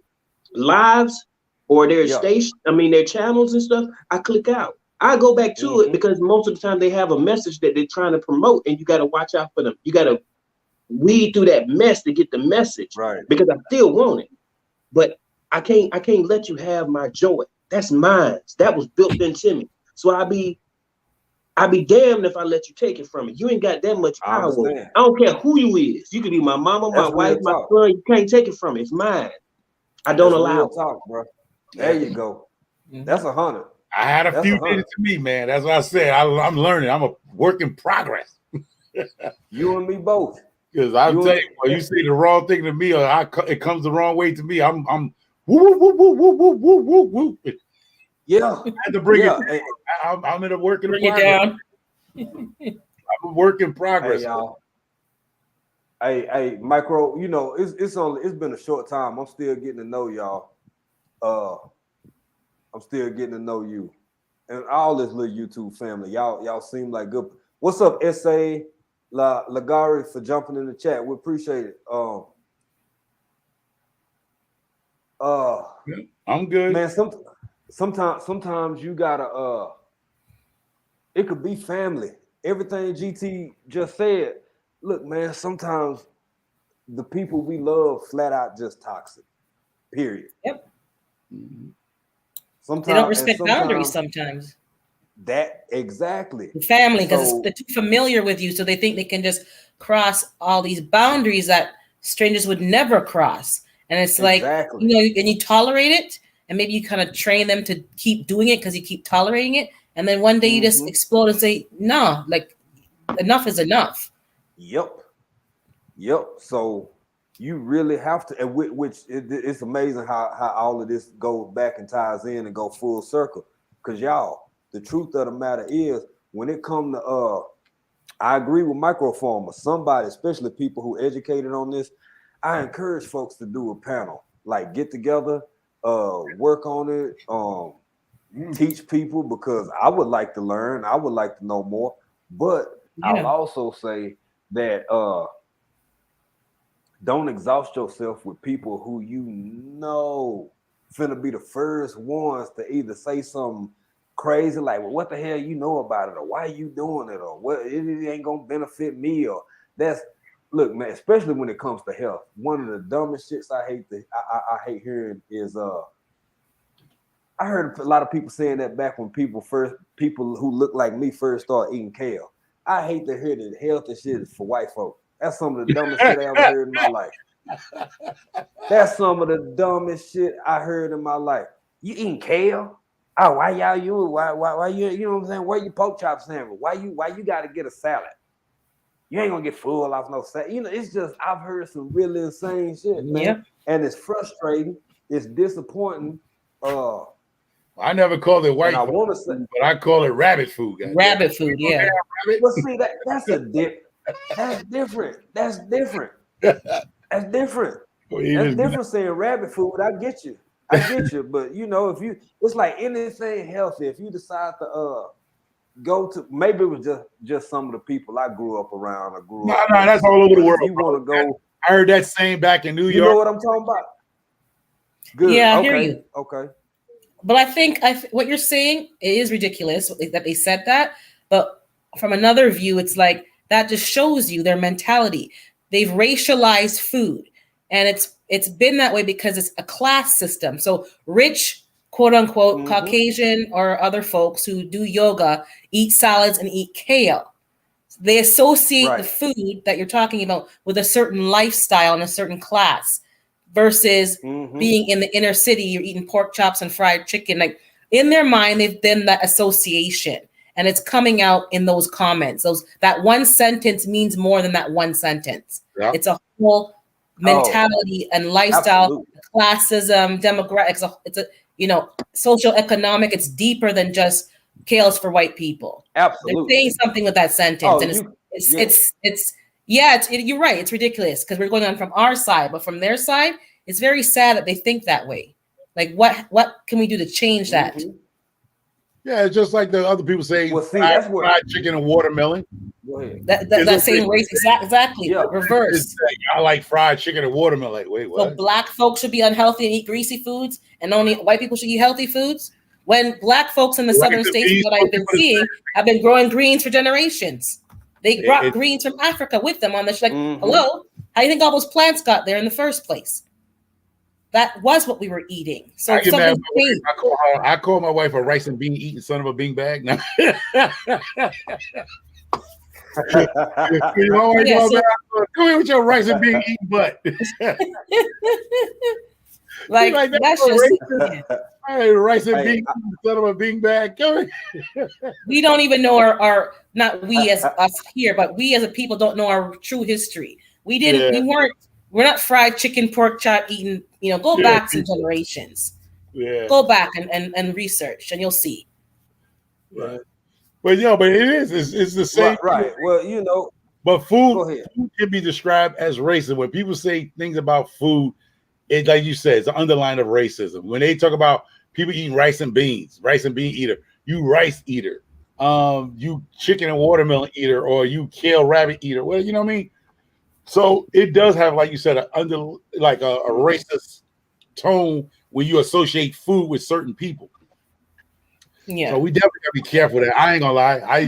lives or their their channels and stuff, I click out. I go back to it because most of the time they have a message that they're trying to promote and you got to watch out for them. You got to weed through that mess to get the message. Right. Because I still want it. But I can't let you have my joy. That's mine. That was built into me. So I be damned if I let you take it from me. You ain't got that much power. I don't care who you is. You could be my mama, my wife, my son. You can't take it from me. It's mine. I don't allow it. Talk, bro. There you go. That's 100. I had a few did it to me, man. That's what I said. I'm learning. I'm a work in progress. You and me both. Because I'll tell you, when you say the wrong thing to me, or it comes the wrong way to me, I'm woo woo woo woo woo woo woo woo. Yeah, I had to bring it. I'm in a work in progress. I'm a work in progress. Hey, y'all. Hey, Micro. It's been a short time. I'm still getting to know y'all. I'm still getting to know you and all this little YouTube family. Y'all seem like good. What's up, SA Lagari, for jumping in the chat? We appreciate it. I'm good, man. Sometimes you gotta. It could be family. Everything GT just said. Look, man. Sometimes the people we love flat out just toxic. Period. Yep. Sometimes they don't respect boundaries. Sometimes. That exactly. The family, because So they're too familiar with you, so they think they can just cross all these boundaries that strangers would never cross. And it's like, exactly. you know, and you tolerate it, and maybe you kind of train them to keep doing it because you keep tolerating it, and then one day you just explode and say, no, like enough is enough. Yep. So you really have to, and which it's amazing how all of this goes back and ties in and go full circle. Because y'all, the truth of the matter is, when it comes to I agree with microfarmers. Somebody, especially people who educated on this, I encourage folks to do a panel, like get together, work on it, teach people, because I would like to learn. I would like to know more. But I'll also say that don't exhaust yourself with people who you know finna be the first ones to either say something crazy like, well, what the hell you know about it, or why are you doing it, or what, it ain't gonna benefit me, or that's, look, man, especially when it comes to health, one of the dumbest shits I hate hearing is I heard a lot of people saying that back when people who look like me first started eating kale. I hate to hear that healthy shit is for white folk. That's some of the dumbest shit I ever heard in my life. That's some of the dumbest shit I heard in my life. You eating kale? Oh, why y'all why you know what I'm saying? Where you pork chop sandwich? Why you gotta get a salad? You ain't gonna get full off no salad. You know, it's just, I've heard some really insane shit, man. Yeah. And it's frustrating, it's disappointing. I never called it white food, want to say, but I call it rabbit food. Guys. Rabbit food, yeah. Well, see, that's a dip. That's different. That's different. That's different. That's different saying rabbit food. I get you. But you know, if you, it's like anything healthy. If you decide to go to, maybe it was just some of the people I grew up around. No, that's all over the world. You want to go? I heard that saying back in New York. You know what I'm talking about? Good. Yeah, I okay. hear you. Okay. But I think what you're saying is ridiculous that they said that. But from another view, it's like that just shows you their mentality. They've racialized food, and it's been that way because it's a class system. So rich, quote unquote, Caucasian or other folks who do yoga eat salads and eat kale. They associate the food that you're talking about with a certain lifestyle and a certain class. Versus being in the inner city, you're eating pork chops and fried chicken. Like in their mind, they've done that association, and it's coming out in those comments. That one sentence means more than that one sentence. Yeah. It's a whole mentality and lifestyle, classism, demographics. It's a social economic. It's deeper than just kales for white people. Absolutely, they're saying something with that sentence, and you're right. It's ridiculous because we're going on from our side, but from their side, it's very sad that they think that way. Like, what can we do to change that? Yeah, it's just like the other people say, well, see, fried chicken and watermelon. That same race, exactly. Yeah. Reverse. I like fried chicken and watermelon. Like, wait, what? So black folks should be unhealthy and eat greasy foods, and only white people should eat healthy foods. When black folks in the southern states, what I've been seeing, have been growing greens for generations. They brought greens from Africa with them on the like, hello, how do you think all those plants got there in the first place? That was what we were eting. So I call my wife a rice and bean eating son of a bing bag. Now. Come here with your rice and bean eating butt. like that's just hey, rice and bean son of a bing bag. We don't even know our not we as us here, but we as a people don't know our true history. We didn't. Yeah. We're not fried chicken, pork chop eating. Go back some generations. Yeah. Go back and research, and you'll see. Right. But but it is. It's the same. Right. Well, But food can be described as racist. When people say things about food, it, like you said, it's an underline of racism. When they talk about people eating rice and bean eater, you rice eater, you chicken and watermelon eater, or you kale rabbit eater. Well, you know what I mean? So it does have, like you said, a racist tone when you associate food with certain people. Yeah. So we definitely gotta be careful that. I ain't gonna lie. I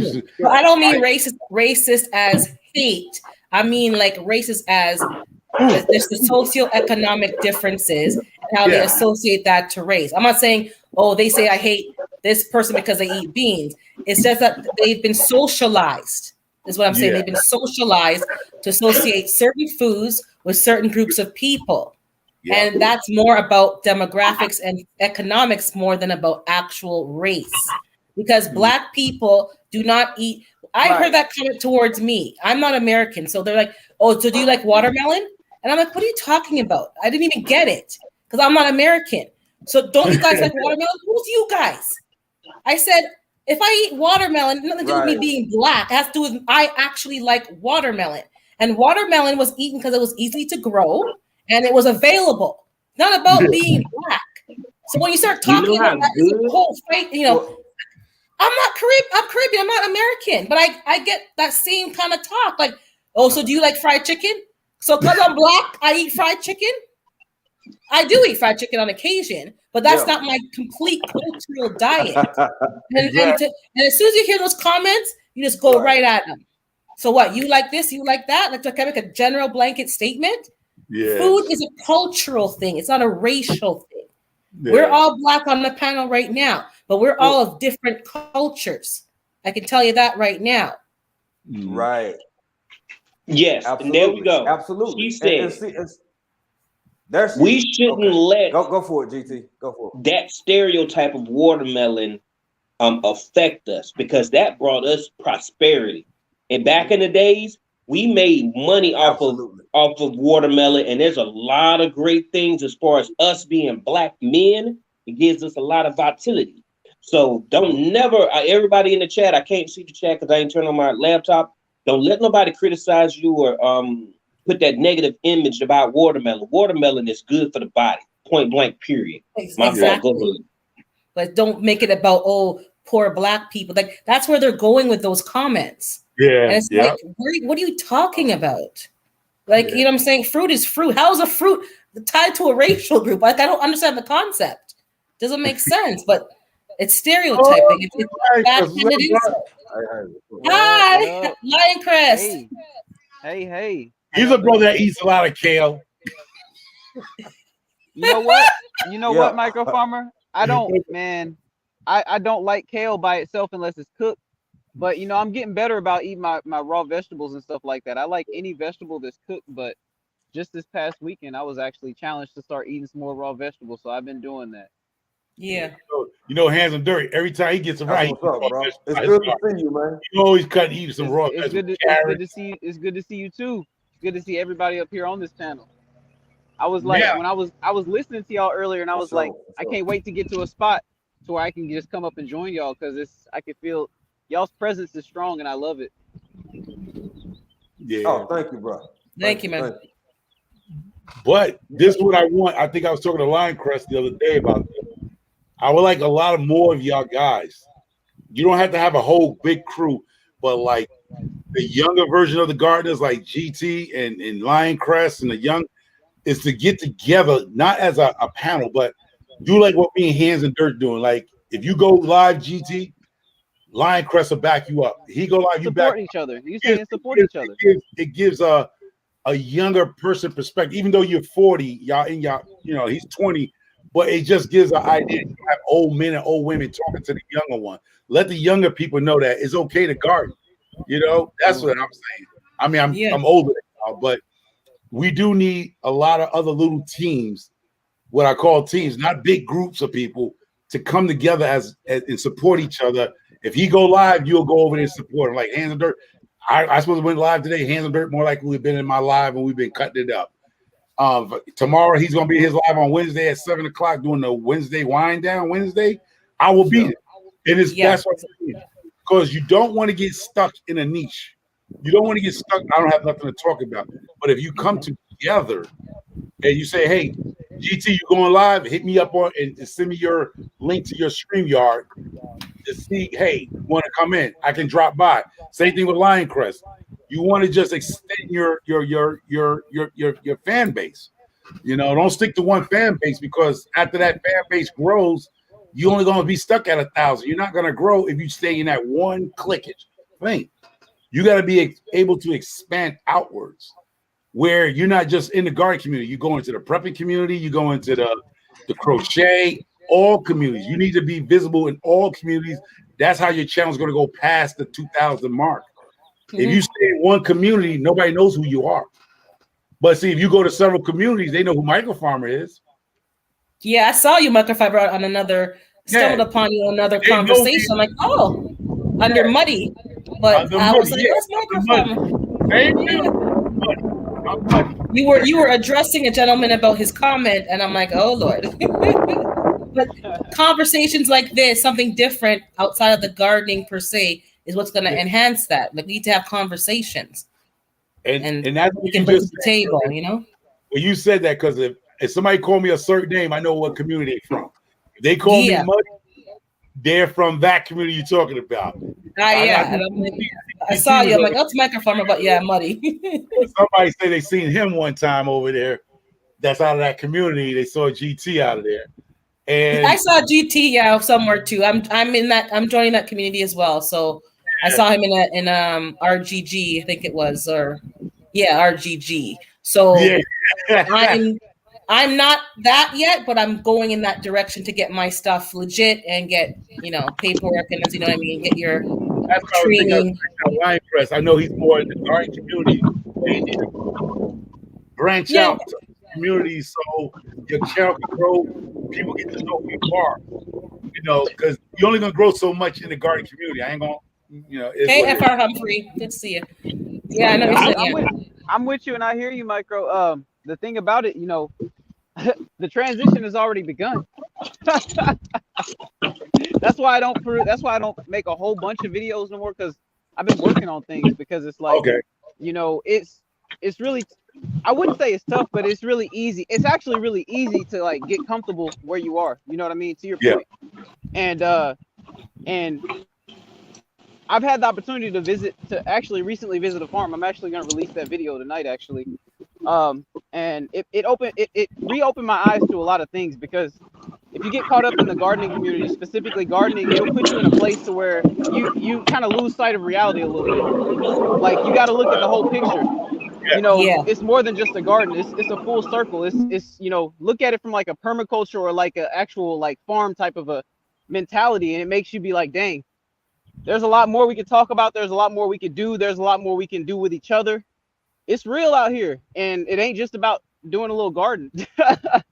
don't mean racist as hate. I mean like racist as there's the socioeconomic differences and how they associate that to race. I'm not saying, they say I hate this person because they eat beans. It says that they've been socialized. Is what I'm saying. They've been socialized to associate certain foods with certain groups of people. And that's more about demographics and economics more than about actual race. Because Black people do not eat. I heard that comment towards me. I'm not American. So they're like, oh, so do you like watermelon? And I'm like, what are you talking about? I didn't even get it because I'm not American. So don't you guys like watermelon? Who's you guys? I said, if I eat watermelon, nothing to do with me being Black. It has to do with I actually like watermelon. And watermelon was eaten because it was easy to grow and it was available. Not about being Black. So when you start talking about that whole fight, you know, I'm not Caribbean. I'm Caribbean. I'm not American. But I get that same kind of talk. Like, oh, so do you like fried chicken? So because I'm Black, I eat fried chicken? I do eat fried chicken on occasion, but that's not my complete cultural diet. And as soon as you hear those comments, you just go right at them. So what? You like this? You like that? Like to make a general blanket statement? Yeah. Food is a cultural thing. It's not a racial thing. Yeah. We're all Black on the panel right now, but we're all of different cultures. I can tell you that right now. Right. Yes. Absolutely. And there we go. Absolutely. She said, we shouldn't let go for it, GT. Go for it. That stereotype of watermelon affect us because that brought us prosperity. And back in the days, we made money off of watermelon, and there's a lot of great things as far as us being Black men. It gives us a lot of vitality. So don't everybody in the chat, I can't see the chat because I ain't turned on my laptop. Don't let nobody criticize you or put that negative image about watermelon. Watermelon is good for the body, point blank, period. Exactly. Go ahead. But don't make it about, oh, poor Black people. Like that's where they're going with those comments. Yeah. And it's like, what are you talking about? Like, you know what I'm saying? Fruit is fruit. How is a fruit tied to a racial group? Like, I don't understand the concept. Doesn't make sense, but it's stereotyping. It's backhanded insult. Hi, Lion Crest. Hey. He's a brother that eats a lot of kale. You know what? What, Micro Farmer? I don't like kale by itself unless it's cooked. But I'm getting better about eating my raw vegetables and stuff like that. I like any vegetable that's cooked, but just this past weekend I was actually challenged to start eating some more raw vegetables, so I've been doing that. Yeah. Hands on dirty. Every time he gets around, it's good to see you, man. You always cut and eat some raw vegetables. It's good to see. It's good to see you too. It's good to see everybody up here on this panel. I was like, when I was listening to y'all earlier, and I was like, I can't wait to get to a spot to where I can just come up and join y'all because I can feel y'all's presence is strong and I love it. Yeah. Oh, thank you, bro. Thank you, man. Thank you. But this is what I want. I think I was talking to Lion Crest the other day about this. I would like a lot of more of y'all guys. You don't have to have a whole big crew, but like the younger version of the Gardeners, like GT and Lion Crest and the young, is to get together, not as a panel, but do like what me and Hands and Dirt doing. Like if you go live, GT, Lion Crest will back you up. He go live, you back each other. You saying support each other. It gives a younger person perspective, even though you're 40, he's 20, but it just gives an idea. You have old men and old women talking to the younger one. Let the younger people know that it's okay to garden. That's what I'm saying. I mean, I'm older now, but we do need a lot of other little teams, what I call teams, not big groups of people, to come together and support each other. If he go live, you'll go over there and support him. Like Hands and Dirt. I supposed to went live today. Hands and Dirt more likely we've been in my live and we've been cutting it up. Tomorrow he's gonna be his live on Wednesday at 7:00 doing the Wednesday wind down Wednesday. I will be there. That's what I'm saying. Because you don't want to get stuck in a niche. You don't want to get stuck. I don't have nothing to talk about. But if you come together and you say, hey, GT, you going live? Hit me up and send me your link to your StreamYard to see, hey, you want to come in? I can drop by. Same thing with Lion Crest. You want to just extend your fan base. Don't stick to one fan base because after that fan base grows, you're only going to be stuck at 1,000. You're not going to grow if you stay in that one clickage thing. You got to be able to expand outwards where you're not just in the garden community. You go into the prepping community. You go into the crochet, all communities. You need to be visible in all communities that's how your channel is going to go past the 2,000 mark. If you stay in one community, nobody knows who you are. But see, if you go to several communities, they know who Micro Farmer is. Yeah, I saw you, Microfiber, on another, stumbled upon you on another conversation. I'm like, oh, under Muddy. But I was like, that's Microfiber. Thank you. You were addressing a gentleman about his comment, and I'm like, oh Lord. But conversations like this, something different outside of the gardening per se, is what's going to enhance that. Like, we need to have conversations, and that's what we can bring to the table. You know, well, you said that because if somebody called me a certain name, I know what community they're from. If they call me Muddy, they're from that community you're talking about. I saw you. I'm like, that's Micro Farmer, but yeah, Muddy. Somebody said they seen him one time over there. That's out of that community. They saw GT out of there. And I saw GT somewhere too. I'm in that. I'm joining that community as well. So I saw him in RGG, I think it was, or RGG. So I'm not that yet, but I'm going in that direction to get my stuff legit and get paperwork and you know what I mean. Get your training. I know he's more in the garden community. He need to branch out to communities so your channel can grow. People get to know who you are, because you're only gonna grow so much in the garden community. I ain't gonna, Hey, FR Humphrey, good to see you. Yeah, I know you said I'm with you, and I hear you, Micro. The thing about it, the transition has already begun. That's why I don't make a whole bunch of videos no more, because I've been working on things, because it's like, it's really, I wouldn't say it's tough, but it's really easy. It's actually really easy to like get comfortable where you are. You know what I mean? To your point. And I've had the opportunity to actually recently visit a farm. I'm actually going to release that video tonight, actually. And it reopened my eyes to a lot of things, because if you get caught up in the gardening community, specifically gardening, it'll put you in a place to where you kind of lose sight of reality a little bit. Like, you got to look at the whole picture. It's more than just a garden. It's a full circle. It's look at it from like a permaculture or like an actual like farm type of a mentality, and it makes you be like, dang, there's a lot more we could talk about. There's a lot more we could do. There's a lot more we can do with each other. It's real out here, and it ain't just about doing a little garden.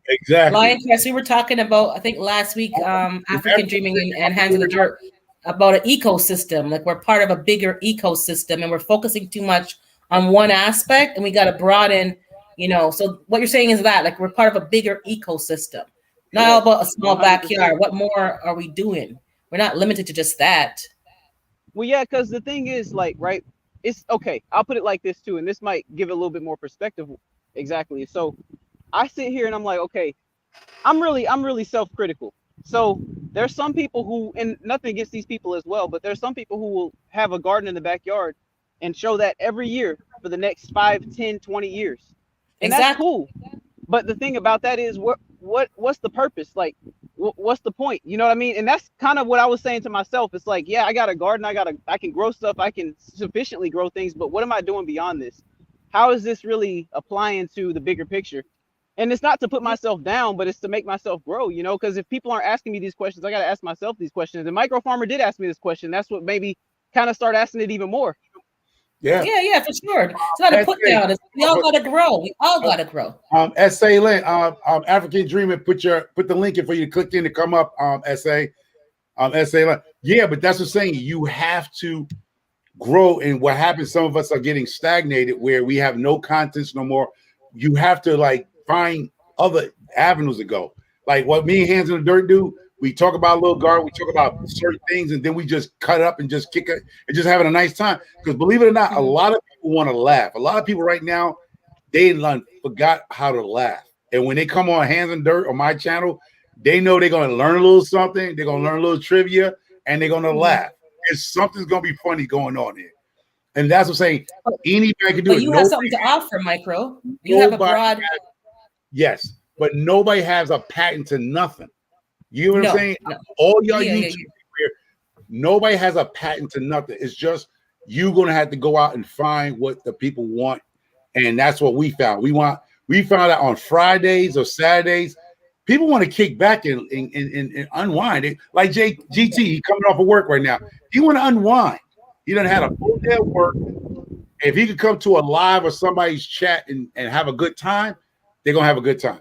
Exactly. Lion Crest, we were talking about, I think last week, African Dreaming and Hands in the Dirt, about an ecosystem. Like, we're part of a bigger ecosystem, and we're focusing too much on one aspect, and we got to broaden, so what you're saying is that, like, we're part of a bigger ecosystem, not all about a small 100%. Backyard. What more are we doing? We're not limited to just that. Well, yeah, because the thing is, like, right, it's okay. I'll put it like this too, and this might give it a little bit more perspective. Exactly. So I sit here and I'm like, okay, I'm really self-critical. So there's some people who, and nothing against these people as well, but there's some people who will have a garden in the backyard and show that every year for the next 5, 10, 20 years. And that's cool. But the thing about that is, what's the purpose? Like, what's the point? You know what I mean? And that's kind of what I was saying to myself. It's like, yeah, I got a garden. I can grow stuff. I can sufficiently grow things. But what am I doing beyond this? How is this really applying to the bigger picture? And it's not to put myself down, but it's to make myself grow, because if people aren't asking me these questions, I got to ask myself these questions. And Micro Farmer did ask me this question. That's what made me kind of start asking it even more. Yeah, for sure. It's not a put down. We all got to grow. We all got to grow. SA Lynn, African Dreaming, put the link in for you to click in to come up. SA Lynn. Yeah, but that's what I'm saying. You have to grow, and what happens, some of us are getting stagnated where we have no contents no more. You have to like find other avenues to go. Like what me and Hands in the Dirt do. We talk about a little garden, we talk about certain things, and then we just cut up and just kick it and just having a nice time. Because believe it or not, a lot of people want to laugh. A lot of people right now, they forgot how to laugh. And when they come on Hands in Dirt on my channel, they know they're going to learn a little something. They're going to learn a little trivia, and they're going to laugh. Something's going to be funny going on here. And that's what I'm saying. Anybody can do it. You have something to offer, Micro. You have a broad. Yes, but nobody has a patent to nothing. You know what I'm saying? No. All y'all YouTube here, nobody has a patent to nothing. It's just you're gonna have to go out and find what the people want, and that's what we found. We found out on Fridays or Saturdays, People want to kick back and unwind it. Like GT, he coming off of work right now. He want to unwind. He done had a full day of work. If he could come to a live or somebody's chat and have a good time, they're gonna have a good time.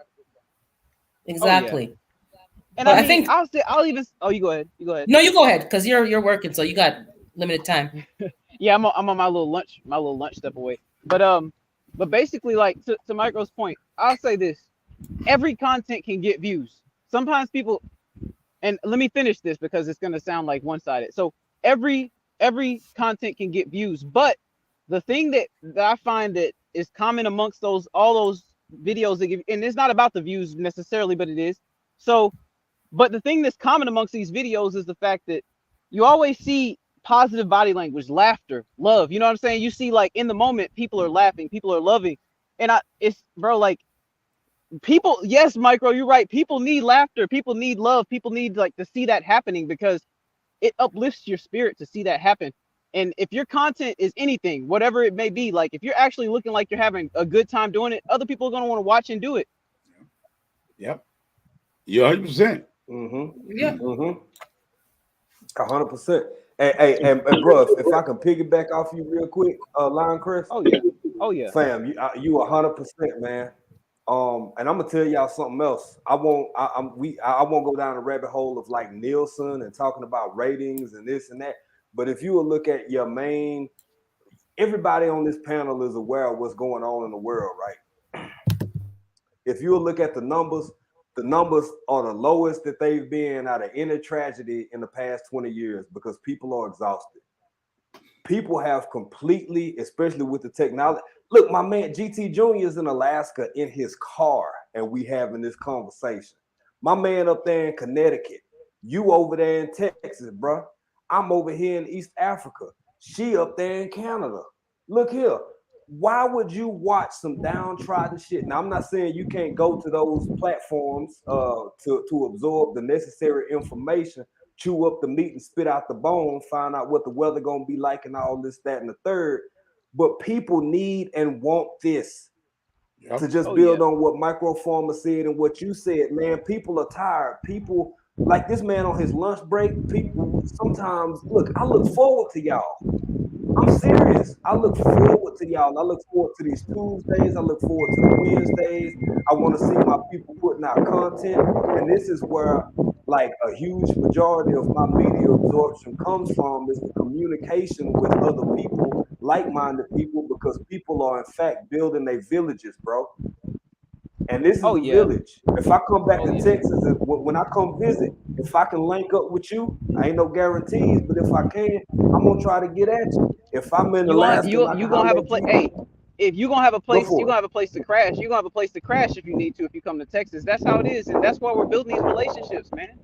Exactly. Oh, yeah. And but I mean, I think I'll even. Oh, you go ahead. You go ahead. No, you go ahead because you're working, so you got limited time. Yeah, I'm on my little lunch step away. But basically, like to Micro's point, I'll say this: every content can get views. Sometimes people, and let me finish this because it's gonna sound like one-sided. So every content can get views, but the thing that I find that is common amongst all those videos that give, and it's not about the views necessarily, but it is. So, but the thing that's common amongst these videos is the fact that you always see positive body language, laughter, love. You know what I'm saying? You see, like, in the moment, people are laughing, people are loving. And it's, bro, like, people, yes, Micro, you're right. People need laughter. People need love. People need, like, to see that happening because it uplifts your spirit to see that happen. And if your content is anything, whatever it may be, like, if you're actually looking like you're having a good time doing it, other people are going to want to watch and do it. Yep. You're 100%. Yeah. 100%. And bro, if I can piggyback off you real quick, Lion Chris. Oh yeah. Oh yeah. Fam, you 100%, man. And I'm gonna tell y'all something else. I won't go down the rabbit hole of like Nielsen and talking about ratings and this and that. But if you will look at your main, everybody on this panel is aware of what's going on in the world, right? If you will look at the numbers are the lowest that they've been out of any tragedy in the past 20 years because people are exhausted. People have completely, especially with the technology. Look, my man GT Jr. is in Alaska in his car, and we having this conversation. My man up there in Connecticut, you over there in Texas, bro. I'm over here in East Africa. She up there in Canada. Look here. Why would you watch some downtrodden shit? Now, I'm not saying you can't go to those platforms to absorb the necessary information, chew up the meat and spit out the bone, find out what the weather gonna be like and all this, that, and the third. But people need and want this. Yep. To just build on what Microfarmer said and what you said, man. People are tired. People like this man on his lunch break. People sometimes look. I look forward to y'all. I'm serious. I look forward to y'all. I look forward to these Tuesdays. I look forward to the Wednesdays. I want to see my people putting out content. And this is where like a huge majority of my media absorption comes from is the communication with other people, like-minded people, because people are in fact building their villages, bro. And this is a village. If I come back to Texas, when I come visit, if I can link up with you, I ain't no guarantees, but if I can, I'm gonna try to get at you. If I'm in Alaska, you gonna have a place. Hey, if you gonna have a place, you gonna have a place to crash. You gonna have a place to crash if you need to. If you come to Texas, that's how it is, and that's why we're building these relationships, man.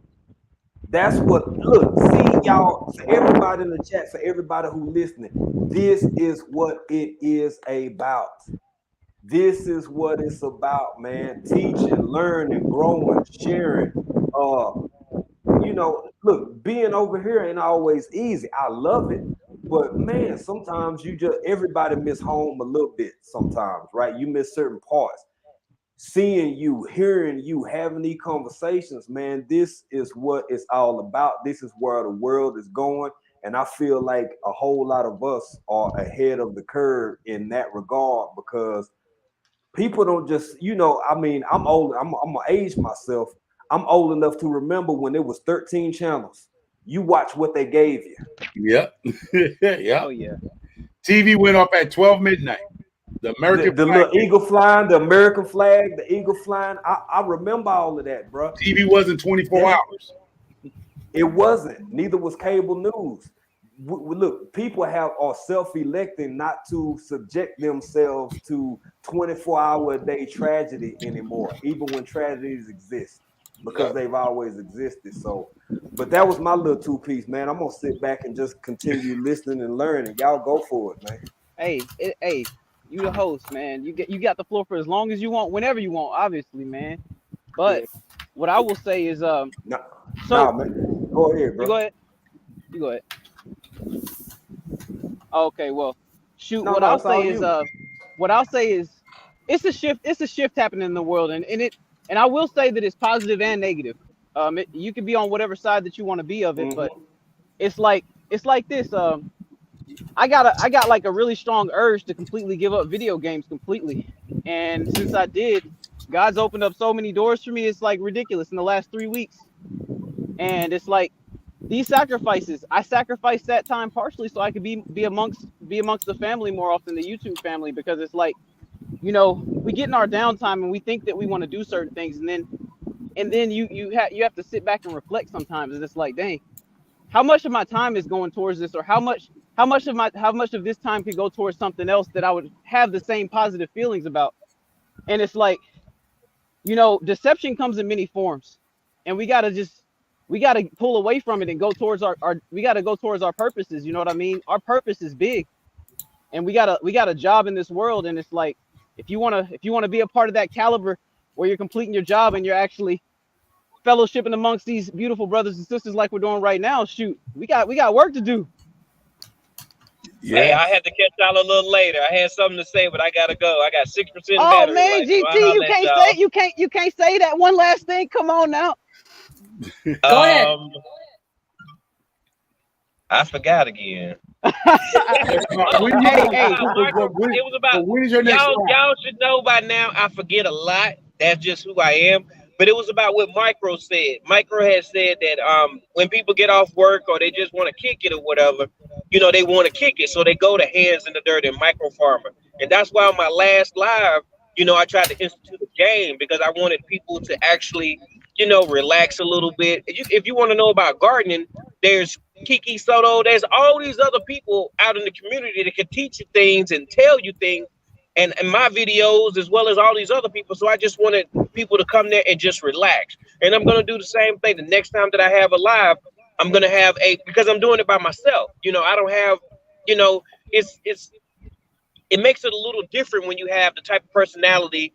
That's what. Look, see y'all. For everybody in the chat, for everybody who listening, this is what it is about. This is what it's about, man. Teaching, learning, growing, sharing. Look, being over here ain't always easy. I love it, but man, sometimes everybody miss home a little bit sometimes, right? You miss certain parts. Seeing you, hearing you, having these conversations, man, this is what it's all about. This is where the world is going. And I feel like a whole lot of us are ahead of the curve in that regard because people don't just, I'm old. I'm gonna age myself. I'm old enough to remember when it was 13 channels. You watch what they gave you. Yep. Yeah. Oh yeah. TV went off at 12 midnight. The American the little eagle flying, the American flag, the eagle flying. I remember all of that, bro. TV wasn't 24 hours. It wasn't. Neither was cable news. Look, people are self-electing not to subject themselves to 24-hour-a-day tragedy anymore, even when tragedies exist, because they've always existed. So, but that was my little two-piece, man. I'm gonna sit back and just continue listening and learning. Y'all go for it, man. Hey, you the host, man. You got the floor for as long as you want, whenever you want, obviously, man. But what I will say is, man. Go ahead, bro. You go ahead. Okay, well, shoot. What I'll say is, it's a shift. It's a shift happening in the world, and and I will say that it's positive and negative. You can be on whatever side that you want to be of it, but it's like this. I got like a really strong urge to completely give up video games completely, and since I did, God's opened up so many doors for me. It's like ridiculous in the last 3 weeks, and it's like these sacrifices. I sacrificed that time partially so I could be amongst the family more often, the YouTube family, because it's like, you know, we get in our downtime and we think that we want to do certain things, and then you have to sit back and reflect sometimes, and it's like, dang, how much of my time is going towards this, or how much of this time could go towards something else that I would have the same positive feelings about. And it's like, you know, deception comes in many forms, and we gotta pull away from it and go towards our purposes. You know what I mean? Our purpose is big, and we got a job in this world, and it's like, if you wanna be a part of that caliber where you're completing your job and you're actually fellowshipping amongst these beautiful brothers and sisters like we're doing right now, shoot, we got work to do. Yeah. Hey, I had to catch y'all a little later. I had something to say, but I gotta go. I got 6% battery. Oh man, GT, you can't say that one last thing. Come on now. Go ahead. I forgot again. Hey, it was about y'all should know by now. I forget a lot. That's just who I am. But it was about what Micro said. Micro had said that when people get off work or they just want to kick it or whatever, you know, they want to kick it. So they go to Hands in the Dirt and Micro Farmer. And that's why on my last live, you know, I tried to institute a game because I wanted people to actually, you know, relax a little bit. If you want to know about gardening, there's Kiki Soto. There's all these other people out in the community that can teach you things and tell you things. And my videos, as well as all these other people. So I just wanted people to come there and just relax. And I'm going to do the same thing. The next time that I have a live, I'm going to have because I'm doing it by myself. You know, I don't have, you know, it makes it a little different when you have the type of personality,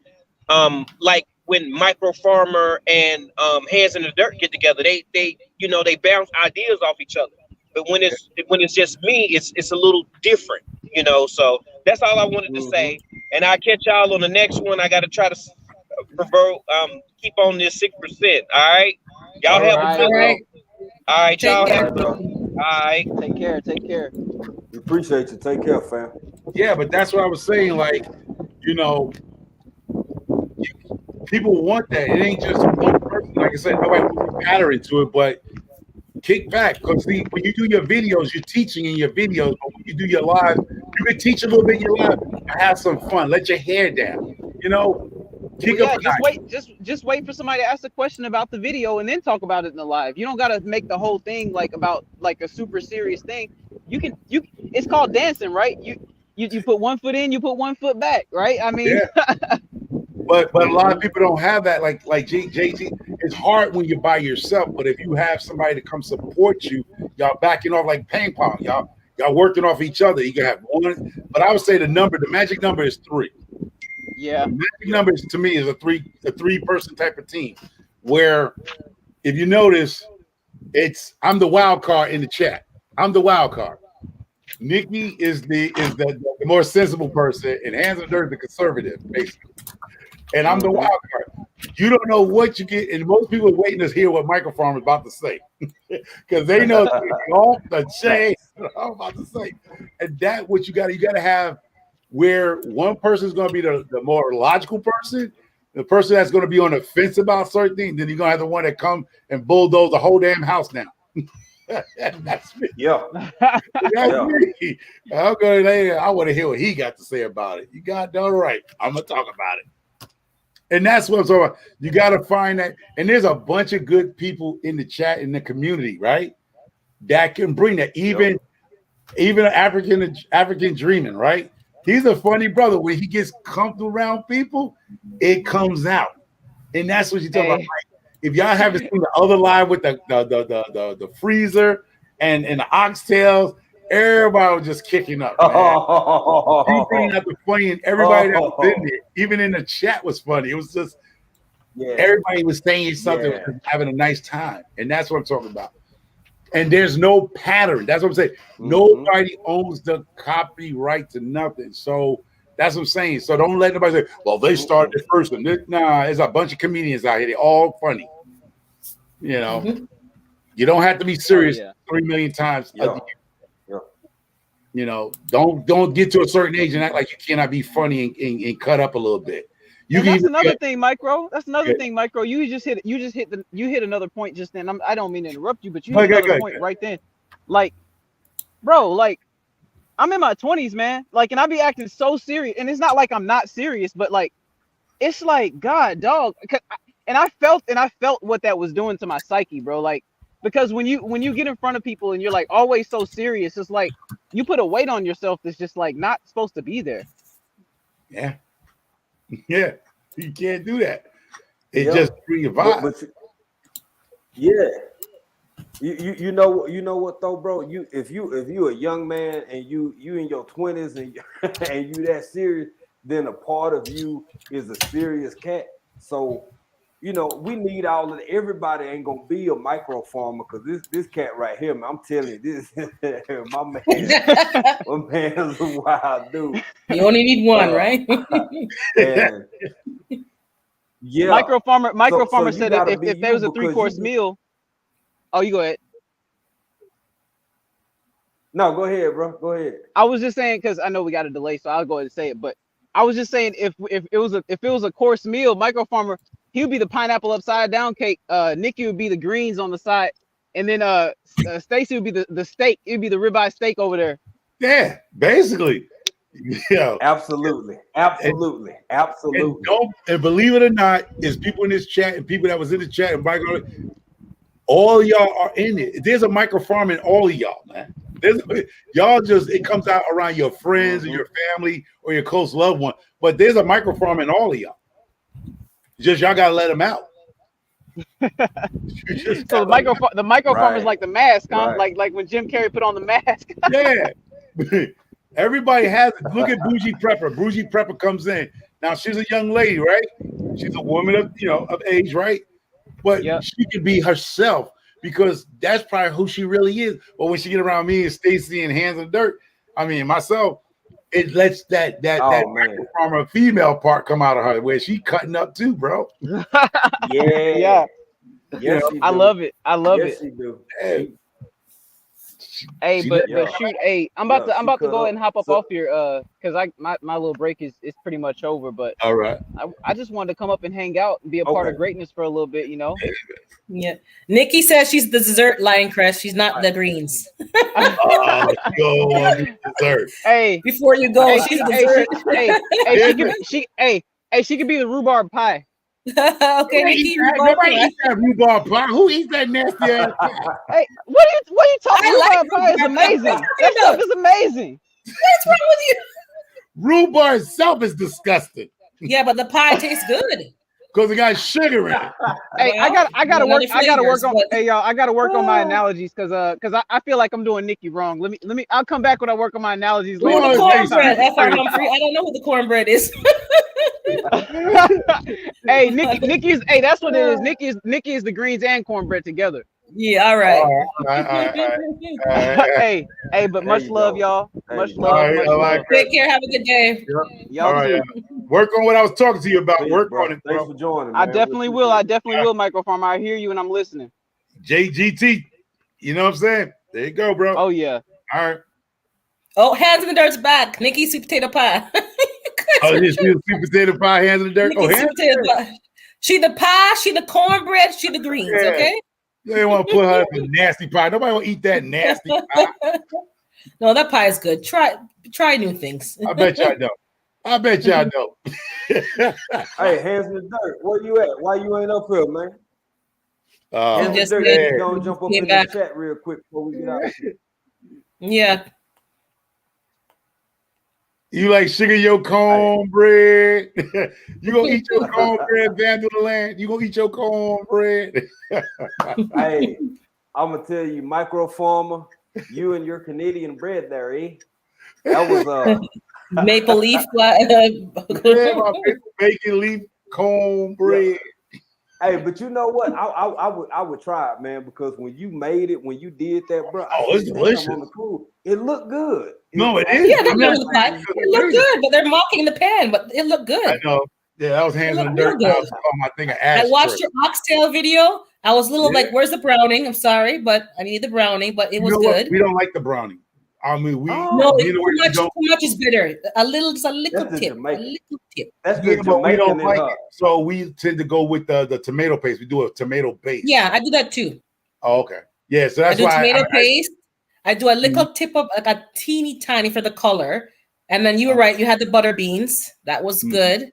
like when Micro Farmer and Hands in the Dirt get together, they you know, they bounce ideas off each other. But when it's just me, it's a little different, you know. So that's all I wanted to say. And I'll catch y'all on the next one. I got to try to keep on this 6%. All right, y'all have a good one. All right, y'all have a good one. All right, take care. We appreciate you. Take care, fam. Yeah, but that's what I was saying. Like, you know, people want that. It ain't just one person. Like I said, nobody puts a pattern to it, but kick back, because when you do your videos, you're teaching in your videos, but when you do your live, you can teach a little bit in your live and have some fun. Let your hair down, you know. Just wait for somebody to ask a question about the video and then talk about it in the live. You don't gotta make the whole thing like about like a super serious thing. It's called dancing, right? You put one foot in, you put one foot back, right? I mean, yeah. But a lot of people don't have that. Like JT, it's hard when you're by yourself. But if you have somebody to come support you, y'all backing off like ping pong. Y'all working off each other. You can have one. But I would say the magic number is 3. Yeah. The magic number to me is a 3-person type of team. Where if you notice, I'm the wild card in the chat. I'm the wild card. Nikki is the more sensible person, and Hands in the Dirt the conservative, basically. And I'm the wild card. You don't know what you get, and most people are waiting to hear what Micro Farm is about to say, because they know off the chain. I'm about to say, and that what you got to have, where one person is going to be the more logical person, the person that's going to be on the fence about certain things. Then you're going to have the one that come and bulldoze the whole damn house down. That's me. Yeah. That's me. I want to hear what he got to say about it. You got done right. I'm gonna talk about it. And that's what I'm talking about. You got to find that. And there's a bunch of good people in the chat, in the community, right? That can bring that. Even African Dreaming, right? He's a funny brother. When he gets comfortable around people, it comes out. And that's what you're talking about. If y'all haven't seen the other live with the freezer and the oxtails, everybody was just kicking up, man. He bringing out the funny, and everybody that was in there, even in the chat, was funny. It was just everybody was saying something, having a nice time, and that's what I'm talking about. And there's no pattern. That's what I'm saying. Nobody owns the copyright to nothing. So That's what I'm saying. So don't let nobody say, well, they started it first. And nah, there's a bunch of comedians out here. They're all funny. You know, you don't have to be serious 3 million times a year. You know, don't get to a certain age and act like you cannot be funny and cut up a little bit. That's another thing, Micro. That's another thing, Micro. You hit another point just then. I don't mean to interrupt you, but you hit another point right then. Like, bro, like I'm in my 20s, man. Like, and I be acting so serious, and it's not like I'm not serious, but like, it's like, God, dog. And I felt what that was doing to my psyche, bro. Like, because when you get in front of people and you're like always so serious, it's like you put a weight on yourself that's just like not supposed to be there. Yeah, yeah, you can't do that. It just brings a vibe. But you know what though, bro? If you a young man and you in your 20s and you that serious, then a part of you is a serious cat. So, you know, we need all of everybody ain't gonna be a micro farmer because this cat right here, man, I'm telling you, this my man's a wild dude. You only need one, right? And yeah, Micro farmer said if there was a 3-course meal. Oh, you go ahead. No, go ahead, bro. Go ahead. I was just saying because I know we got a delay, so I'll go ahead and say it. But I was just saying if it was a course meal, Micro farmer, he would be the pineapple upside down cake. Nikki would be the greens on the side, and then Stacy would be the steak. It'd be the ribeye steak over there. Yeah, basically. Yeah, absolutely. And believe it or not, is people in this chat and people that was in the chat and all y'all are in it. There's a micro farm in all of y'all, man. Y'all just it comes out around your friends and your family or your close loved one, but there's a micro farm in all of y'all. Just y'all gotta let them out. So the micro farm is like the mask, huh? Like when Jim Carrey put on the mask. Yeah. Everybody has it. Look at Bougie Prepper. Bougie Prepper comes in. Now she's a young lady, right? She's a woman of age, right? But she can be herself because that's probably who she really is. But when she get around me and Stacy and Hands in the Dirt, I mean myself, it lets that micro farmer female part come out of her where she cutting up too, bro. Yeah. Yes, I love it. Yes, she do. Hey, but shoot, hey, I'm about to go ahead and hop up off here, because my little break is pretty much over. But all right, I just wanted to come up and hang out and be a part of greatness for a little bit, you know. Yeah, Nikki says she's the dessert Lion Crest. She's not the greens. Dessert. Hey, before you go, she's a dessert. She could be the rhubarb pie. Okay, Nikki, nobody eats that rhubarb pie. Who eats that nasty ass pie? Hey, what are you talking about? Rhubarb pie is amazing. That stuff is amazing. What's wrong with you? Rhubarb itself is disgusting. Yeah, but the pie tastes good. Because it got sugar in it. Hey, I gotta work on my analogies because I feel like I'm doing Nikki wrong. Let me I'll come back when I work on my analogies later. The cornbread, I don't know who the cornbread is. Hey, Nikki's that's what it is. Nikki is the greens and cornbread together. Yeah, all right. Hey, but much love, y'all. Much love. Take care. Have a good day. Y'all too. Work on what I was talking to you about. Please, work bro. on it, bro. Thanks for joining. I definitely will. Micro Farmer. I hear you and I'm listening. JGT. You know what I'm saying? There you go, bro. Oh yeah. All right. Oh, Hands in the Dirt's back. Nikki sweet potato pie. She's sweet potato pie, Hands in the Dirt. Nikki sweet potato pie. She the pie, she the cornbread, she the greens, okay? You ain't want to put her in nasty pie. Nobody want to eat that nasty pie. No, that pie is good. Try new things. I bet y'all don't. Hey, Hands in the Dirt, where you at? Why you ain't up here, man? Hands in the Dirt, you gonna jump up in the chat real quick before we get out of here. Yeah. You like sugar your cornbread? You gonna eat your cornbread down to the land? You gonna eat your cornbread? Hey, I'm gonna tell you, Micro Farmer, you and your Canadian bread there, eh? That was maple leaf bacon leaf cornbread. Hey, but you know what? I would try it, man, because when you made it, when you did that, bro, I it's said, delicious. damn, on the cool, it looked good. No, it is. Yeah, they're doing the pot. It looked good, but they're mocking the pan, but it looked good. I know. Yeah, that was hands in the dirt. I was calling my thing an ash. I watched your oxtail video. I was a little like, "Where's the browning?" I'm sorry, but I need the browning. But it was good. We don't like the browning. I mean, no, too much is bitter. Just a little tip. That's the but we don't Jamaican like it. So we tend to go with the tomato paste. We do a tomato base. Yeah, I do that too. Oh, okay. Yeah, so that's why tomato paste. I do a little tip of like a teeny tiny for the color, and then you were right. You had the butter beans. That was good.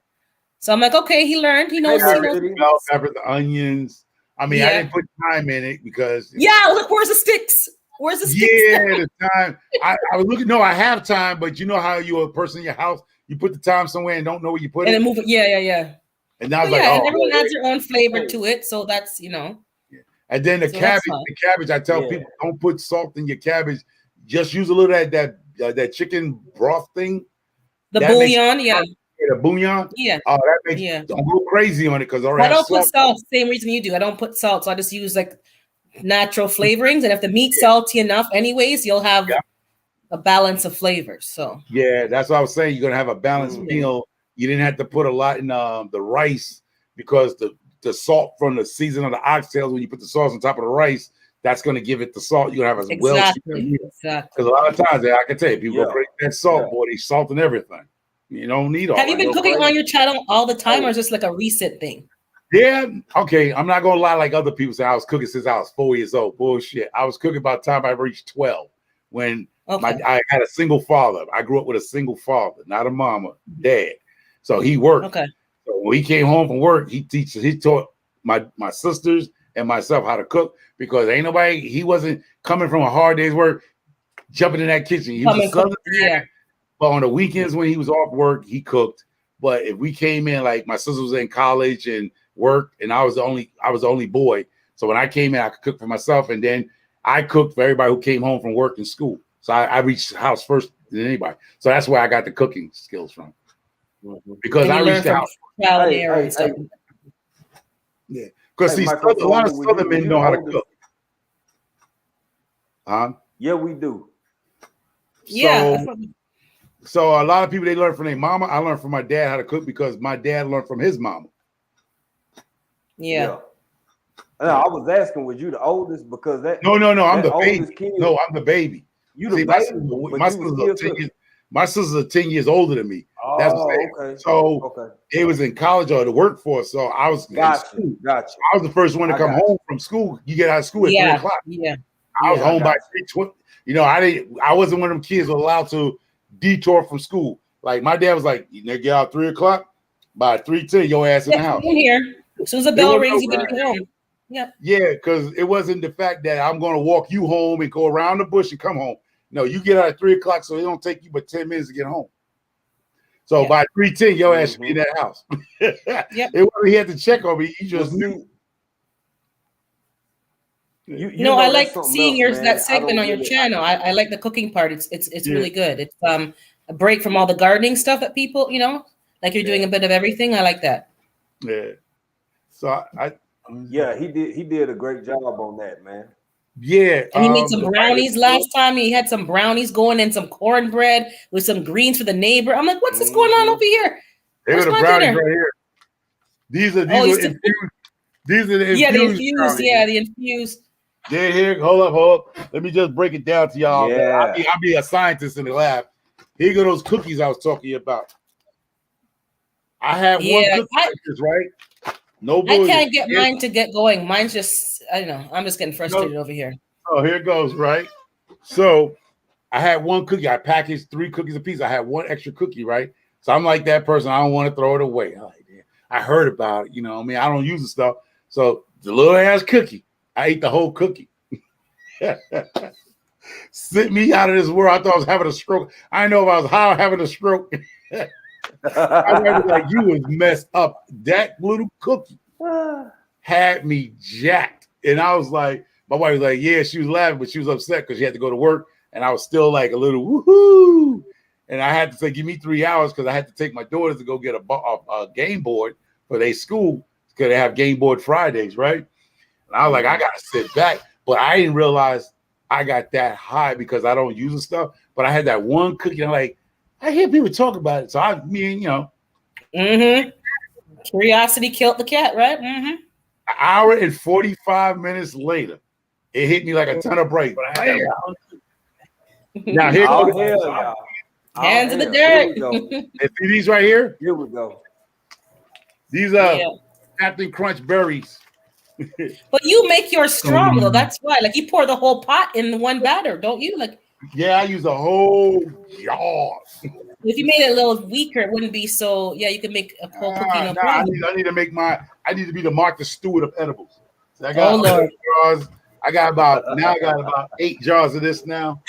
So I'm like, okay, he learned. He knows. Bell pepper, the onions. I mean, I didn't put time in it because. Look, where's the sticks? Where's the sticks? Yeah, the time. I was looking. No, I have time, but you know how you're a person in your house. You put the time somewhere and don't know where you put it. And then move it. Yeah. And I was and everyone adds their own flavor to it, so that's Yeah. And then the cabbage. I tell people, don't put salt in your cabbage. Just use a little of that chicken broth thing. The bouillon, the bouillon. Yeah. Oh, that makes don't go crazy on it because I don't put salt. Same reason you do. I don't put salt, so I just use like natural flavorings. And if the meat's salty enough, anyways, you'll have a balance of flavors. So that's what I was saying. You're gonna have a balanced meal. You didn't have to put a lot in the rice because the salt from the season of the oxtails, when you put the sauce on top of the rice, that's going to give it the salt. You're going to have Exactly. Because a lot of times, I can tell you, people go crazy that salt, boy, they salt and everything. You don't need all. Have you been cooking on your channel all the time, or is this like a recent thing? Yeah. Okay. I'm not going to lie like other people say. I was cooking since I was 4 years old. Bullshit. I was cooking by the time I reached 12 when I had a single father. I grew up with a single father, not a mama, dad. So he worked. Okay. So when he came home from work, he taught my sisters and myself how to cook because he wasn't coming from a hard day's work, jumping in that kitchen. He was a Southern man, but on the weekends when he was off work, he cooked. But if we came in, like my sister was in college and worked, and I was the only boy. So when I came in, I could cook for myself, and then I cooked for everybody who came home from work and school. So I reached the house first than anybody. So that's where I got the cooking skills from. Because I reached the house. Yeah, because a lot of Southern men know how to cook. Yeah, we do. So a lot of people, they learn from their mama. I learned from my dad how to cook because my dad learned from his mama. Yeah. I was asking, was you the oldest? Because No, I'm the baby. No, I'm the baby. You the baby? My sisters are 10 years older than me. That's okay. So it was in college or the workforce. So I was gotcha. I was the first one to come home from school. You get out of school at 3 o'clock. Yeah. I was home by 3:20. You know, I wasn't one of them kids allowed to detour from school. Like my dad was like, you get out 3 o'clock, by 3:10, your ass in the house. I'm here. As soon as the bell rings, you better get home. Yeah. Yeah, because it wasn't the fact that I'm going to walk you home and go around the bush and come home. No, you get out at 3 o'clock, so it don't take you but 10 minutes to get home. So by 3:10, your ass should be in that house. It wasn't he had to check on me. He just knew. I like seeing that segment on your channel. I like the cooking part. It's really good. It's a break from all the gardening stuff that people, like you're doing a bit of everything. I like that. Yeah. So he did a great job on that, man. Yeah. And he made some brownies last time. He had some brownies going and some cornbread with some greens for the neighbor. I'm like, what's this going on over here? Here's the brownies right here. These are the infused. The infused. Yeah, the infused. Yeah, here. Hold up. Let me just break it down to y'all. Yeah. I'll be a scientist in the lab. Here go those cookies I was talking about. I have one cookie like this, right? No bullshit. I can't get mine to get going. Mine's just, I don't know. I'm just getting frustrated over here. Oh, here it goes, right? So I had one cookie. I packaged 3 cookies a piece. I had one extra cookie, right? So I'm like that person. I don't want to throw it away. I heard about it. You know what I mean? I don't use the stuff. So the little ass cookie, I ate the whole cookie. Sent me out of this world. I thought I was having a stroke. I didn't know if I was high or having a stroke. I was like, you was messed up. That little cookie had me jacked. And I was like, my wife was like, yeah, she was laughing, but she was upset because she had to go to work. And I was still like a little woohoo. And I had to say, give me 3 hours because I had to take my daughters to go get a game board for their school because they have Game Boy Fridays, right? And I was like, I gotta sit back, but I didn't realize I got that high because I don't use the stuff. But I had that one cookie. I'm like, I hear people talk about it, so Curiosity killed the cat, right? An hour and 45 minutes later, it hit me like a ton of bricks. Now here Oh, goes hell, y'all. Hands in the Here dirt. we go. and see these right here. Here we go. These are Captain Crunch berries. But you make yours strong though. That's why. Like you pour the whole pot in one batter, don't you? Like I use a whole jar. if you made it a little weaker, it wouldn't be so. Yeah, you can make a whole cookie. No problem. I need to make I need to be the Martha Stewart of edibles. So I got Lord. Jars. I got about 8 jars of this now.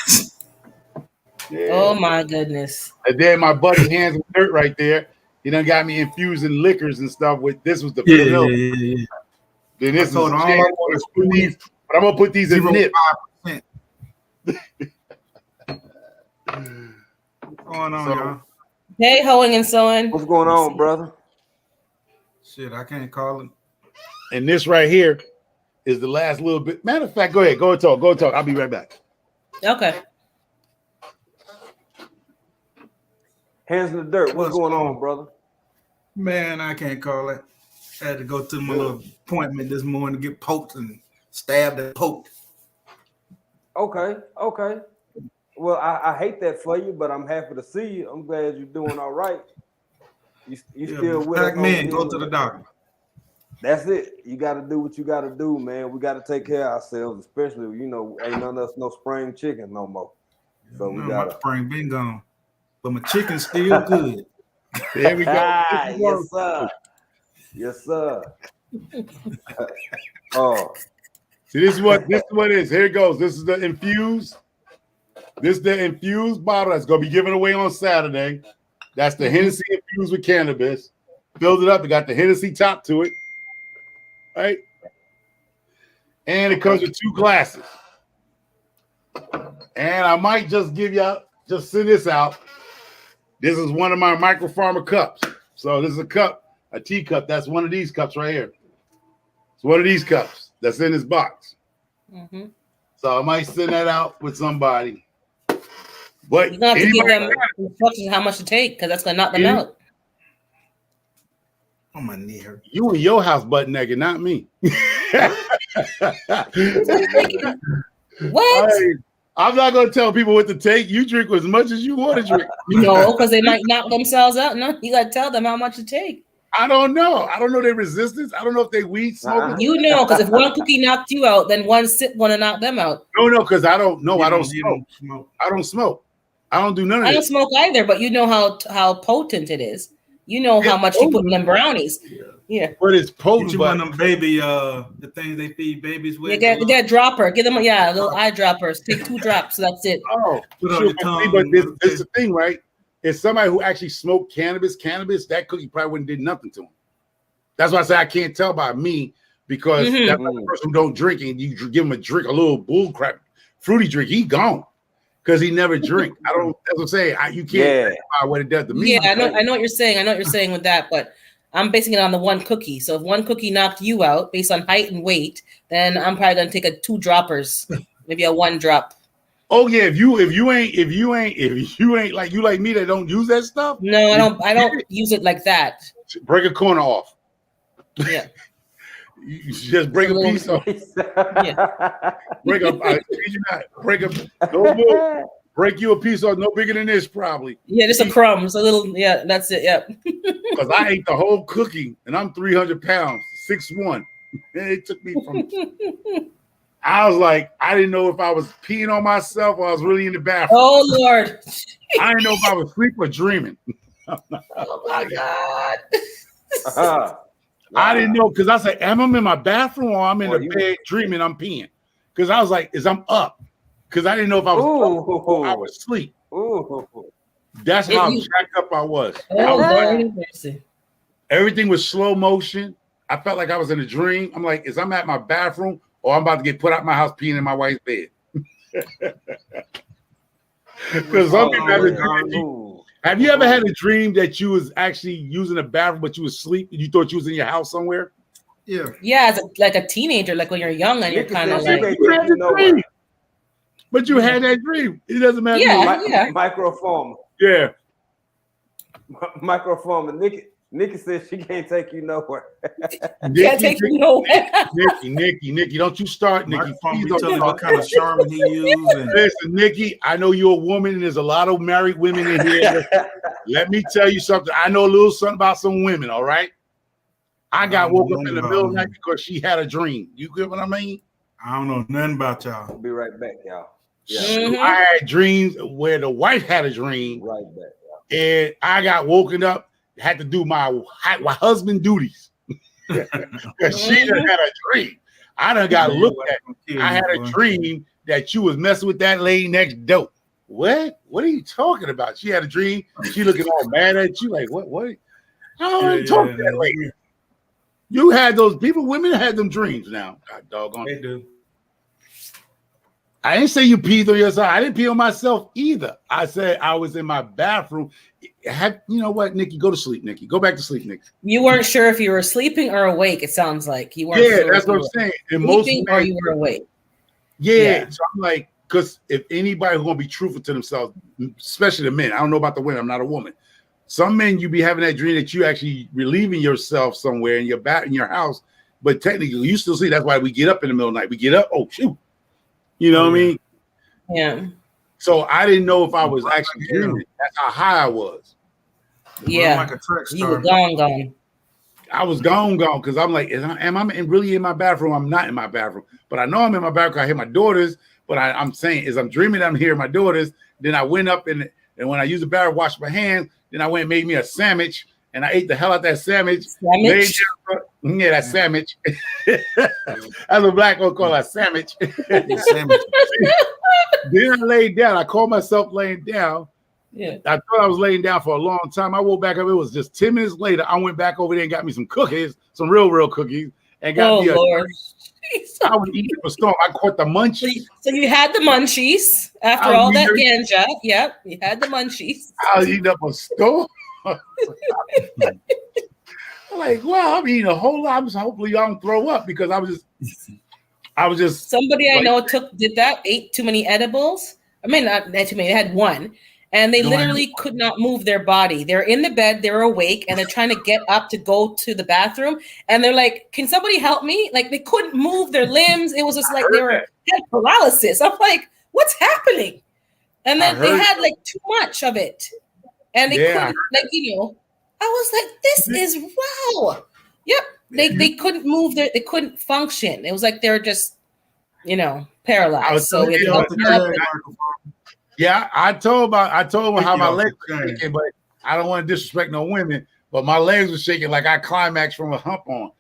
Yeah. Oh my goodness. And then my buddy Hands in Dirt right there. He done got me infusing liquors and stuff with this was the vanilla. Then this is but I'm gonna put these in nip. What's going on, y'all? Hey, hoeing and sewing. What's going on, brother? Shit, I can't call it. And this right here is the last little bit. Matter of fact, go ahead, go and talk. I'll be right back. Okay. Hands in the dirt. What's going on, brother? Man, I can't call it. I had to go to my little appointment this morning to get poked and stabbed and poked. Okay. Well, I hate that for you, but I'm happy to see you. I'm glad you're doing all right. You still with us? Man, go to the doctor. That's it. You got to do what you got to do, man. We got to take care of ourselves, especially, ain't none of us no spring chicken no more. So we got my spring been gone, but my chicken's still good. There we go. Yes, sir. Yes, sir. Oh, see, this is what it is. Here it goes. This is the infused. This is the infused bottle that's gonna be given away on Saturday. That's the Hennessy infused with cannabis. Filled it up. It got the Hennessy top to it, right? And it comes with 2 glasses. And I might just send this out. This is one of my micro farmer cups. So this is a cup, a teacup. That's one of these cups right here. It's one of these cups that's in this box. So I might send that out with somebody. But you're gonna have to give them instructions how much to take because that's gonna knock them out. Oh, my knee hurt. You in your house butt naked, not me. What? I'm not gonna tell people what to take. You drink as much as you want to drink. No, because they might knock themselves out. No, you gotta tell them how much to take. I don't know. I don't know their resistance. I don't know if they weed smoking. You know, because if one cookie knocked you out, then one sip gonna knock them out. No, because I don't know. I don't smoke. I don't smoke. I don't do none of it. I don't smoke either, but you know how potent it is. You know how much you put in them brownies. Yeah. But it's potent. You one of them baby, the things they feed babies with. Yeah, get a dropper. Give them, little eye droppers. Take 2 drops. So that's it. Oh, sure, but this is the thing, right? If somebody who actually smoked cannabis, that cookie probably wouldn't did nothing to him. That's why I say I can't tell by me because that's the person who don't drink and you give him a little bull crap, fruity drink, he gone. Because he never drink. That's what I'm saying. You can't identify what it does to me. Yeah, I know what you're saying. I know what you're saying with that, but I'm basing it on the one cookie. So if one cookie knocked you out based on height and weight, then I'm probably gonna take 2 droppers, maybe a 1 drop. Oh yeah, if you ain't like me that don't use that stuff. No, I don't use it like that. Break a corner off. Yeah. You just break a piece off. Yeah. Break you a piece off no bigger than this, probably. Yeah, just a crumb. It's a little, that's it. Yep. Because I ate the whole cookie and I'm 300 pounds, 6'1". It took me from I was like, I didn't know if I was peeing on myself or I was really in the bathroom. Oh Lord. I didn't know if I was asleep or dreaming. Oh my God. I didn't know because I was like, am I in my bathroom or I'm in the bed dreaming I'm peeing? Because I was like, I'm up? Because I didn't know if I was asleep. That's how jacked up I was. Everything was slow motion. I felt like I was in a dream. I'm like, I'm at my bathroom or I'm about to get put out my house peeing in my wife's bed. Because some people have a dream. Have you ever had a dream that you was actually using a bathroom, but you was asleep and you thought you was in your house somewhere? Yeah. as like a teenager, like when you're young and you're kind of like. But you had that dream. It doesn't matter. Yeah. Microform. Yeah. Microform. Nikki says she can't take you nowhere. Can't take you nowhere. Nikki, don't you start, Nikki. Please don't tell me what kind of charm he used. Listen, Nikki, I know you're a woman, and there's a lot of married women in here. Let me tell you something. I know a little something about some women, all right? I got woke up in the middle of the night because she had a dream. You get what I mean? I don't know nothing about y'all. I'll be right back, y'all. Yeah. I had dreams where the wife had a dream. Right back, y'all. And I got woken up, had to do my husband duties. Because she done had a dream. I done got looked at. I had a dream that you was messing with that lady next door. What? What are you talking about? She had a dream. She looking all mad at you, like what? I don't talk to that lady. You had those people, women had them dreams now. God doggone. They do. I didn't say you peed on yourself. I didn't pee on myself either. I said I was in my bathroom. You know what, Nikki? Go to sleep, Nikki. Go back to sleep, Nikki. You weren't sure if you were sleeping or awake. It sounds like you weren't. Yeah, sure that's what I'm saying. And sleeping or you were awake. Yeah. So I'm like, because if anybody who's gonna be truthful to themselves, especially the men, I don't know about the women. I'm not a woman. Some men, you be having that dream that you actually relieving yourself somewhere in your house, but technically you still see. That's why we get up in the middle of the night. We get up. Oh shoot. You know what I mean? Yeah. So I didn't know if I was actually dreaming. That's how high I was. Yeah. Like a track you were gone. I was gone because I'm like, am I really in my bathroom? I'm not in my bathroom. But I know I'm in my bathroom. I hear my daughters. But I'm saying is I'm dreaming I'm hearing my daughters. Then I went up and when I used the bathroom, washed my hands. Then I went and made me a sandwich. And I ate the hell out of that sandwich. Yeah, that sandwich. That's what black folk call a sandwich. Then I laid down. I called myself laying down. Yeah. I thought I was laying down for a long time. I woke back up. It was just 10 minutes later. I went back over there and got me some cookies, some real cookies, and got me a Lord. I was eating for storm. I caught the munchies. So you had the munchies after all that ganja. Yep, you had the munchies. I was eating up a storm. I'm like, wow, I'm eating a whole lot. Hopefully y'all don't throw up because I was just somebody I know ate too many edibles. I mean, not too many, they had one. And they literally could not move their body. They're in the bed, they're awake, and they're trying to get up to go to the bathroom. And they're like, can somebody help me? Like they couldn't move their limbs. It was just like they had paralysis. I'm like, what's happening? And then they had like too much of it. And they couldn't, I was like, this is wow. Yep. They couldn't move they couldn't function. It was like they were just, paralyzed. I told him how my legs were shaking, but I don't want to disrespect no women, but my legs were shaking like I climaxed from a hump on.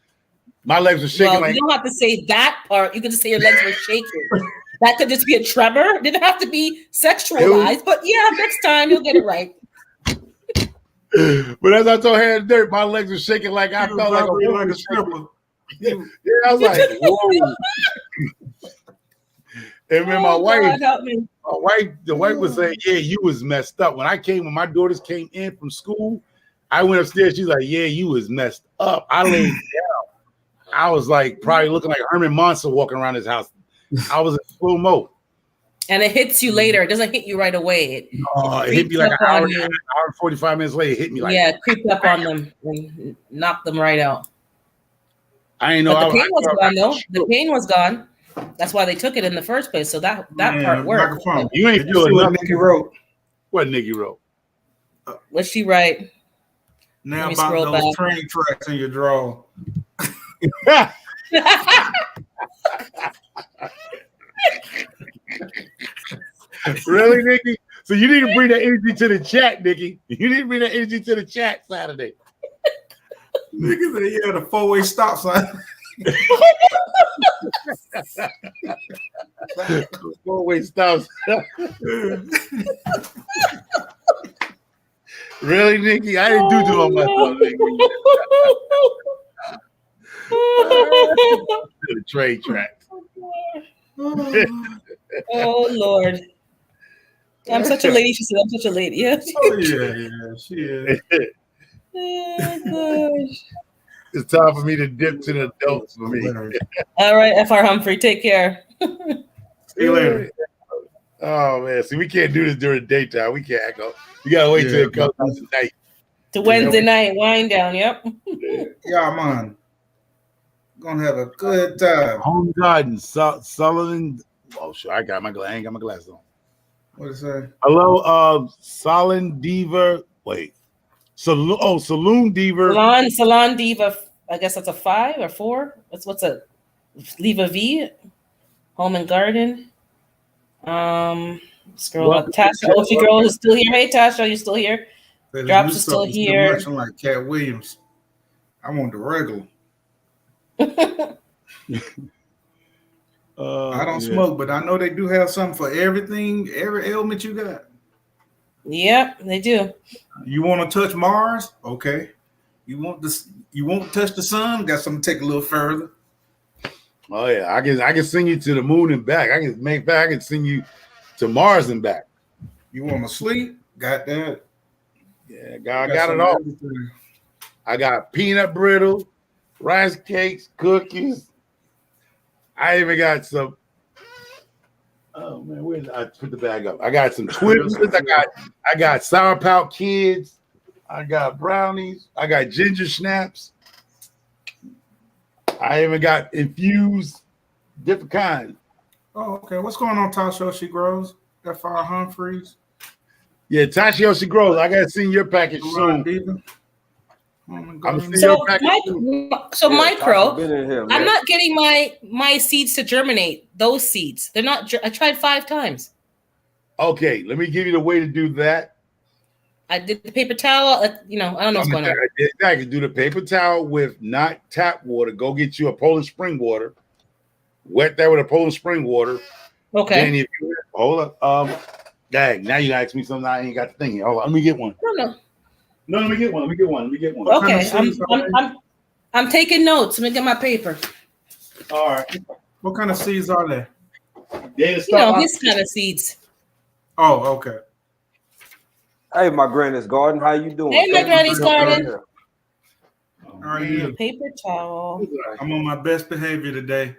My legs were shaking like. You don't have to say that part. You can just say your legs were shaking. That could just be a tremor. It didn't have to be sexualized, but yeah, next time you'll get it right. But as I told Harry Dirt, my legs were shaking like I felt like a stripper. Yeah, I was like, whoa. And then the wife was saying, yeah, you was messed up. When my daughters came in from school, I went upstairs. She's like, yeah, you was messed up. I laid down. I was like, probably looking like Herman Monster walking around his house. I was in slow mo. And it hits you later. It doesn't hit you right away. It hit me like an hour and 45 minutes later. It hit me like it creeped up on them and knocked them right out. I ain't know. But the pain was gone though. The pain was gone. That's why they took it in the first place. So that part worked. You ain't feeling what Nikki wrote. What Nikki wrote? What'd she write? Now about those train tracks in your drawer. Really, Nikki? So you need to bring that energy to the chat, Nikki. You need to bring that energy to the chat Saturday. Nigga said, yeah, the four-way stop sign. Four-way stop sign. Really, Nikki? I didn't do on myself, Nikki. The trade track. Oh Lord. I'm such a lady. She said, I'm such a lady. Yeah. Oh, yeah, she is. Oh gosh. It's time for me to dip to the adults for me. All right, FR Humphrey, take care. See you later. Oh man, see, we can't do this during the daytime. We can't act up. You gotta wait till it comes out at night. To Wednesday night wind down. Yep. Yeah, man. Gonna have a good time. Home Garden, Sullivan. Oh, sure. I ain't got my glasses on. What is that? Hello, Salon Diva. Wait. Saloon Diva. Salon Diva. I guess that's a 5 or 4. What's a Diva V? Home and Garden. Scroll up. Tasha. Oh, she girl is still here. Hey, Tasha, you still here? Drops is still here. Still like Cat Williams. I want the regular. I don't smoke, but I know they do have something for everything, every ailment you got. Yep, they do. You want to touch Mars? Okay. You won't touch the sun? Got something to take a little further. Oh yeah, I can send you to the moon and back. I can send you to Mars and back. You want to sleep? Got that. Yeah, I got it all. Everything. I got peanut brittle, rice cakes, cookies. I even got some. Oh man, where did I put the bag up? I got some Twizzlers. I got Sour Pouch Kids. I got brownies. I got ginger snaps. I even got infused, different kinds. Oh, okay. What's going on, Tasha? She grows. FR Humphreys. Yeah, Tasha, she grows. I gotta see your package soon. So Micro, I'm not getting my seeds to germinate. Those seeds, they're not. I tried 5 times. Okay, let me give you the way to do that. I did the paper towel. I don't know what's going on. I can do the paper towel with not tap water. Go get you a Poland spring water. Wet that with a Poland spring water. Okay. Then if you hold up, dang, now you ask me something I ain't got the thing here. Hold on, let me get one. No, let me get one. Okay, I'm taking notes. Let me get my paper. All right. What kind of seeds are they? This kind of seeds. Oh, okay. Hey, my granny's garden. How you doing? Hey, my granny's garden. How are you? Paper towel. I'm on my best behavior today.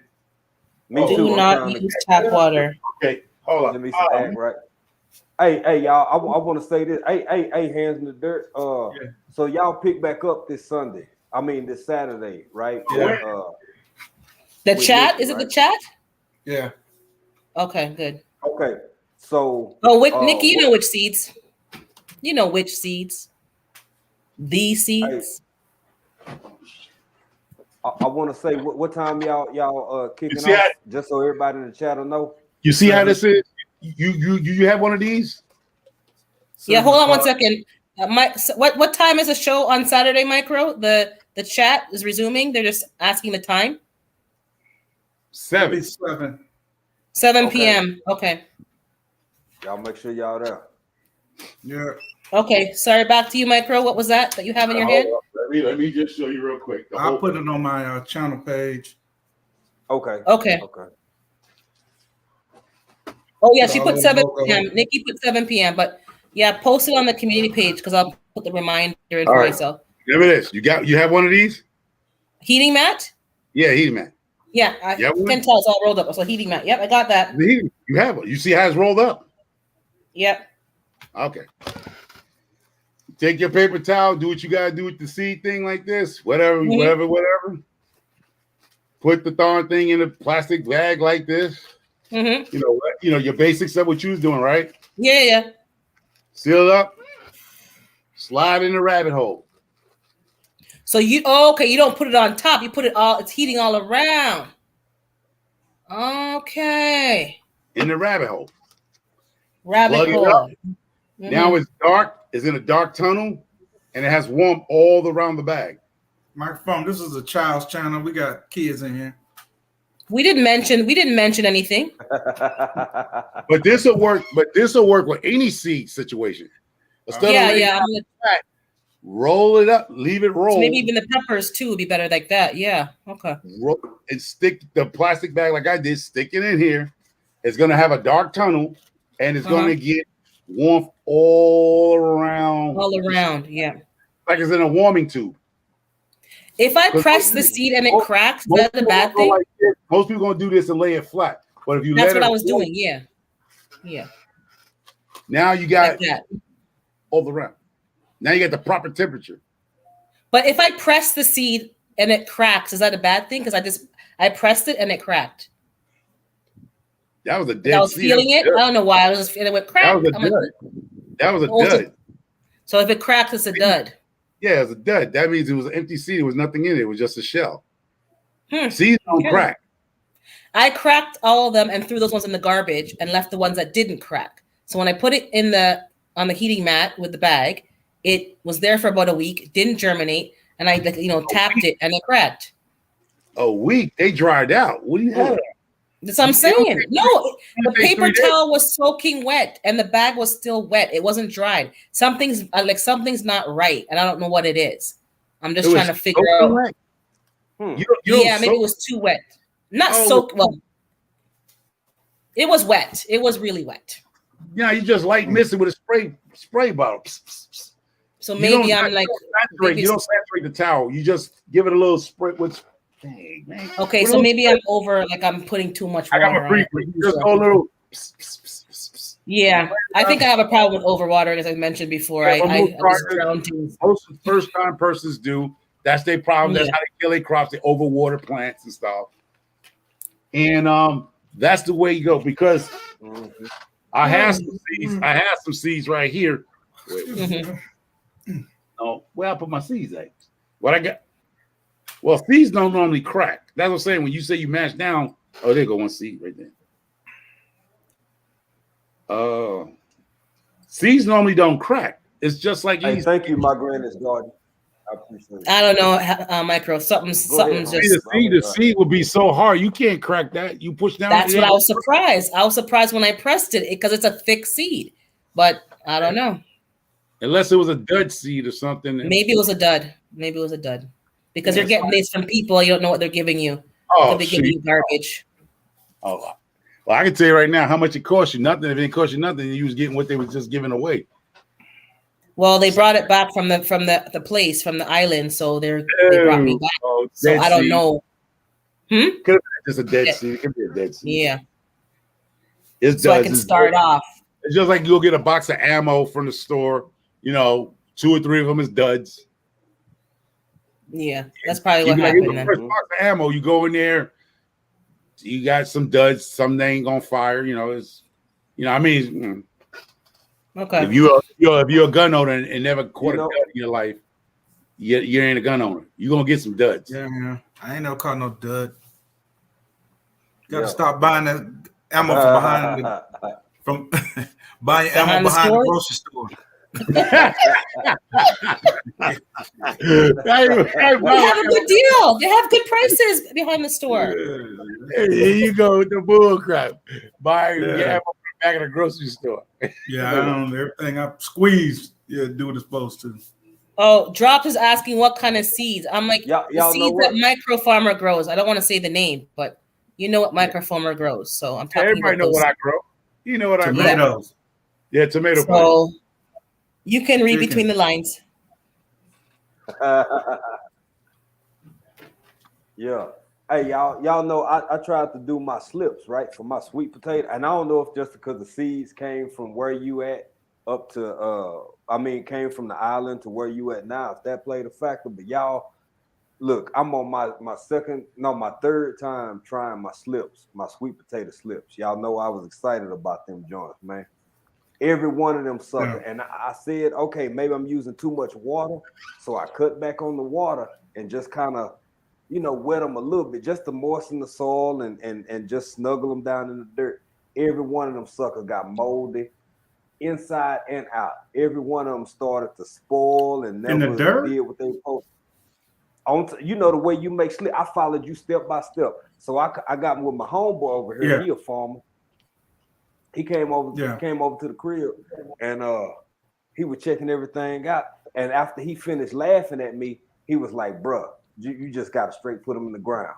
Me too. Do not use tap water. Okay, hold on. Let me act right. Hey, y'all. I want to say this. Hey, hands in the dirt. So y'all pick back up this Sunday. I mean this Saturday, right? Yeah. The chat? Is it the chat? Yeah. Okay, good. Okay. So. Oh, Nikki, you know which seeds. You know which seeds. These seeds. Hey, I want to say what time y'all kicking off, just so everybody in the chat will know. You see how this is? You have one of these? Yeah, hold on one second. What time is the show on Saturday, Micro? The chat is resuming. They're just asking the time. 7 p.m. Okay. Y'all make sure y'all there. Yeah. Okay. Sorry, back to you, Micro. What was that you have in your hand? Let me just show you real quick. I'll put it on my channel page. Okay. Oh yeah, she put 7 p.m. Nikki put 7 p.m. But yeah, post it on the community page because I'll put the reminder in for myself. Remember this. You have one of these? Heating mat? Yeah, heating mat. Yeah, I can tell it's all rolled up. So heating mat. Yep, I got that. You have one. You see how it's rolled up? Yep. Okay. Take your paper towel, do what you gotta do with the seed thing like this, whatever. Put the darn thing in a plastic bag like this. Mm-hmm. You know your basics of what you was doing, right? Yeah. Seal it up, slide in the rabbit hole. So you don't put it on top, you put it it's heating all around. Okay. In the rabbit hole. Rabbit hole. Mm-hmm. Now it's dark, it's in a dark tunnel, and it has warmth all around the bag. Microphone, this is a child's channel. We got kids in here. We didn't mention anything. But this will work with any seed situation. Roll it up, leave it roll. So maybe even the peppers too would be better like that. Yeah. Okay. And stick the plastic bag like I did, stick it in here. It's gonna have a dark tunnel and it's gonna get warmth all around. All around, yeah. Like it's in a warming tube. If I press the seed and it cracks, is that a bad thing? Like most people gonna do this and lay it flat. But if you that's what I was doing, yeah. Now you got like all around. Now you got the proper temperature. But if I press the seed and it cracks, is that a bad thing? Because I pressed it and it cracked. That was a dead I was seed. feeling it. I don't know why. I was just feeling it went crack. That was a dud. That was a dud. So if it cracks, it's a dud. Yeah, it's a dud. That means it was an empty seed. There was nothing in it. It was just a shell. Seeds don't crack. I cracked all of them and threw those ones in the garbage and left the ones that didn't crack. So when I put it on the heating mat with the bag, it was there for about a week, didn't germinate, and I tapped it and it cracked. A week? They dried out. What do you have? That's what I'm saying. No, the paper towel was soaking wet and the bag was still wet. It wasn't dried. Something's not right, and I don't know what it is. I'm just trying to figure out. Maybe it was too wet. Not soaked. Well, it was wet. It was really wet. Yeah, you just like missing with a spray bottle. So maybe I'm like, you don't saturate the towel. You just give it a little spray with. Dang, man. Okay, so maybe I'm over. Like I'm putting too much water. Just a little. Yeah, I think I have a problem with overwatering, as I mentioned before. I was drowned. Most first-time persons do. That's their problem. That's how they kill their crops. They overwater plants and stuff. And that's the way you go, because I have some seeds. I have some seeds right here. Oh, where I put my seeds at? What I got? Well, seeds don't normally crack. That's what I'm saying. When you say you mash down, oh, there go one seed right there. Seeds normally don't crack. It's just like thank you, my granddad's garden. I appreciate it. I don't know, Micro. Something's just. The seed will be so hard. You can't crack that. You push down. That's what I was surprised. I was surprised when I pressed it because it's a thick seed, but I don't know. Unless it was a dud seed or something. Maybe it was a dud. Because you're getting these from people. You don't know what they're giving you. They're giving you garbage. Oh, well, I can tell you right now how much it cost you. Nothing. If it didn't cost you nothing, you was getting what they was just giving away. Well, they brought it back from the place, from the island, so they brought me back. So I don't know. Could have been just a dead seed. It could be a dead seed. Yeah. So I can start off. It's just like you'll get a box of ammo from the store. 2 or 3 of them is duds. Yeah, that's probably what happened. First box of ammo, you go in there, you got some duds, some they ain't gonna fire. Okay. If you're a gun owner and never caught a dud in your life, you ain't a gun owner. You're gonna get some duds. Yeah, man. I ain't never caught no dud. Gotta stop buying that ammo from buying ammo behind the grocery store. They have a good deal. They have good prices behind the store. Here you go with the bull crap. Buy ammo back at the grocery store. Yeah, I don't know. Everything I squeezed, do what it's supposed to. Oh, Drops is asking what kind of seeds. I'm like, y'all seeds that Micro Farmer grows. I don't want to say the name, but you know what Micro Farmer grows. So I'm talking everybody about know what I grow. You know what I grow. Tomatoes. Yeah, tomato plants. So you can read between the lines. Yeah. Hey, y'all know I tried to do my slips, right, for my sweet potato. And I don't know if just because the seeds came from where you at up to came from the island to where you at now, if that played a factor. But y'all, look, I'm on my third time trying my slips, my sweet potato slips. Y'all know I was excited about them joints, man. Every one of them sucker. Yeah. And I said, okay, maybe I'm using too much water. So I cut back on the water and just kind of, wet them a little bit just to moisten the soil and just snuggle them down in the dirt. Every one of them suckers got moldy inside and out. Every one of them started to spoil and never did what they supposed to. The way you make slip, I followed you step by step. So I got with my homeboy over here. Yeah. He a farmer. He came over to the crib and he was checking everything out. And after he finished laughing at me, he was like, bruh, you just got to straight put them in the ground.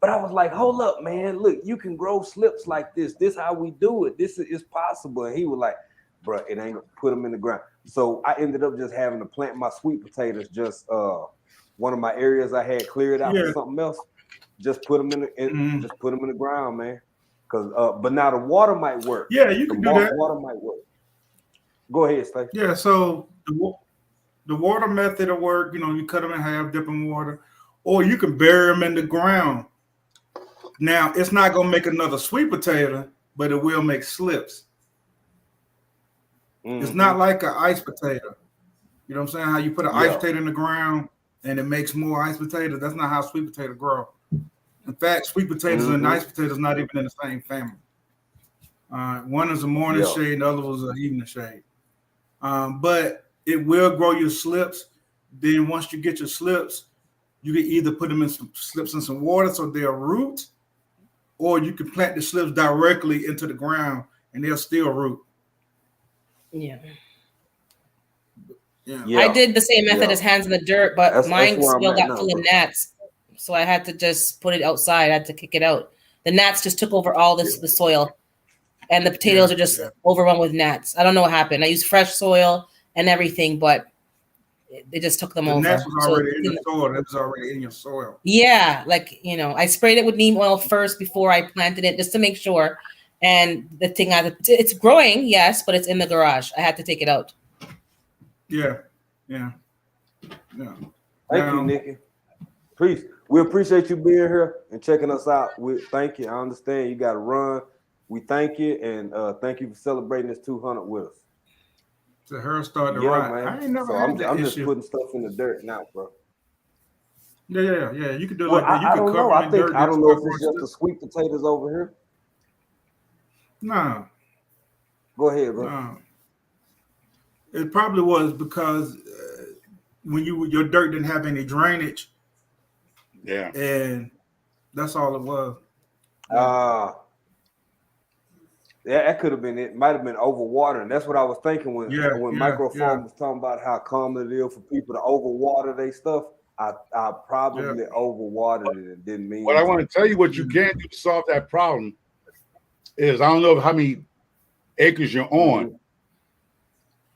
But I was like, hold up, man. Look, you can grow slips like this. This how we do it. This is possible. And he was like, bruh, it ain't put them in the ground. So I ended up just having to plant my sweet potatoes just one of my areas I had cleared out for something else, just put them in the just put them in the ground, man. Cause but now the water might work. Yeah, you can do that. Water might work. Go ahead, Stacey. Yeah, so the water method will work. You know, you cut them in half, dip them in water, or you can bury them in the ground. Now, it's not gonna make another sweet potato, but it will make slips. It's not like an ice potato. You know what I'm saying? How you put an ice potato in the ground and it makes more ice potatoes. That's not how sweet potato grow. In fact, sweet potatoes and ice potatoes not even in the same family. One is a morning shade, the other was an evening shade. But it will grow your slips. Then once you get your slips, you can either put them in some slips in some water so they'll root, or you can plant the slips directly into the ground and they'll still root. Yeah. Yeah. I did the same method as hands in the dirt, but mine still got full of gnats. So I had to just put it outside. I had to kick it out. The gnats just took over all the soil, and the potatoes are just overrun with gnats. I don't know what happened. I used fresh soil and everything, but they just took them over. The gnats was already in the soil. It was already in your soil. Yeah, like, you know, I sprayed it with neem oil first before I planted it, just to make sure. And the thing, it's growing, yes, but it's in the garage. I had to take it out. Yeah. Thank you, Nikki. Please, we appreciate you being here and checking us out. Thank you. I understand you got to run. We thank you, and thank you for celebrating this 200 with us. So her started to ride. Man. I ain't never had that issue. Just putting stuff in the dirt now, bro. Yeah. You could do like that. You I could don't know. I don't know if it's just the sweet potatoes over here. No. Go ahead, bro. No. It probably was because when your dirt didn't have any drainage. Yeah. And that's all it was. Yeah, that could have been it. Might have been overwatering. That's what I was thinking when Microfarm was talking about how common it is for people to overwater their stuff. I probably overwatered it and didn't mean. What I want to tell you, what you can do to solve that problem is, I don't know how many acres you're on.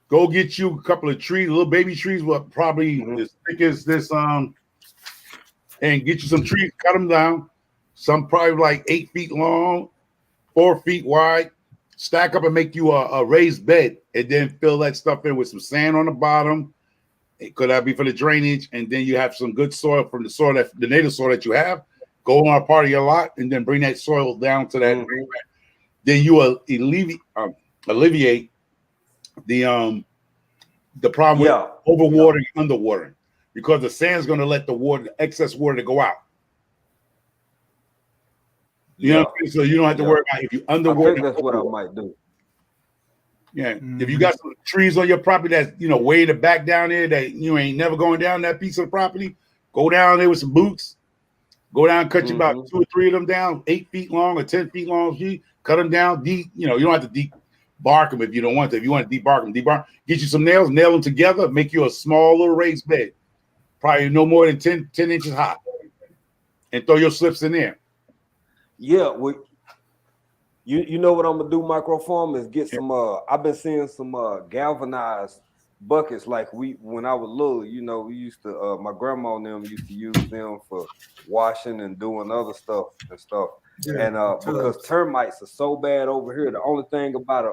Go get you a couple of trees, little baby trees, what probably as thick as this, and get you some trees, cut them down. Some probably like 8 feet long, 4 feet wide. Stack up and make you a raised bed, and then fill that stuff in with some sand on the bottom. It could be for the drainage, and then you have some good soil from the native soil that you have. Go on a part of your lot, and then bring that soil down to that. Then you will alleviate the problem with overwatering, underwatering, because the sand is going to let the excess water go out. You know what I mean? So you don't have to worry about if you underwater. I think that's what I might do. Yeah. If you got some trees on your property that's, way in the back down there that you ain't never going down that piece of the property, go down there with some boots. Go down and cut you about 2 or 3 of them down, 8 feet long or 10 feet long. Cut them down deep. You don't have to debark them if you don't want to. If you want to debark them, debark. Get you some nails, nail them together, make you a small little raised bed, probably no more than 10 inches high, and throw your slips in there. Yeah, you know what I'm gonna do, Microfarm, is get some. I've been seeing some galvanized buckets. Like when I was little, we used to. My grandma and them used to use them for washing and doing other stuff and stuff. And because termites are so bad over here, the only thing about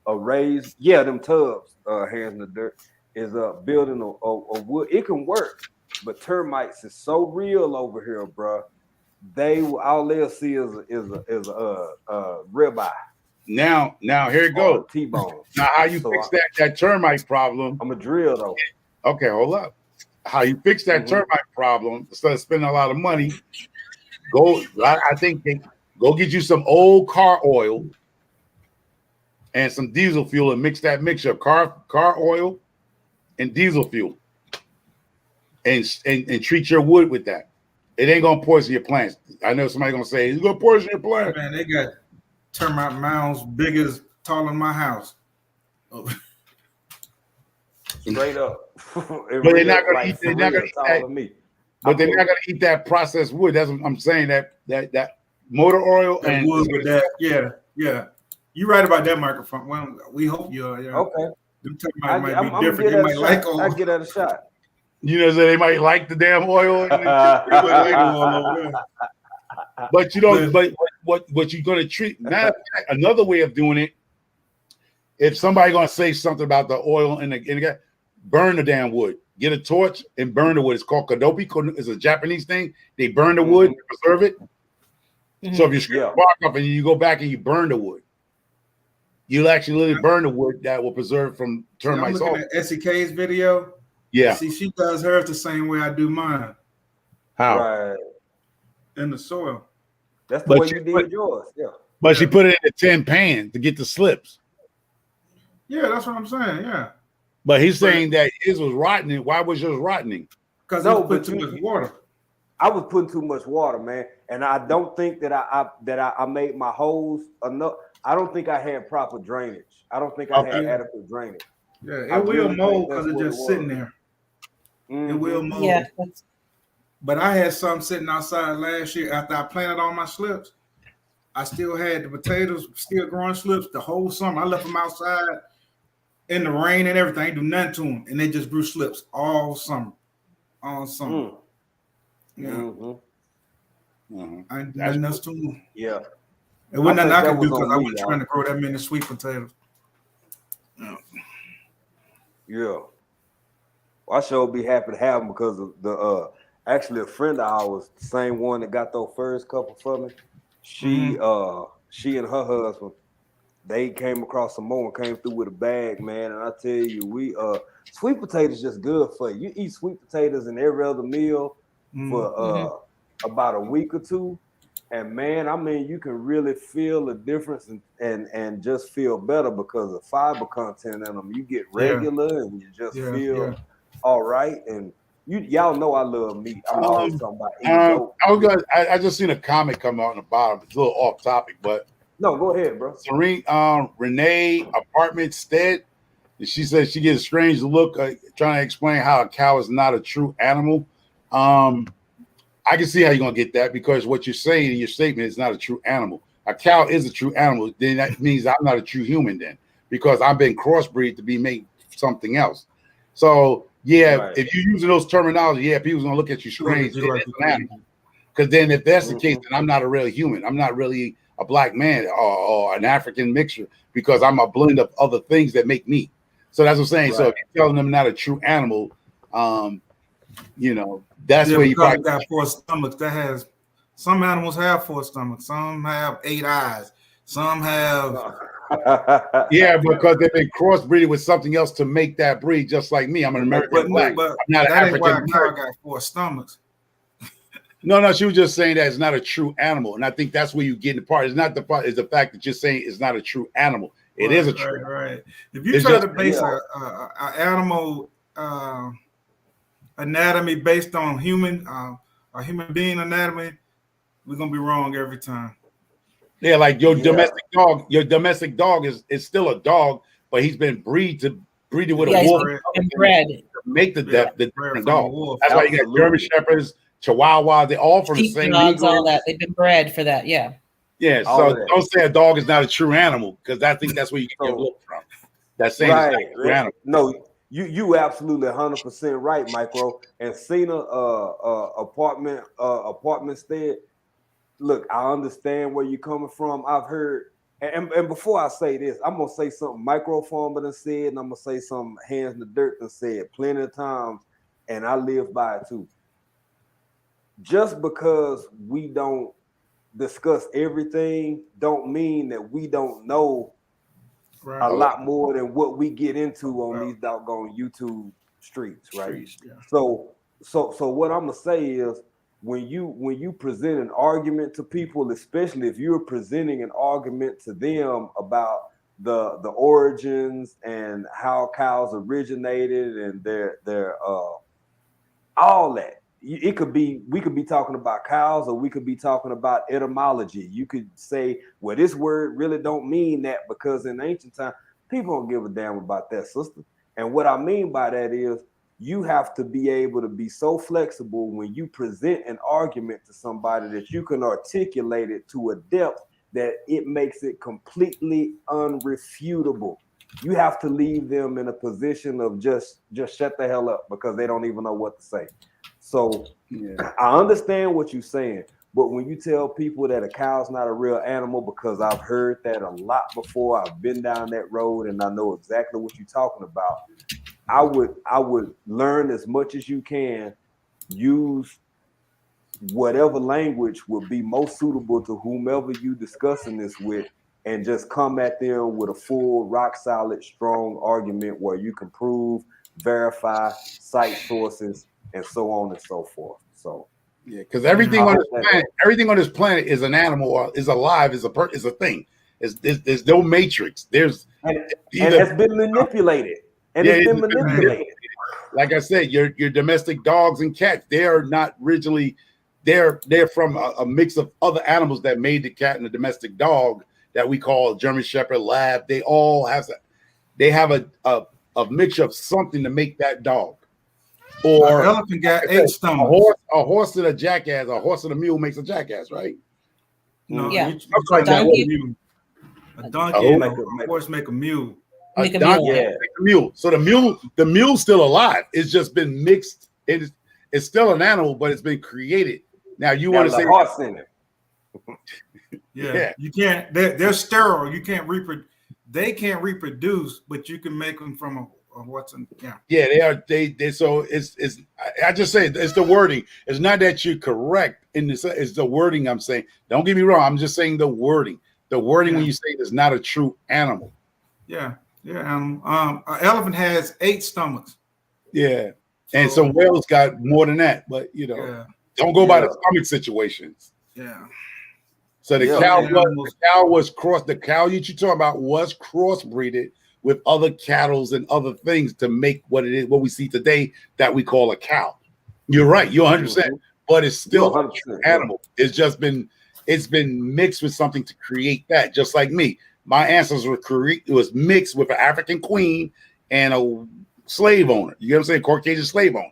a raised, them tubs, hands in the dirt, is building a wood. It can work, but termites is so real over here, bro. All they'll see is a ribeye. Now here it goes. T-bone. Now how you fix that termite problem? I'm a drill though. Okay, hold up. How you fix that termite problem instead of spending a lot of money? Go get you some old car oil and some diesel fuel and mix that mixture of car oil and diesel fuel, and treat your wood with that. It ain't gonna poison your plants. I know somebody gonna say it's gonna poison your plant. Man, they got termite mounds big as taller than my house. Straight up. But they're not gonna eat. They're not gonna eat that. But they're not gonna eat that processed wood. That's what I'm saying. That motor oil and wood with that. Yeah. You're right about that, Microphone. Well, we hope you are. Yeah. Okay. Them termites might be different. You might like all. I get at a shot. You know, so they might like the damn oil. But you know, but what you're gonna treat. Matter of fact, another way of doing it. If somebody gonna say something about the oil in the burn the damn wood. Get a torch and burn the wood. It's called kadopi. It's a Japanese thing. They burn the wood to preserve it. So if you strip the bark up and you go back and you burn the wood, you'll actually literally burn the wood that will preserve from termites. I'm looking at SEK's video. Yeah. See, she does hers the same way I do mine. How? Right. In the soil. That's the way you did yours. Yeah. But she put it in a tin pan to get the slips. Yeah, that's what I'm saying. Yeah. But he's saying that his was rotting. Why was yours rotting? Because I put too much water. I was putting too much water, man, and I don't think that I made my holes enough. I don't think I had proper drainage. I don't think I had adequate drainage. Yeah, it will mold because it's just sitting there. It will mold. Yeah. But I had some sitting outside last year after I planted all my slips. I still had the potatoes still growing slips the whole summer. I left them outside in the rain and everything. I didn't do nothing to them, and they just grew slips all summer. All summer. Yeah. I ain't nothing else to them. Yeah. It wasn't nothing I could do because I wasn't trying to grow that many sweet potatoes. Yeah. Well, I sure be happy to have them because of the actually a friend of ours, the same one that got those first couple for me. She and her husband, they came across some more and came through with a bag, man. And I tell you, we sweet potatoes just good for you. You eat sweet potatoes in every other meal for about a week or two. And man, I mean, you can really feel the difference and just feel better because of fiber content in them. You get regular and you just feel all right. And y'all know I love meat. I'm always talking about eating. I just seen a comment come out on the bottom. It's a little off topic, but no, go ahead, bro. Serene, Renee Apartment Stead. She says she gets a strange look trying to explain how a cow is not a true animal. I can see how you're gonna get that because what you're saying in your statement is not a true animal. A cow is a true animal. Then that means I'm not a true human then because I've been crossbreed to be made something else. So if you're using those terminology, people's gonna look at you strange. Because then if that's the case, then I'm not a real human. I'm not really a black man or an African mixture because I'm a blend of other things that make me. So that's what I'm saying. Right. So if you're telling them not a true animal, that's where you probably got 4 stomachs. That has some animals have 4 stomachs, some have 8 eyes, some have because they've been crossbreeding with something else to make that breed, just like me. I'm an American black. But I'm not an African. Why a cow got 4 stomachs. No, she was just saying that it's not a true animal, and I think that's where you get the part. It's not the part; it's the fact that you're saying it's not a true animal. It is a true. Right. If you try to base an animal anatomy based on a human being anatomy, we're gonna be wrong every time. Yeah, like your domestic dog. Your domestic dog is still a dog, but he's been breeded with a wolf and bred to make the different dog. That's why you got German Shepherds, Chihuahua. They're all from the same dogs. All that they've been bred for that. Yeah. Yeah. So don't say a dog is not a true animal because I think that's where you get your look from. That's saying it's not a true animal. No. You absolutely 100% right, Micro. And Cena apartment stead. Look, I understand where you're coming from. I've heard, and before I say this, I'm gonna say something Micro Farmer done said, and I'm gonna say something Hands in the Dirt done said plenty of times, and I live by it too. Just because we don't discuss everything, don't mean that we don't know a lot more than what we get into on these doggone YouTube streets, right? So what I'm gonna say is when you present an argument to people, especially if you're presenting an argument to them about the origins and how cows originated and their all that. We could be talking about cows, or we could be talking about etymology. You could say, well, this word really don't mean that because in ancient time, people don't give a damn about that, sister. And what I mean by that is you have to be able to be so flexible when you present an argument to somebody that you can articulate it to a depth that it makes it completely unrefutable. you have to leave them in a position of just shut the hell up because they don't even know what to say. So I understand what you're saying, but when you tell people that a cow's not a real animal, because I've heard that a lot before, I've been down that road and I know exactly what you're talking about. I would learn as much as you can, use whatever language would be most suitable to whomever you discussing this with, and just come at them with a full, rock solid, strong argument where you can prove, verify, cite sources, and so on and so forth. So yeah, because everything on this planet is an animal or is alive, is a thing. There's no matrix. And it's been manipulated. And it's been manipulated. Like I said, your domestic dogs and cats, they are not originally, they're from a mix of other animals that made the cat and the domestic dog that we call German Shepherd, Lab. They all have a mixture of something to make that dog. Or elephant got 8 stomachs. A horse and a jackass, a horse and a mule makes a jackass, right? No, yeah. a donkey and a horse make a mule. Make a mule. Make a mule. So the mule's still alive. It's just been mixed. It's still an animal, but it's been created. Now you want to say horse in it. Yeah, you can't. They're sterile. You can't reproduce. They can't reproduce, but you can make them from a what's in. Yeah, they are. They. So it's. I just say it's the wording. It's not that you're correct in this. It's the wording. I'm saying. Don't get me wrong. I'm just saying the wording. The wording when you say it's not a true animal. Yeah. An elephant has 8 stomachs. Yeah, and some whales got more than that, but don't go by the stomach situations. Yeah. So the cow was crossed. The cow you're talking about was crossbreeded with other cattle and other things to make what it is, what we see today that we call a cow. You're right. You're 100%, but it's still an animal. It's just been mixed with something to create that. Just like me. My ancestors was mixed with an African queen and a slave owner. You know what I'm saying? Caucasian slave owner.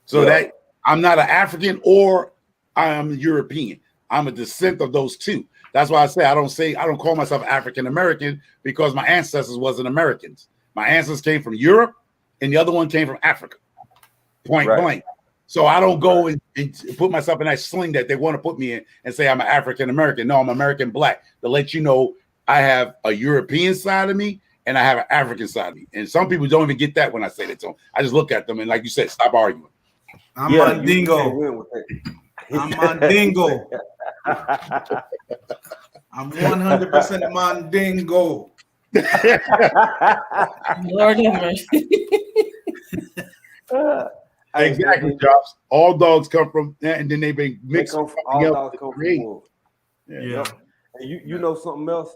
So that I'm not an African or I'm European. I'm a descent of those two. That's why I say I don't call myself African American because my ancestors wasn't Americans. My ancestors came from Europe and the other one came from Africa. Point blank. So I don't go and put myself in that sling that they want to put me in and say I'm an African American. No, I'm American black. To let you know, I have a European side of me and I have an African side of me. And some people don't even get that when I say that to them. I just look at them and, like you said, stop arguing. I'm Mandingo. I'm Mandingo. I'm 100% Mandingo. Lord have mercy. Exactly, Jobs. All dogs come from that, and then they've been mixed. All dogs come from wolves. Yeah. And you know something else?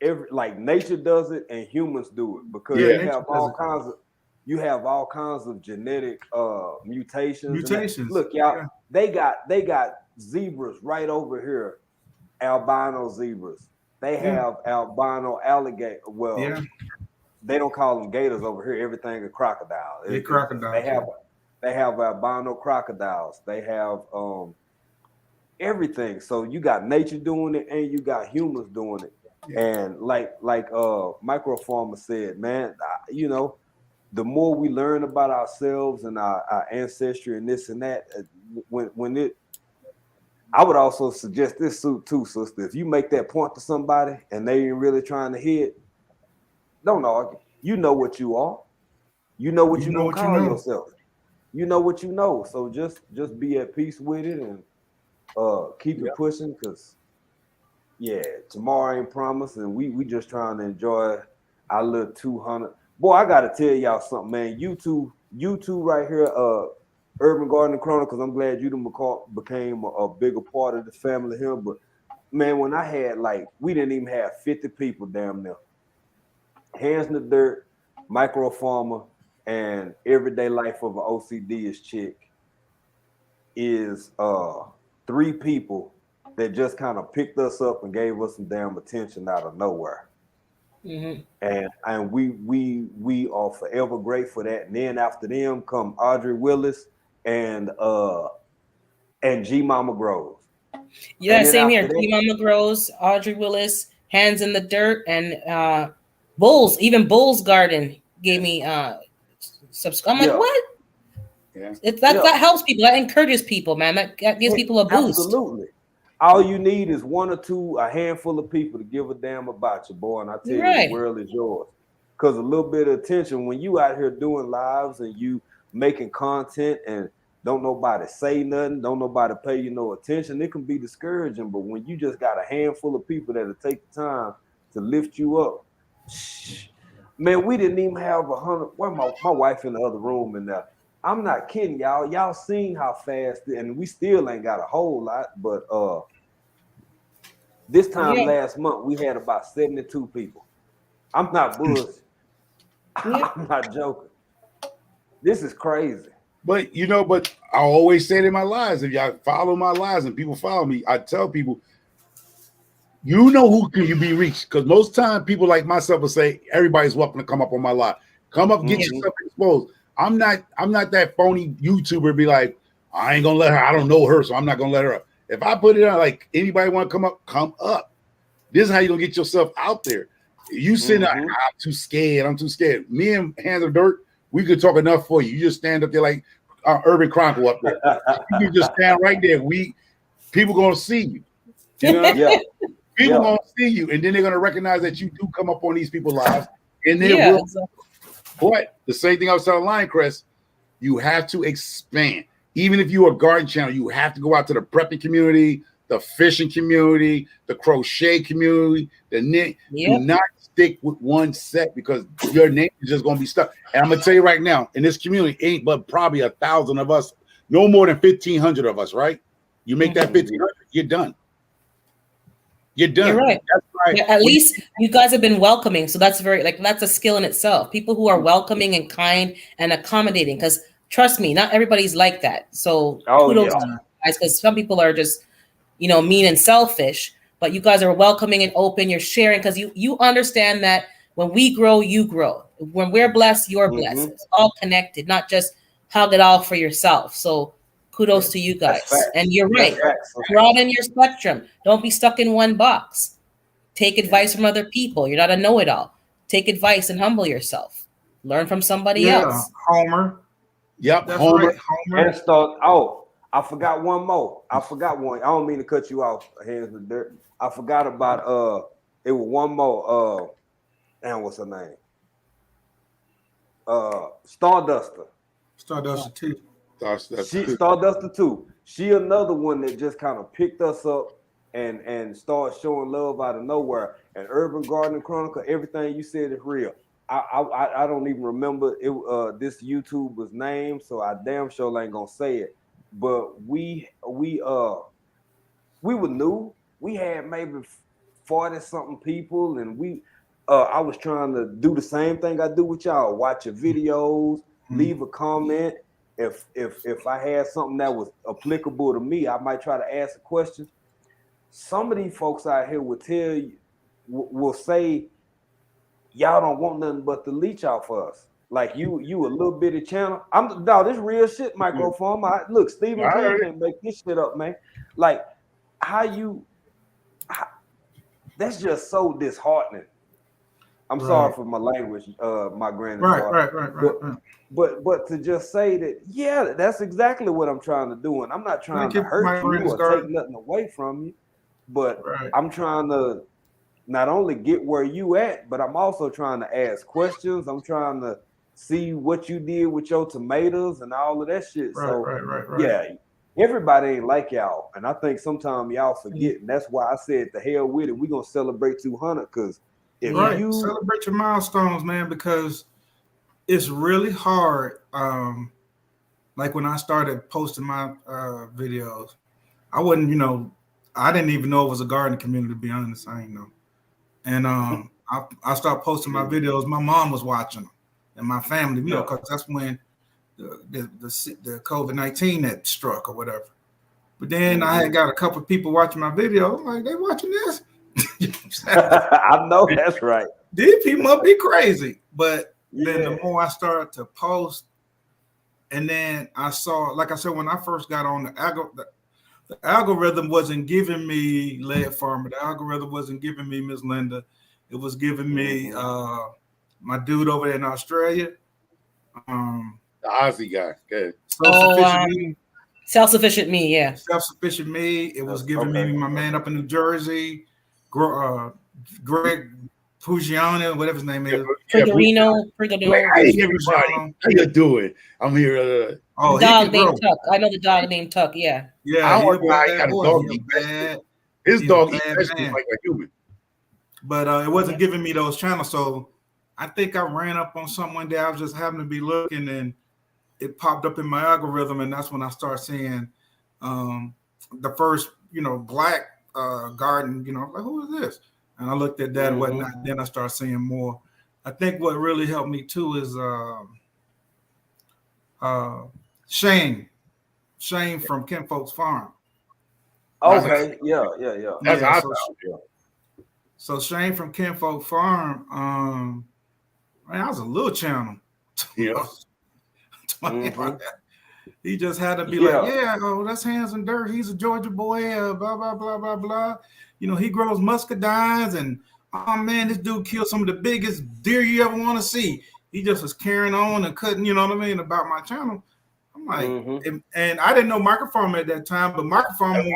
Nature does it and humans do it because you have all kinds of genetic mutations. Look, y'all, they got zebras right over here, albino zebras. They have albino alligator. Well, they don't call them gators over here. Everything a crocodile. Crocodiles. They have albino crocodiles. They have everything. So you got nature doing it and you got humans doing it. And like Micro Farmer said, man, the more we learn about ourselves and our ancestry and this and that, I would also suggest this too, sister. If you make that point to somebody and they ain't really trying to hit, don't argue. You know what you are. You know what you gonna call yourself. You know what you know. So just be at peace with it and keep it pushing, because tomorrow ain't promised, and we just trying to enjoy our little 200. Boy, I gotta tell y'all something, man. You two right here, Urban Gardening Chronicles. I'm glad you became a bigger part of the family here. But man, when I had we didn't even have 50 people damn near. Hands in the Dirt, Micro Farmer, and Everyday Life of an OCD chick is 3 people that just kind of picked us up and gave us some damn attention out of nowhere. Mm-hmm. And we are forever grateful for that. And then after them come Audrey Willis and G Mama Grows. Yeah, same here. G Mama Grows, Audrey Willis, Hands in the Dirt, and Even Bull's Garden gave me subscribe. I'm like, what? Yeah. That helps people. That encourages people, man. That gives people a boost. Absolutely. All you need is a handful of people to give a damn about you, boy. And I tell you, the world is yours. Because a little bit of attention, when you out here doing lives and you making content and don't nobody say nothing, don't nobody pay you no attention, it can be discouraging. But when you just got a handful of people that'll take the time to lift you up, man, we didn't even have 100. Well, my wife in the other room, and I'm not kidding, y'all. Y'all seen how fast, and we still ain't got a whole lot, but this time last month we had about 72 people. I'm not bullshit. I'm not joking. This is crazy. But but I always say it in my lives, if y'all follow my lives and people follow me, I tell people, who can you be reached? Because most time people like myself will say, everybody's welcome to come up on my live. Come up, get yourself exposed. I'm not that phony YouTuber be like, I ain't gonna let her, I don't know her, so I'm not gonna let her up. If I put it out like anybody want to come up. This is how you gonna get yourself out there. You sitting there, I'm too scared. Me and Hands of Dirt, we could talk enough for you. You just stand up there like Urban Chronicle up there. You can just stand right there. People gonna see you. You know? People gonna see you, and then they're gonna recognize that you do come up on these people's lives, and they will. But the same thing I was telling Lion Crest, you have to expand. Even if you're a garden channel, you have to go out to the prepping community, the fishing community, the crochet community, the knit. Do not stick with one set because your name is just gonna be stuck. And I'm gonna tell you right now, in this community, ain't but probably 1,000 of us, no more than 1,500 of us, right? You make that 1,500, you're done. You're done. You're right. That's right. Yeah, at least you guys have been welcoming. So that's that's a skill in itself. People who are welcoming and kind and accommodating. Because trust me, not everybody's like that. So kudos to you guys, because some people are just, mean and selfish. But you guys are welcoming and open. You're sharing because you understand that when we grow, you grow. When we're blessed, you're blessed. It's all connected, not just hug it all for yourself. So kudos to you guys. And you're right. Broaden your spectrum. Don't be stuck in one box. Take advice from other people. You're not a know-it-all. Take advice and humble yourself. Learn from somebody else. Homer. Yep. That's Homer. right. Homer. And start. Oh, I forgot one more. I don't mean to cut you off, Hands of Dirt. I forgot about it was one more. And what's her name? Starduster. Starduster 2. Starduster 2. She another one that just kind of picked us up and started showing love out of nowhere. And Urban Garden Chronicle, everything you said is real. I don't even remember this YouTuber's name, so I damn sure ain't gonna say it. But we were new. We had maybe 40-something people, and I was trying to do the same thing I do with y'all. Watch your videos, leave a comment. If I had something that was applicable to me, I might try to ask a question. Some of these folks out here will say, y'all don't want nothing but to leech out for us. Like you a little bitty channel. This real shit, microphone. Look, Stephen King can't make this shit up, man. Like that's just so disheartening. I'm sorry for my language, my granny. Right. But to just say that, that's exactly what I'm trying to do. And I'm not trying to hurt you or take nothing away from you, but I'm trying to not only get where you at, but I'm also trying to ask questions. I'm trying to see what you did with your tomatoes and all of that shit. Yeah, everybody ain't like y'all. And I think sometimes y'all forget. And that's why I said the hell with it. We're going to celebrate 200 because if you celebrate your milestones, man, because it's really hard. Like when I started posting my videos, I wasn't, I didn't even know it was a garden community, to be honest. I ain't know. And I started posting my videos. My mom was watching them, and my family, because that's when the COVID-19 that struck or whatever. But then I had got a couple of people watching my video. I'm like, they watching this? I know that's right. These people must be crazy. But then the more I started to post, and then I saw, like I said, when I first got on the algorithm wasn't giving me Lead Farmer. The algorithm wasn't giving me Miss Linda. It was giving me my dude over there in Australia. The Aussie guy. Good. Self-sufficient Me, yeah. Self-sufficient me. It was giving me my man up in New Jersey, Greg Pugiano, whatever his name is. Prigorino. Hey, everybody. How you doing? I'm here. Dog named Tuck. I know the dog named Tuck, yeah. Yeah, I don't know how he got a dog. His dog eats vegetables like a human. But it wasn't giving me those channels. So I think I ran up on something one day. I was just happened to be looking and it popped up in my algorithm. And that's when I started seeing the first, black garden, like, who is this? And I looked at that and whatnot. Then I started seeing more. I think what really helped me too is Shane from Ken Folks Farm. Okay, yeah. That's awesome. So Shane from Ken Folk Farm, man, I was a little channel. Yeah. He just had to be like, that's Hands and Dirt. He's a Georgia boy, blah, blah, blah, blah, blah. He grows muscadines and, oh man, this dude killed some of the biggest deer you ever want to see. He just was carrying on and cutting, about my channel. I'm like, and I didn't know Microfarm at that time, but Microfarm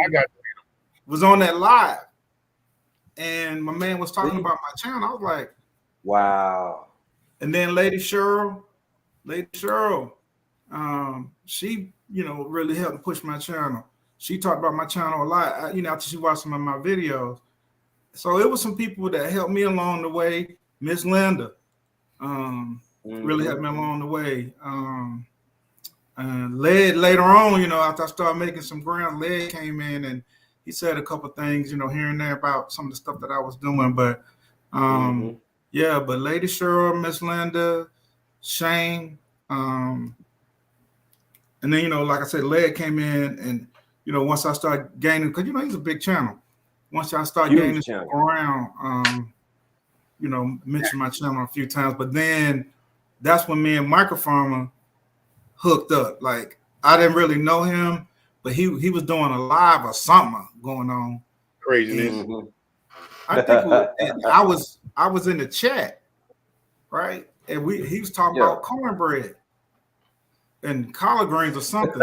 was on that live. And my man was talking about my channel. I was like, wow. And then Lady Cheryl, she, really helped push my channel. She talked about my channel a lot, after she watched some of my videos. So it was some people that helped me along the way. Miss Linda really helped me along the way. Led later on, after I started making some ground, Led came in and he said a couple of things, here and there about some of the stuff that I was doing. But but Lady Cheryl, Miss Linda, Shane, and then, like I said, Led came in and, once I started gaining, because, he's a big channel. Once I started gaining around, mentioned my channel a few times, but then that's when me and Microfarmer hooked up. Like, I didn't really know him, but he was doing a live or something going on. Craziness. I think I was in the chat, right? And he was talking about cornbread and collard greens or something.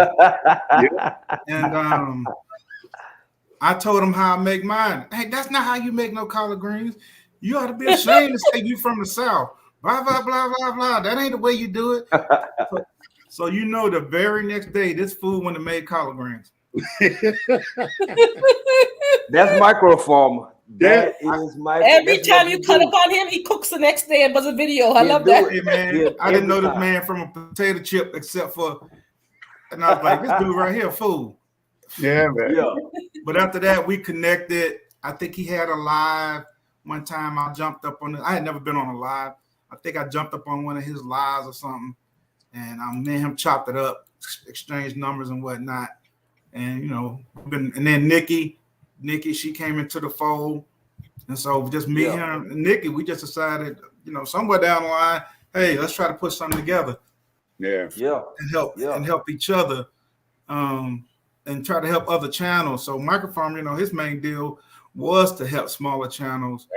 And I told him how I make mine. Hey, that's not how you make no collard greens. You ought to be ashamed to say you from the South. Blah, blah, blah, blah, blah. That ain't the way you do it. So the very next day, this fool wouldn't have made collard greens. That's Microfarmer. That is my. Every time you cut up on him, he cooks the next day and does a video. I love that. Hey, man, I didn't know this man from a potato chip except for, and I was like, this dude right here, fool. Yeah, man. Yeah. But after that, we connected. I think he had a live one time. I jumped up on it. I had never been on a live. I think I jumped up on one of his lives or something, and me and him chopped it up, exchanged numbers and whatnot. And and then Nikki, she came into the fold, and so just me, him, and Nikki, we just decided, somewhere down the line, hey, let's try to put something together. And help each other, and try to help other channels. So Microfarm, his main deal was to help smaller channels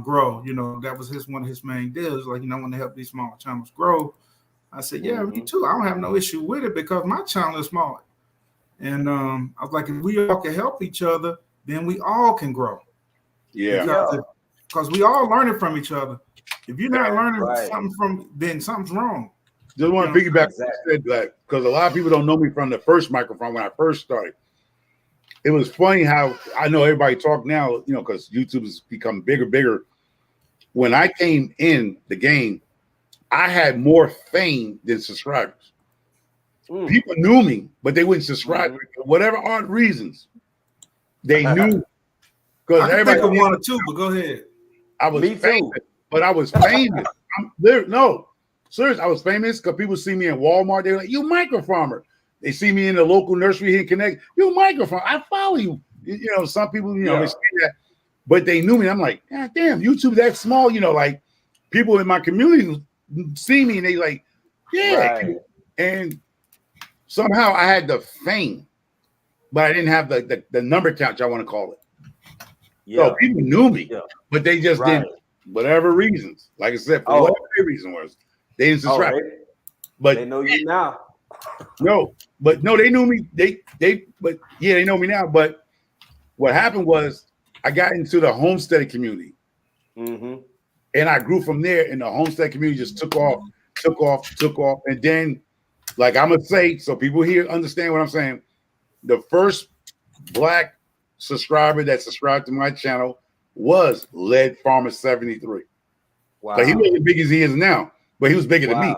grow. That was one of his main deals. Like, I want to help these smaller channels grow. I said, me too. I don't have no issue with it because my channel is small. And I was like, if we all can help each other, then we all can grow. Yeah. Because we all learning from each other. If you're not learning something then something's wrong. Just want to piggyback what you said, that because a lot of people don't know me from the first Microfarm when I first started. It was funny how I know everybody talk now, because YouTube has become bigger. When I came in the game, I had more fame than subscribers. People knew me, but they wouldn't subscribe for whatever odd reasons. They knew because everybody think of one or two, but go ahead. I was famous, but I was famous. Seriously, I was famous because people see me in Walmart. They're like, "You Microfarmer." They see me in the local nursery here in Connect. You Microfarmer. I follow you. Some people, they say that, but they knew me. I'm like, God damn, YouTube that small. Like people in my community see me and they like, and somehow I had the fame, but I didn't have the number count, I want to call it. So people knew me, but they just didn't whatever reasons. Like I said, for whatever the reason was, they didn't subscribe. But they know you now. No, they knew me. But yeah, they know me now. But what happened was I got into the homesteading community, and I grew from there. And the homestead community just took off, and then, like I'm gonna say, so people here understand what I'm saying. The first black subscriber that subscribed to my channel was Lead Farmer 73. Wow. But he wasn't as big as he is now, but he was bigger than me.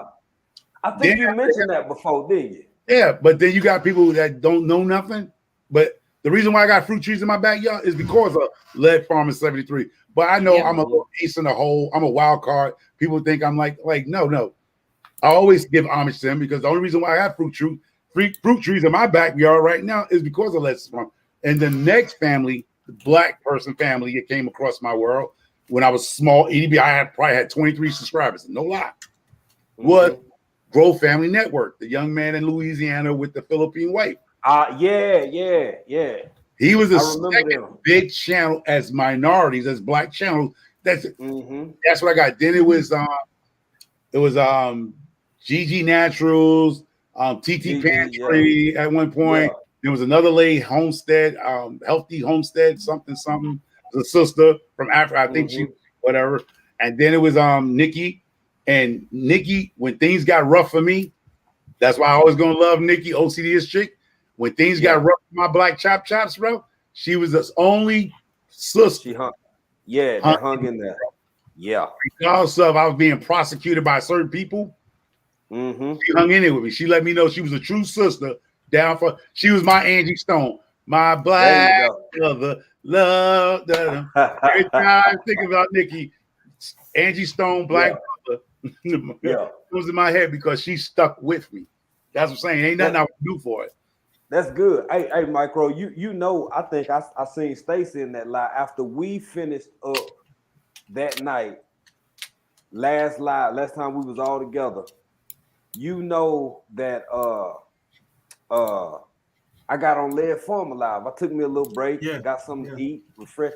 I think you mentioned that before, didn't you? Yeah, but then you got people that don't know nothing. But the reason why I got fruit trees in my backyard is because of Lead Farmer 73. But I know I'm a little ace in the hole. I'm a wild card. People think I'm like no. I always give homage to him because the only reason why I have fruit trees in my backyard right now is because of Lead Farmer. And the next family, the black person family, it came across my world when I was small. EDB, I probably had 23 subscribers. No lie. Was Grow Family Network, the young man in Louisiana with the Philippine wife. Yeah. He was a second big channel as minorities, as black channels. That's what I got. Then it was GG Naturals, TT Pantry at one point. Yeah. There was another lady, Homestead, Healthy Homestead, something. The sister from Africa, I think she whatever. And then it was Nikki. And Nikki, when things got rough for me, that's why I always gonna love Nikki, OCD's chick. When things got rough for my black chops, bro, she was the only sister. She hung in there. Yeah. Because of I was being prosecuted by certain people, she hung in there with me. She let me know she was a true sister. She was my Angie Stone, my black brother, love. Every time I think about Nikki, Angie Stone, black brother. It was in my head because she stuck with me. That's what I'm saying. Ain't nothing I would do for it. That's good. Hey, Micro, you know, I think I seen Stacy in that live after we finished up that night. Last time we was all together. You know that I got on Lead Farmer Live. I took me a little break, got something to eat, refresh.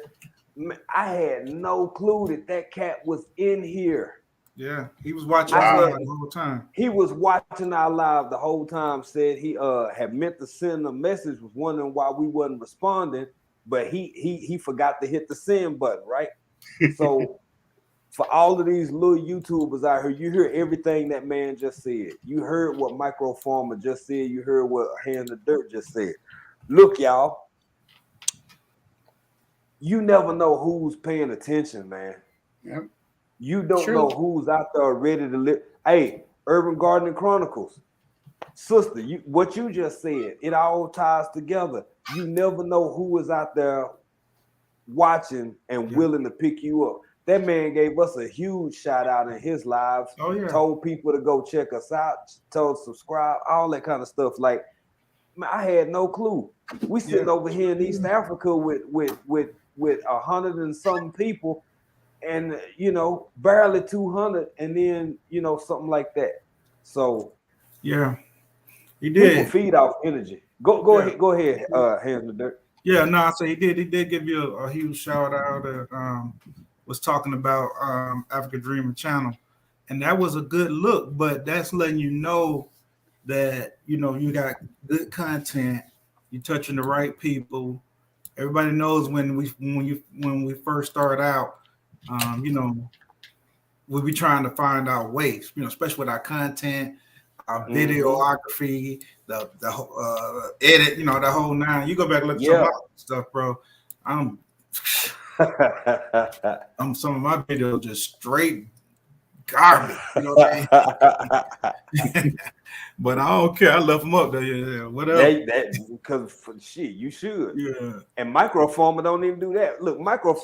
I had no clue that cat was in here. Yeah, he was watching our live the whole time. He was watching our live the whole time. Said he had meant to send a message, was wondering why we wasn't responding, but he forgot to hit the send button, right? So for all of these little YouTubers out here, you hear everything that man just said. You heard what Micro Farmer just said. You heard what Hands of Dirt just said. Look, y'all, you never know who's paying attention, man. Yep. You don't know who's out there ready to live. Hey, Urban Gardening Chronicles, sister, what you just said, it all ties together. You never know who is out there watching and willing to pick you up. That man gave us a huge shout out in his lives. Told people to go check us out, told subscribe, all that kind of stuff. Like, man, I had no clue. We sitting over here in East Africa with 100 and some people. And barely 200, and then something like that. So he did. People feed off energy. Go ahead. Hands of Dirt. Yeah, no, I say he did. He did give you a huge shout out. Was talking about Africa Dreamer channel, and that was a good look. But that's letting you know that you got good content. You're touching the right people. Everybody knows when we first start out. We'll be trying to find our ways, especially with our content, our videography, the edit, the whole nine. You go back and look at some of my stuff, bro. Some of my videos just straight garbage. You know what I mean? But I don't care. I left them up there. Yeah, whatever. Because shit, you should. Yeah. And Micro Farmer don't even do that. Look,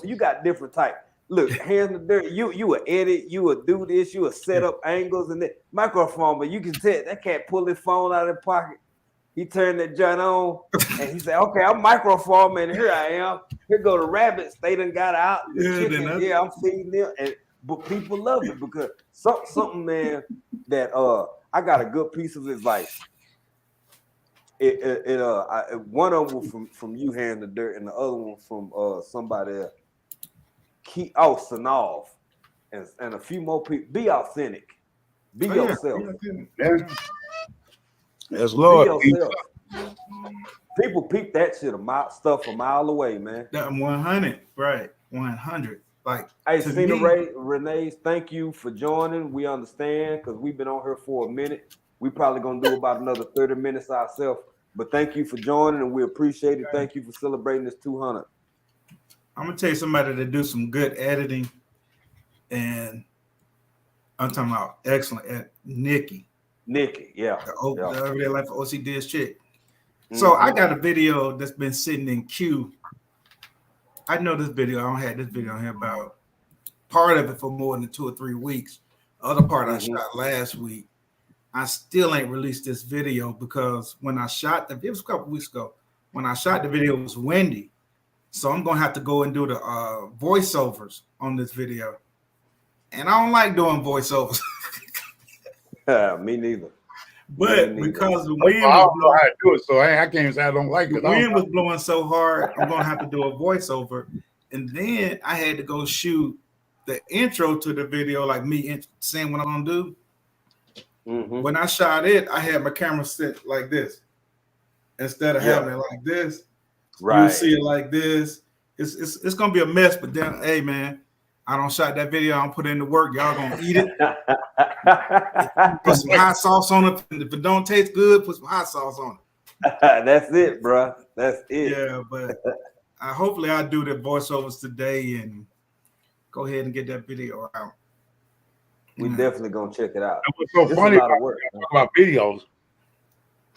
you got different type. Look, Hands of Dirt, you will edit, you will do this, you will set up angles and that. Micro Farmer, you can tell that cat pull his phone out of his pocket. He turned that joint on and he said, "Okay, I'm Micro Farmer and here I am. Here go the rabbits. They done got out. I'm feeding them." But people love it because something, man, that I got a good piece of advice. One of them was from you, Hands of Dirt, and the other one from somebody else. Sanov. and a few more people. Be authentic. Be yourself. Yeah. Yes, Lord. Be yourself. People peep that shit a mile away, man. That 100, right? 100. Like, hey, Cena Renee, thank you for joining. We understand because we've been on here for a minute. We probably gonna do about another 30 minutes ourselves. But thank you for joining, and we appreciate it. Thank you for celebrating this 200. I'm gonna tell you somebody to do some good editing, and I'm talking about excellent at Nikki, yeah. The Everyday Life of OC Diz chick. So I got a video that's been sitting in queue. I know this video. I don't have this video on here about part of it for more than 2 or 3 weeks. The other part I shot last week. I still ain't released this video because when I shot it was a couple weeks ago. When I shot the video, it was windy. So I'm gonna have to go and do the voiceovers on this video. And I don't like doing voiceovers. Me neither. But because the wind I don't know how to do it, so I can't say I don't like it. The wind was blowing so hard, I'm gonna have to do a voiceover. And then I had to go shoot the intro to the video, like me saying what I'm gonna do. When I shot it, I had my camera set like this instead of having it like this. Right. You'll see it like this. It's gonna be a mess, but then, hey man, I don't shot that video. I don't put in the work. Y'all gonna eat it. Put some hot sauce on it. If it don't taste good, put some hot sauce on it. That's it, bro. That's it. Yeah, but hopefully I'll do the voiceovers today and go ahead and get that video out. We definitely gonna check it out. What's so funny about videos?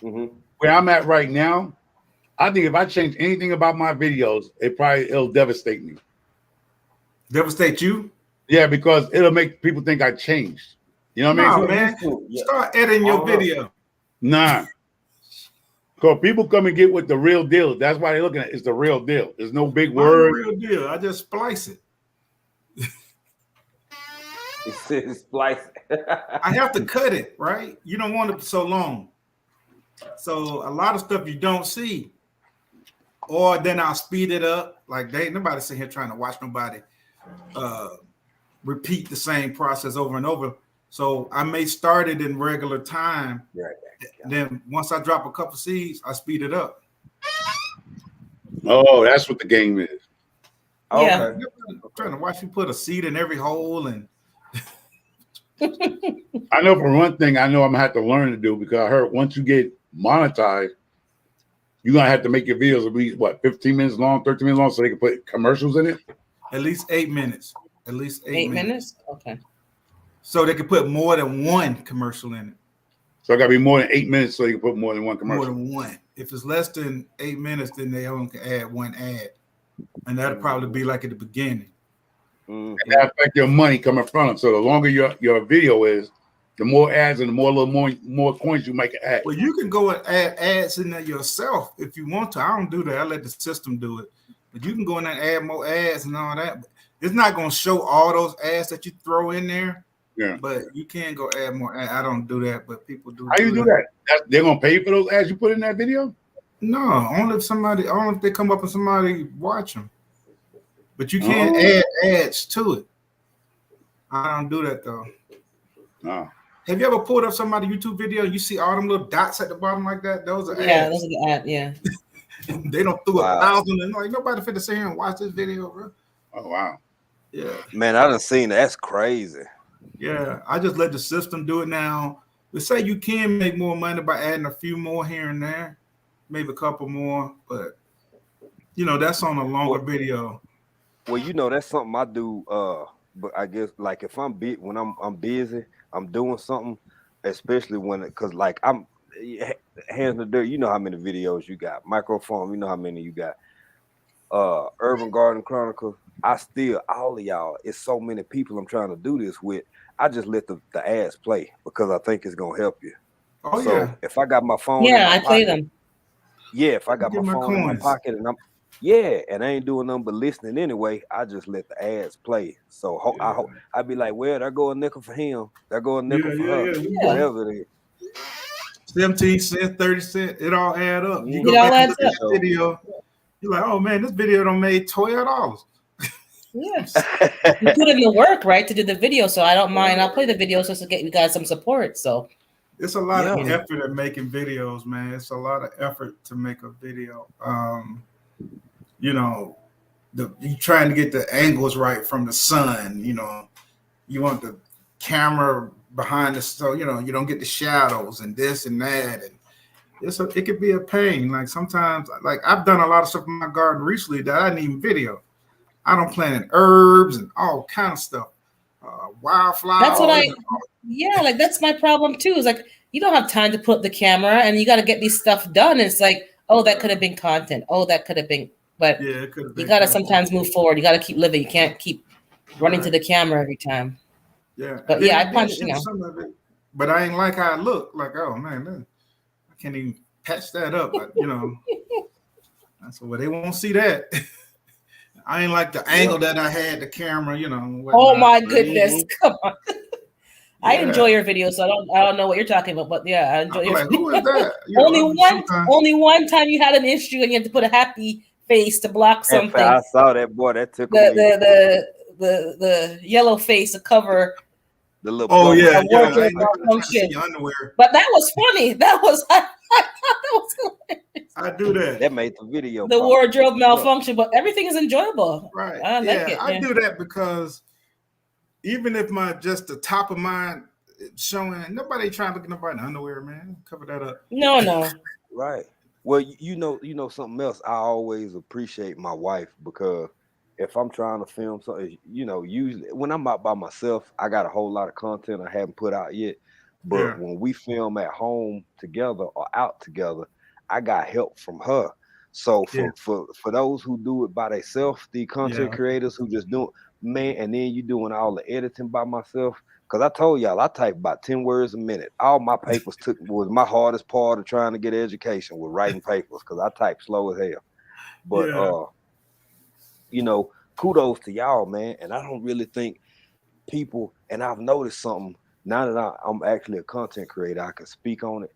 Where I'm at right now, I think if I change anything about my videos, it'll devastate me. Devastate you? Yeah, because it'll make people think I changed. You know what I mean? Man, start editing your video. Nah. Because people come and get with the real deal. That's why they're looking at it. It's the real deal. There's no big word. Real deal. I just splice it. Splice it. I have to cut it, right? You don't want it so long. So a lot of stuff you don't see. Or then I'll speed it up. Like nobody sitting here trying to watch nobody repeat the same process over and over. So I may start it in regular time. Right. Then once I drop a couple seeds, I speed it up. Oh, that's what the game is. Yeah. Okay. I'm trying to watch you put a seed in every hole. And I know for one thing, I know I'm gonna have to learn to do because I heard once you get monetized, you're gonna have to make your videos at least 15 minutes long, 13 minutes long, so they can put commercials in it. At least 8 minutes. At least 8 minutes. Okay. So they can put more than one commercial in it. So it gotta be more than 8 minutes so you can put more than one commercial. More than one. If it's less than 8 minutes, then they only can add one ad. And that'll probably be like at the beginning. And that affect your money coming from them. So the longer your video is, the more ads and the more coins you make an ad. Well, you can go and add ads in there yourself if you want to. I don't do that. I let the system do it. But you can go in there and add more ads and all that. It's not going to show all those ads that you throw in there. Yeah. But you can go add more ads. I don't do that, but people do. How you do that? They're going to pay for those ads you put in that video? No, only if they come up and somebody watch them. But you can't add ads to it. I don't do that though. No. Have you ever pulled up somebody's YouTube video? You see all them little dots at the bottom like that? Those are ads. Those are the ads. Yeah. They don't do 1,000 and like nobody fit to sit here and watch this video, bro. Oh wow. Yeah. Man, I done seen that. That's crazy. Yeah, I just let the system do it now. Let's say you can make more money by adding a few more here and there, maybe a couple more, but that's on a longer video. Well, that's something I do. But I guess like if I'm when I'm busy, I'm doing something, especially because like I'm hands in the dirt. You know how many videos you got. Microphone. You know how many you got. Urban Garden Chronicle. All of y'all. It's so many people I'm trying to do this with. I just let the ads play because I think it's gonna help you. Oh so yeah. If I got my phone, I play them. Yeah, if I got my phone in my pocket and and I ain't doing nothing but listening anyway, I just let the ads play. So I'd be like, well, there go a nickel for him. There go a nickel for her. Whatever it is. 17 cents, 30 cents, it all add up. You go back to that video, you're like, oh man, this video done made $12. Yes. You put in the work, right, to do the video. So I don't mind. I'll play the videos just to get you guys some support. So it's a lot of effort in making videos, man. It's a lot of effort to make a video. You know, you trying to get the angles right from the sun. You know, you want the camera behind the, so you know you don't get the shadows and this and that, and it could be a pain. Like sometimes, like I've done a lot of stuff in my garden recently that I didn't even video. I don't plant herbs and all kind of stuff, wildflowers. That's what like that's my problem too. Is like you don't have time to put the camera, and you got to get these stuff done. It's like, oh, that could have been content. Oh, that could have been, but yeah, it could have been. You got to sometimes move forward. You got to keep living. You can't keep running to the camera every time. Yeah, but yeah, I find some of it, but I ain't like how it looked. Like, oh man, I can't even patch that up. But, you know, that's what they won't see that. I ain't like the angle that I had the camera. You know. Oh my goodness! Come on. I enjoy your videos, so I don't know what you're talking about, but yeah, I enjoy your like, who is that? only one time you had an issue and you had to put a happy face to block something. I saw that, boy. That took the yellow face to cover. The little wardrobe malfunction. Underwear. But that was funny. That was hilarious. I do that. That made the video. The wardrobe malfunction, but everything is enjoyable. Right. I like it. I do that because even if just the top of mine showing, nobody trying to look at nobody in underwear, man. Cover that up. No. Right. Well, you know something else. I always appreciate my wife because if I'm trying to film something, you know, usually when I'm out by myself, I got a whole lot of content I haven't put out yet. But when we film at home together or out together, I got help from her. So for those who do it by themselves, the content creators who just do it, man, and then you doing all the editing by myself. Because I told y'all I type about 10 words a minute. All my papers was my hardest part of trying to get education with writing papers because I type slow as hell. But you know, kudos to y'all, man. And I don't really think people, and I've noticed something now that I'm actually a content creator, I can speak on it.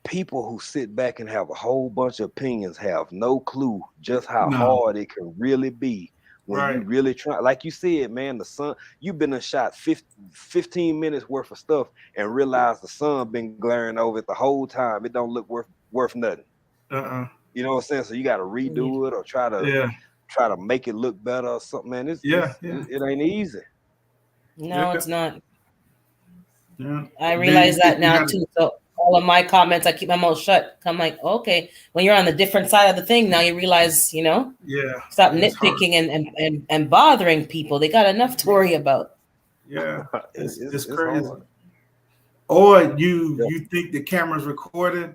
People who sit back and have a whole bunch of opinions have no clue just how hard it can really be when you really try. Like you said, man, the sun, you've been a shot 15 minutes worth of stuff and realize the sun been glaring over it the whole time. It don't look worth nothing. You know what I'm saying? So you got to redo it or try to make it look better or something, man. It ain't easy. No, it's not. Yeah. I realize that now too. So all of my comments, I keep my mouth shut. I'm like, okay, when you're on the different side of the thing, now you realize, you know, stop nitpicking and bothering people. They got enough to worry about. Yeah, it's crazy. Hard. Or you think the camera's recording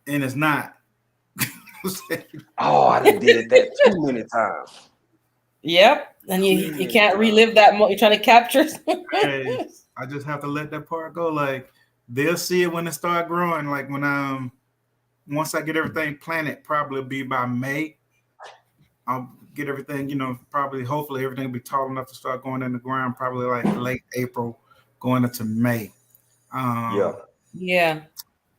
and it's not. Oh, I did that too many times. Yep, and you can't relive that. You're trying to capture. Hey, I just have to let that part go. Like they'll see it when it start growing. Like when once I get everything planted, probably be by May. I'll get everything, you know, hopefully everything will be tall enough to start going in the ground. Probably like late April, going into May. Yeah.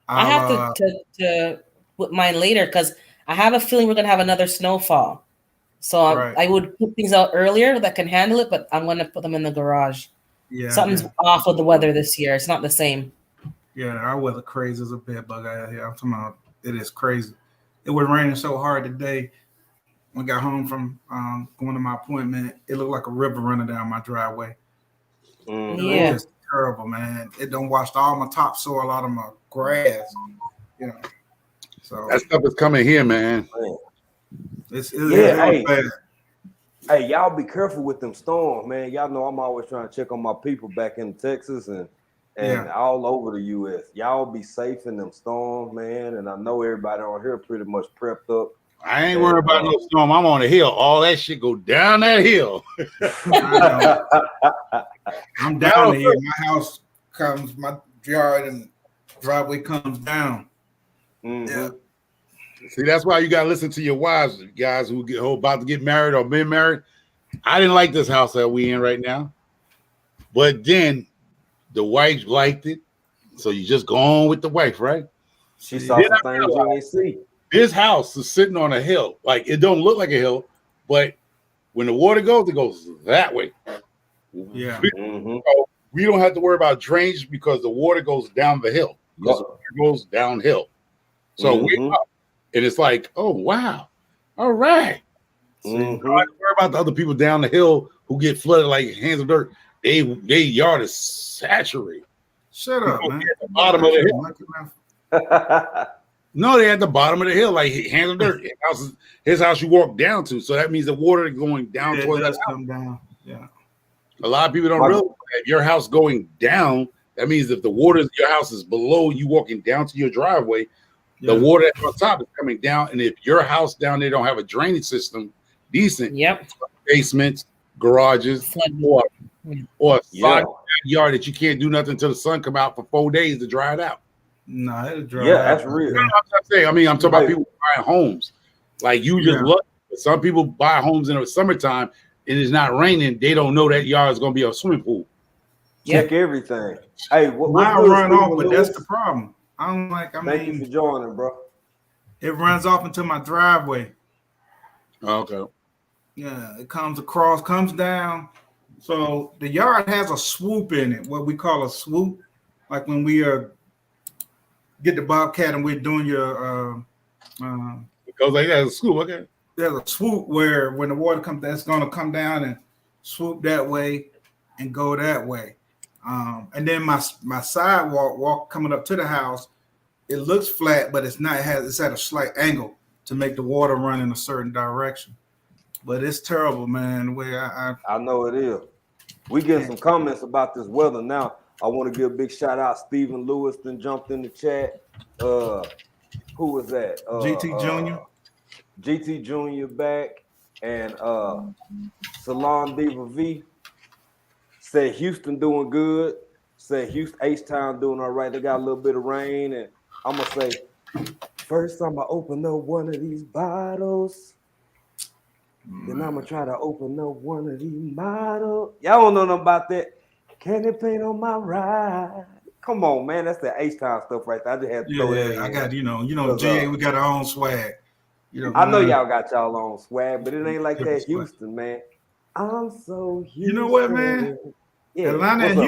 I have to put mine later because I have a feeling we're gonna have another snowfall. So I would put things out earlier that can handle it, but I'm gonna put them in the garage. Yeah, something's off with the weather this year. It's not the same. Yeah, our weather crazy as a bed bug out here. I'm talking about it is crazy. It was raining so hard today. When I got home from going to my appointment, it looked like a river running down my driveway. It was terrible, man. It done washed all my topsoil out of my grass. You know, so that stuff is coming here, man. It's bad. Hey, y'all be careful with them storms, man. Y'all know I'm always trying to check on my people back in Texas and all over the U.S. Y'all be safe in them storms, man. And I know everybody on here pretty much prepped up. I ain't worried about no storm. I'm on a hill. All that shit go down that hill. I'm down here. My house comes, my yard and driveway comes down. Yeah. See, that's why you gotta listen to your wives, guys who about to get married or been married. I didn't like this house that we in right now, but then the wife liked it, so you just go on with the wife, right? She saw some things you ain't see. This house is sitting on a hill, like it don't look like a hill, but When the water goes, it goes that way. Yeah. We don't have to worry about drainage because the water goes down the hill. Because the water goes downhill. So we up. And it's like, oh wow. All right. So you don't have to worry about the other people down the hill who get flooded like hands of dirt. They yard is saturated. Shut up, man. At the bottom of the hill. No, they're at the bottom of the hill, like hands of dirt. His house you walk down to. So that means the water is going down towards that house. Come down. Yeah. A lot of people don't realize that if your house going down, that means if the water in your house is below you walking down to your driveway, the water that's on top is coming down. And if your house down there don't have a drainage system, decent, basements, garages, or a yard that you can't do nothing until the sun come out for 4 days to dry it out. No, it'll dry Yeah, out. that's real. You know what I'm saying? I mean, I'm talking about people buying homes. Like you just look. Some people buy homes in the summertime. It is not raining. They don't know that yard is going to be a swimming pool. Check everything. Hey, mine run off, but that's the problem. I don't like. Thank you for joining, bro. It runs off into my driveway. Okay. Yeah, it comes across, comes down. So the yard has a swoop in it, what we call a swoop. Like when we get the Bobcat and we're doing your it goes like that. It's a swoop, okay. There's a swoop where when the water comes, that's going to come down and swoop that way and go that way. And then my sidewalk coming up to the house, it looks flat, but it's not. It's at a slight angle to make the water run in a certain direction. But it's terrible, man. The way I know it is. We get some comments about this weather now. I want to give a big shout out. Stephen Lewis then jumped in the chat. Who was that? GT Junior. GT Junior back, and Salon Diva V said Houston doing good. Said Houston H-Town doing all right. They got a little bit of rain, and I'm gonna say first I'm gonna open up one of these bottles. Then I'm gonna try to open up one of these bottles. Y'all don't know nothing about that. Candy paint on my ride. Come on, man. That's the H-Town stuff right there. I just had to throw that in. I got, you know, GA, we got our own swag. You know, I know y'all got y'all own swag, but it ain't like that Houston, man. I'm so Houston. You know what, man? Yeah. Atlanta and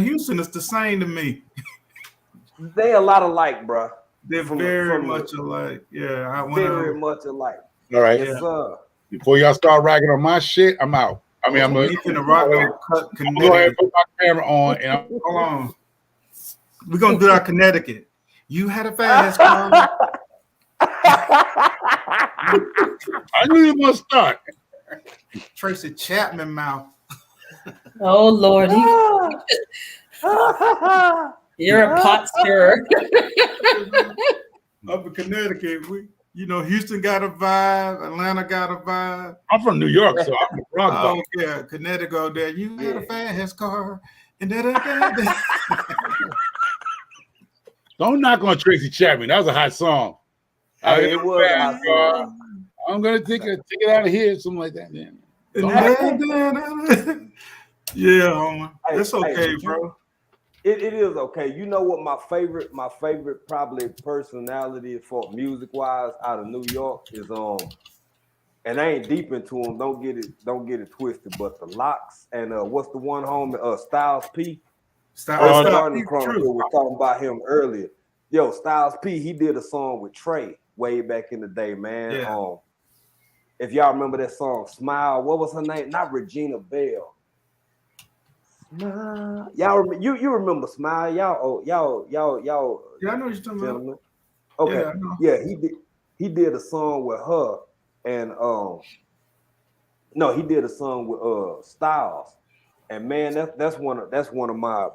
Houston is the same to me. They a lot alike, bro. They're very much alike. Yeah, very much alike. All right. Yes, sir. Before y'all start ragging on my shit, I'm out. I mean, I'm going to go ahead and put my camera on. And hold on. We're going to do our Connecticut. You had a fast car. I knew you must start. Tracy Chapman mouth. Oh, Lord. You're a pot stirrer. Up in Connecticut, Houston got a vibe. Atlanta got a vibe. I'm from New York, so I'm from Bronx. Oh, yeah, Connecticut there. You had a fast car. And Don't knock on Tracy Chapman. That was a hot song. Hey, it was a hot song. I'm gonna take it out of here, something like that, man. Yeah, Homer. It's okay, bro. It is okay. You know what my favorite probably personality for music wise out of New York is and I ain't deep into them. Don't get it twisted. But the Locks and what's the one homie? Styles P. Styles P. Chronicle. We were talking about him earlier. Yo, Styles P. He did a song with Trey way back in the day, man. Yeah. If y'all remember that song, Smile. What was her name? Not Regina Bell. Smile. Y'all you remember Smile? Y'all. Yeah, I know what you're talking gentlemen. About. Okay. Yeah, he did a song with her, and he did a song with Styles, and man, that's one of my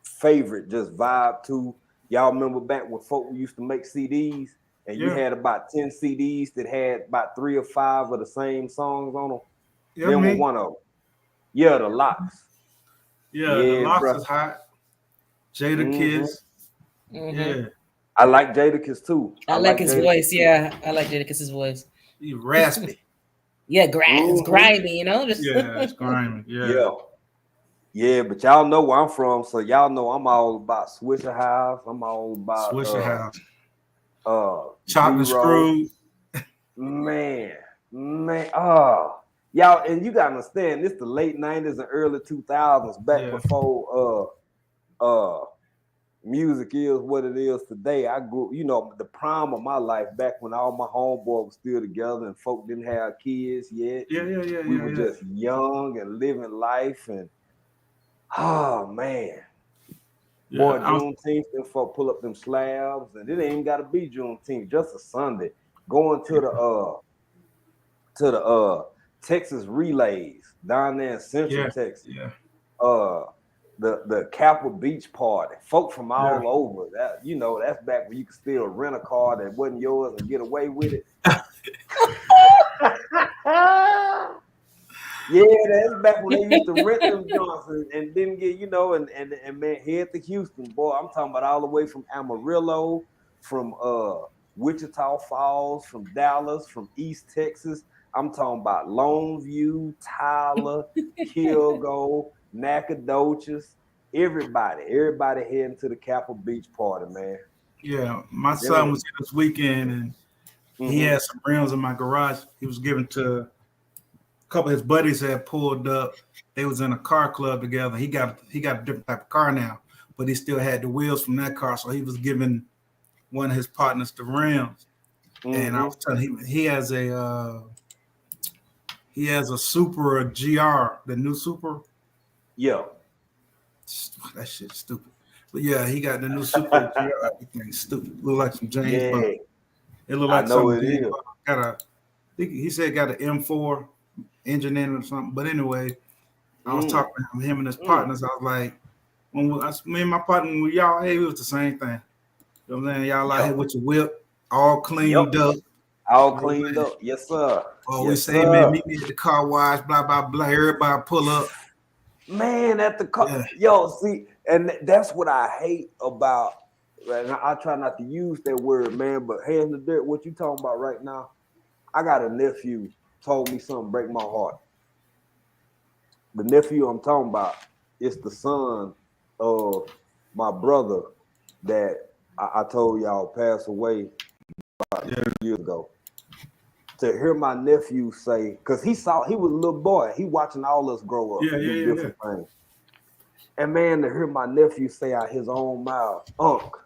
favorite just vibe too. Y'all remember back when folk used to make CDs, and you had about 10 CDs that had about 3 or 5 of the same songs on them. Yeah, them were one of them. Yeah, the Locks. Yeah, the Locks is hot. Jadakiss. Mm-hmm. Yeah. I like Jadakiss too. I like his voice. Yeah, I like Jadakiss's voice. He's raspy. Yeah, it's grimy, it's grimy. Yeah. Yeah, but y'all know where I'm from, so y'all know I'm all about Swisher House. I'm all about Swisher House. Chopped and Screwed. Man, Man, y'all, and you gotta understand, this the late 90s and early 2000s, back before music is what it is today. I grew, the prime of my life back when all my homeboys were still together and folk didn't have kids yet. We were just young and living life, and man. Boy, Juneteenth, them folk pull up them slabs, and it ain't even gotta be Juneteenth, just a Sunday. Going to the Texas relays down there in Central Texas. The Capitol Beach party, folk from all over. That that's back when you could still rent a car that wasn't yours and get away with it. Yeah, that's back when they used to rent them joints and didn't get, and man, head to Houston. Boy, I'm talking about all the way from Amarillo, from Wichita Falls, from Dallas, from East Texas. I'm talking about Longview, Tyler, Kilgore, Nacogdoches, everybody heading to the Capitol Beach party, man. Yeah, my son was here this weekend, and he had some rims in my garage. He was given to a couple of his buddies had pulled up. They was in a car club together. He got a different type of car now, but he still had the wheels from that car, so he was giving one of his partners the rims. And I was telling him he has a Supra GR, the new Supra. Yeah. That shit's stupid. But yeah, he got the new Supra GR. Everything's stupid. Look like some James Bond. It looked like something. He said got an M4 engine in it or something. But anyway, I was talking to him and his partners. I was like, me and my partner, when y'all, hey, it was the same thing. You know what I'm saying? Y'all out here with your whip, all cleaned up. All cleaned up. Yes, sir. Oh, we say, man, meet me at the car wash, blah, blah, blah. Everybody pull up. Man, at the car. Yo, see, and that's what I hate about, and I try not to use that word, man, but hands to dirt, what you talking about right now, I got a nephew told me something break my heart. The nephew I'm talking about is the son of my brother that I told y'all passed away about 2 years ago. To hear my nephew say, because he was a little boy, he watching all us grow up, do different things. And man, to hear my nephew say out his own mouth, Unc.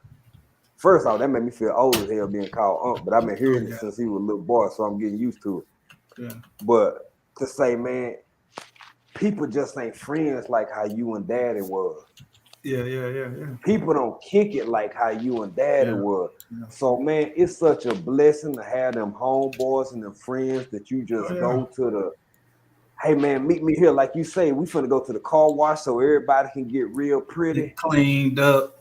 First off, that made me feel old as hell being called Unc, but I've been hearing it since he was a little boy, so I'm getting used to it. Yeah. But to say, man, people just ain't friends like how you and Daddy was. Yeah. People don't kick it like how you and Daddy was. Yeah. So, man, it's such a blessing to have them homeboys and them friends that you just go to the, hey, man, meet me here. Like you say, we finna go to the car wash so everybody can get real pretty. Get cleaned up.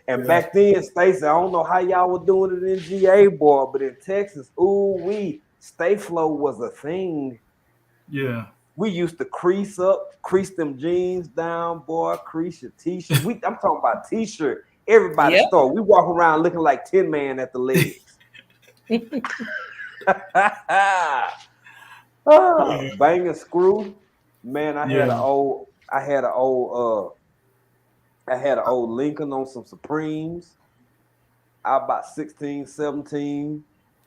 And back then, Stacey, I don't know how y'all were doing it in GA, boy, but in Texas, Stay Flow was a thing. Yeah. We used to crease them jeans down, boy, crease your t-shirt. I'm talking about t-shirt. Everybody store. We walk around looking like Tin Man at the legs. Bang and screw. Man, I had an old Lincoln on some Supremes. I was about 16, 17,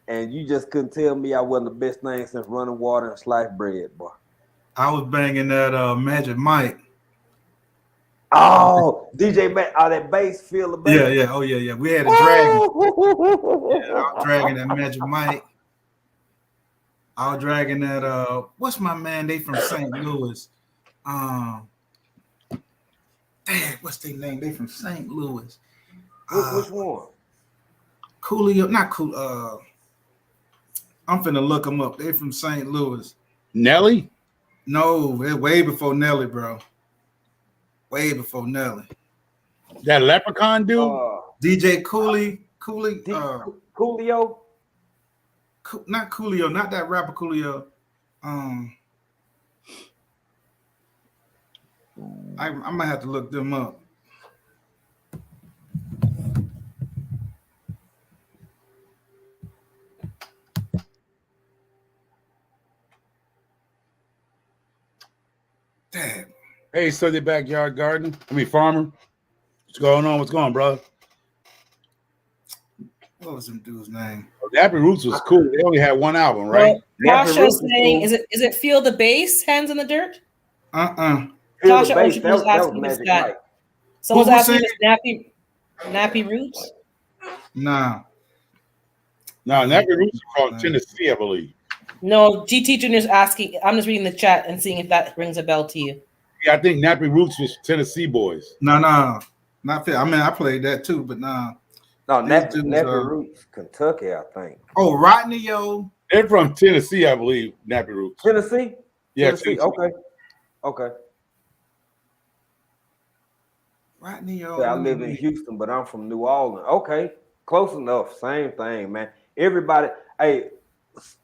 and you just couldn't tell me I wasn't the best thing since running water and sliced bread, boy. I was banging that Magic Mike. Oh, DJ Mac, that bass, feel the bass. Yeah. Oh, yeah. We had a dragon. I was dragging that Magic Mike. I was dragging that, what's my man? They from St. Louis. What's their name? They from St. Louis. Which one? Coolio, not Cool. I'm finna look them up. They from St. Louis. Nelly? No, they're way before Nelly, bro. Way before Nelly. That Leprechaun dude? DJ Coolio. Coolio? Not Coolio, not that rapper Coolio. I might have to look them up. Damn. Hey, Sunday Backyard Garden. Farmer. What's going on? What's going on, brother? What was them dude's name? Nappy Roots was cool. They only had one album, right? Well, Tasha saying, cool. Is it Feel the Bass? Hands on the Dirt? Feel Tasha the Bass. Ocean was asking Magic if that. Mike. Someone's asking if Nappy Roots. Nah, Nappy Roots is called Tennessee, I believe. No, GT Junior's asking. I'm just reading the chat and seeing if that rings a bell to you. Yeah, I think Nappy Roots was Tennessee boys. No, not fair. I mean, I played that too, but nah. No, Nappy Roots, Kentucky, I think. Oh, Rodney, yo. They're from Tennessee, I believe. Nappy Roots. Tennessee. Yeah, Tennessee. Okay. Rodney, yo. I live in Houston, but I'm from New Orleans. Okay, close enough. Same thing, man. Everybody, hey,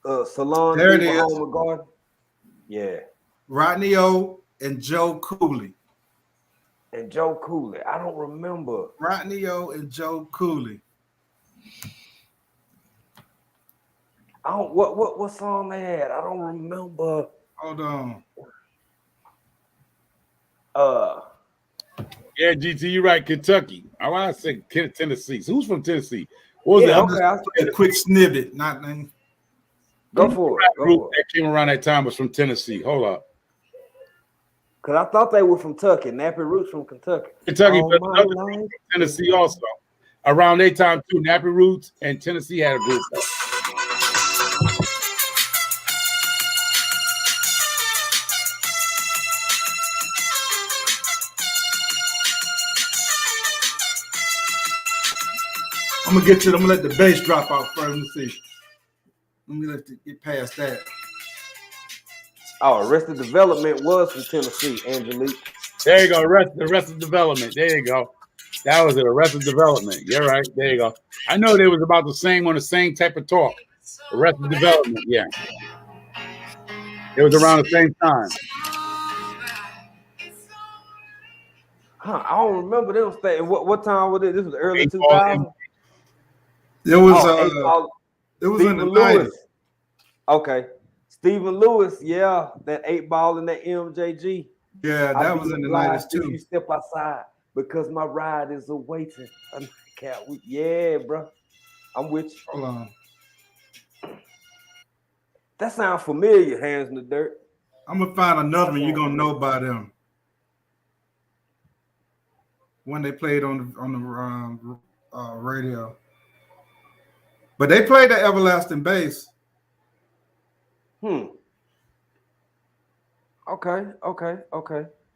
Salon. There it is. Home Garden. Yeah. Rodney O and Joe Cooley. I don't remember. Rodney O and Joe Cooley. I don't. What song they had? I don't remember. Hold on. Yeah, GT, you're right. Kentucky. I want to say Tennessee. So who's from Tennessee? What was it? Okay, a quick snippet. Go for it. That came around that time was from Tennessee. Hold up. Because I thought they were from Kentucky. Nappy Roots from Kentucky. Kentucky, but from Tennessee also. Around that time too, Nappy Roots and Tennessee had a group. I'm gonna let the bass drop out first. Let me see. Let me get past that. Oh, Arrested Development was from Tennessee, Angelique. There you go, Arrested Development. There you go. That was it, Arrested Development. You're right. There you go. I know they was about the same on the same type of talk. Arrested Development, yeah. It was around the same time. Huh, I don't remember them staying. What time was it? This was early 2000s? It was in the 90s. Okay. Stephen Lewis, yeah, that 8-ball and that MJG. Yeah, that was in the 90s too. You step outside because my ride is awaiting. Yeah, bro. I'm with you. Hold on. That sounds familiar, Hands in the Dirt. I'm gonna find another one you're gonna know by them. When they played on the radio. But they played the Everlasting Bass. Okay.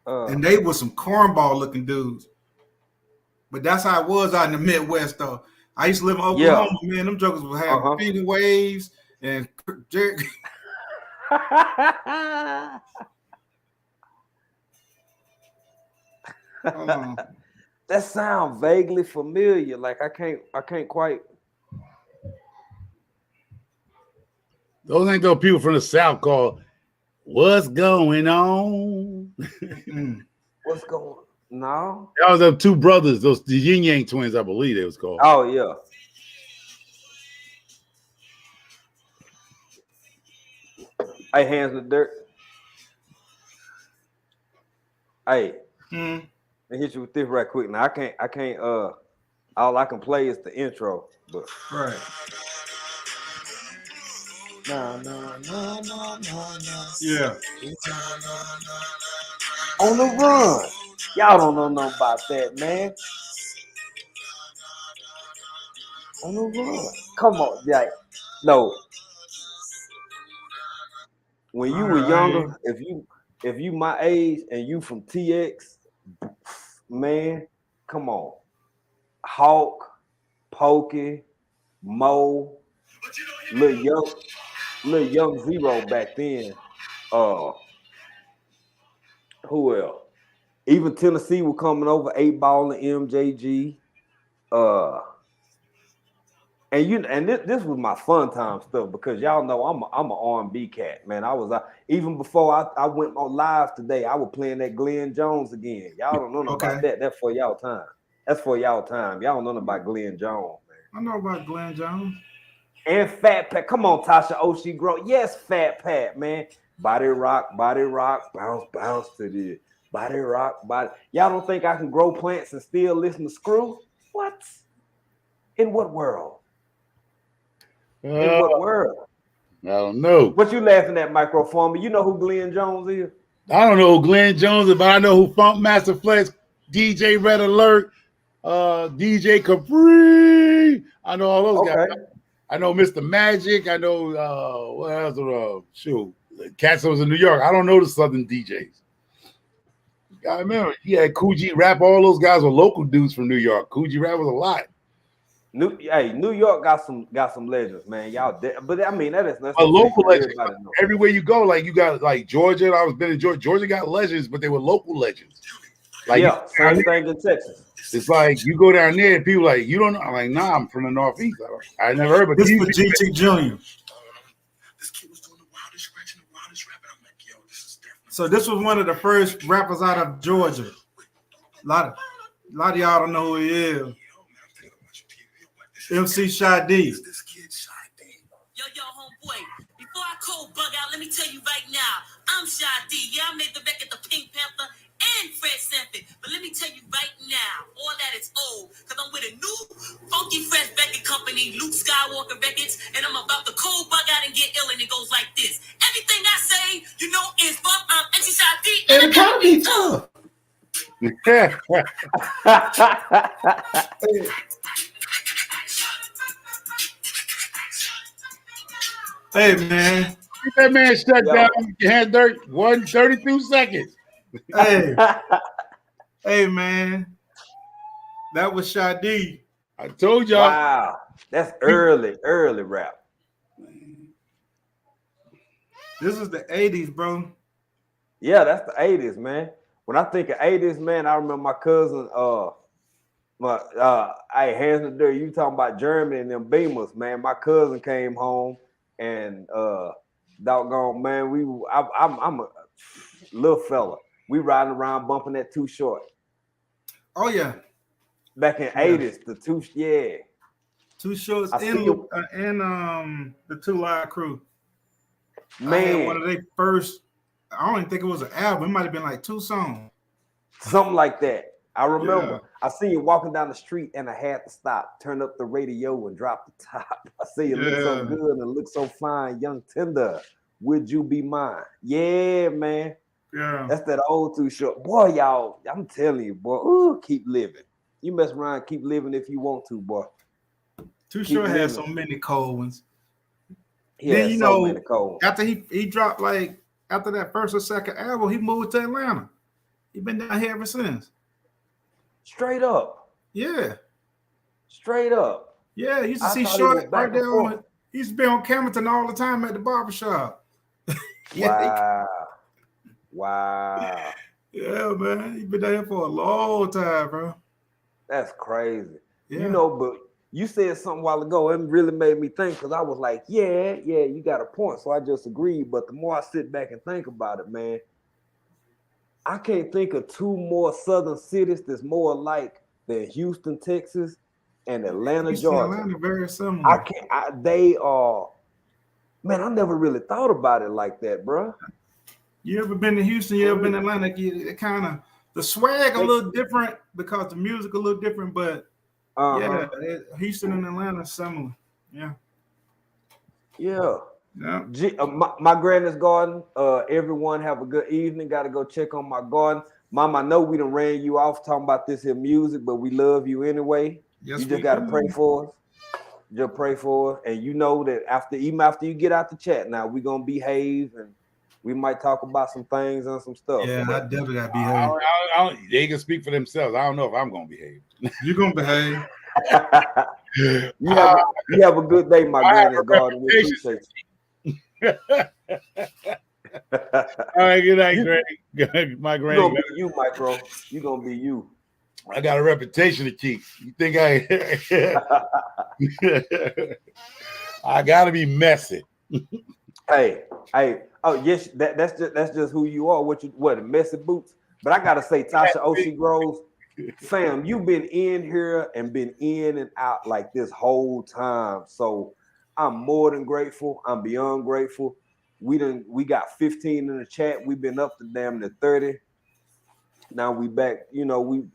And they were some cornball looking dudes. But that's how it was out in the Midwest, though. I used to live in Oklahoma, man. Them jokers would have feeding waves and Hold on. That sounds vaguely familiar. Like I can't quite. Those ain't those people from the South called "What's Going On." What's going on? No. That was the two brothers, the Yin Yang twins, I believe they was called. Oh yeah. Hey, Hands in the Dirt. Hey. Let me hit you with this right quick. Now I can't all I can play is the intro, but right. No. Yeah. On the run. Y'all don't know nothing about that, man. On the run. Come on, Jack. No. When you were younger, if you my age and you from TX, man, come on. Hawk, Pokey, Mo, Lil Young Zero back then. Who else? Even Tennessee were coming over, 8-ball and MJG. And this was my fun time stuff because y'all know I'm an R&B cat, man. I was even before I went on live today, I was playing that Glenn Jones again. Y'all don't know nothing about that. That's for y'all time. That's for y'all time. Y'all don't know nothing about Glenn Jones, man. I know about Glenn Jones. And Fat Pat. Come on, Tasha Oshie Grow. Yes, Fat Pat, man. Body rock, bounce to this. Body rock, body. Y'all don't think I can grow plants and still listen to Screw? What? In what world? In what world? I don't know. What you laughing at, Microformer? You know who Glenn Jones is? I don't know who Glenn Jones is, but I know who Funk Master Flex, DJ Red Alert, DJ Capri. I know all those guys. I know Mr. Magic. I know what else? Shoot, Cats was in New York. I don't know the Southern DJs. I remember he had Cool G Rap. All those guys were local dudes from New York. Cool G Rap was a lot. New York got some legends, man. Y'all, but I mean that's a local legend. Everywhere you go, like you got like Georgia. I was been in Georgia. Georgia got legends, but they were local legends. Like same thing in Texas. It's like you go down there, and people like you don't know. I'm like, nah, I'm from the Northeast. I never heard. But this was GT Junior. So this was one of the first rappers out of Georgia. A lot of y'all don't know who he is. MC Shy D. Yo, homeboy, before I cold bug out, let me tell you right now, I'm Shy D. Yeah, I made the record the Pink Panther and Fred Sanford. But let me tell you right now, all that is old, because I'm with a new funky fresh record company, Luke Skywalker Records, and I'm about to cold bug out and get ill, and it goes like this. Everything I say, you know, is bump. I'm MC Shy D. And it can't be tough. Hey man, keep that man shut down. Your hand dirt 132 seconds. Hey man, that was Shy D. I told y'all. Wow, that's early rap. This is the 80s, bro. Yeah, that's the 80s, man. When I think of 80s, man, I remember my cousin. Hey, hands in the dirt. You talking about Germany and them Beamers, man? My cousin came home. And doggone man, I'm a little fella. We riding around bumping that Too Short. Oh yeah, back in 80s, the Too Shorts and the 2 Live Crew. Man, one of their first. I don't even think it was an album. It might have been like 2 songs, something like that. I remember I see you walking down the street and I had to stop, turn up the radio and drop the top. I see you look so good and look so fine, young tender. Would you be mine? Yeah, man. Yeah. That's that old Too Short. Boy, y'all, I'm telling you, boy, ooh, keep living. You mess around, keep living if you want to, boy. Too Short had so many cold ones. Yeah, you know, many cold. After he dropped after that first or second album, he moved to Atlanta. He been down here ever since. Straight up. Yeah. Straight up. Yeah, you used to see Short right there on. He used to be on Camerton all the time at the barbershop. Wow. Yeah, man. He been down here for a long time, bro. That's crazy. Yeah. You know, but you said something a while ago. It really made me think because I was like, yeah, you got a point. So I just agreed. But the more I sit back and think about it, man, I can't think of 2 more southern cities that's more alike than Houston, Texas, and Atlanta, Georgia. Atlanta, very similar. They are. Man, I never really thought about it like that, bro. You ever been to Houston? You ever been to Atlanta? It kind of the swag a little different because the music a little different, but Houston and Atlanta similar. Yeah. Yeah. My granny's garden. Everyone have a good evening. Got to go check on my garden. Mom, I know we done ran you off talking about this here music, but we love you anyway. Yes, you just got to pray for us. Just pray for us. And you know that even after you get out the chat now, we're going to behave and we might talk about some things and some stuff. Yeah, I definitely got to behave. They can speak for themselves. I don't know if I'm going to behave. You're going to behave. You have a good day, my granny's garden. We appreciate you. All right, good night, Greg. My granny. You're gonna be you, Micro. You're gonna be you. I got a reputation to keep. You think I gotta be messy. Hey. Oh yes, that's just who you are. What messy boots? But I gotta say, Tasha Oshie Groves, fam, you've been in here and been in and out like this whole time. So I'm more than grateful. I'm beyond grateful. We got 15 in the chat. We've been up to damn near 30. Now we back. You know,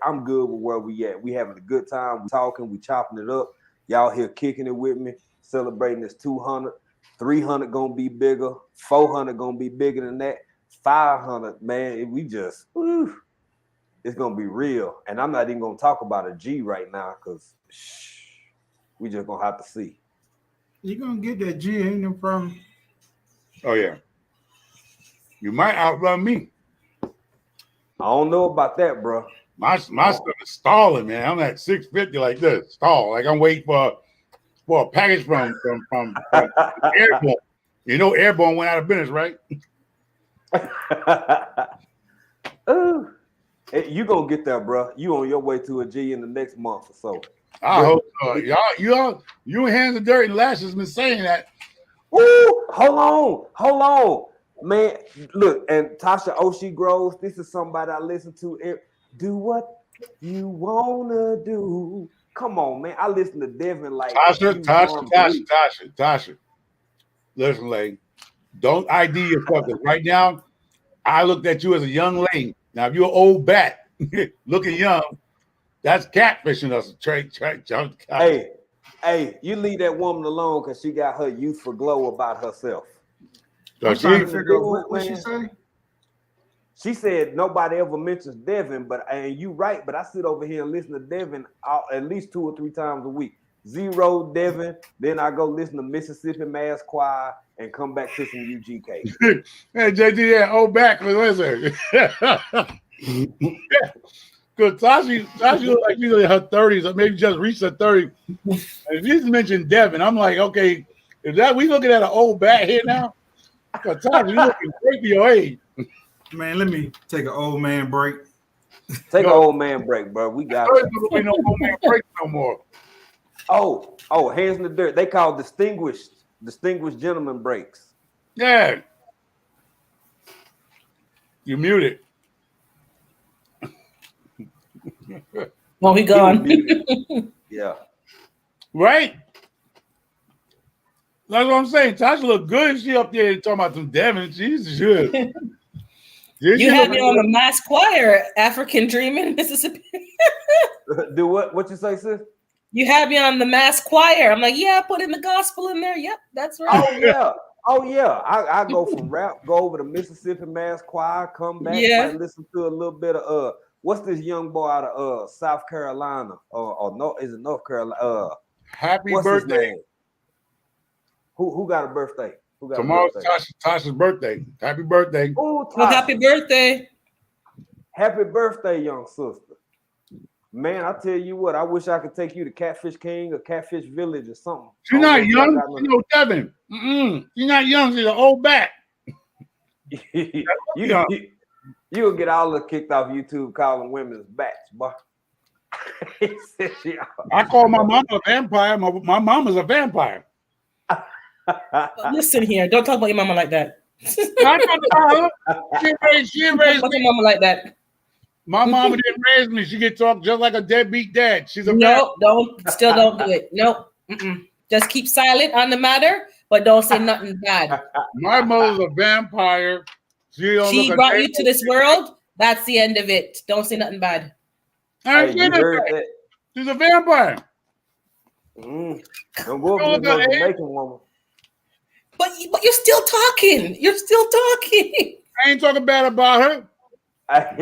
I'm good with where we at. We having a good time. We talking. We chopping it up. Y'all here kicking it with me, celebrating this 200, 300 gonna be bigger, 400 gonna be bigger than that, 500, man. We just, it's gonna be real. And I'm not even gonna talk about a G right now because we just gonna have to see. You're gonna get that G, ain't no problem. Oh yeah. You might outrun me. I don't know about that, bro. My stuff is stalling, man. I'm at 650 like this, stall. Like I'm waiting for a package from Airborne. You know, Airborne went out of business, right? You gonna get there, bro. You on your way to a G in the next month or so. I hope so. You and Hands of Dirt and Lashes been saying that. Ooh, hold on, man. Look, and Tasha Oshie Groves. This is somebody I listen to. Do what you wanna do. Come on, man. I listen to Devin like Tasha. Listen, like, don't ID yourself. Right now, I looked at you as a young lady. Now, if you're an old bat looking young, that's catfishing us. Hey, you leave that woman alone because she got her youthful glow about herself. I'm trying to figure out what she say. She said nobody ever mentions Devin, and you right, but I sit over here and listen to Devin at least 2 or 3 times a week. Zero Devin, then I go listen to Mississippi Mass Choir and come back to some UGK. Hey, JD, yeah, old back. Listen. Because Tashi look like she's in her 30s, or maybe just reached her 30s. And if you mentioned Devin, I'm like, okay, is that we looking at an old bat here now? Because Tashi, you looking great for your age. Man, let me take an old man break. Take an old man break, bro. We got it. Ain't no old man break no more. Oh, Hands in the Dirt. They call distinguished gentleman breaks. Yeah. You muted. Well, he gone. Yeah. Right? That's what I'm saying. Tasha look good. She up there talking about some Devin. She's good. You have me on the Mass Choir, African Dreaming, Mississippi. Do what? What you say, sis? You have me on the Mass Choir. I'm like, yeah, put in the gospel in there. Yep, that's right. Oh yeah. I go from rap, go over to Mississippi Mass Choir, come back, might listen to a little bit of what's this young boy out of South Carolina or no? Is it North Carolina? Happy birthday! Who got a birthday? Tomorrow's Tasha's birthday. Happy birthday! Ooh, well, happy birthday! Happy birthday, young sister. Man, I tell you what, I wish I could take you to Catfish King or Catfish Village or something. She's not young. You know, Devin. She's not young. She's an old bat. You'll get all of kicked off YouTube calling women's bats, boy. I call my mama a vampire. My mama's a vampire. Listen here, don't talk about your mama like that. I talk about her. She raised me. Your mama like that. My mama didn't raise me. She get talked just like a deadbeat dad. She's a don't do it. Nope. Just keep silent on the matter, but don't say nothing bad. My mother's a vampire. She brought you to this world. That's the end of it. Don't say nothing bad. She's a vampire. Don't go up to the Jamaican woman. But you're still talking. You're still talking. I ain't talking bad about her.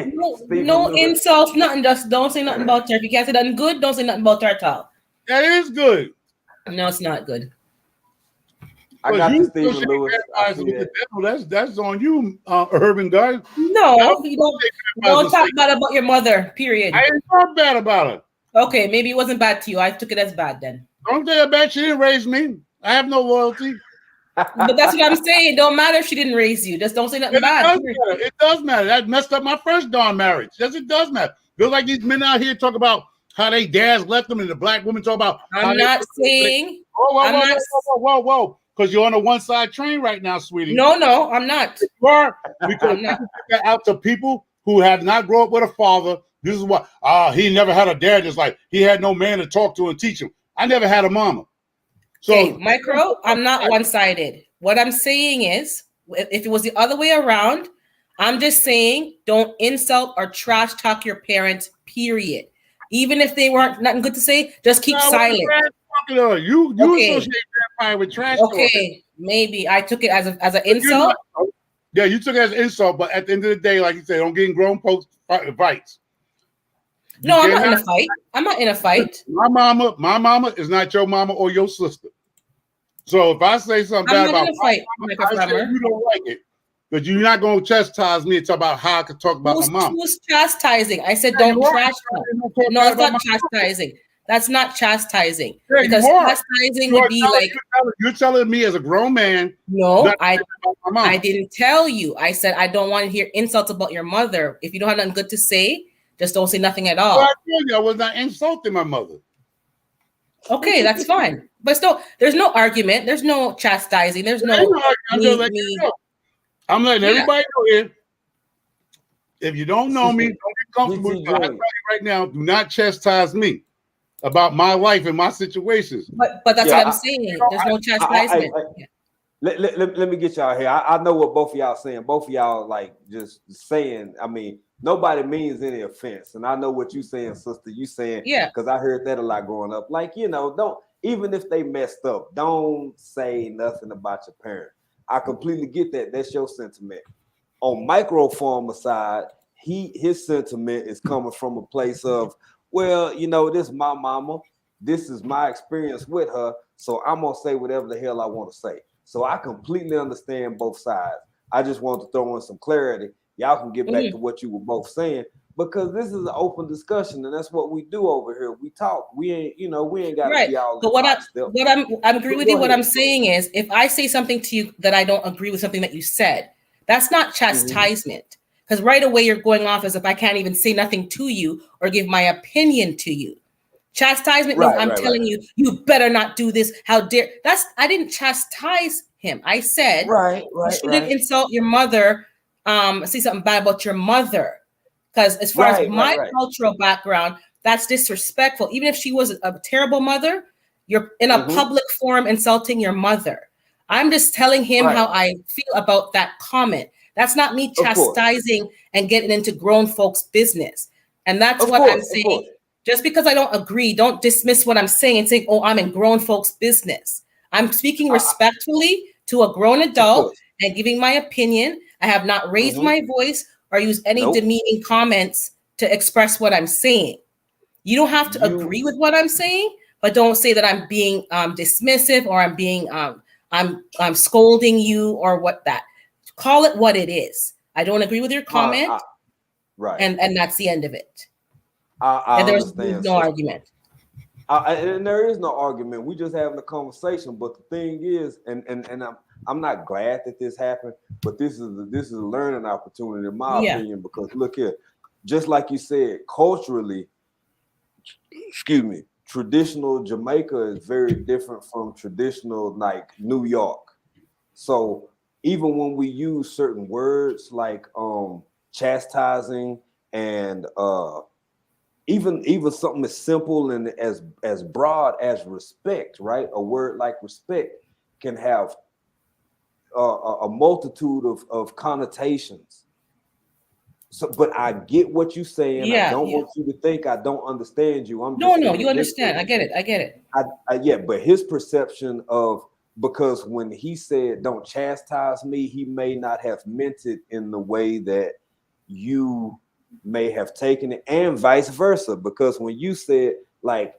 No insults, nothing. Just don't say nothing about her. If you can't say nothing good, don't say nothing about her at all. That is good. No, it's not good. I got you, Stephen Lewis. That's on you, urban guy. No, you don't talk bad about your mother. Period. I didn't talk bad about her. Okay, maybe it wasn't bad to you. I took it as bad then. Don't say bad. She didn't raise me. I have no loyalty. But that's what I'm saying. It don't matter if she didn't raise you. Just don't say nothing bad. It does matter. That messed up my first darn marriage. Yes, it does matter. Feels like these men out here talk about how they dads left them, and the black women talk about. I'm not saying. Whoa. Because you're on a one-side train right now, sweetie. No, I'm not. You are. Because you put that out to people who have not grown up with a father. This is what he never had a dad. Just like he had no man to talk to and teach him. I never had a mama. So, hey, Micro, I'm not one-sided. What I'm saying is, if it was the other way around, I'm just saying don't insult or trash talk your parents, period. Even if they weren't nothing good to say, just keep silent. talking to her. You Okay. associate vampire with trash. Okay, maybe I took it as an insult. Yeah, you took it as an insult, but at the end of the day, like you said, don't get in grown folks fights. No, I'm not in a fight. I'm not in a fight. My mama is not your mama or your sister. So if I say something bad about my mama, I say you don't like it. But you're not going to chastise me and talk about how I can talk about my mom. Who's chastising? I said don't trash talk. No, it's not chastising. That's not chastising. Yeah, because chastising would be like you're telling me as a grown man. No, I didn't tell you. I said I don't want to hear insults about your mother. If you don't have nothing good to say, just don't say nothing at all. Well, I told you I was not insulting my mother. Okay, that's fine. But still, there's no argument. There's no chastising. There's no. I'm letting everybody know here. If you don't know me, don't get comfortable. I tell you right now, do not chastise me about my life and my situations. But that's what I'm saying. There's no chastisement. Let me get y'all here. I know what both of y'all saying. Both of y'all like just saying. I mean, nobody means any offense, and I know what you saying, sister. You saying, because I heard that a lot growing up. Like, don't, even if they messed up, don't say nothing about your parent. I completely get that. That's your sentiment. On microformer side, his sentiment is coming from a place of, well, this is my mama. This is my experience with her. So I'm gonna say whatever the hell I want to say. So I completely understand both sides. I just want to throw in some clarity. Y'all can get back to what you were both saying, because this is an open discussion, and that's what we do over here. We talk. We ain't got to be all. But I agree with you. What I'm saying is, if I say something to you that I don't agree with something that you said, that's not chastisement. Because right away you're going off as if I can't even say nothing to you or give my opinion to you. Chastisement means I'm telling you, you better not do this. How dare I didn't chastise him. I said you shouldn't insult your mother, say something bad about your mother. Because as far as my cultural background, that's disrespectful. Even if she was a terrible mother, you're in a public forum insulting your mother. I'm just telling him how I feel about that comment. That's not me chastising and getting into grown folks' business. And that's what I'm saying. Just because I don't agree, don't dismiss what I'm saying and say, oh, I'm in grown folks' business. I'm speaking respectfully to a grown adult and giving my opinion. I have not raised my voice or used any demeaning comments to express what I'm saying. You don't have to agree with what I'm saying, but don't say that I'm being dismissive or I'm being I'm scolding you or what that. Call it what it is. I don't agree with your comment, and that's the end of it. I there's understand. No argument. And there is no argument. We just having a conversation. But the thing is, and I'm not glad that this happened, but this is a learning opportunity in my opinion, because look here, just like you said, culturally, traditional Jamaica is very different from traditional like New York. So even when we use certain words like chastising and even something as simple and as broad as respect, right? A word like respect can have a multitude of connotations. So, but I get what you're saying. I don't want you to think I don't understand you. No, you understand. I get it. But his perception of, because when he said don't chastise me, he may not have meant it in the way that you may have taken it, and vice versa. Because when you said like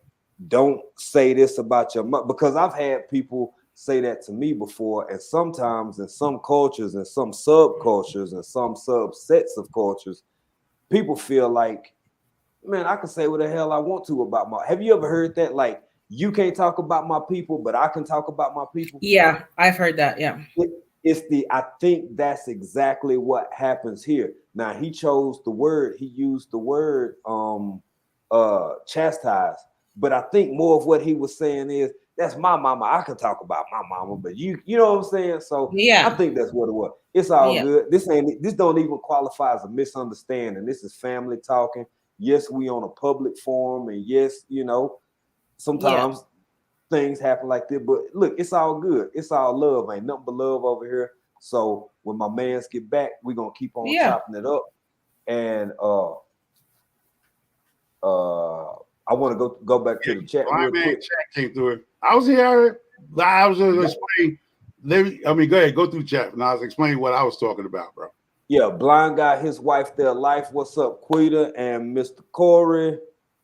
don't say this about your mother, because I've had people say that to me before, and sometimes in some cultures and some subcultures and some subsets of cultures, people feel like, man, I can say what the hell I want to about my. Have you ever heard that? Like, you can't talk about my people, but I can talk about my people. Yeah, I've heard that. Yeah. I think that's exactly what happens here. Now he chose the word, he used the word chastise, but I think more of what he was saying is, that's my mama. I can talk about my mama, but you know what I'm saying? So I think that's what it was. It's all good. This don't even qualify as a misunderstanding. This is family talking. Yes, we on a public forum, and yes, sometimes things happen like this, but look, it's all good. It's all love. Ain't nothing but love over here. So when my mans get back, we're gonna keep on chopping it up. And I want to go back to the chat real quick. Chat came through it. I was here. I was going to explain. Go ahead, go through chat, and I was explaining what I was talking about, bro. Yeah, Blind got his wife their life. What's up, Quita and Mr. Corey?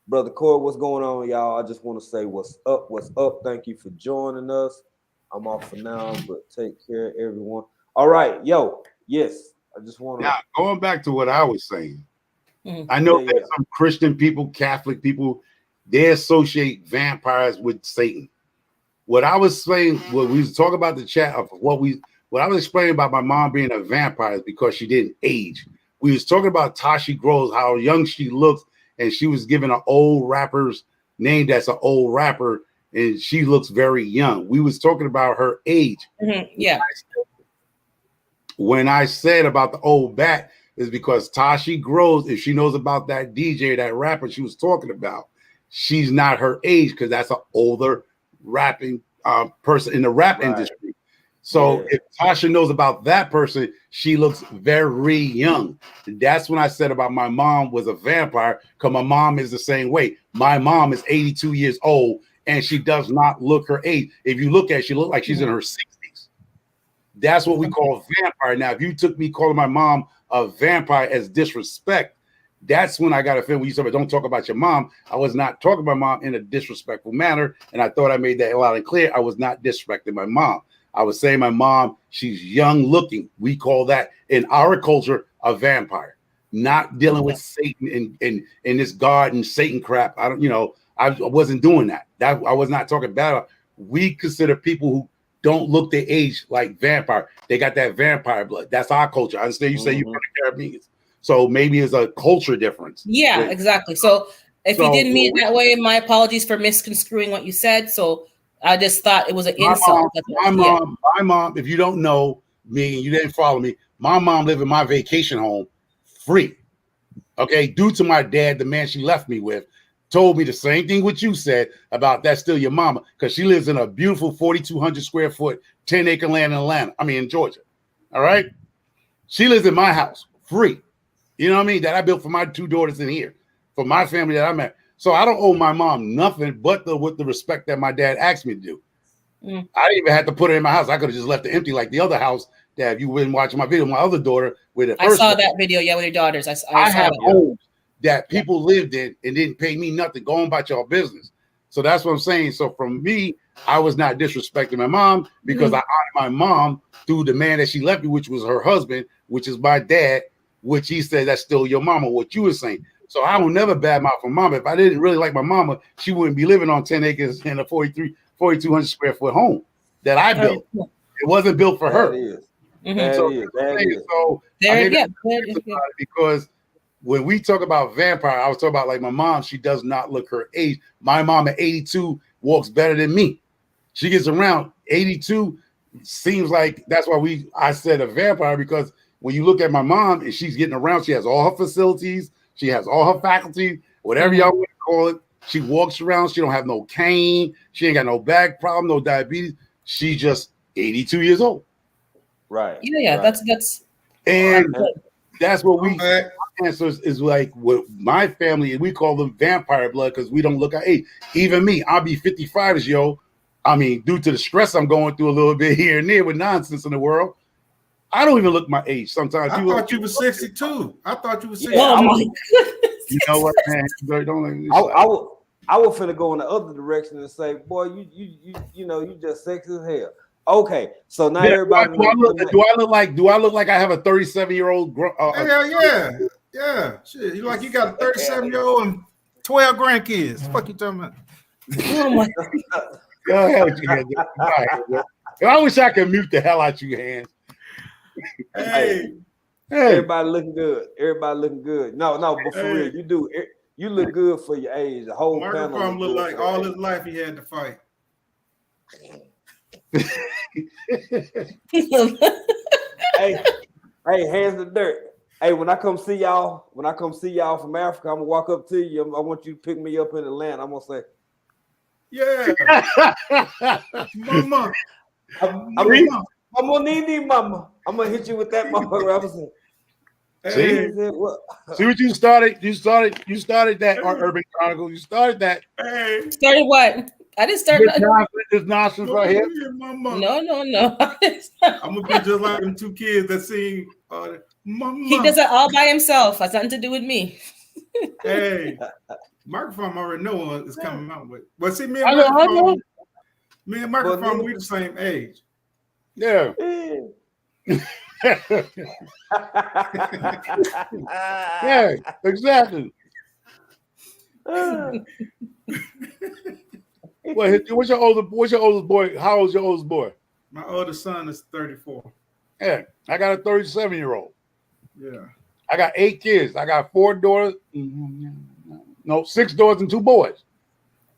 Brother Corey, what's going on, y'all? I just want to say what's up, what's up. Thank you for joining us. I'm off for now, but take care, everyone. All right, yo, yes. I just want to. Now, going back to what I was saying, I know there's some Christian people, Catholic people, they associate vampires with Satan. What I was saying, when we was talking about the chat of what I was explaining about my mom being a vampire is because she didn't age. We was talking about Tashi Groves, how young she looks, and she was given an old rapper's name that's an old rapper, and she looks very young. We was talking about her age. Yeah. When I said about the old bat is because Tashi Groves, if she knows about that DJ, that rapper she was talking about, she's not her age because that's an older rapping person in the rap industry. So if Tasha knows about that person, she looks very young. And that's when I said about my mom was a vampire, because my mom is the same way. My mom is 82 years old and she does not look her age. If you look at her, she looks like she's in her 60s. That's what we call vampire. Now, if you took me calling my mom a vampire as disrespect, that's when I got a feeling when you said, don't talk about your mom. I was not talking about mom in a disrespectful manner. And I thought I made that loud and clear. I was not disrespecting my mom. I was saying my mom, she's young looking. We call that in our culture a vampire, not dealing with Satan and this God and Satan crap. I wasn't doing that. I was not talking about it. We consider people who don't look their age like vampire. They got that vampire blood. That's our culture. I understand you say you're from the Caribbean. So maybe it's a culture difference. Yeah, exactly. So if you didn't mean it that way, my apologies for misconstruing what you said. So I just thought it was an insult. My mom, if you don't know me and you didn't follow me, my mom lived in my vacation home free. Okay, due to my dad, the man she left me with, told me the same thing what you said about that's still your mama, because she lives in a beautiful 4,200 square foot, 10-acre land in Georgia. All right. She lives in my house free. You know what I mean? That I built for my two daughters in here, for my family that I met. So I don't owe my mom nothing but with the respect that my dad asked me to do. I didn't even have to put it in my house. I could have just left it empty like the other house that if you been watching my video, my other daughter with it. I saw that video, with your daughters. I have homes that people lived in and didn't pay me nothing. Go on about your business. So that's what I'm saying. So from me, I was not disrespecting my mom because I honored my mom through the man that she left me, which was her husband, which is my dad, which he said that's still your mama, what you were saying. So I will never badmouth my mama. If I didn't really like my mama, she wouldn't be living on 10 acres in a 4,200 square foot home that I built. It wasn't built for her. Because when we talk about vampire, I was talking about like my mom, she does not look her age. My mom at 82 walks better than me. She gets around 82. Seems like that's why I said a vampire, because when you look at my mom and she's getting around, she has all her facilities, she has all her faculty, whatever y'all want to call it. She walks around, she don't have no cane, she ain't got no back problem, no diabetes. She's just 82 years old. Right. Yeah, right. That's what we answers is like with my family, we call them vampire blood because we don't look at age. Even me, I'll be 55 due to the stress I'm going through a little bit here and there with nonsense in the world. I don't even look my age sometimes. I thought you were 62. I thought you were 62. Oh my goodness. You know what, man? I was finna go in the other direction and say, boy, you just sexy as hell. Okay, so now everybody. Do I look like I have a 37-year-old? Yeah. Shit, you like you got a 37-year-old and 12 grandkids. Fuck you talking about? Oh my God. Go ahead, I wish I could mute the hell out you, hands. Hey, everybody looking good. No, but for real, you do. You look good for your age. The whole Marco family look like all his life he had to fight. hey, hands to dirt. Hey, when I come see y'all from Africa, I'm gonna walk up to you. I want you to pick me up in Atlanta. I'm gonna say, yeah, mama. I'm gonna need mama. I'm gonna hit you with that motherfucker. See what you started? You started that Urban Chronicle. You started that. Started what? I didn't start this nonsense right here. No. I'm gonna be just like them two kids that sing. Mama. He does it all by himself. Has nothing to do with me. Hey, microphone already know what it's coming out with. But see, me I and know. microphone, we the same age. Yeah. Yeah, exactly. What's your oldest boy? How old's your oldest boy? My oldest son is 34. Yeah, I got a 37-year-old. Yeah. I got 8 kids. I got 4 daughters. No, 6 daughters and 2 boys.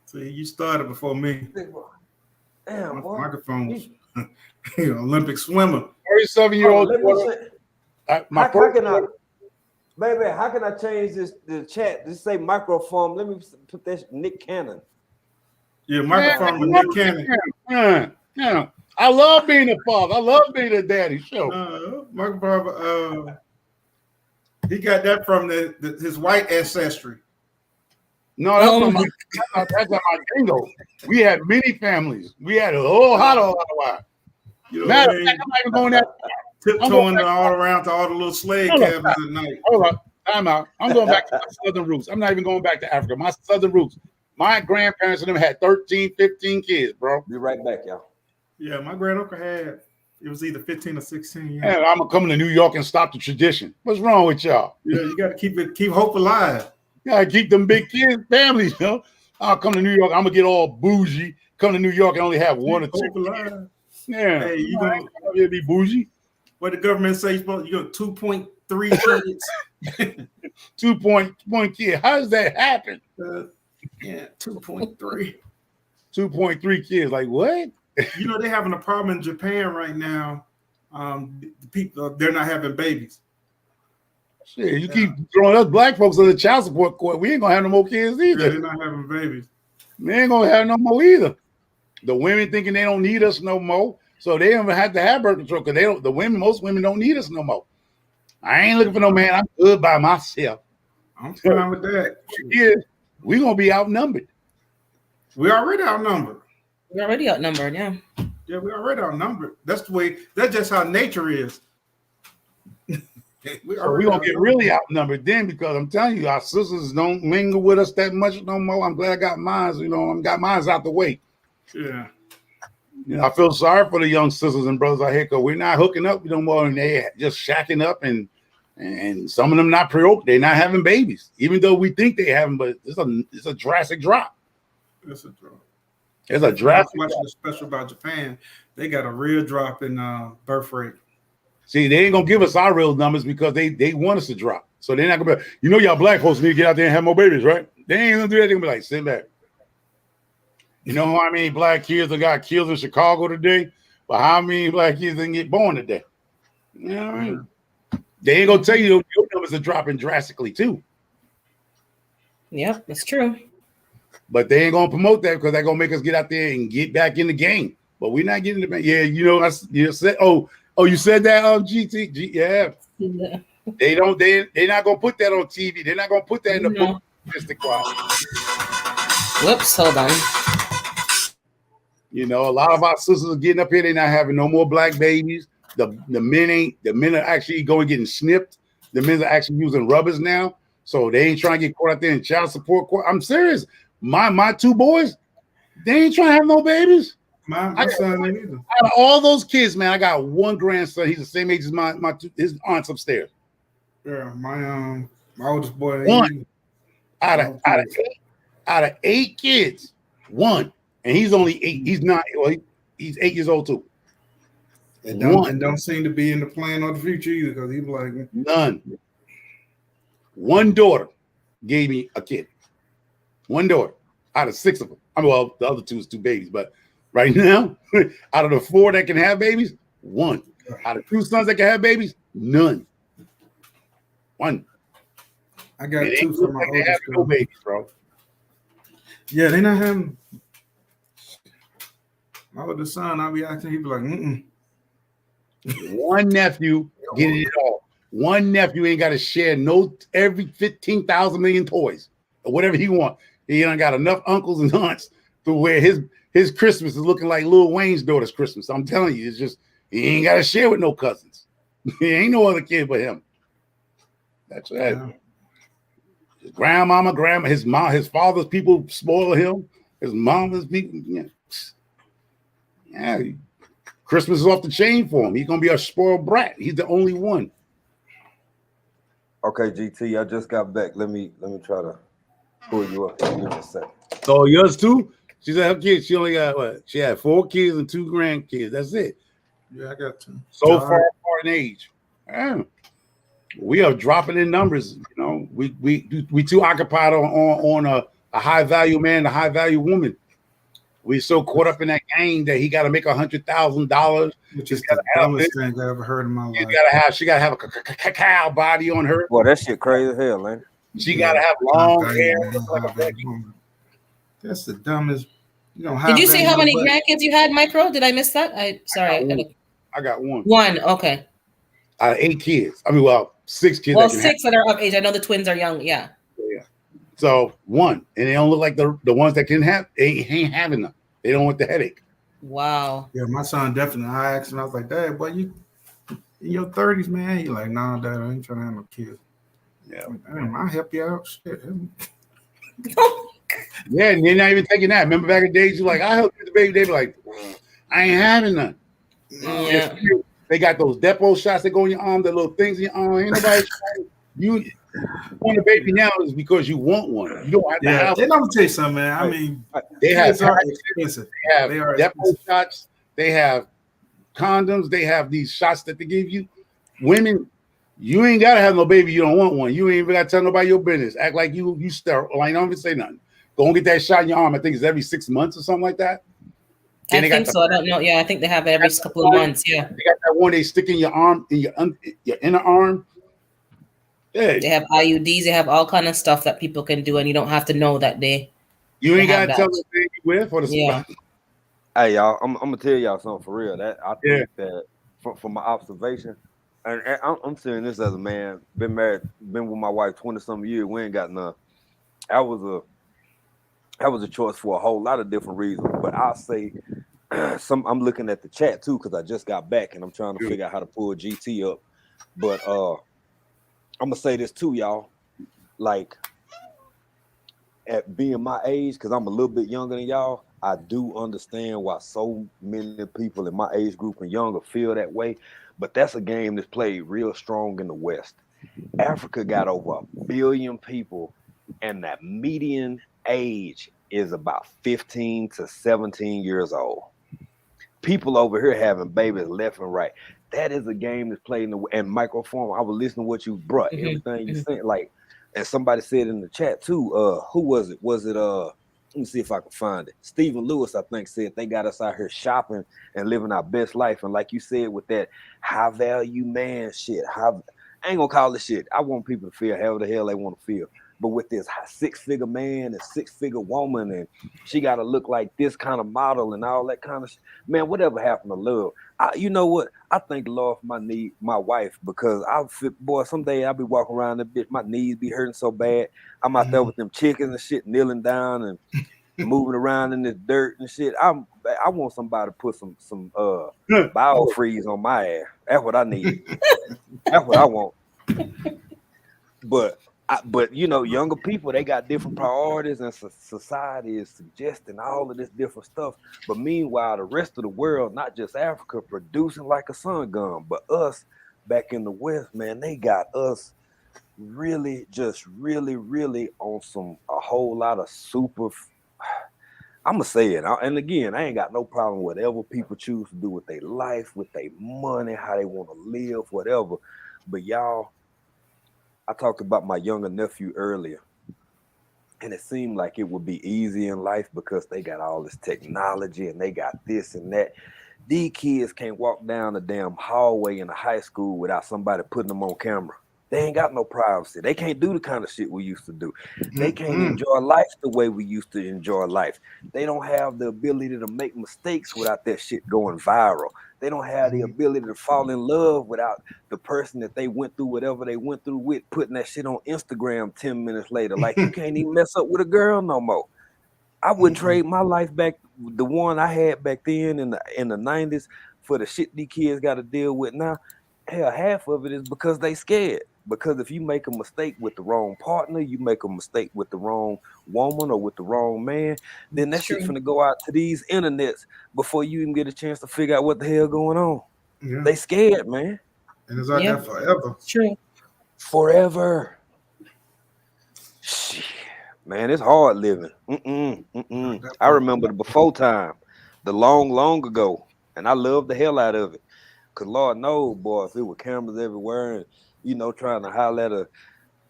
See, you started before me. Damn, My boy. microphone was Olympic swimmer. 37-year-old. Baby, how can I change the chat? Just say microphone. Let me put that Nick Cannon. Yeah, microphone with Nick Cannon. Yeah. I love being a father. I love being a daddy. Sure. Microphone, he got that from his white ancestry. No, that's not my jingle. We had many families. We had a whole lot of while. You know Matter what I of mean? fact, I'm not even going that. Tiptoeing all around to all the little slave cabins at night. Hold on, time out. I'm going back to my southern roots. I'm not even going back to Africa. My southern roots. My grandparents and them had 13, 15 kids, bro. Be right back, y'all. Yeah, my granduncle had, it was either 15 or 16. Yeah, I'm gonna come to New York and stop the tradition. What's wrong with y'all? Yeah, you got to keep hope alive. Yeah, keep them big kids, families, you know. I'll come to New York. I'm gonna get all bougie. Come to New York and only have 1 or 2. Hope alive. Yeah, Hey, you gonna be bougie? What the government say? You got 2.3 kids. 2.1 kid. How does that happen? Yeah, 2.3. 2.3 kids. Like what? You know, they're having a problem in Japan right now. The people, they're not having babies. Shit, you keep throwing us black folks in the child support court. We ain't gonna have no more kids either. Yeah, they're not having babies. We ain't gonna have no more either. The women thinking they don't need us no more, so they don't have to have birth control because they don't. Most women don't need us no more. I ain't looking for no man. I'm good by myself. I'm fine with that. Yeah, we gonna be outnumbered. We already outnumbered. We're already outnumbered, yeah. Yeah, we already outnumbered. That's the way. That's just how nature is. We're gonna get really outnumbered then because I'm telling you, our sisters don't mingle with us that much no more. I'm glad I got mine. You know, I got mine out the way. Yeah. You know, I feel sorry for the young sisters and brothers out here because we're not hooking up no more, and they just shacking up, and some of them not they're not having babies, even though we think they have them. But it's a drastic drop. It's a drop. It's a drastic. Watching the special about Japan, they got a real drop in birth rate. See, they ain't gonna give us our real numbers because they want us to drop. So they're not gonna be, you know, y'all black folks need to get out there and have more babies, right? They ain't gonna do that. They're gonna be like, sit back. You know how many black kids that got killed in Chicago today? But how many black kids didn't get born today? You know what I mean? They ain't gonna tell you your numbers are dropping drastically too. Yep, that's true. But they ain't gonna promote that because they're gonna make us get out there and get back in the game. But we're not getting the yeah, you know, you said you said that on GT. Yeah. They're not gonna put that on TV. They're not gonna put that in the book. Whoops, hold on. You know, a lot of our sisters are getting up here, they're not having no more black babies. The men are actually going getting snipped. The men are actually using rubbers now. So they ain't trying to get caught out there in child support court. I'm serious. My 2 boys, they ain't trying to have no babies. My son ain't either. Out of all those kids, man, I got 1 grandson. He's the same age as his aunt's upstairs. Yeah, my oldest boy. 1 out of 8 kids, 1, and he's only 8. He's not. Well, he's 8 years old too. And don't seem to be in the plan or the future either because he's like none. 1 daughter gave me a kid. 1 daughter out of 6 of them. I mean, well, the other 2 is 2 babies, but right now, out of the 4 that can have babies, 1. Out of 2 sons that can have babies, none. 1. I got 2 from my oldest no babies, bro. Yeah, they not having. My oldest son, I'll be asking, he'd be like, 1 nephew getting it all. 1 nephew ain't got to share every 15,000 million toys or whatever he want. He ain't got enough uncles and aunts to where his Christmas is looking like Lil Wayne's daughter's Christmas. I'm telling you, it's just he ain't got to share with no cousins. He ain't no other kid but him. That's right. Yeah. His grandma, his mom, his father's people spoil him. His mama's people, yeah. Christmas is off the chain for him. He's gonna be a spoiled brat. He's the only one. Okay, GT, I just got back. Let me try to pull you up. Give me a second. So yours too? She said her kids, she only got what? She had 4 kids and 2 grandkids. That's it. Yeah, I got 2. So far apart in age. Yeah. We are dropping in numbers. You know, we too occupied on a high value man, a high value woman. We so caught up in that game that he got to make $100,000. Which is the dumbest thing I ever heard in my life. She gotta have a cacao body on her. Boy, that shit crazy as hell, man. She gotta have long hair. That's the dumbest. You don't have. Did you say how many grandkids you had, Micro? Did I miss that? I got one. One, okay. Out of 8 kids. I mean, well, 6 kids. Well, 6 that are of age. I know the twins are young. Yeah. So 1, and they don't look like the ones that can have. They ain't having them. They don't want the headache. Wow. Yeah, my son definitely. I asked him. I was like, "Dad, boy, you in your 30s, man?" He's like, "Nah, Dad, I ain't trying to have no kids." Yeah, I'll help you out. Shit. Yeah, and they're not even taking that. Remember back in the days, you like, I help you the baby. They be like, I ain't having none. Yeah. They got those depot shots that go in your arm, the little things in your arm. Ain't nobody you want a baby now is because you want one. You don't have to have one. I'm gonna tell you something, man. I mean, they have expensive. They have depot shots, they have condoms, they have these shots that they give you. Women, you ain't gotta have no baby, you don't want one. You ain't even gotta tell nobody your business. Act like you sterile. Like, don't even say nothing. Go and get that shot in your arm. I think it's every 6 months or something like that. I think so. I don't know. Yeah, I think they have it every couple of months. Yeah. They got that one they stick in your arm, in your inner arm. Yeah. They have IUDs. They have all kind of stuff that people can do, and you don't have to know that you ain't got to tell them you with for the yeah. Hey, y'all, I'm gonna tell y'all something for real. That I think that from my observation, and I'm saying this as a man, been married, been with my wife 20-something years. We ain't got none. That was a choice for a whole lot of different reasons, but I'll say I'm looking at the chat too because I just got back and I'm trying to figure out how to pull GT up. But I'm gonna say this too, y'all. Like, at being my age, because I'm a little bit younger than y'all, I do understand why so many people in my age group and younger feel that way. But that's a game that's played real strong in the West. Africa got over 1 billion people, and that median age is about 15 to 17 years old. People over here having babies left and right. That is a game that's played in the and microform. I was listening to what you brought, everything you said, like, and somebody said in the chat too. Who was it? Was it let me see if I can find it. Stephen Lewis, I think, said they got us out here shopping and living our best life. And like you said, with that high value man shit, I ain't gonna call it shit. I want people to feel however the hell they want to feel. But with this 6-figure man and 6-figure woman, and she got to look like this kind of model and all that kind of shit. Man, whatever happened to love? You know what? I thank the Lord for my wife, because someday I'll be walking around that bitch, my knees be hurting so bad. I'm out there with them chickens and shit, kneeling down and moving around in this dirt and shit. I want somebody to put some biofreeze on my ass. That's what I need. That's what I want. But you know, younger people, they got different priorities, and society is suggesting all of this different stuff. But meanwhile, the rest of the world, not just Africa, producing like a sun gun, but us back in the West, man, they got us really on a whole lot of super. I'm gonna say it, and again, I ain't got no problem with whatever people choose to do with their life, with their money, how they want to live, whatever. But y'all, I talked about my younger nephew earlier, and it seemed like it would be easy in life because they got all this technology and they got this and that. These kids can't walk down the damn hallway in a high school without somebody putting them on camera. They ain't got no privacy. They can't do the kind of shit we used to do. They can't enjoy life the way we used to enjoy life. They don't have the ability to make mistakes without that shit going viral. They don't have the ability to fall in love without the person that they went through whatever they went through with putting that shit on Instagram 10 minutes later. Like, you can't even mess up with a girl no more. I wouldn't trade my life back, the one I had back then in the 90s, for the shit these kids got to deal with now. Hell, half of it is because they scared. Because if you make a mistake with the wrong partner, you make a mistake with the wrong woman or with the wrong man, then that shit's finna go out to these internets before you even get a chance to figure out what the hell going on. Yeah. They scared, man. And it's out there forever. It's true. Forever. Shit. Man, it's hard living. I remember the before time, the long ago, and I love the hell out of it. Cause Lord knows, boy, if it were cameras everywhere and, you know, trying to holler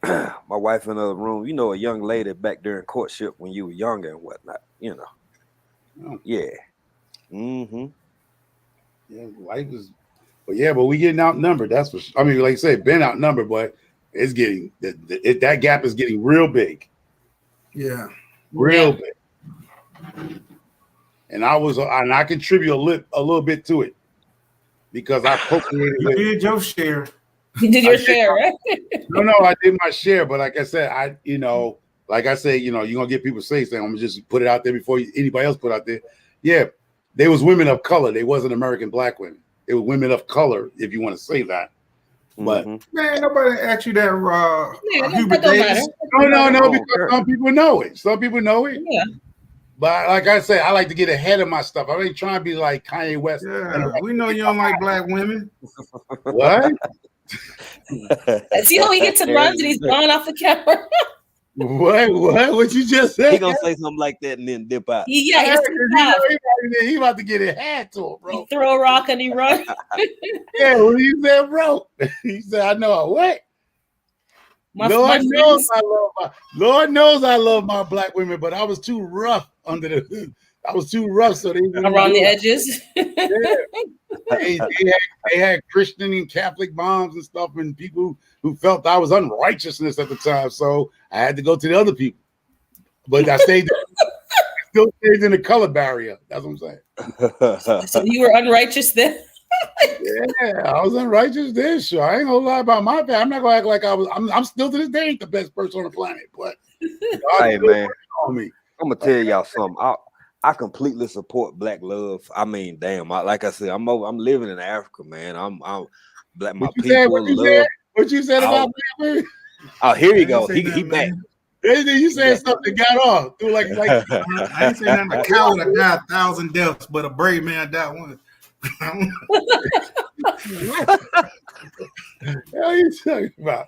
at my wife in another room, you know, a young lady back during courtship when you were younger and whatnot, you know. Yeah. Yeah, life is, but we getting outnumbered. That's what I mean. Like I said, been outnumbered, but it's getting that gap is getting real big. Yeah, real big. And I contribute a little bit to it because I appropriated. You did your share. You did your share, right? No, I did my share, but like I said, you're gonna get people saying, I'm gonna just put it out there before anybody else put it out there. Yeah, they was women of color. They wasn't American black women. It was women of color, if you want to say that. But man, nobody asked you that. Hubert Davis. No, because some people know it. Some people know it. Yeah. But like I said, I like to get ahead of my stuff. I ain't trying to be like Kanye West. Yeah, we know you don't like black women. What? See how he gets to run and he's gone off the camera. What you just said? He gonna say something like that and then dip out. Yeah, he about to get it hand to him, bro. He throw a rock and he run. Yeah, what you said, bro? He said, "I know what." Lord knows I love my black women, but I was too rough I was too rough, so they around the edges. Yeah. They had Christian and Catholic moms and stuff, and people who felt I was unrighteousness at the time. So I had to go to the other people. But I still stayed in the color barrier. That's what I'm saying. So you were unrighteous then? Yeah, I was unrighteous then. Sure, I ain't gonna lie about my family. I'm not gonna act like I was. I'm still to this day ain't the best person on the planet. But hey man, on me. I'm gonna tell y'all something. I completely support black love. I mean, damn, like I said, I'm living in Africa, man. I'm black. My people love. What you said about black women? Oh, here you go. He back. You said something got off. Like I ain't saying nothing. A coward died 1,000 deaths, but a brave man died one. What are you talking about?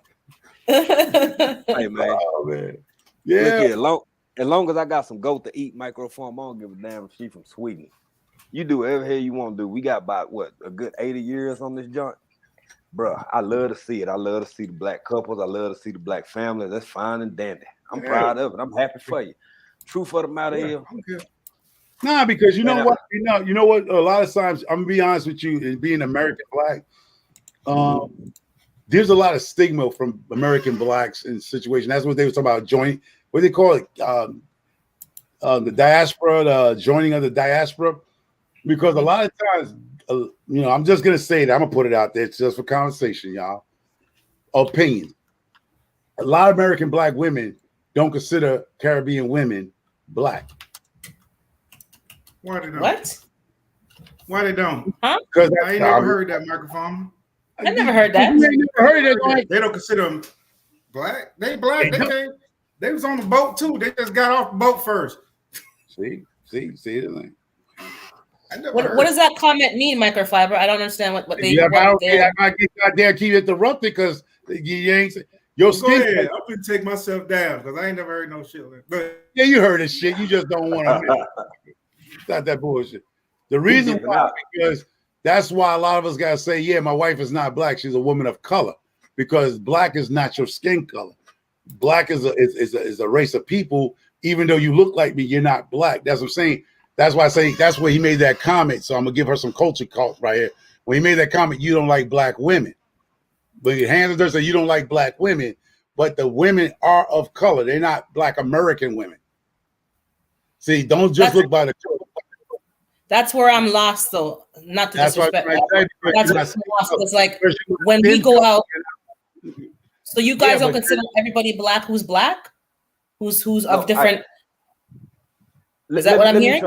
Hey man. Oh, man. Yeah. Look here, as long as I got some goat to eat microfarm, I don't give a damn if she from Sweden. You do whatever hell you want to do. We got about a good 80 years on this joint. Bruh, I love to see it. I love to see the black couples. I love to see the black families. That's fine and dandy. I'm proud of it. I'm happy for you. Truth of the matter is. Nah, because you know what? You know what? A lot of times, I'm gonna be honest with you, and being American black, there's a lot of stigma from American blacks in situation. That's what they were talking about, joining. What do they call it? The diaspora, the joining of the diaspora. Because a lot of times, I'm just gonna say that. I'm gonna put it out there just for conversation, y'all. Opinion. A lot of American black women don't consider Caribbean women black. Why they don't? What? Why they don't? Huh? Because I ain't never heard that microphone. I never heard that. They don't consider them black. They black. They was on the boat too. They just got off the boat first. See. What does that comment mean, microfiber? I don't understand what they. I dare keep interrupting because you ain't your skin. Go ahead. I'm gonna take myself down because I ain't never heard no shit like that. Yeah, you heard this shit. You just don't want to. It's not that bullshit. The reason why, because that's why a lot of us gotta say, yeah, my wife is not black. She's a woman of color, because black is not your skin color. Black is a race of people. Even though you look like me, you're not black. That's what I'm saying. That's why I say that's where he made that comment. So I'm gonna give her some culture cult right here. When he made that comment, you don't like black women. But your hands there say you don't like black women, but the women are of color. They're not black American women. See, don't just look by the color. That's where I'm lost, though. Not to disrespect. That's where I'm lost. It's like when we go out. So you guys don't consider everybody black who's black, who's of different. Is that what I'm hearing?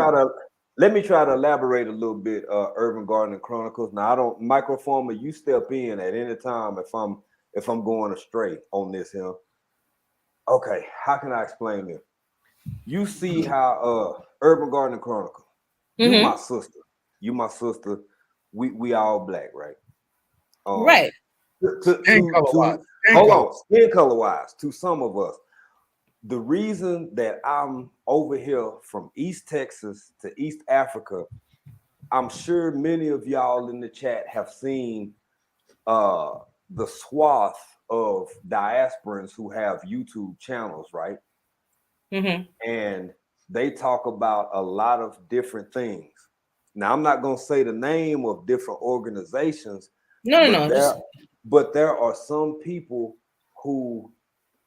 Let me try to elaborate a little bit. Urban Gardening Chronicles. Now, I don't microfarmer. You step in at any time if I'm going astray on this here. Okay, how can I explain this? You see how Urban Gardening Chronicle. You my sister. You my sister. We all black, right? Right. Skin color wise, to some of us. The reason that I'm over here from East Texas to East Africa, I'm sure many of y'all in the chat have seen the swath of diasporans who have YouTube channels, right? And they talk about a lot of different things. Now, I'm not going to say the name of different organizations. But there are some people who,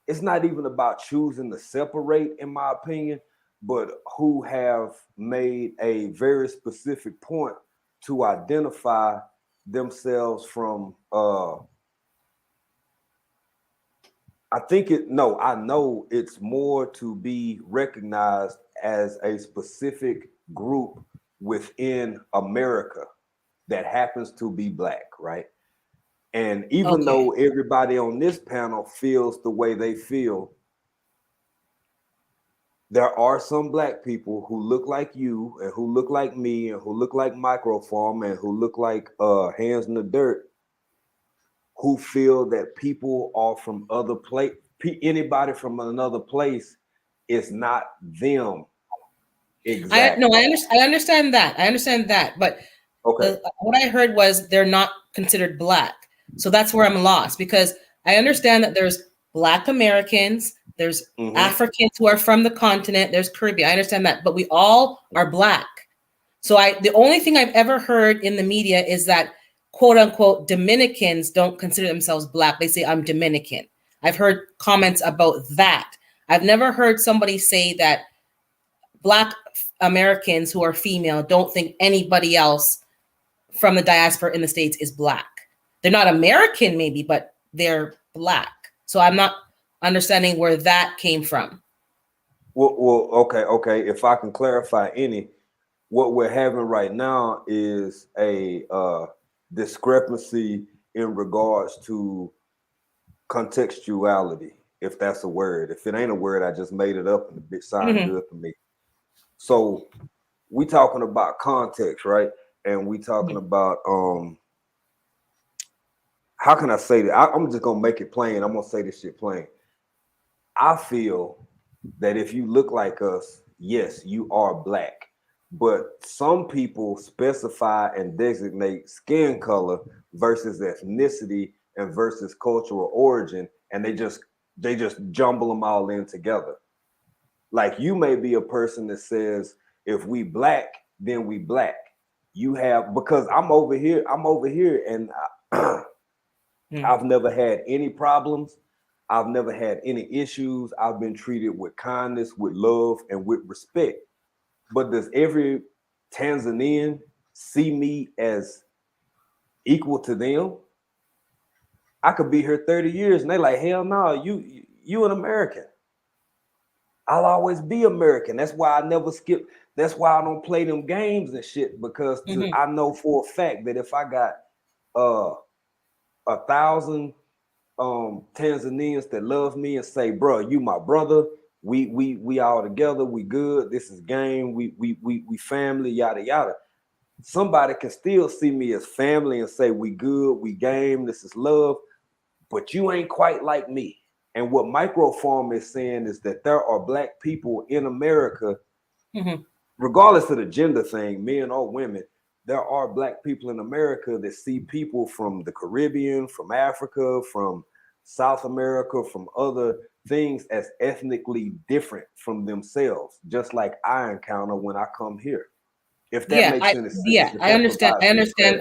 it's not even about choosing to separate, in my opinion, but who have made a very specific point to identify themselves from I know it's more to be recognized as a specific group within America that happens to be black, right? And even though everybody on this panel feels the way they feel, there are some black people who look like you and who look like me and who look like Microfarm and who look like Hands in the Dirt, who feel that people are from other place. Anybody from another place is not them. Exactly. I understand that. But what I heard was they're not considered black. So that's where I'm lost, because I understand that there's Black Americans, there's Africans who are from the continent, there's Caribbean. I understand that, but we all are black. So the only thing I've ever heard in the media is that quote unquote Dominicans don't consider themselves black. They say I'm Dominican. I've heard comments about that. I've never heard somebody say that Black Americans who are female don't think anybody else from the diaspora in the States is black. They're not American maybe, but they're black. So I'm not understanding where that came from. Well, okay. If I can clarify what we're having right now is a discrepancy in regards to contextuality, if that's a word. If it ain't a word, I just made it up and the bitch sounded good to me. So we talking about context, right? And we talking about how can I say that? I'm just gonna make it plain. I'm gonna say this shit plain. I feel that if you look like us, yes, you are black. But some people specify and designate skin color versus ethnicity and versus cultural origin, and they just jumble them all in together. Like, you may be a person that says, if we black, then we black. You have, because I'm over here, and I've never had any problems. I've never had any issues. I've been treated with kindness, with love, and with respect. But does every Tanzanian see me as equal to them? I could be here 30 years and they like, hell no, you an American. I'll always be American. That's why I never skip. That's why I don't play them games and shit, because I know for a fact that if I got 1,000 Tanzanians that love me and say, bro, you my brother, we all together, we good, this is game, we family, yada yada. Somebody can still see me as family and say we good, we game, this is love, but you ain't quite like me. And what Microfarm is saying is that there are black people in America, regardless of the gender thing, men or women, there are black people in America that see people from the Caribbean, from Africa, from South America, from other things as ethnically different from themselves, just like I encounter when I come here. If that makes any sense. Yeah, I understand.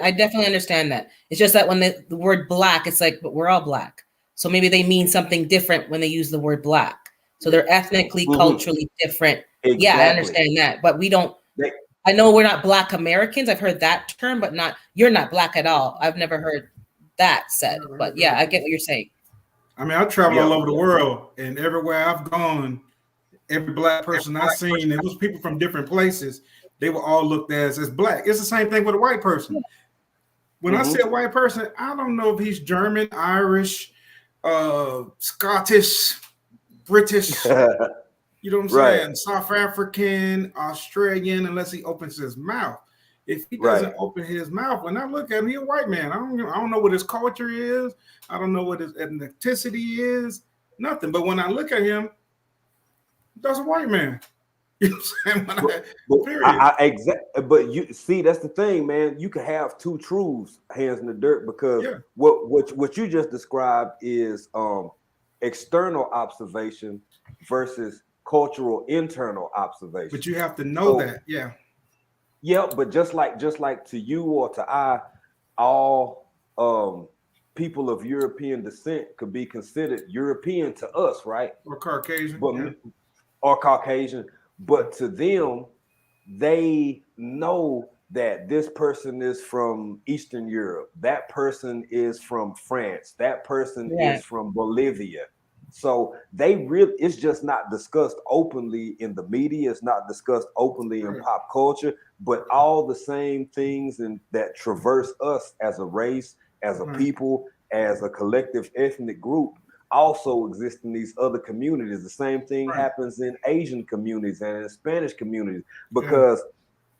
I definitely understand that. It's just that when the word black, it's like, but we're all black. So maybe they mean something different when they use the word black. So they're ethnically, culturally different. Exactly. Yeah, I understand that. But we don't, I know we're not Black Americans. I've heard that term, but you're not black at all. I've never heard that said. But yeah, I get what you're saying. I mean, I travel all over the world, and everywhere I've gone, every black person I seen, it was people from different places. They were all looked at as black. It's the same thing with a white person. When I say a white person, I don't know if he's German, Irish, Scottish, British, you know what I'm saying? South African, Australian, unless he opens his mouth. If he doesn't open his mouth, when I look at him, he's a white man. I don't know what his culture is. I don't know what his ethnicity is. Nothing. But when I look at him, that's a white man. You know what I'm saying? But you see, that's the thing, man. You can have two truths, hands in the dirt, because what you just described is external observation versus cultural internal observation. But you have to know that, Yeah, but just like to you or to I, all people of European descent could be considered European to us, right? Or Caucasian. Or Caucasian. But to them, they know that this person is from Eastern Europe. That person is from France. That person is from Bolivia. So it's just not discussed openly in the media. It's not discussed openly in pop culture, but all the same things that traverse us as a race, as a people, as a collective ethnic group also exist in these other communities. The same thing happens in Asian communities and in Spanish communities, because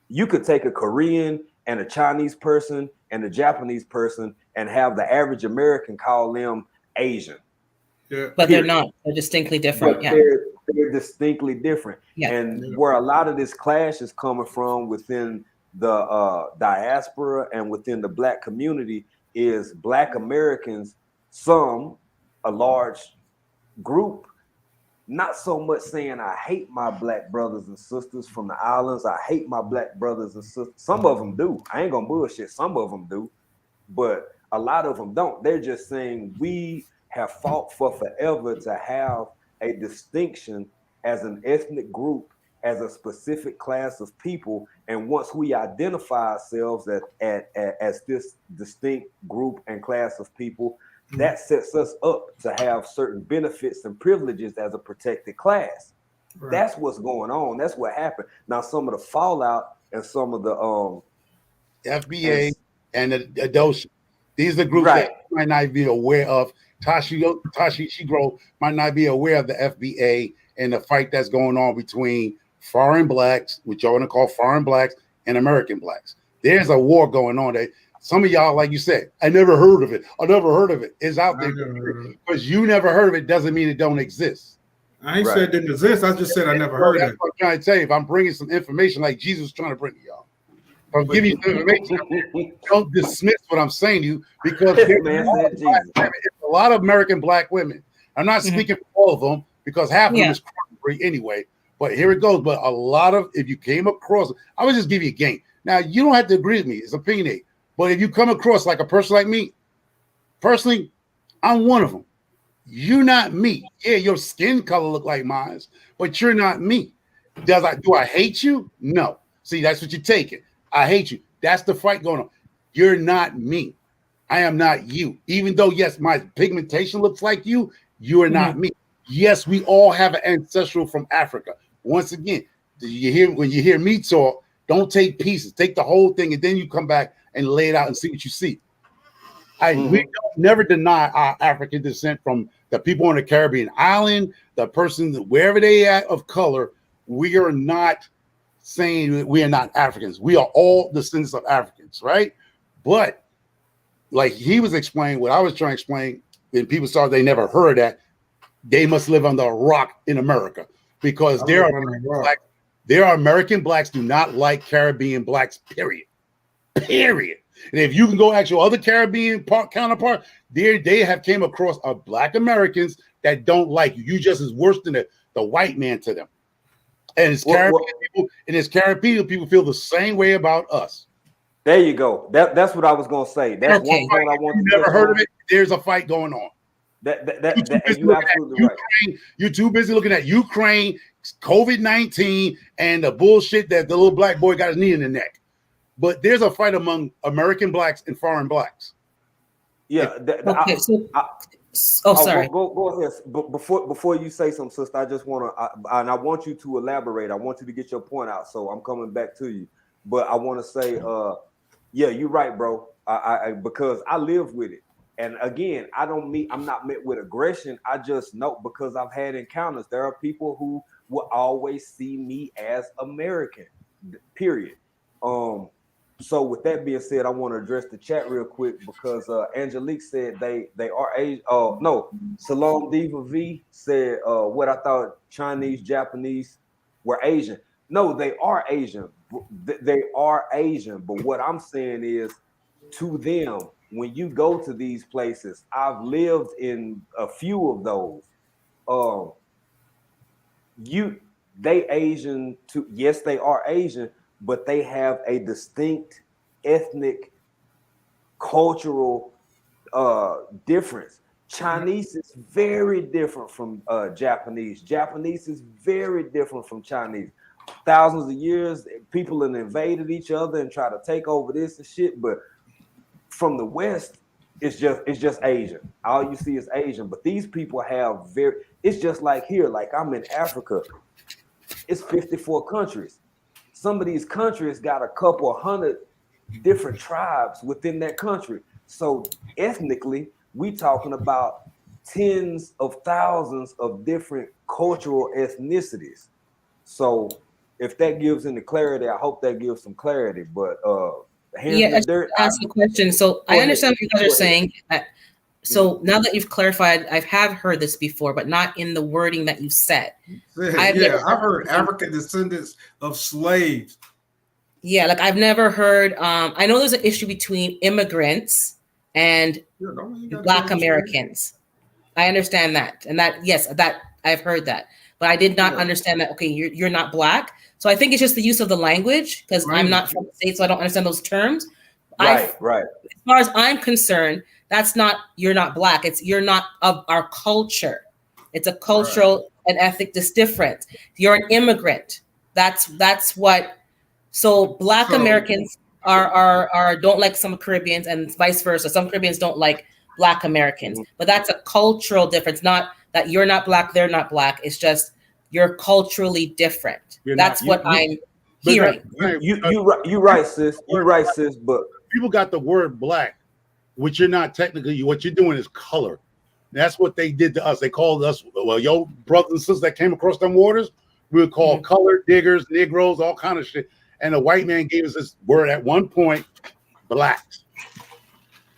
you could take a Korean and a Chinese person and a Japanese person and have the average American call them Asian. Yeah. But they're not. They're distinctly different. But they're distinctly different. Yeah. And where a lot of this clash is coming from within the diaspora and within the Black community is Black Americans, a large group, not so much saying I hate my Black brothers and sisters from the islands. I hate my Black brothers and sisters. Some of them do. I ain't gonna bullshit. Some of them do, but a lot of them don't. They're just saying we have fought for forever to have a distinction as an ethnic group, as a specific class of people. And once we identify ourselves as this distinct group and class of people, that sets us up to have certain benefits and privileges as a protected class. That's what's going on. That's what happened. Now, some of the fallout and some of the FBA and the Adoshi, these are groups that you might not be aware of. Tashi Shigro might not be aware of the FBA and the fight that's going on between foreign Blacks, which y'all want to call foreign Blacks, and American Blacks. There's a war going on there. Some of y'all, like you said, I never heard of it. I never heard of it. It's out there. Because you never heard of it doesn't mean it don't exist. I ain't said it didn't exist. I just said I never heard of it. That's what I'm trying to tell you. If I'm bringing some information like Jesus was trying to bring to y'all, if I'm giving you some information, don't dismiss what I'm saying to you, because there's a lot of American Black women. I'm not speaking for all of them, because half of them is free anyway. But here it goes. But a lot of, if you came across, I would just give you a game. Now, you don't have to agree with me. It's opinionated. But if you come across like a person like me, personally, I'm one of them. You're not me. Yeah, your skin color look like mine, but you're not me. Do I hate you? No. See, that's what you're taking. I hate you. That's the fight going on. You're not me. I am not you. Even though, yes, my pigmentation looks like you, you are not me. Yes, we all have an ancestral from Africa. Once again, when you hear me talk, don't take pieces. Take the whole thing, and then you come back and lay it out and see what you see. We don't never deny our African descent from the people on the Caribbean island, the person wherever they at of color. We are not saying that we are not Africans. We are all descendants of Africans, right? But like he was explaining, what I was trying to explain, and people saw they never heard that, they must live under a rock in America, because there are American Blacks do not like Caribbean Blacks, period. And if you can go ask your other Caribbean counterpart, they have came across Black Americans that don't like you. You just as worse than the white man to them. And it's Caribbean people feel the same way about us. There you go. That's what I was gonna say. That's one point I want to. You never heard of it? There's a fight going on. You're absolutely right. You're too busy looking at Ukraine, COVID-19, and the bullshit that the little black boy got his knee in the neck. But there's a fight among American Blacks and foreign Blacks. Yeah. Sorry. Go ahead. Before you say something, sister, I just want to, and I want you to elaborate. I want you to get your point out. So I'm coming back to you, but I want to say, yeah, you're right, bro. I because I live with it, and again, I'm not met with aggression. I just know because I've had encounters. There are people who will always see me as American. Period. So with that being said, I want to address the chat real quick because Angelique said they are Asian. No, Salome Diva V said what I thought Chinese, Japanese were Asian. No, they are Asian. They are Asian. But what I'm saying is, to them, when you go to these places, I've lived in a few of those. They Asian too. Yes, they are Asian, but they have a distinct ethnic cultural difference. Chinese is very different from Japanese. Japanese is very different from Chinese. Thousands of years, people have invaded each other and try to take over this and shit. But from the West, it's just Asian. All you see is Asian. But these people have it's just like here, like I'm in Africa. It's 54 countries. Some of these countries got a couple hundred different tribes within that country. So ethnically, we talking about tens of thousands of different cultural ethnicities. So if that gives any clarity, I hope that gives some clarity. But I ask a question. So I understand what you guys are saying. So now that you've clarified, I have heard this before, but not in the wording that you said. I've heard African descendants of slaves. Yeah, like I've never heard. I know there's an issue between immigrants and Black Americans. I understand that, and that I've heard that, but I did not understand that. Okay, you're not Black, so I think it's just the use of the language because I'm not from the States, so I don't understand those terms. Right. As far as I'm concerned, you're not Black. It's you're not of our culture. It's a cultural and ethnic difference. You're an immigrant. That's what. So Black Americans are don't like some Caribbeans and vice versa. Some Caribbeans don't like Black Americans, but that's a cultural difference. Not that you're not Black, they're not Black. It's just you're culturally different. That's what I'm hearing. You're right, sis. You're right, sis. But people got the word Black, which you're not technically. What you're doing is color. That's what they did to us. They called us, well, yo, brothers and sisters that came across them waters, we would call colored diggers, Negroes, all kind of shit. And the white man gave us this word at one point, blacks.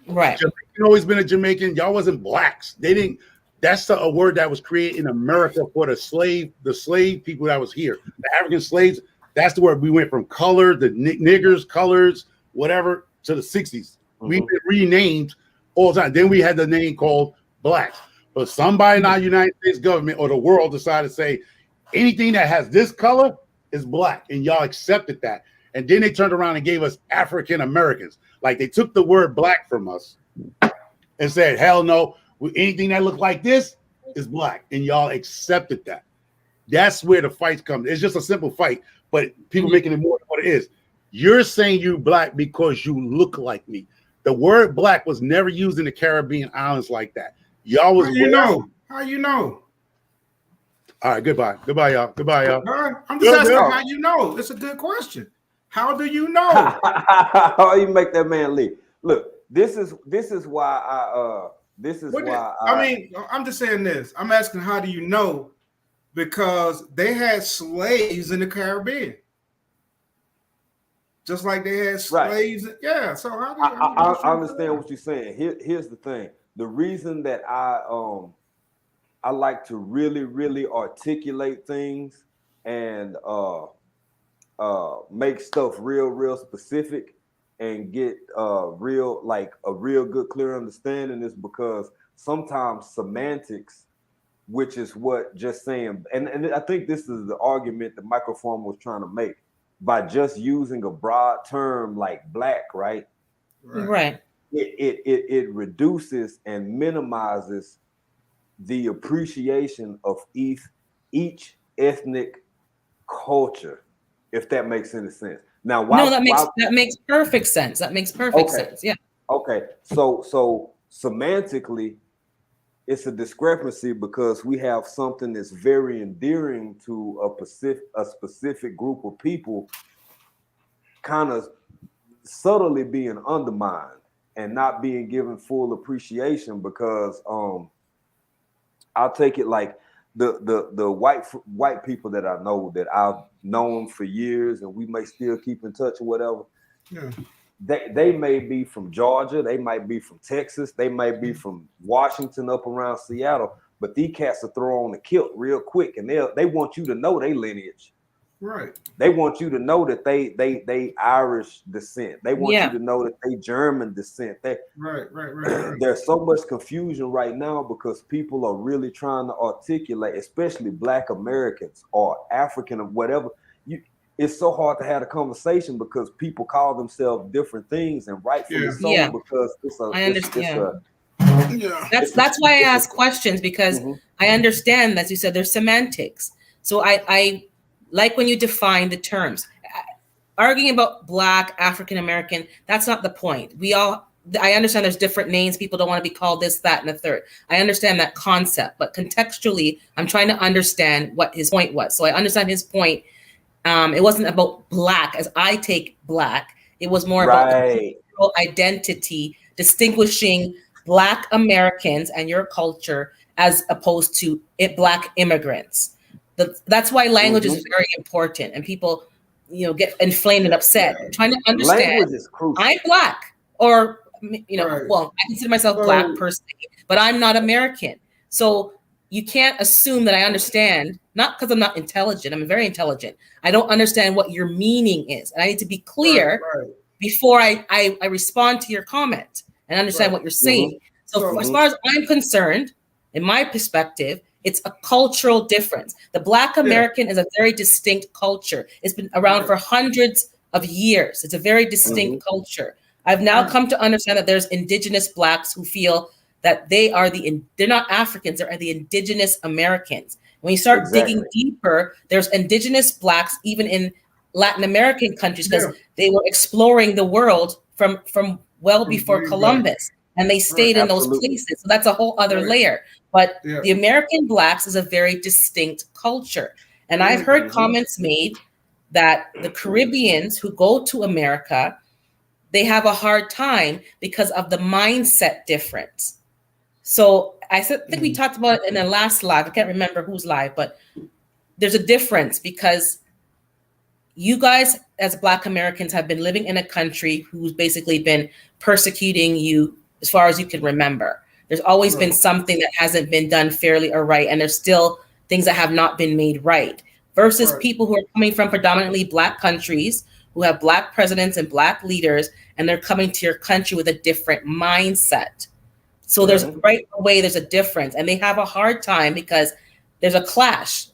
Right. Jamaican always been a Jamaican. Y'all wasn't blacks. They didn't. That's a word that was created in America for the slave people that was here. The African slaves, that's the word we went from color, the niggers, colors, whatever, to the 60s. We've been renamed all the time. Then we had the name called blacks. But somebody in our United States government or the world decided to say anything that has this color is Black, and y'all accepted that. And then they turned around and gave us African Americans. Like they took the word Black from us and said, hell no, anything that looked like this is Black, and y'all accepted that. That's where the fights come. It's just a simple fight, but people making it more than what it is. You're saying you Black because you look like me. The word Black was never used in the Caribbean islands like that. Y'all was How you know? All right, goodbye, y'all. I'm just asking how you know. It's a good question. How do you know? How you make that man leave? Look, this is why I'm just saying this. I'm asking how do you know? Because they had slaves in the Caribbean. Just like they had slaves. Right. Yeah. So how do you I understand what you're saying. Here's the thing. The reason that I like to really, really articulate things and make stuff real specific and get a real good clear understanding is because sometimes semantics, which is what just saying, and I think this is the argument that Microform was trying to make by just using a broad term like Black, right? It reduces and minimizes the appreciation of each ethnic culture, if that makes any sense. Now, that makes perfect sense. That makes perfect sense. Yeah. Okay. So semantically, it's a discrepancy because we have something that's very endearing to a specific group of people kind of subtly being undermined and not being given full appreciation because I'll take it like the white people that I know that I've known for years and we may still keep in touch or whatever. Yeah. They may be from Georgia, they might be from Texas, they might be from Washington up around Seattle, but these cats will throw on the kilt real quick and they want you to know their lineage. Right. They want you to know that they Irish descent. They want you to know that they German descent. Right. There's so much confusion right now because people are really trying to articulate, especially Black Americans or African or whatever. It's so hard to have a conversation because people call themselves different things, and rightfully so because that's why I ask questions because I understand, as you said, there's semantics. So I like when you define the terms. Arguing about Black, African American, that's not the point. I understand there's different names. People don't want to be called this, that, and the third. I understand that concept, but contextually, I'm trying to understand what his point was. So I understand his point. It wasn't about Black as I take Black. It was more about the cultural identity, distinguishing Black Americans and your culture as opposed to Black immigrants. That's why language is very important, and people, get inflamed and upset. I'm trying to understand. Language is crucial. I'm Black, or well, I consider myself Black personally, but I'm not American. So you can't assume that I understand. Not because I'm not intelligent. I'm very intelligent. I don't understand what your meaning is, and I need to be clear before I respond to your comment and understand what you're saying. So as far as I'm concerned, in my perspective, it's a cultural difference. The Black American is a very distinct culture. It's been around for hundreds of years. It's a very distinct culture. I've now come to understand that there's indigenous Blacks who feel that they're not Africans, they're the indigenous Americans. When you start digging deeper, there's indigenous Blacks even in Latin American countries because they were exploring the world from well before Columbus. And they stayed in those places. So that's a whole other layer. But the American Blacks is a very distinct culture. And I've heard comments made that the Caribbeans who go to America, they have a hard time because of the mindset difference. So I think we talked about it in the last live. I can't remember whose live, but there's a difference because you guys as Black Americans have been living in a country who's basically been persecuting you as far as you can remember. There's always been something that hasn't been done fairly or right, and there's still things that have not been made right. Versus people who are coming from predominantly Black countries, who have Black presidents and Black leaders, and they're coming to your country with a different mindset. So there's right away, there's a difference, and they have a hard time because there's a clash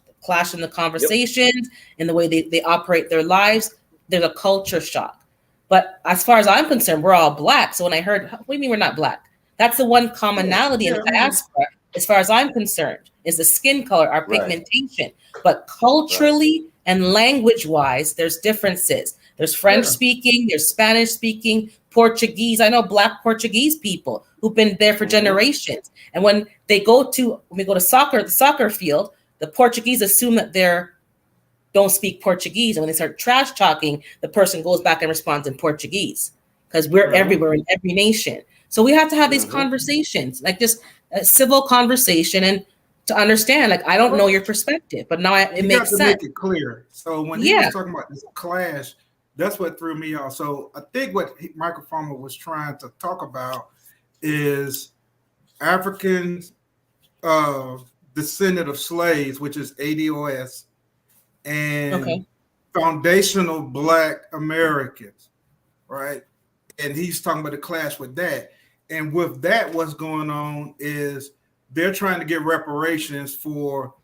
in the conversations, in the way they operate their lives. There's a culture shock. But as far as I'm concerned, we're all Black. So when I heard, what do you mean we're not Black? That's the one commonality in the diaspora, as far as I'm concerned, is the skin color, our pigmentation. But culturally and language-wise, there's differences. There's French speaking, there's Spanish speaking, Portuguese. I know Black Portuguese people who've been there for generations. And when we go to soccer, the soccer field, the Portuguese assume that don't speak Portuguese. And when they start trash talking, the person goes back and responds in Portuguese because we're everywhere in every nation. So we have to have these conversations, like just a civil conversation, and to understand, like, I don't know your perspective, but now it makes sense. Make it clear. So when he was talking about this clash, that's what threw me off. So I think what Michael Farmer was trying to talk about is Africans descendant of slaves, which is ADOS, and foundational Black Americans, right? And he's talking about the clash with that. And with that, what's going on is they're trying to get reparations for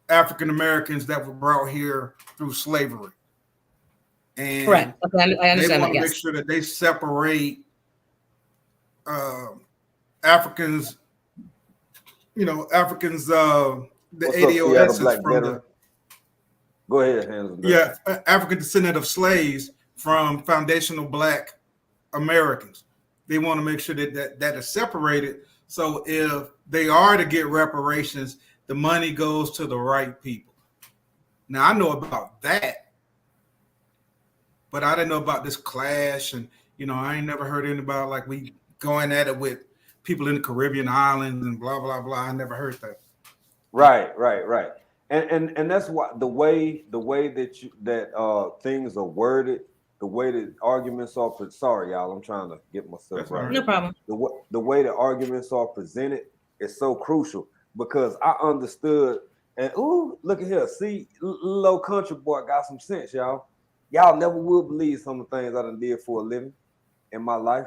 African Americans that were brought here through slavery. And correct. Okay, I understand. They want to make sure that they separate Africans, Africans, the ADOS from the. Go ahead, Hans. Yeah, African descendant of slaves from foundational Black Americans. They want to make sure that is separated So if they are to get reparations, the money goes to the right people. Now I know about that, but I didn't know about this clash, and I ain't never heard anybody like we going at it with people in the Caribbean islands and blah blah blah. I never heard that. Right. And that's why the way that things are worded, the way that arguments are sorry y'all, I'm trying to get myself right. No problem. The way the arguments are presented is so crucial, because I understood, and look at here, see, little country boy got some sense, y'all. Y'all never will believe some of the things I done did for a living in my life,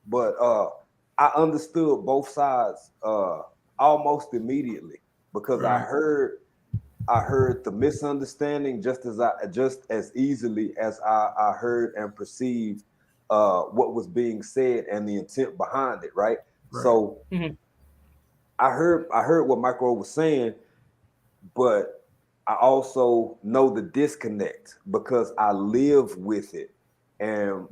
but I understood both sides almost immediately, because I heard the misunderstanding just as easily as I heard and perceived what was being said and the intent behind it, right? So I heard what Micro was saying, but I also know the disconnect because I live with it, and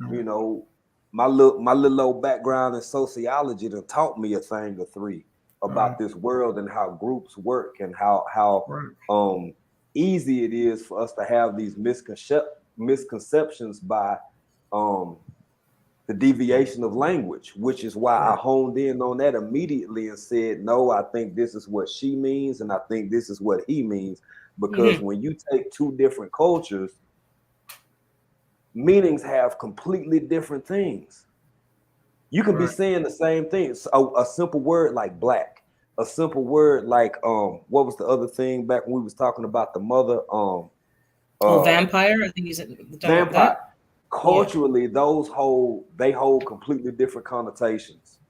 my little old background in sociology done taught me a thing or three about this world and how groups work and how easy it is for us to have these misconceptions by the deviation of language, which is why I honed in on that immediately and said, no, I think this is what she means and I think this is what he means, because when you take two different cultures, meanings have completely different things. You can be saying the same thing. So a simple word like black, a simple word like what was the other thing back when we was talking about the mother? Vampire. I think you said vampire. Culturally, those hold completely different connotations.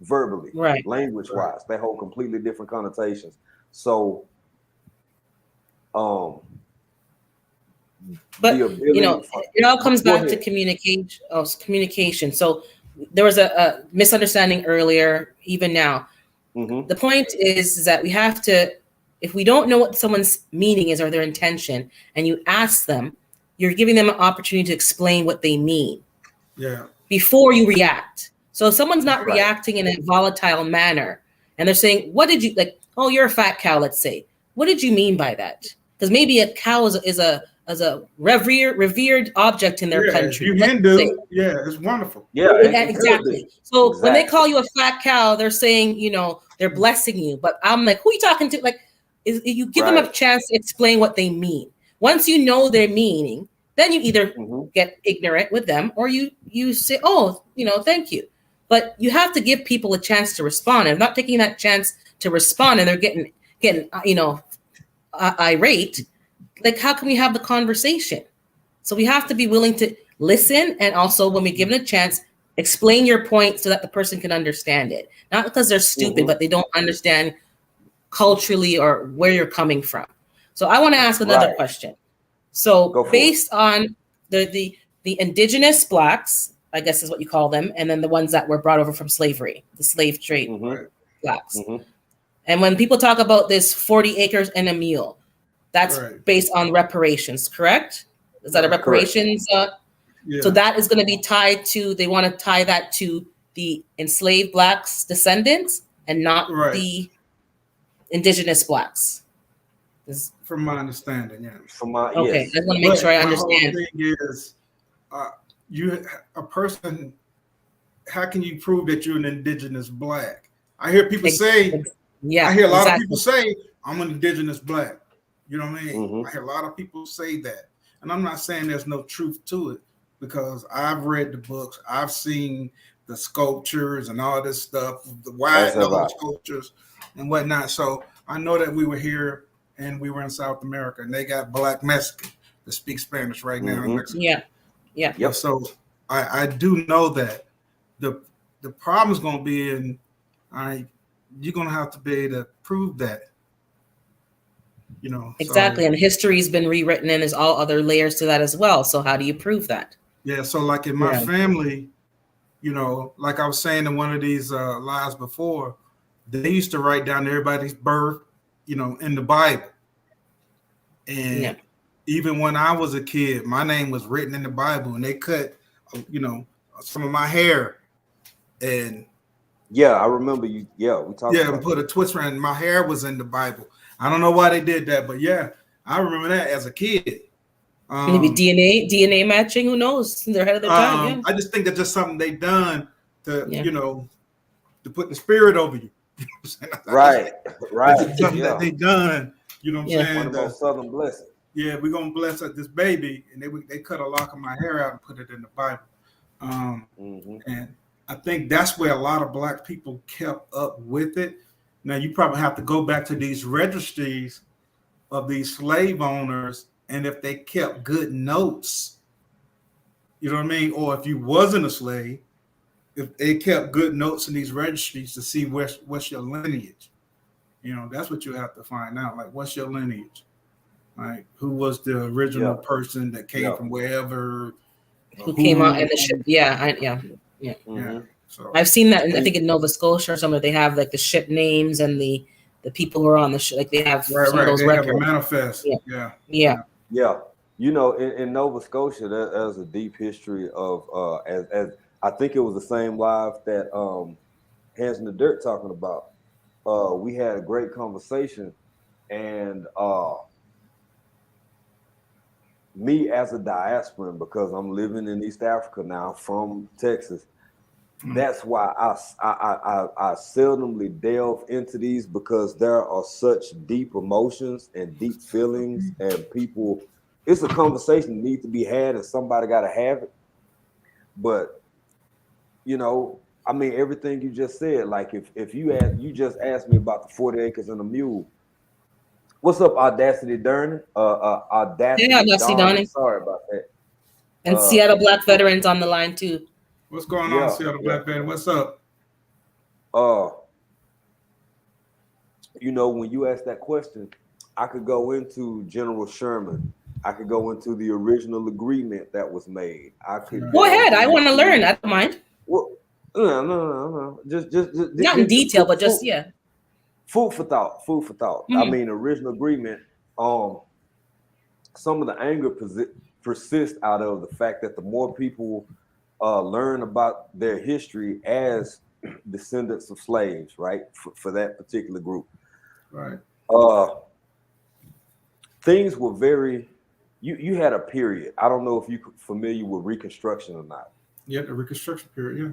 Verbally, language-wise, they hold completely different connotations. So, but it all comes back to communication. So there was a misunderstanding earlier, even now. The point is that we have to, if we don't know what someone's meaning is or their intention, and you ask them, you're giving them an opportunity to explain what they mean before you react. So if someone's not reacting in a volatile manner and they're saying, what did you like? Oh, you're a fat cow, let's say. What did you mean by that? Because maybe a cow is a revered object in their country. You Hindu, it's wonderful. Exactly. So when they call you a fat cow, they're saying, they're blessing you. But I'm like, who are you talking to? Like, you give them a chance to explain what they mean. Once you know their meaning, then you either get ignorant with them or you say, oh, thank you. But you have to give people a chance to respond. And not taking that chance to respond and they're getting irate, like how can we have the conversation? So we have to be willing to listen, and also when we give it a chance, explain your point so that the person can understand it. Not because they're stupid, but they don't understand culturally or where you're coming from. So I want to ask another question. So based on the indigenous blacks, I guess is what you call them, and then the ones that were brought over from slavery, the slave trade blacks. And when people talk about this 40 acres and a mule, that's based on reparations, correct? Is that a reparations? So that is going to be tied to, they want to tie that to the enslaved blacks' descendants and not the indigenous blacks. From my understanding, I just want to make sure I understand. The thing is, a person, how can you prove that you're an indigenous black? I hear people say, I hear a lot of people say, I'm an indigenous black. You know what I mean? I hear a lot of people say that. And I'm not saying there's no truth to it, because I've read the books, I've seen the sculptures and all this stuff, the wide nose sculptures and whatnot. So I know that we were here and we were in South America, and they got black Mexicans that speak Spanish right now in Mexico. So I do know that the problem's going to be in, you're going to have to be able to prove that. Exactly. And history's been rewritten, and there's all other layers to that as well. So how do you prove that? So like in my family, like I was saying in one of these lives before, they used to write down everybody's birth, in the Bible. And even when I was a kid, my name was written in the Bible, and they cut, some of my hair. And Yeah, I remember you. Yeah, we talked Yeah, about and put a twist around. My hair was in the Bible. I don't know why they did that, but yeah, I remember that as a kid. Maybe DNA matching. Who knows? They're ahead of their time. Yeah. I just think that's just something they done to, Yeah. to put the spirit over you. Right. That's just something Yeah. that they done. You know what I'm Yeah. saying? One of the most southern blessings. Yeah, we're gonna bless this baby, and they cut a lock of my hair out and put it in the Bible. And I think that's where a lot of black people kept up with it. Now you probably have to go back to these registries of these slave owners, and if they kept good notes, you know what I mean, or if you wasn't a slave, if they kept good notes in these registries to see what's your lineage. That's what you have to find out. Like, what's your lineage? Like, who was the original person that came from wherever? Who came out in the ship? Yeah, Yeah. So I've seen that. I think in Nova Scotia or somewhere they have like the ship names and the people who are on the ship. Like they have some of those they records. have a manifest. Yeah. In Nova Scotia, there's a deep history of as I think it was the same live that Hands in the Dirt talking about. We had a great conversation, and me as a diasporan, because I'm living in East Africa now from Texas. That's why I seldomly delve into these, because there are such deep emotions and deep feelings, and people. It's a conversation that needs to be had, and somebody got to have it. But I mean, everything you just said. Like if you just asked me about the 40 acres and a mule. What's up, Audacity Durning? Audacity Darning. Sorry about that. And Seattle Black Veterans on the line too. What's going on, Seattle Black Veteran? What's up? When you ask that question, I could go into General Sherman. I could go into the original agreement that was made. I could go ahead. I want to learn. I don't mind. Well, no. Just not in detail, but just Food for thought. Food for thought. I mean, original agreement. Some of the anger persists out of the fact that the more people learn about their history as descendants of slaves, right? For that particular group, right? Things were very. You had a period. I don't know if you're familiar with Reconstruction or not. Yeah, the Reconstruction period. Yeah.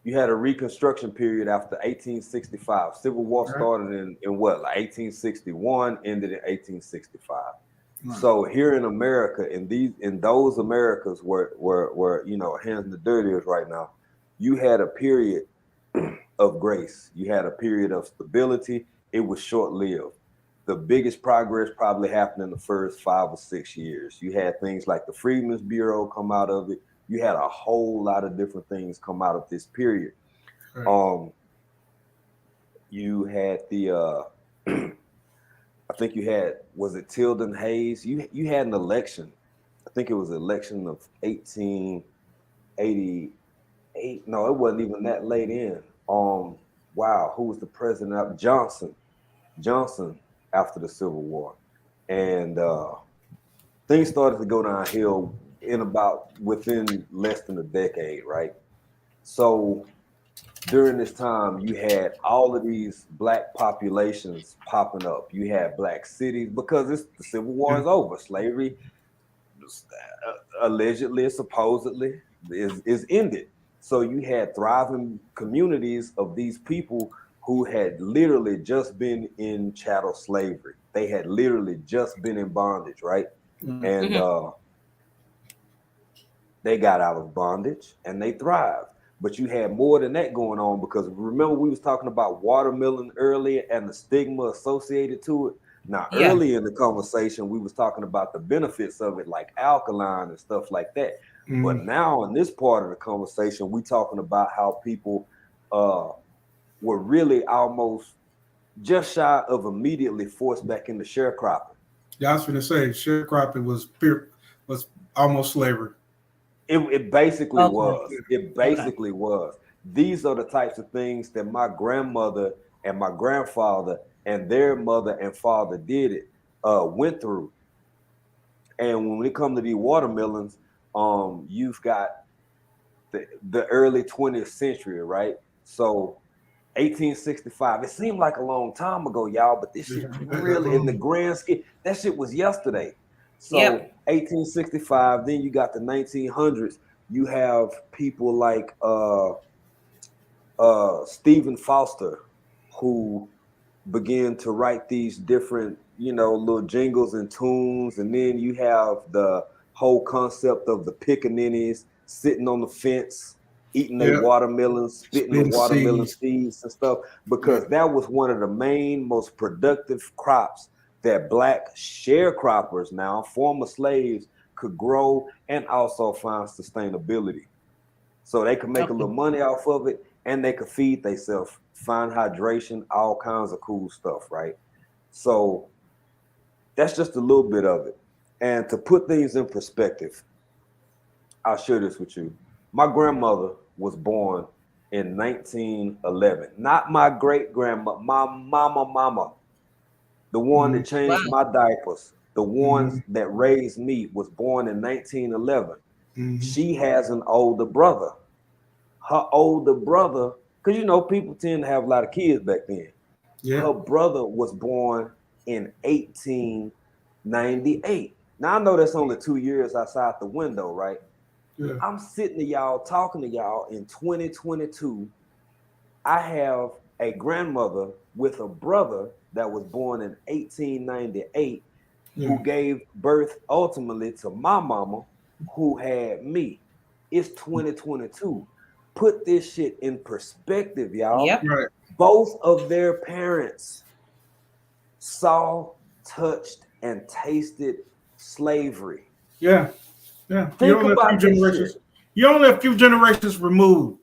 You had a Reconstruction period after 1865. Civil War started in what, like 1861, ended in 1865. Right. So here in America, in those Americas where Hands in the Dirt is right now, you had a period of grace. You had a period of stability. It was short-lived. The biggest progress probably happened in the first 5 or 6 years. You had things like the Freedmen's Bureau come out of it. You had a whole lot of different things come out of this period. Right. You had the I think you had, was it Tilden Hayes? You had an election. I think it was an election of 1888. No, it wasn't even that late in. Wow, who was the president? Johnson after the Civil War. And things started to go downhill within less than a decade, right? So during this time, you had all of these black populations popping up. You had black cities, because the Civil War is over. Slavery allegedly, supposedly, is ended. So you had thriving communities of these people who had literally just been in chattel slavery. They had literally just been in bondage, right? And they got out of bondage and they thrived. But you had more than that going on, because remember we was talking about watermelon earlier and the stigma associated to it. Now, early in the conversation, we was talking about the benefits of it, like alkaline and stuff like that. But now in this part of the conversation, we talking about how people were really almost just shy of immediately forced back into sharecropping. Yeah, I was going to say sharecropping was almost slavery. It basically was. It basically was. These are the types of things that my grandmother and my grandfather and their mother and father went through. And when we come to these watermelons, you've got the early 20th century, right? So 1865. It seemed like a long time ago, y'all, but this shit really, in the grand scheme, that shit was yesterday. So 1865, then you got the 1900s. You have people like Stephen Foster, who began to write these different, little jingles and tunes. And then you have the whole concept of the pickaninnies sitting on the fence, eating their watermelons, spitting the watermelon seeds and stuff, because that was one of the main, most productive crops that black sharecroppers, now former slaves, could grow and also find sustainability. So they could make a little money off of it, and they could feed themselves, find hydration, all kinds of cool stuff, right? So that's just a little bit of it. And to put things in perspective, I'll share this with you. My grandmother was born in 1911. Not my great-grandma, my mama. The one that changed my diapers, the ones that raised me, was born in 1911. She has an older brother. Her older brother, because people tend to have a lot of kids back then. Her brother was born in 1898. Now I know that's only 2 years outside the window, right? I'm sitting to y'all, talking to y'all in 2022. I have a grandmother with a brother that was born in 1898 who gave birth ultimately to my mama, who had me. It's 2022. Put this shit in perspective, y'all. Right. Both of their parents saw, touched, and tasted slavery. Yeah. Think about this shit. You're only a few generations removed.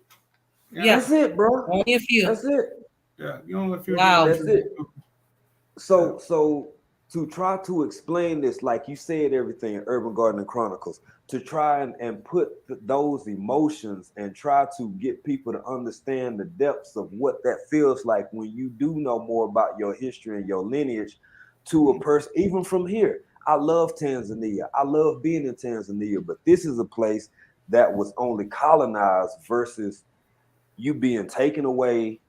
That's it, bro. Only a few. That's it. Yeah, you're only a few That's generations it. So to try to explain this, like you said, everything in Urban Gardening Chronicles, to try and put those emotions and try to get people to understand the depths of what that feels like when you do know more about your history and your lineage to a person, even from here. I love Tanzania. I love being in Tanzania, but this is a place that was only colonized versus you being taken away,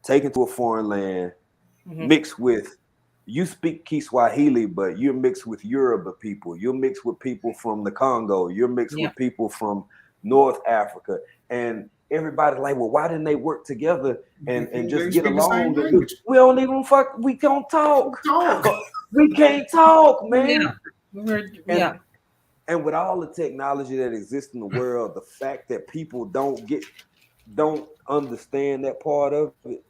taken to a foreign land, mixed with, you speak Kiswahili, but you're mixed with Yoruba people. You're mixed with people from the Congo. You're mixed with people from North Africa. And everybody's like, well, why didn't they work together and just get along? We don't even we don't talk. We can't talk, man. And with all the technology that exists in the world, the fact that people don't understand that part of it,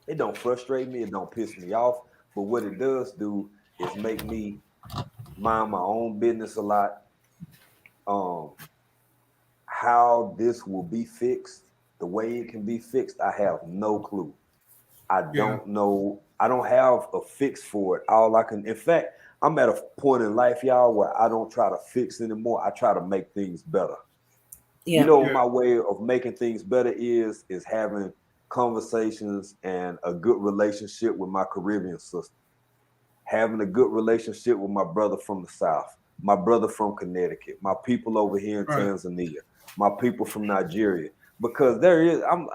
it don't frustrate me, it don't piss me off, but what it does do is make me mind my own business a lot. How this will be fixed, the way it can be fixed, I have no clue. I don't know. I don't have a fix for it. In fact, I'm at a point in life, y'all, where I don't try to fix anymore. I try to make things better. My way of making things better is having conversations and a good relationship with my Caribbean sister, having a good relationship with my brother from the South, my brother from Connecticut, my people over here in Tanzania, my people from Nigeria, because I'm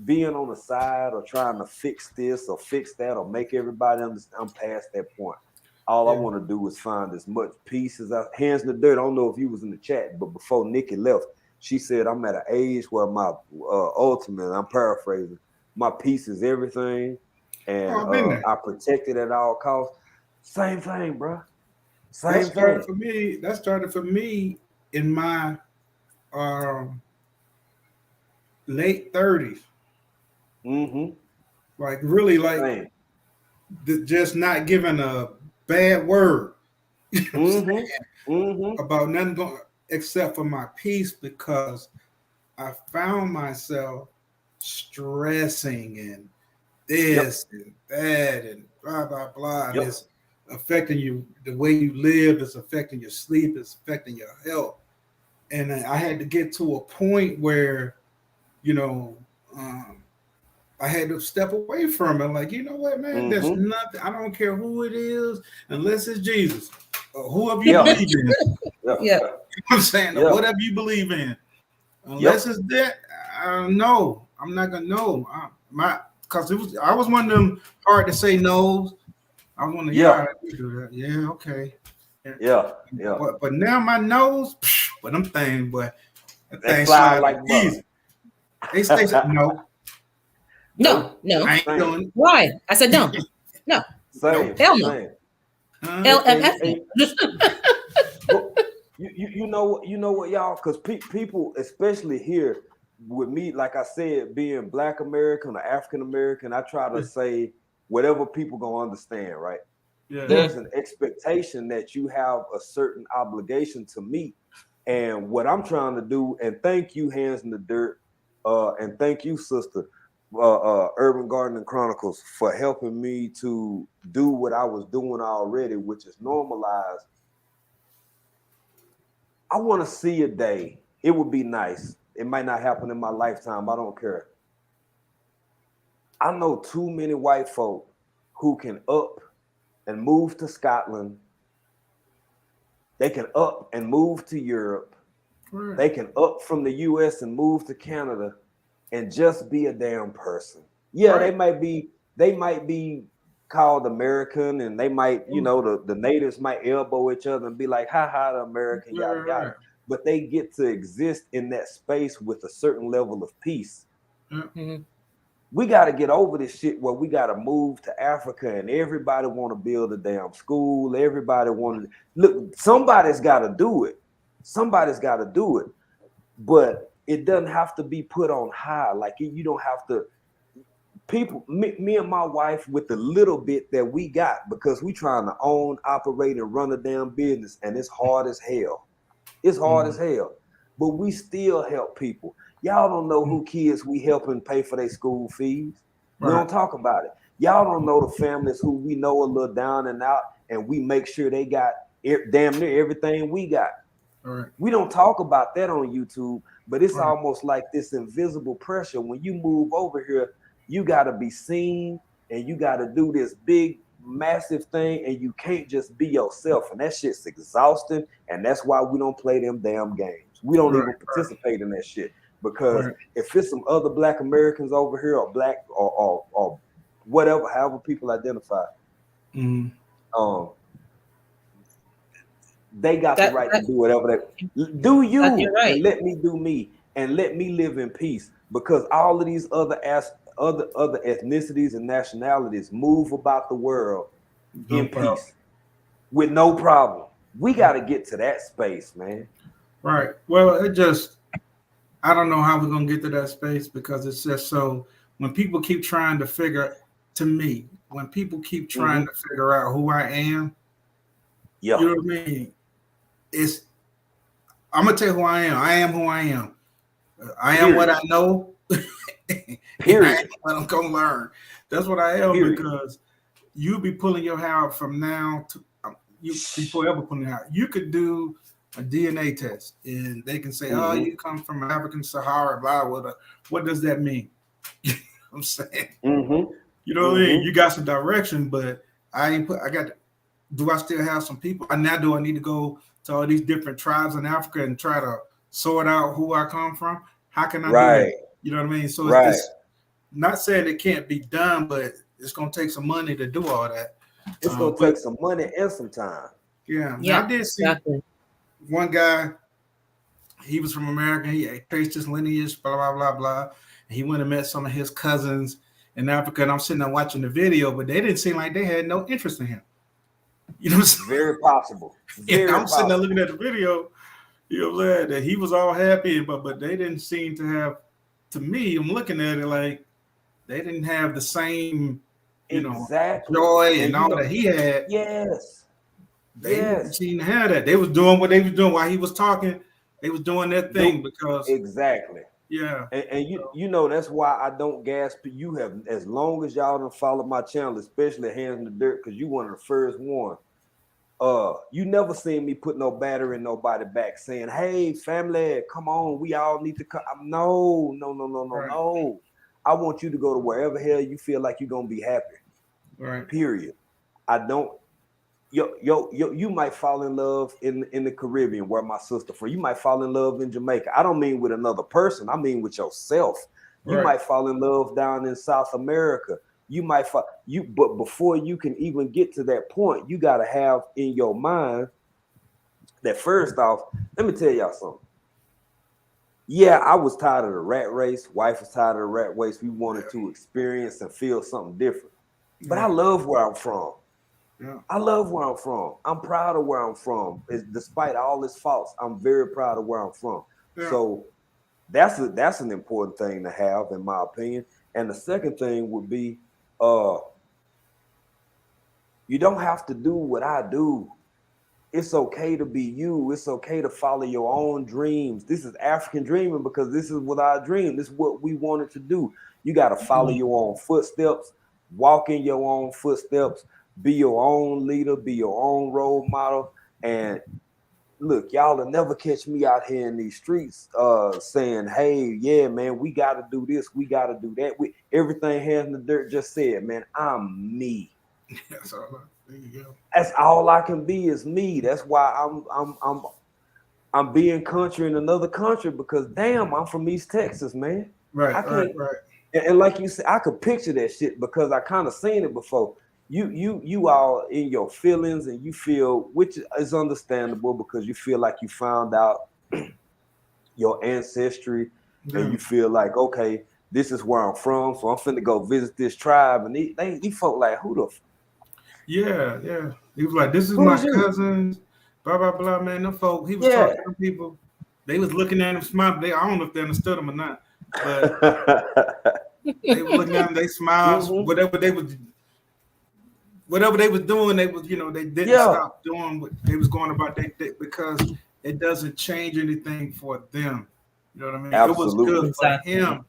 being on the side or trying to fix this or fix that or make everybody understand. I'm past that point. All I want to do is find as much peace as hands in the dirt. I don't know if you was in the chat, but before Nikki left, she said, I'm at an age where my ultimate, I'm paraphrasing, my peace is everything. And I protect it at all costs. Same thing, bro. Same thing. That started for me in my late 30s. Like really like just not giving a bad word about nothing going except for my peace, because I found myself stressing and this and that and blah blah blah. And it's affecting you, the way you live, it's affecting your sleep, it's affecting your health. And I had to get to a point where, I had to step away from it. Like, you know what, man, there's nothing, I don't care who it is, unless it's Jesus or whoever you believe in. You know what I'm saying? Whatever you believe in. Unless it's that, no. I'm not gonna know. Because I was one of them hard to say no's. I want to, yeah, we do that. Yeah, okay. Yeah. But now my nose, but them things, but that they thing slide slide like easy. They say no. No. I ain't doing it. Why? I said no. No. Same. Hell no. Same. LMF. You know what, y'all? Because people, especially here with me, like I said, being Black American or African American, I try to say whatever people gonna understand, right? Yeah. There's an expectation that you have a certain obligation to meet, and what I'm trying to do. And thank you, Hands in the Dirt, and thank you, sister, Urban Gardening Chronicles, for helping me to do what I was doing already, which is normalize. I want to see a day. It would be nice. It might not happen in my lifetime. I don't care. I know too many white folk who can up and move to Scotland. They can up and move to Europe. Right. They can up from the US and move to Canada and just be a damn person. Yeah, right. They might be called American, and they might, you know, the natives might elbow each other and be like, ha ha, the American, yada yada. But they get to exist in that space with a certain level of peace. Mm-hmm. We got to get over this shit where we got to move to Africa and everybody want to build a damn school. Everybody want to look. Somebody's got to do it. Somebody's got to do it. But it doesn't have to be put on high. Like, you don't have to. People, me and my wife, with the little bit that we got, because we trying to own, operate, and run a damn business, and it's hard as hell. It's hard as hell. But we still help people. Y'all don't know who kids we helping pay for their school fees. We don't talk about it. Y'all don't know the families who we know a little down and out, and we make sure they got damn near everything we got. Right. We don't talk about that on YouTube, but it's almost like this invisible pressure. When you move over here, you got to be seen, and you got to do this big, massive thing, and you can't just be yourself. And that shit's exhausting, and that's why we don't play them damn games. We don't even participate in that shit. Because if it's some other Black Americans over here, or Black or whatever, however people identify, they got the right to do whatever they do. You and let me do me, and let me live in peace. Because all of these other ethnicities and nationalities move about the world in peace with no problem. We got to get to that space, man. Right. Well, I don't know how we're going to get to that space, because it's just so, when people keep trying to figure out who I am, you know what I mean? I'm going to tell you who I am. I am who I am. I am what I know. Period. I am what I'm going to learn. That's what I am. Period. Because you'll be pulling your hair out from now to, you forever pulling your hair. You could do a DNA test, and they can say, "Oh, you come from African Sahara." Blah, blah. What does that mean? You know what I'm saying? You know what I mean? You got some direction, but do I still have some people? And now, do I need to go to all these different tribes in Africa and try to sort out who I come from? How can I do that? You know what I mean? So it's not saying it can't be done, but it's going to take some money to do all that. It's going to take some money and some time. Yeah. Now, I did see one guy. He was from America. He traced his lineage, blah, blah, blah, blah. And he went and met some of his cousins in Africa. And I'm sitting there watching the video, but they didn't seem like they had no interest in him. You know what I'm saying? Very possible. I'm sitting there looking at the video, you know, that he was all happy, but they didn't seem to have, to me, I'm looking at it like they didn't have the same, you know, joy and all that he had. Yes. They didn't seem to have that. They was doing what they was doing while he was talking. They was doing their thing because And you know, that's why I don't gasp. You have, as long as y'all don't follow my channel, especially Hands in the Dirt, because you one of the first one. You never seen me put no batter in nobody back saying, "Hey, family, come on, we all need to come." No. I want you to go to wherever hell you feel like you're gonna be happy. Right. Period. I don't. You might fall in love in the Caribbean, where my sister from. You might fall in love in Jamaica. I don't mean with another person. I mean with yourself. You might fall in love down in South America. You might but before you can even get to that point, you got to have in your mind that first off, let me tell y'all something. Yeah, I was tired of the rat race. Wife was tired of the rat race. We wanted to experience and feel something different. But I love where I'm from. Yeah. I love where I'm from. I'm proud of where I'm from. Despite all its faults, I'm very proud of where I'm from. Yeah. So that's an important thing to have, in my opinion. And the second thing would be, you don't have to do what I do. It's okay to be you. It's okay to follow your own dreams. This is African dreaming because this is what I dream. This is what we wanted to do. You got to follow your own footsteps, walk in your own footsteps, be your own leader, be your own role model. And look, y'all will never catch me out here in these streets saying, hey, yeah, man, we got to do this. We got to do that. Everything hands in the dirt just said, man, I'm me. That's all. There you go. That's all I can be is me. That's why I'm being country in another country because damn, I'm from East Texas, man. Right. And like you said, I could picture that shit because I kind of seen it before. You all in your feelings and you feel, which is understandable because you feel like you found out your ancestry and you feel like, okay, this is where I'm from, so I'm finna go visit this tribe. And these folk like, who the Yeah. He was like, this is my cousins, blah, blah, blah, man. Them folk, he was talking to people. They was looking at him, smiling. I don't know if they understood him or not, but they were looking at him, they smiled, whatever they was doing, they was, they didn't stop doing what they was going about because it doesn't change anything for them. You know what I mean? Absolutely. It was good for him.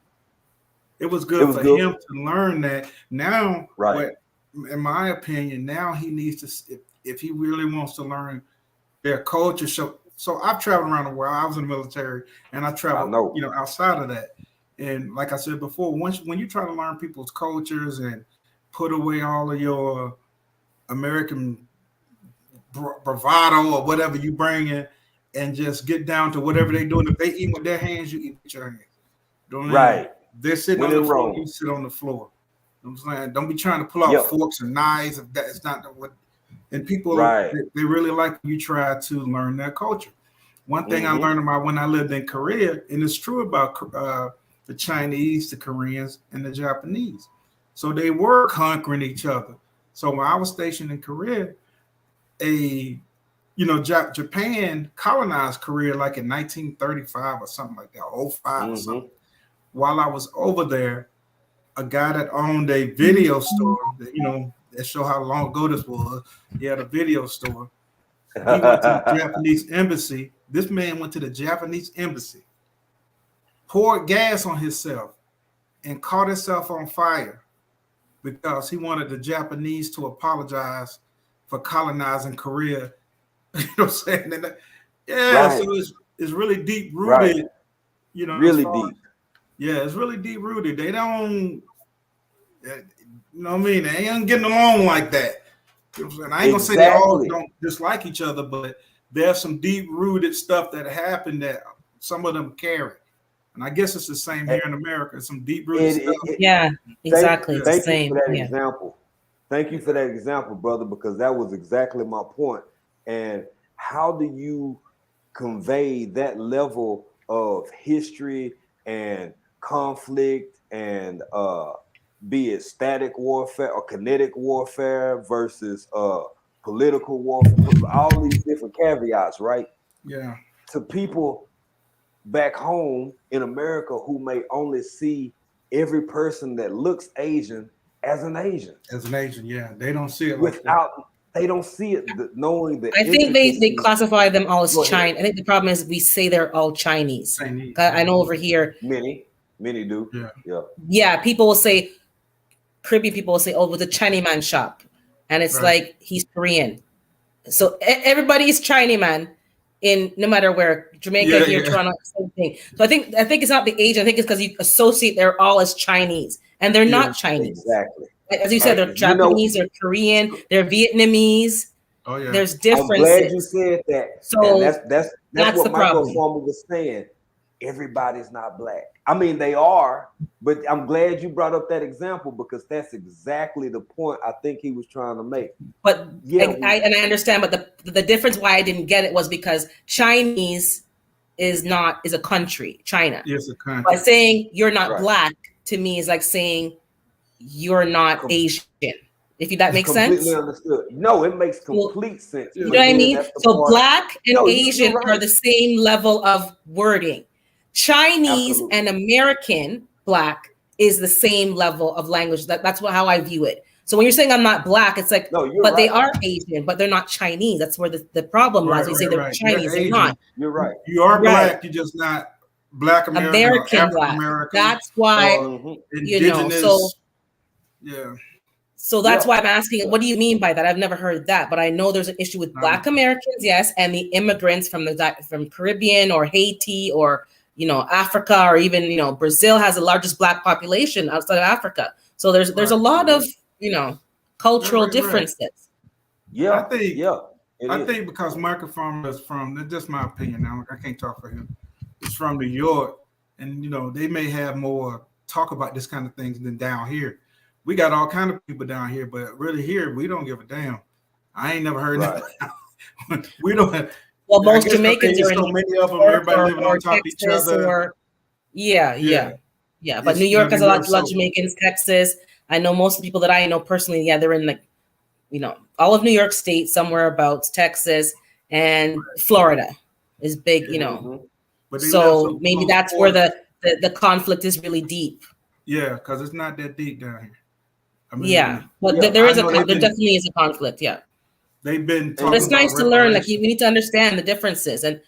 It was good for him to learn that. Now, in my opinion, now he needs to, if he really wants to learn their culture. So I've traveled around the world. I was in the military, and I traveled, outside of that. And like I said before, when you try to learn people's cultures and put away all of your American bravado or whatever you bring in, and just get down to whatever they're doing. If they eat with their hands, you eat with your hands. Right. They're sitting on the floor. You sit on the floor. You know what I'm saying? Don't be trying to pull out forks and knives. If that's not what. And people, they really like when you try to learn their culture. One thing I learned about when I lived in Korea, and it's true about the Chinese, the Koreans, and the Japanese. So they were conquering each other. So when I was stationed in Korea, Japan colonized Korea like in 1935 or something like that, 05 or something. While I was over there, a guy that owned a video store that show how long ago this was. He had a video store. He went to the Japanese embassy. This man went to the Japanese embassy, poured gas on himself, and caught himself on fire because he wanted the Japanese to apologize for colonizing Korea. You know what I'm saying? And so it's really deep rooted. Really deep. Yeah, it's really deep rooted. They don't, you know what I mean? They ain't getting along like that. You know what I'm saying? I ain't gonna say they all don't dislike each other, but there's some deep rooted stuff that happened that some of them carry. And I guess it's the same here in America. Some deep rooted stuff. Yeah, exactly. Thank you for that example. Thank you for that example, brother, because that was exactly my point. And how do you convey that level of history and conflict and be it static warfare or kinetic warfare versus political warfare, all these different caveats, right? Yeah. To people back home in America who may only see every person that looks Asian as an Asian. As an Asian, yeah. They don't see it they don't see it knowing that. I think they classify them all as Chinese. I think the problem is we say they're all Chinese. I know over here many do. Yeah, people will say, Caribbean people will say, oh, with the Chinese man shop. And it's like he's Korean. So everybody is Chinese man in no matter where, Jamaica, here, Toronto, same thing. So I think it's not the Asian. I think it's because you associate they're all as Chinese. And they're not Chinese. Exactly. As you said, they're Japanese, they're Korean, they're Vietnamese. Oh yeah. There's differences. I'm glad you said that. So that's what Michael Farmer was saying. Everybody's not black. I mean, they are, But I'm glad you brought up that example because that's exactly the point I think he was trying to make. But yeah, I understand, but the difference why I didn't get it was because Chinese is a country, China. Yes, a country. But saying you're not black to me is like saying you're not Asian. If that makes sense. Completely understood. No, it makes complete sense. You know what I mean? So black and Asian are the same level of wording. Chinese and American black is the same level of language. That's how I view it. So when you're saying I'm not black, it's like, but they are Asian, but they're not Chinese. That's where the problem lies. You say they're Chinese, they're not. You're right. You are black. You're just not black American black. American. That's why you know. So yeah. So that's why I'm asking, what do you mean by that? I've never heard that, but I know there's an issue with Black Americans, yes, and the immigrants from Caribbean or Haiti or Africa or even Brazil has the largest Black population outside of Africa. So there's a lot of cultural differences. Yeah, I think because Michael Farmer is from, that's just my opinion now, I can't talk for him. He's from New York, and they may have more talk about this kind of things than down here. We got all kind of people down here, but really here we don't give a damn. I ain't never heard that. We don't have. Well, most Jamaicans are in so many of them. Everybody living on top of each other. But New York has a lot of Jamaicans. Texas. I know most people that I know personally. Yeah, they're in all of New York State, somewhere about Texas and Florida is big. So maybe that's where the conflict is really deep. Yeah, because it's not that deep down here. I mean, but there definitely is a conflict. Yeah, they've been. But it's nice to learn. Like we need to understand the differences. And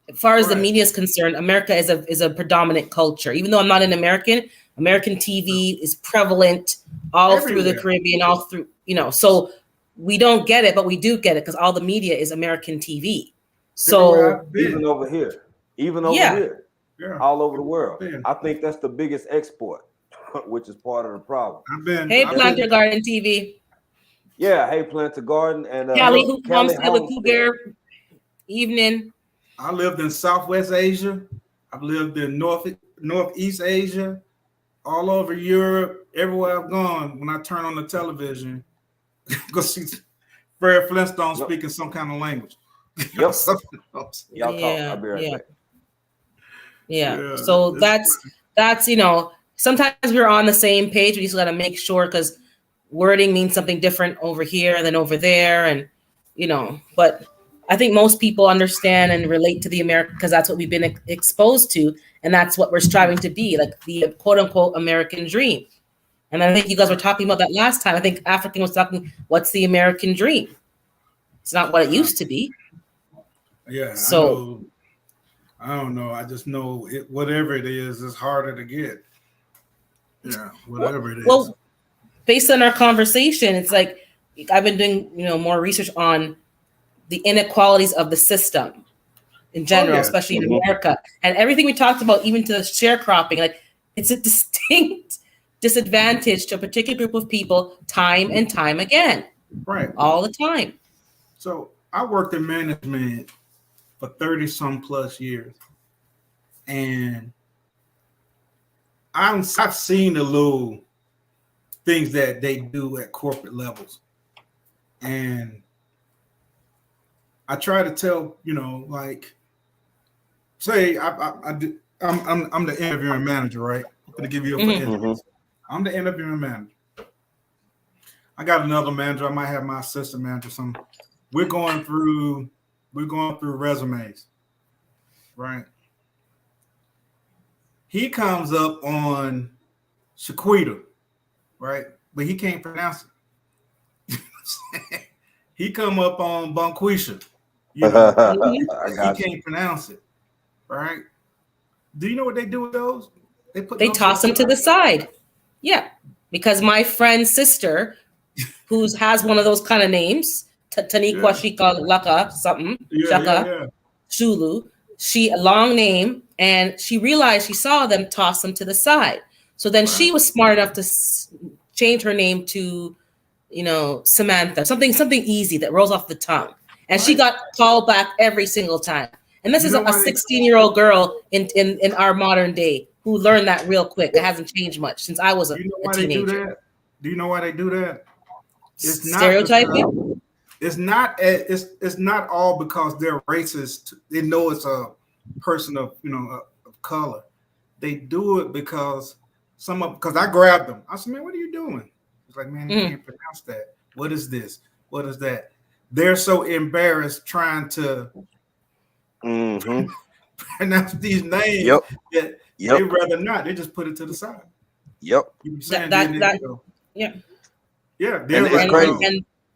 as far as the media is concerned, America is a predominant culture. Even though I'm not an American TV is prevalent all through the Caribbean, all through So we don't get it, but we do get it because all the media is American TV. So even over here, all over the world, I think that's the biggest export. Which is part of the problem. Planter Garden TV. Yeah, Hey Planter Garden and Kelly with Cougar evening. I lived in Southwest Asia. I've lived in Northeast Asia, all over Europe, everywhere I've gone. When I turn on the television, go see Fred Flintstone speaking some kind of language. Yep. Y'all talk. I'll be right back. Yeah. So that's sometimes we're on the same page. We just got to make sure because wording means something different over here than over there. And, but I think most people understand and relate to the American because that's what we've been exposed to. And that's what we're striving to be, like the quote unquote American dream. And I think you guys were talking about that last time. I think African was talking, what's the American dream? It's not what it used to be. Yeah. So I don't know. I just know whatever it is, it's harder to get. Yeah, whatever it is. Well, based on our conversation, it's like I've been doing, more research on the inequalities of the system in general, especially in America, and everything we talked about, even to the sharecropping. Like it's a distinct disadvantage to a particular group of people, time and time again, all the time. So I worked in management for 30 some plus years, and I've seen the little things that they do at corporate levels, and I try to tell like, say I'm the interviewing manager, right? I'm gonna give you a for instance. I'm the interviewing manager. I got another manager. I might have my assistant manager. We're going through resumes, right? He comes up on Shaquita, right? But he can't pronounce it. He come up on Bonquisha. He can't pronounce it, right? Do you know what they do with those? They toss them to the side. Yeah, because my friend's sister, who has one of those kind of names, Taniqua Shika Laka something, Shaka Shulu. She a long name, and she realized she saw them toss them to the side. So then she was smart enough to change her name to, Samantha, something easy that rolls off the tongue, and she got called back every single time. And this is a 16-year-old girl in our modern day who learned that real quick. It hasn't changed much since I was a teenager. They do that? Do you know why they do that? It's not Stereotyping. It's not all because they're racist. They know it's a person of of color. They do it because because I grabbed them. I said, man, what are you doing? It's like, man, you can't pronounce that. What is this? What is that? They're so embarrassed trying to pronounce these names that they rather not. They just put it to the side. Yep. You saying yeah. Yeah.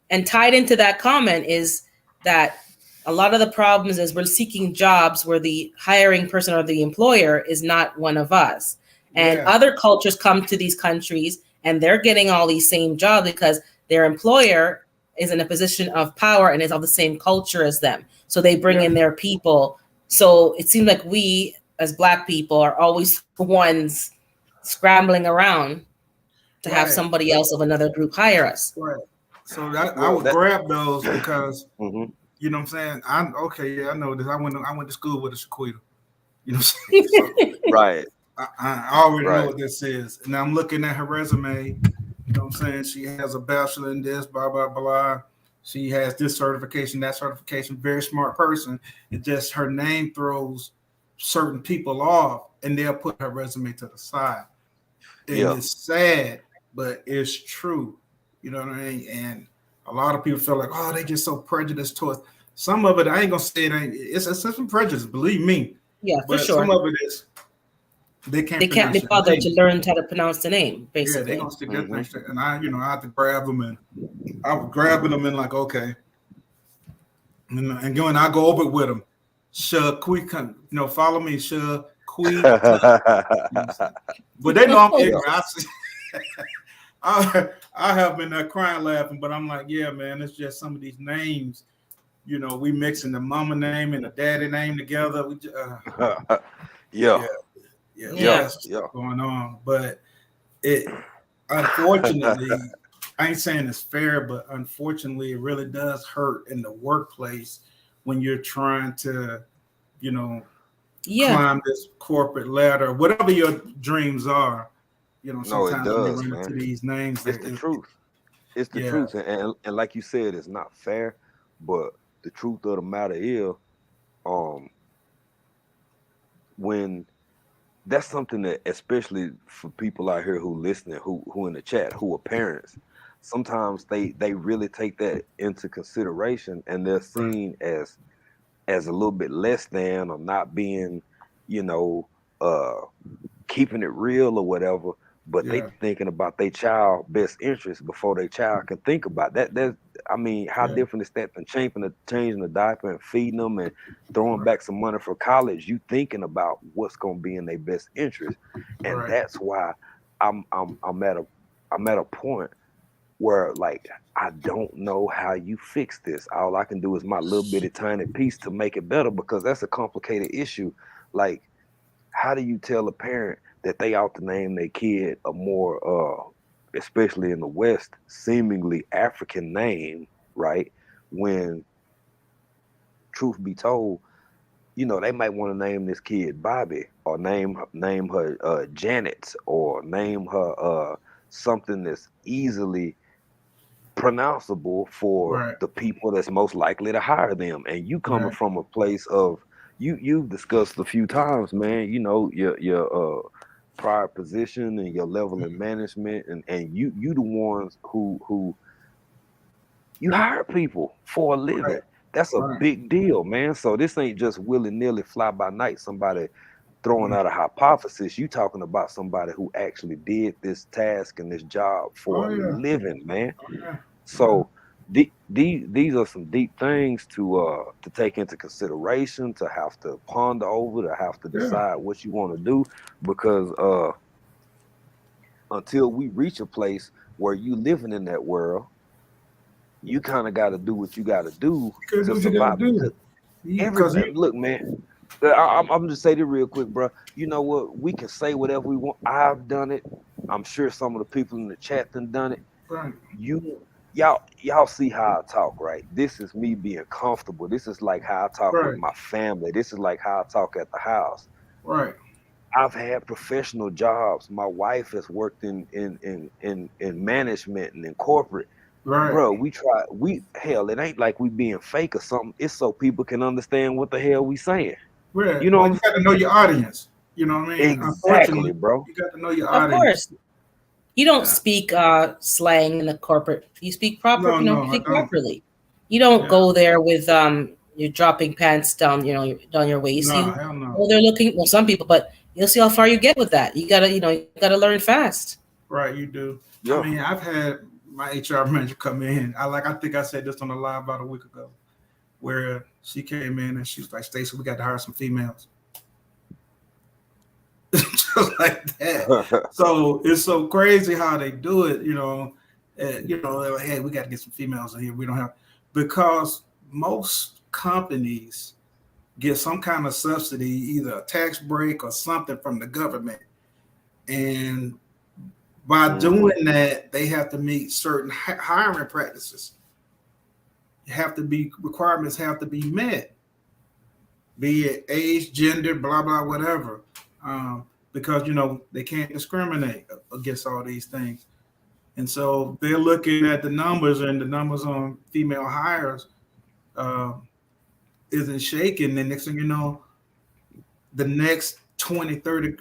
And tied into that comment is that a lot of the problems is we're seeking jobs where the hiring person or the employer is not one of us. And other cultures come to these countries and they're getting all these same jobs because their employer is in a position of power and is of the same culture as them. So they bring in their people. So it seems like we as Black people are always the ones scrambling around to have somebody else of another group hire us. Right. So I would grab those because you know what I'm saying? I know this. I went to school with a Shaquita. You know what I'm saying? So, right. I already know what this is. And I'm looking at her resume. You know what I'm saying? She has a bachelor in this, blah, blah, blah. She has this certification, that certification. Very smart person. It just her name throws certain people off and they'll put her resume to the side. And it's sad, but it's true. You know what I mean? And a lot of people feel like, oh, they just so prejudiced towards some of it. I ain't gonna say it ain't. It's some prejudice, believe me. Yeah, but for sure. Some of it is they can't be bothered to learn how to pronounce the name. Basically, yeah, they gonna stick that thing. And I have to grab them, and I was grabbing them and like, okay, and going, I go over it with them. Quick, follow me, quick. But they know I'm ignorant. I have been crying laughing, but I'm like, yeah, man, it's just some of these names, we mixing the mama name and the daddy name together. We that's going on. But it, unfortunately, I ain't saying it's fair, but unfortunately, it really does hurt in the workplace when you're trying to, climb this corporate ladder, whatever your dreams are. Sometimes when you run into these names, it's the truth. It's the truth, and like you said, it's not fair. But the truth of the matter is, when that's something that, especially for people out here who listening, who in the chat, who are parents, sometimes they really take that into consideration, and they're seen as a little bit less than, or not being, keeping it real or whatever. But they thinking about their child best interest before their child can think about that. How different is that than changing the diaper and feeding them and throwing back some money for college? You thinking about what's gonna be in their best interest, and that's why I'm at a point where, like, I don't know how you fix this. All I can do is my little bitty tiny piece to make it better, because that's a complicated issue. Like, how do you tell a parent that they ought to name their kid a more, especially in the West, seemingly African name, right? When, truth be told, they might want to name this kid Bobby, or name her Janet, or name her something that's easily pronounceable for the people that's most likely to hire them. And you coming from a place of, you've discussed a few times, man, your prior position and your level in management, and you the ones who you hire people for a living. That's a big deal, man. So this ain't just willy-nilly, fly by night, somebody throwing out a hypothesis. You talking about somebody who actually did this task and this job for a living, man. So these are some deep things to take into consideration, to have to ponder over, to have to decide what you want to do, because until we reach a place where you living in that world, you kind of got to do what you got to do to survive. Look, man, I'm just say this real quick, bro. You know what? We can say whatever we want. I've done it. I'm sure some of the people in the chat done it. Right. Y'all see how I talk, right? This is me being comfortable. This is like how I talk with my family. This is like how I talk at the house. Right. I've had professional jobs. My wife has worked in management and in corporate. Right. Bro, hell, it ain't like we being fake or something. It's so people can understand what the hell we saying. Right. You know Well, what you I'm got to know your audience. You know what I mean? Exactly, Unfortunately, bro. you got to know your Of audience. course. You don't speak slang in the corporate. You speak proper, No, no, I speak don't. properly. You don't Yeah. go there with you're dropping pants down, down your waist. No, hell no. Well, they're looking, well, some people, but you'll see how far you get with that. You gotta learn fast. Right, you do. Yeah. I mean, I've had my HR manager come in. I think I said this on the live about a week ago, where she came in and she was like, "Stacey, we got to hire some females." Just like that. So it's so crazy how they do it, they're like, hey, we got to get some females in here. We don't have, because most companies get some kind of subsidy, either a tax break or something from the government. And by doing that, they have to meet certain hiring practices. Requirements have to be met, be it age, gender, blah, blah, whatever. Because, they can't discriminate against all these things. And so they're looking at the numbers, and the numbers on female hires isn't shaking. And next thing you know, the next 20, 30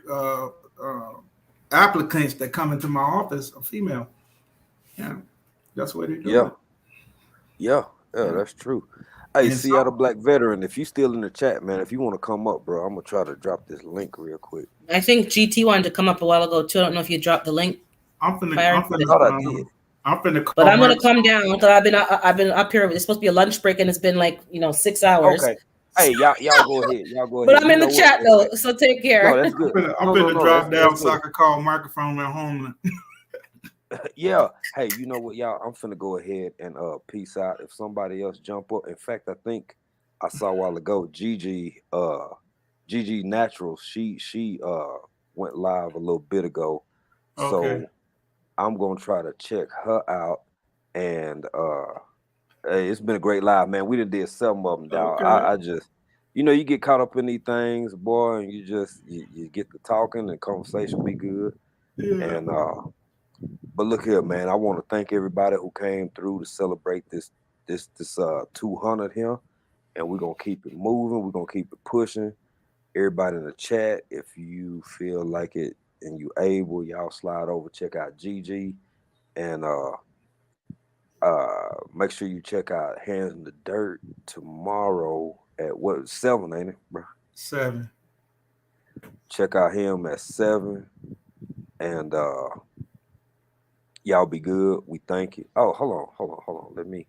applicants that come into my office are female. Yeah, that's what they do. Yeah, that's true. Hey, Seattle Black Veteran, if you still in the chat, man, if you want to come up, bro, I'm gonna try to drop this link real quick. I think GT wanted to come up a while ago too. I don't know if you dropped the link. I thought I did. But I'm gonna come down because I've been up here. It's supposed to be a lunch break, and it's been 6 hours. Okay. Hey, y'all go ahead. Y'all go ahead. But I'm in the chat though, so take care. No, that's good. I'm gonna drop down so I can call microphone at home. Yeah. Hey, you know what, y'all? I'm finna go ahead and peace out. If somebody else jump up, in fact, I think I saw a while ago Gigi Natural. She went live a little bit ago. Okay. So I'm gonna try to check her out. And hey, it's been a great live, man. We did 7 of them, dog. Okay. I just, you get caught up in these things, boy, and you get to talking and conversation be good. Yeah. And but look here, man. I want to thank everybody who came through to celebrate this 200 here, and we're gonna keep it moving. We're gonna keep it pushing. Everybody in the chat, if you feel like it and you able, y'all slide over, check out GG, and make sure you check out Hands in the Dirt tomorrow at 7, ain't it, bro? 7. Check out him at 7, and y'all be good. We thank you. Oh, hold on. Let me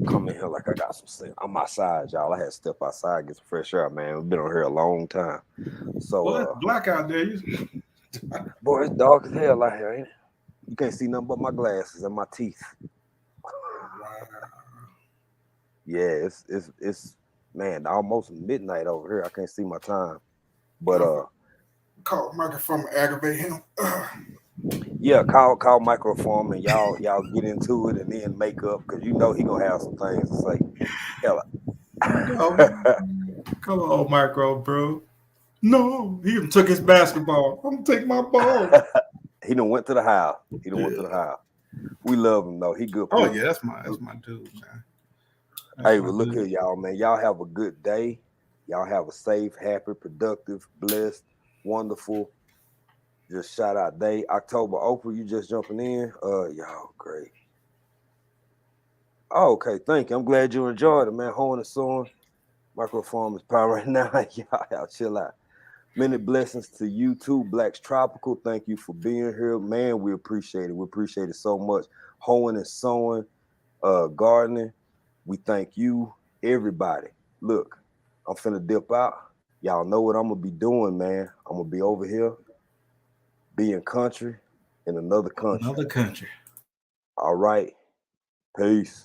come in here like I got some sense. I'm outside, y'all. I had to step outside, get some fresh air, man. We've been on here a long time. So well, it's black out there. Boy, it's dark as hell out here, ain't it? You can't see nothing but my glasses and my teeth. Yeah, it's man, almost midnight over here. I can't see my time. But call microphone aggravate him. Yeah, call microphone and y'all get into it and then make up, because he gonna have some things to say. Hell, come on, micro, bro. No, he even took his basketball. I'm gonna take my ball. He done went to the house. Went to the house. We love him though. He good. Oh yeah, that's my dude, man. Hey, but look here, y'all, man. Y'all have a good day. Y'all have a safe, happy, productive, blessed, wonderful. Just shout out day. October. Oprah, you just jumping in. Y'all great. Oh, okay, thank you. I'm glad you enjoyed it, man. Horn and sawing. Microphone is power right now. Y'all chill out. Many blessings to you too, Blacks Tropical. Thank you for being here, man. We appreciate it. We appreciate it so much. Hoeing and sewing, gardening. We thank you, everybody. Look, I'm finna dip out. Y'all know what I'm gonna be doing, man. I'm gonna be over here, being country in another country. Another country. All right. Peace.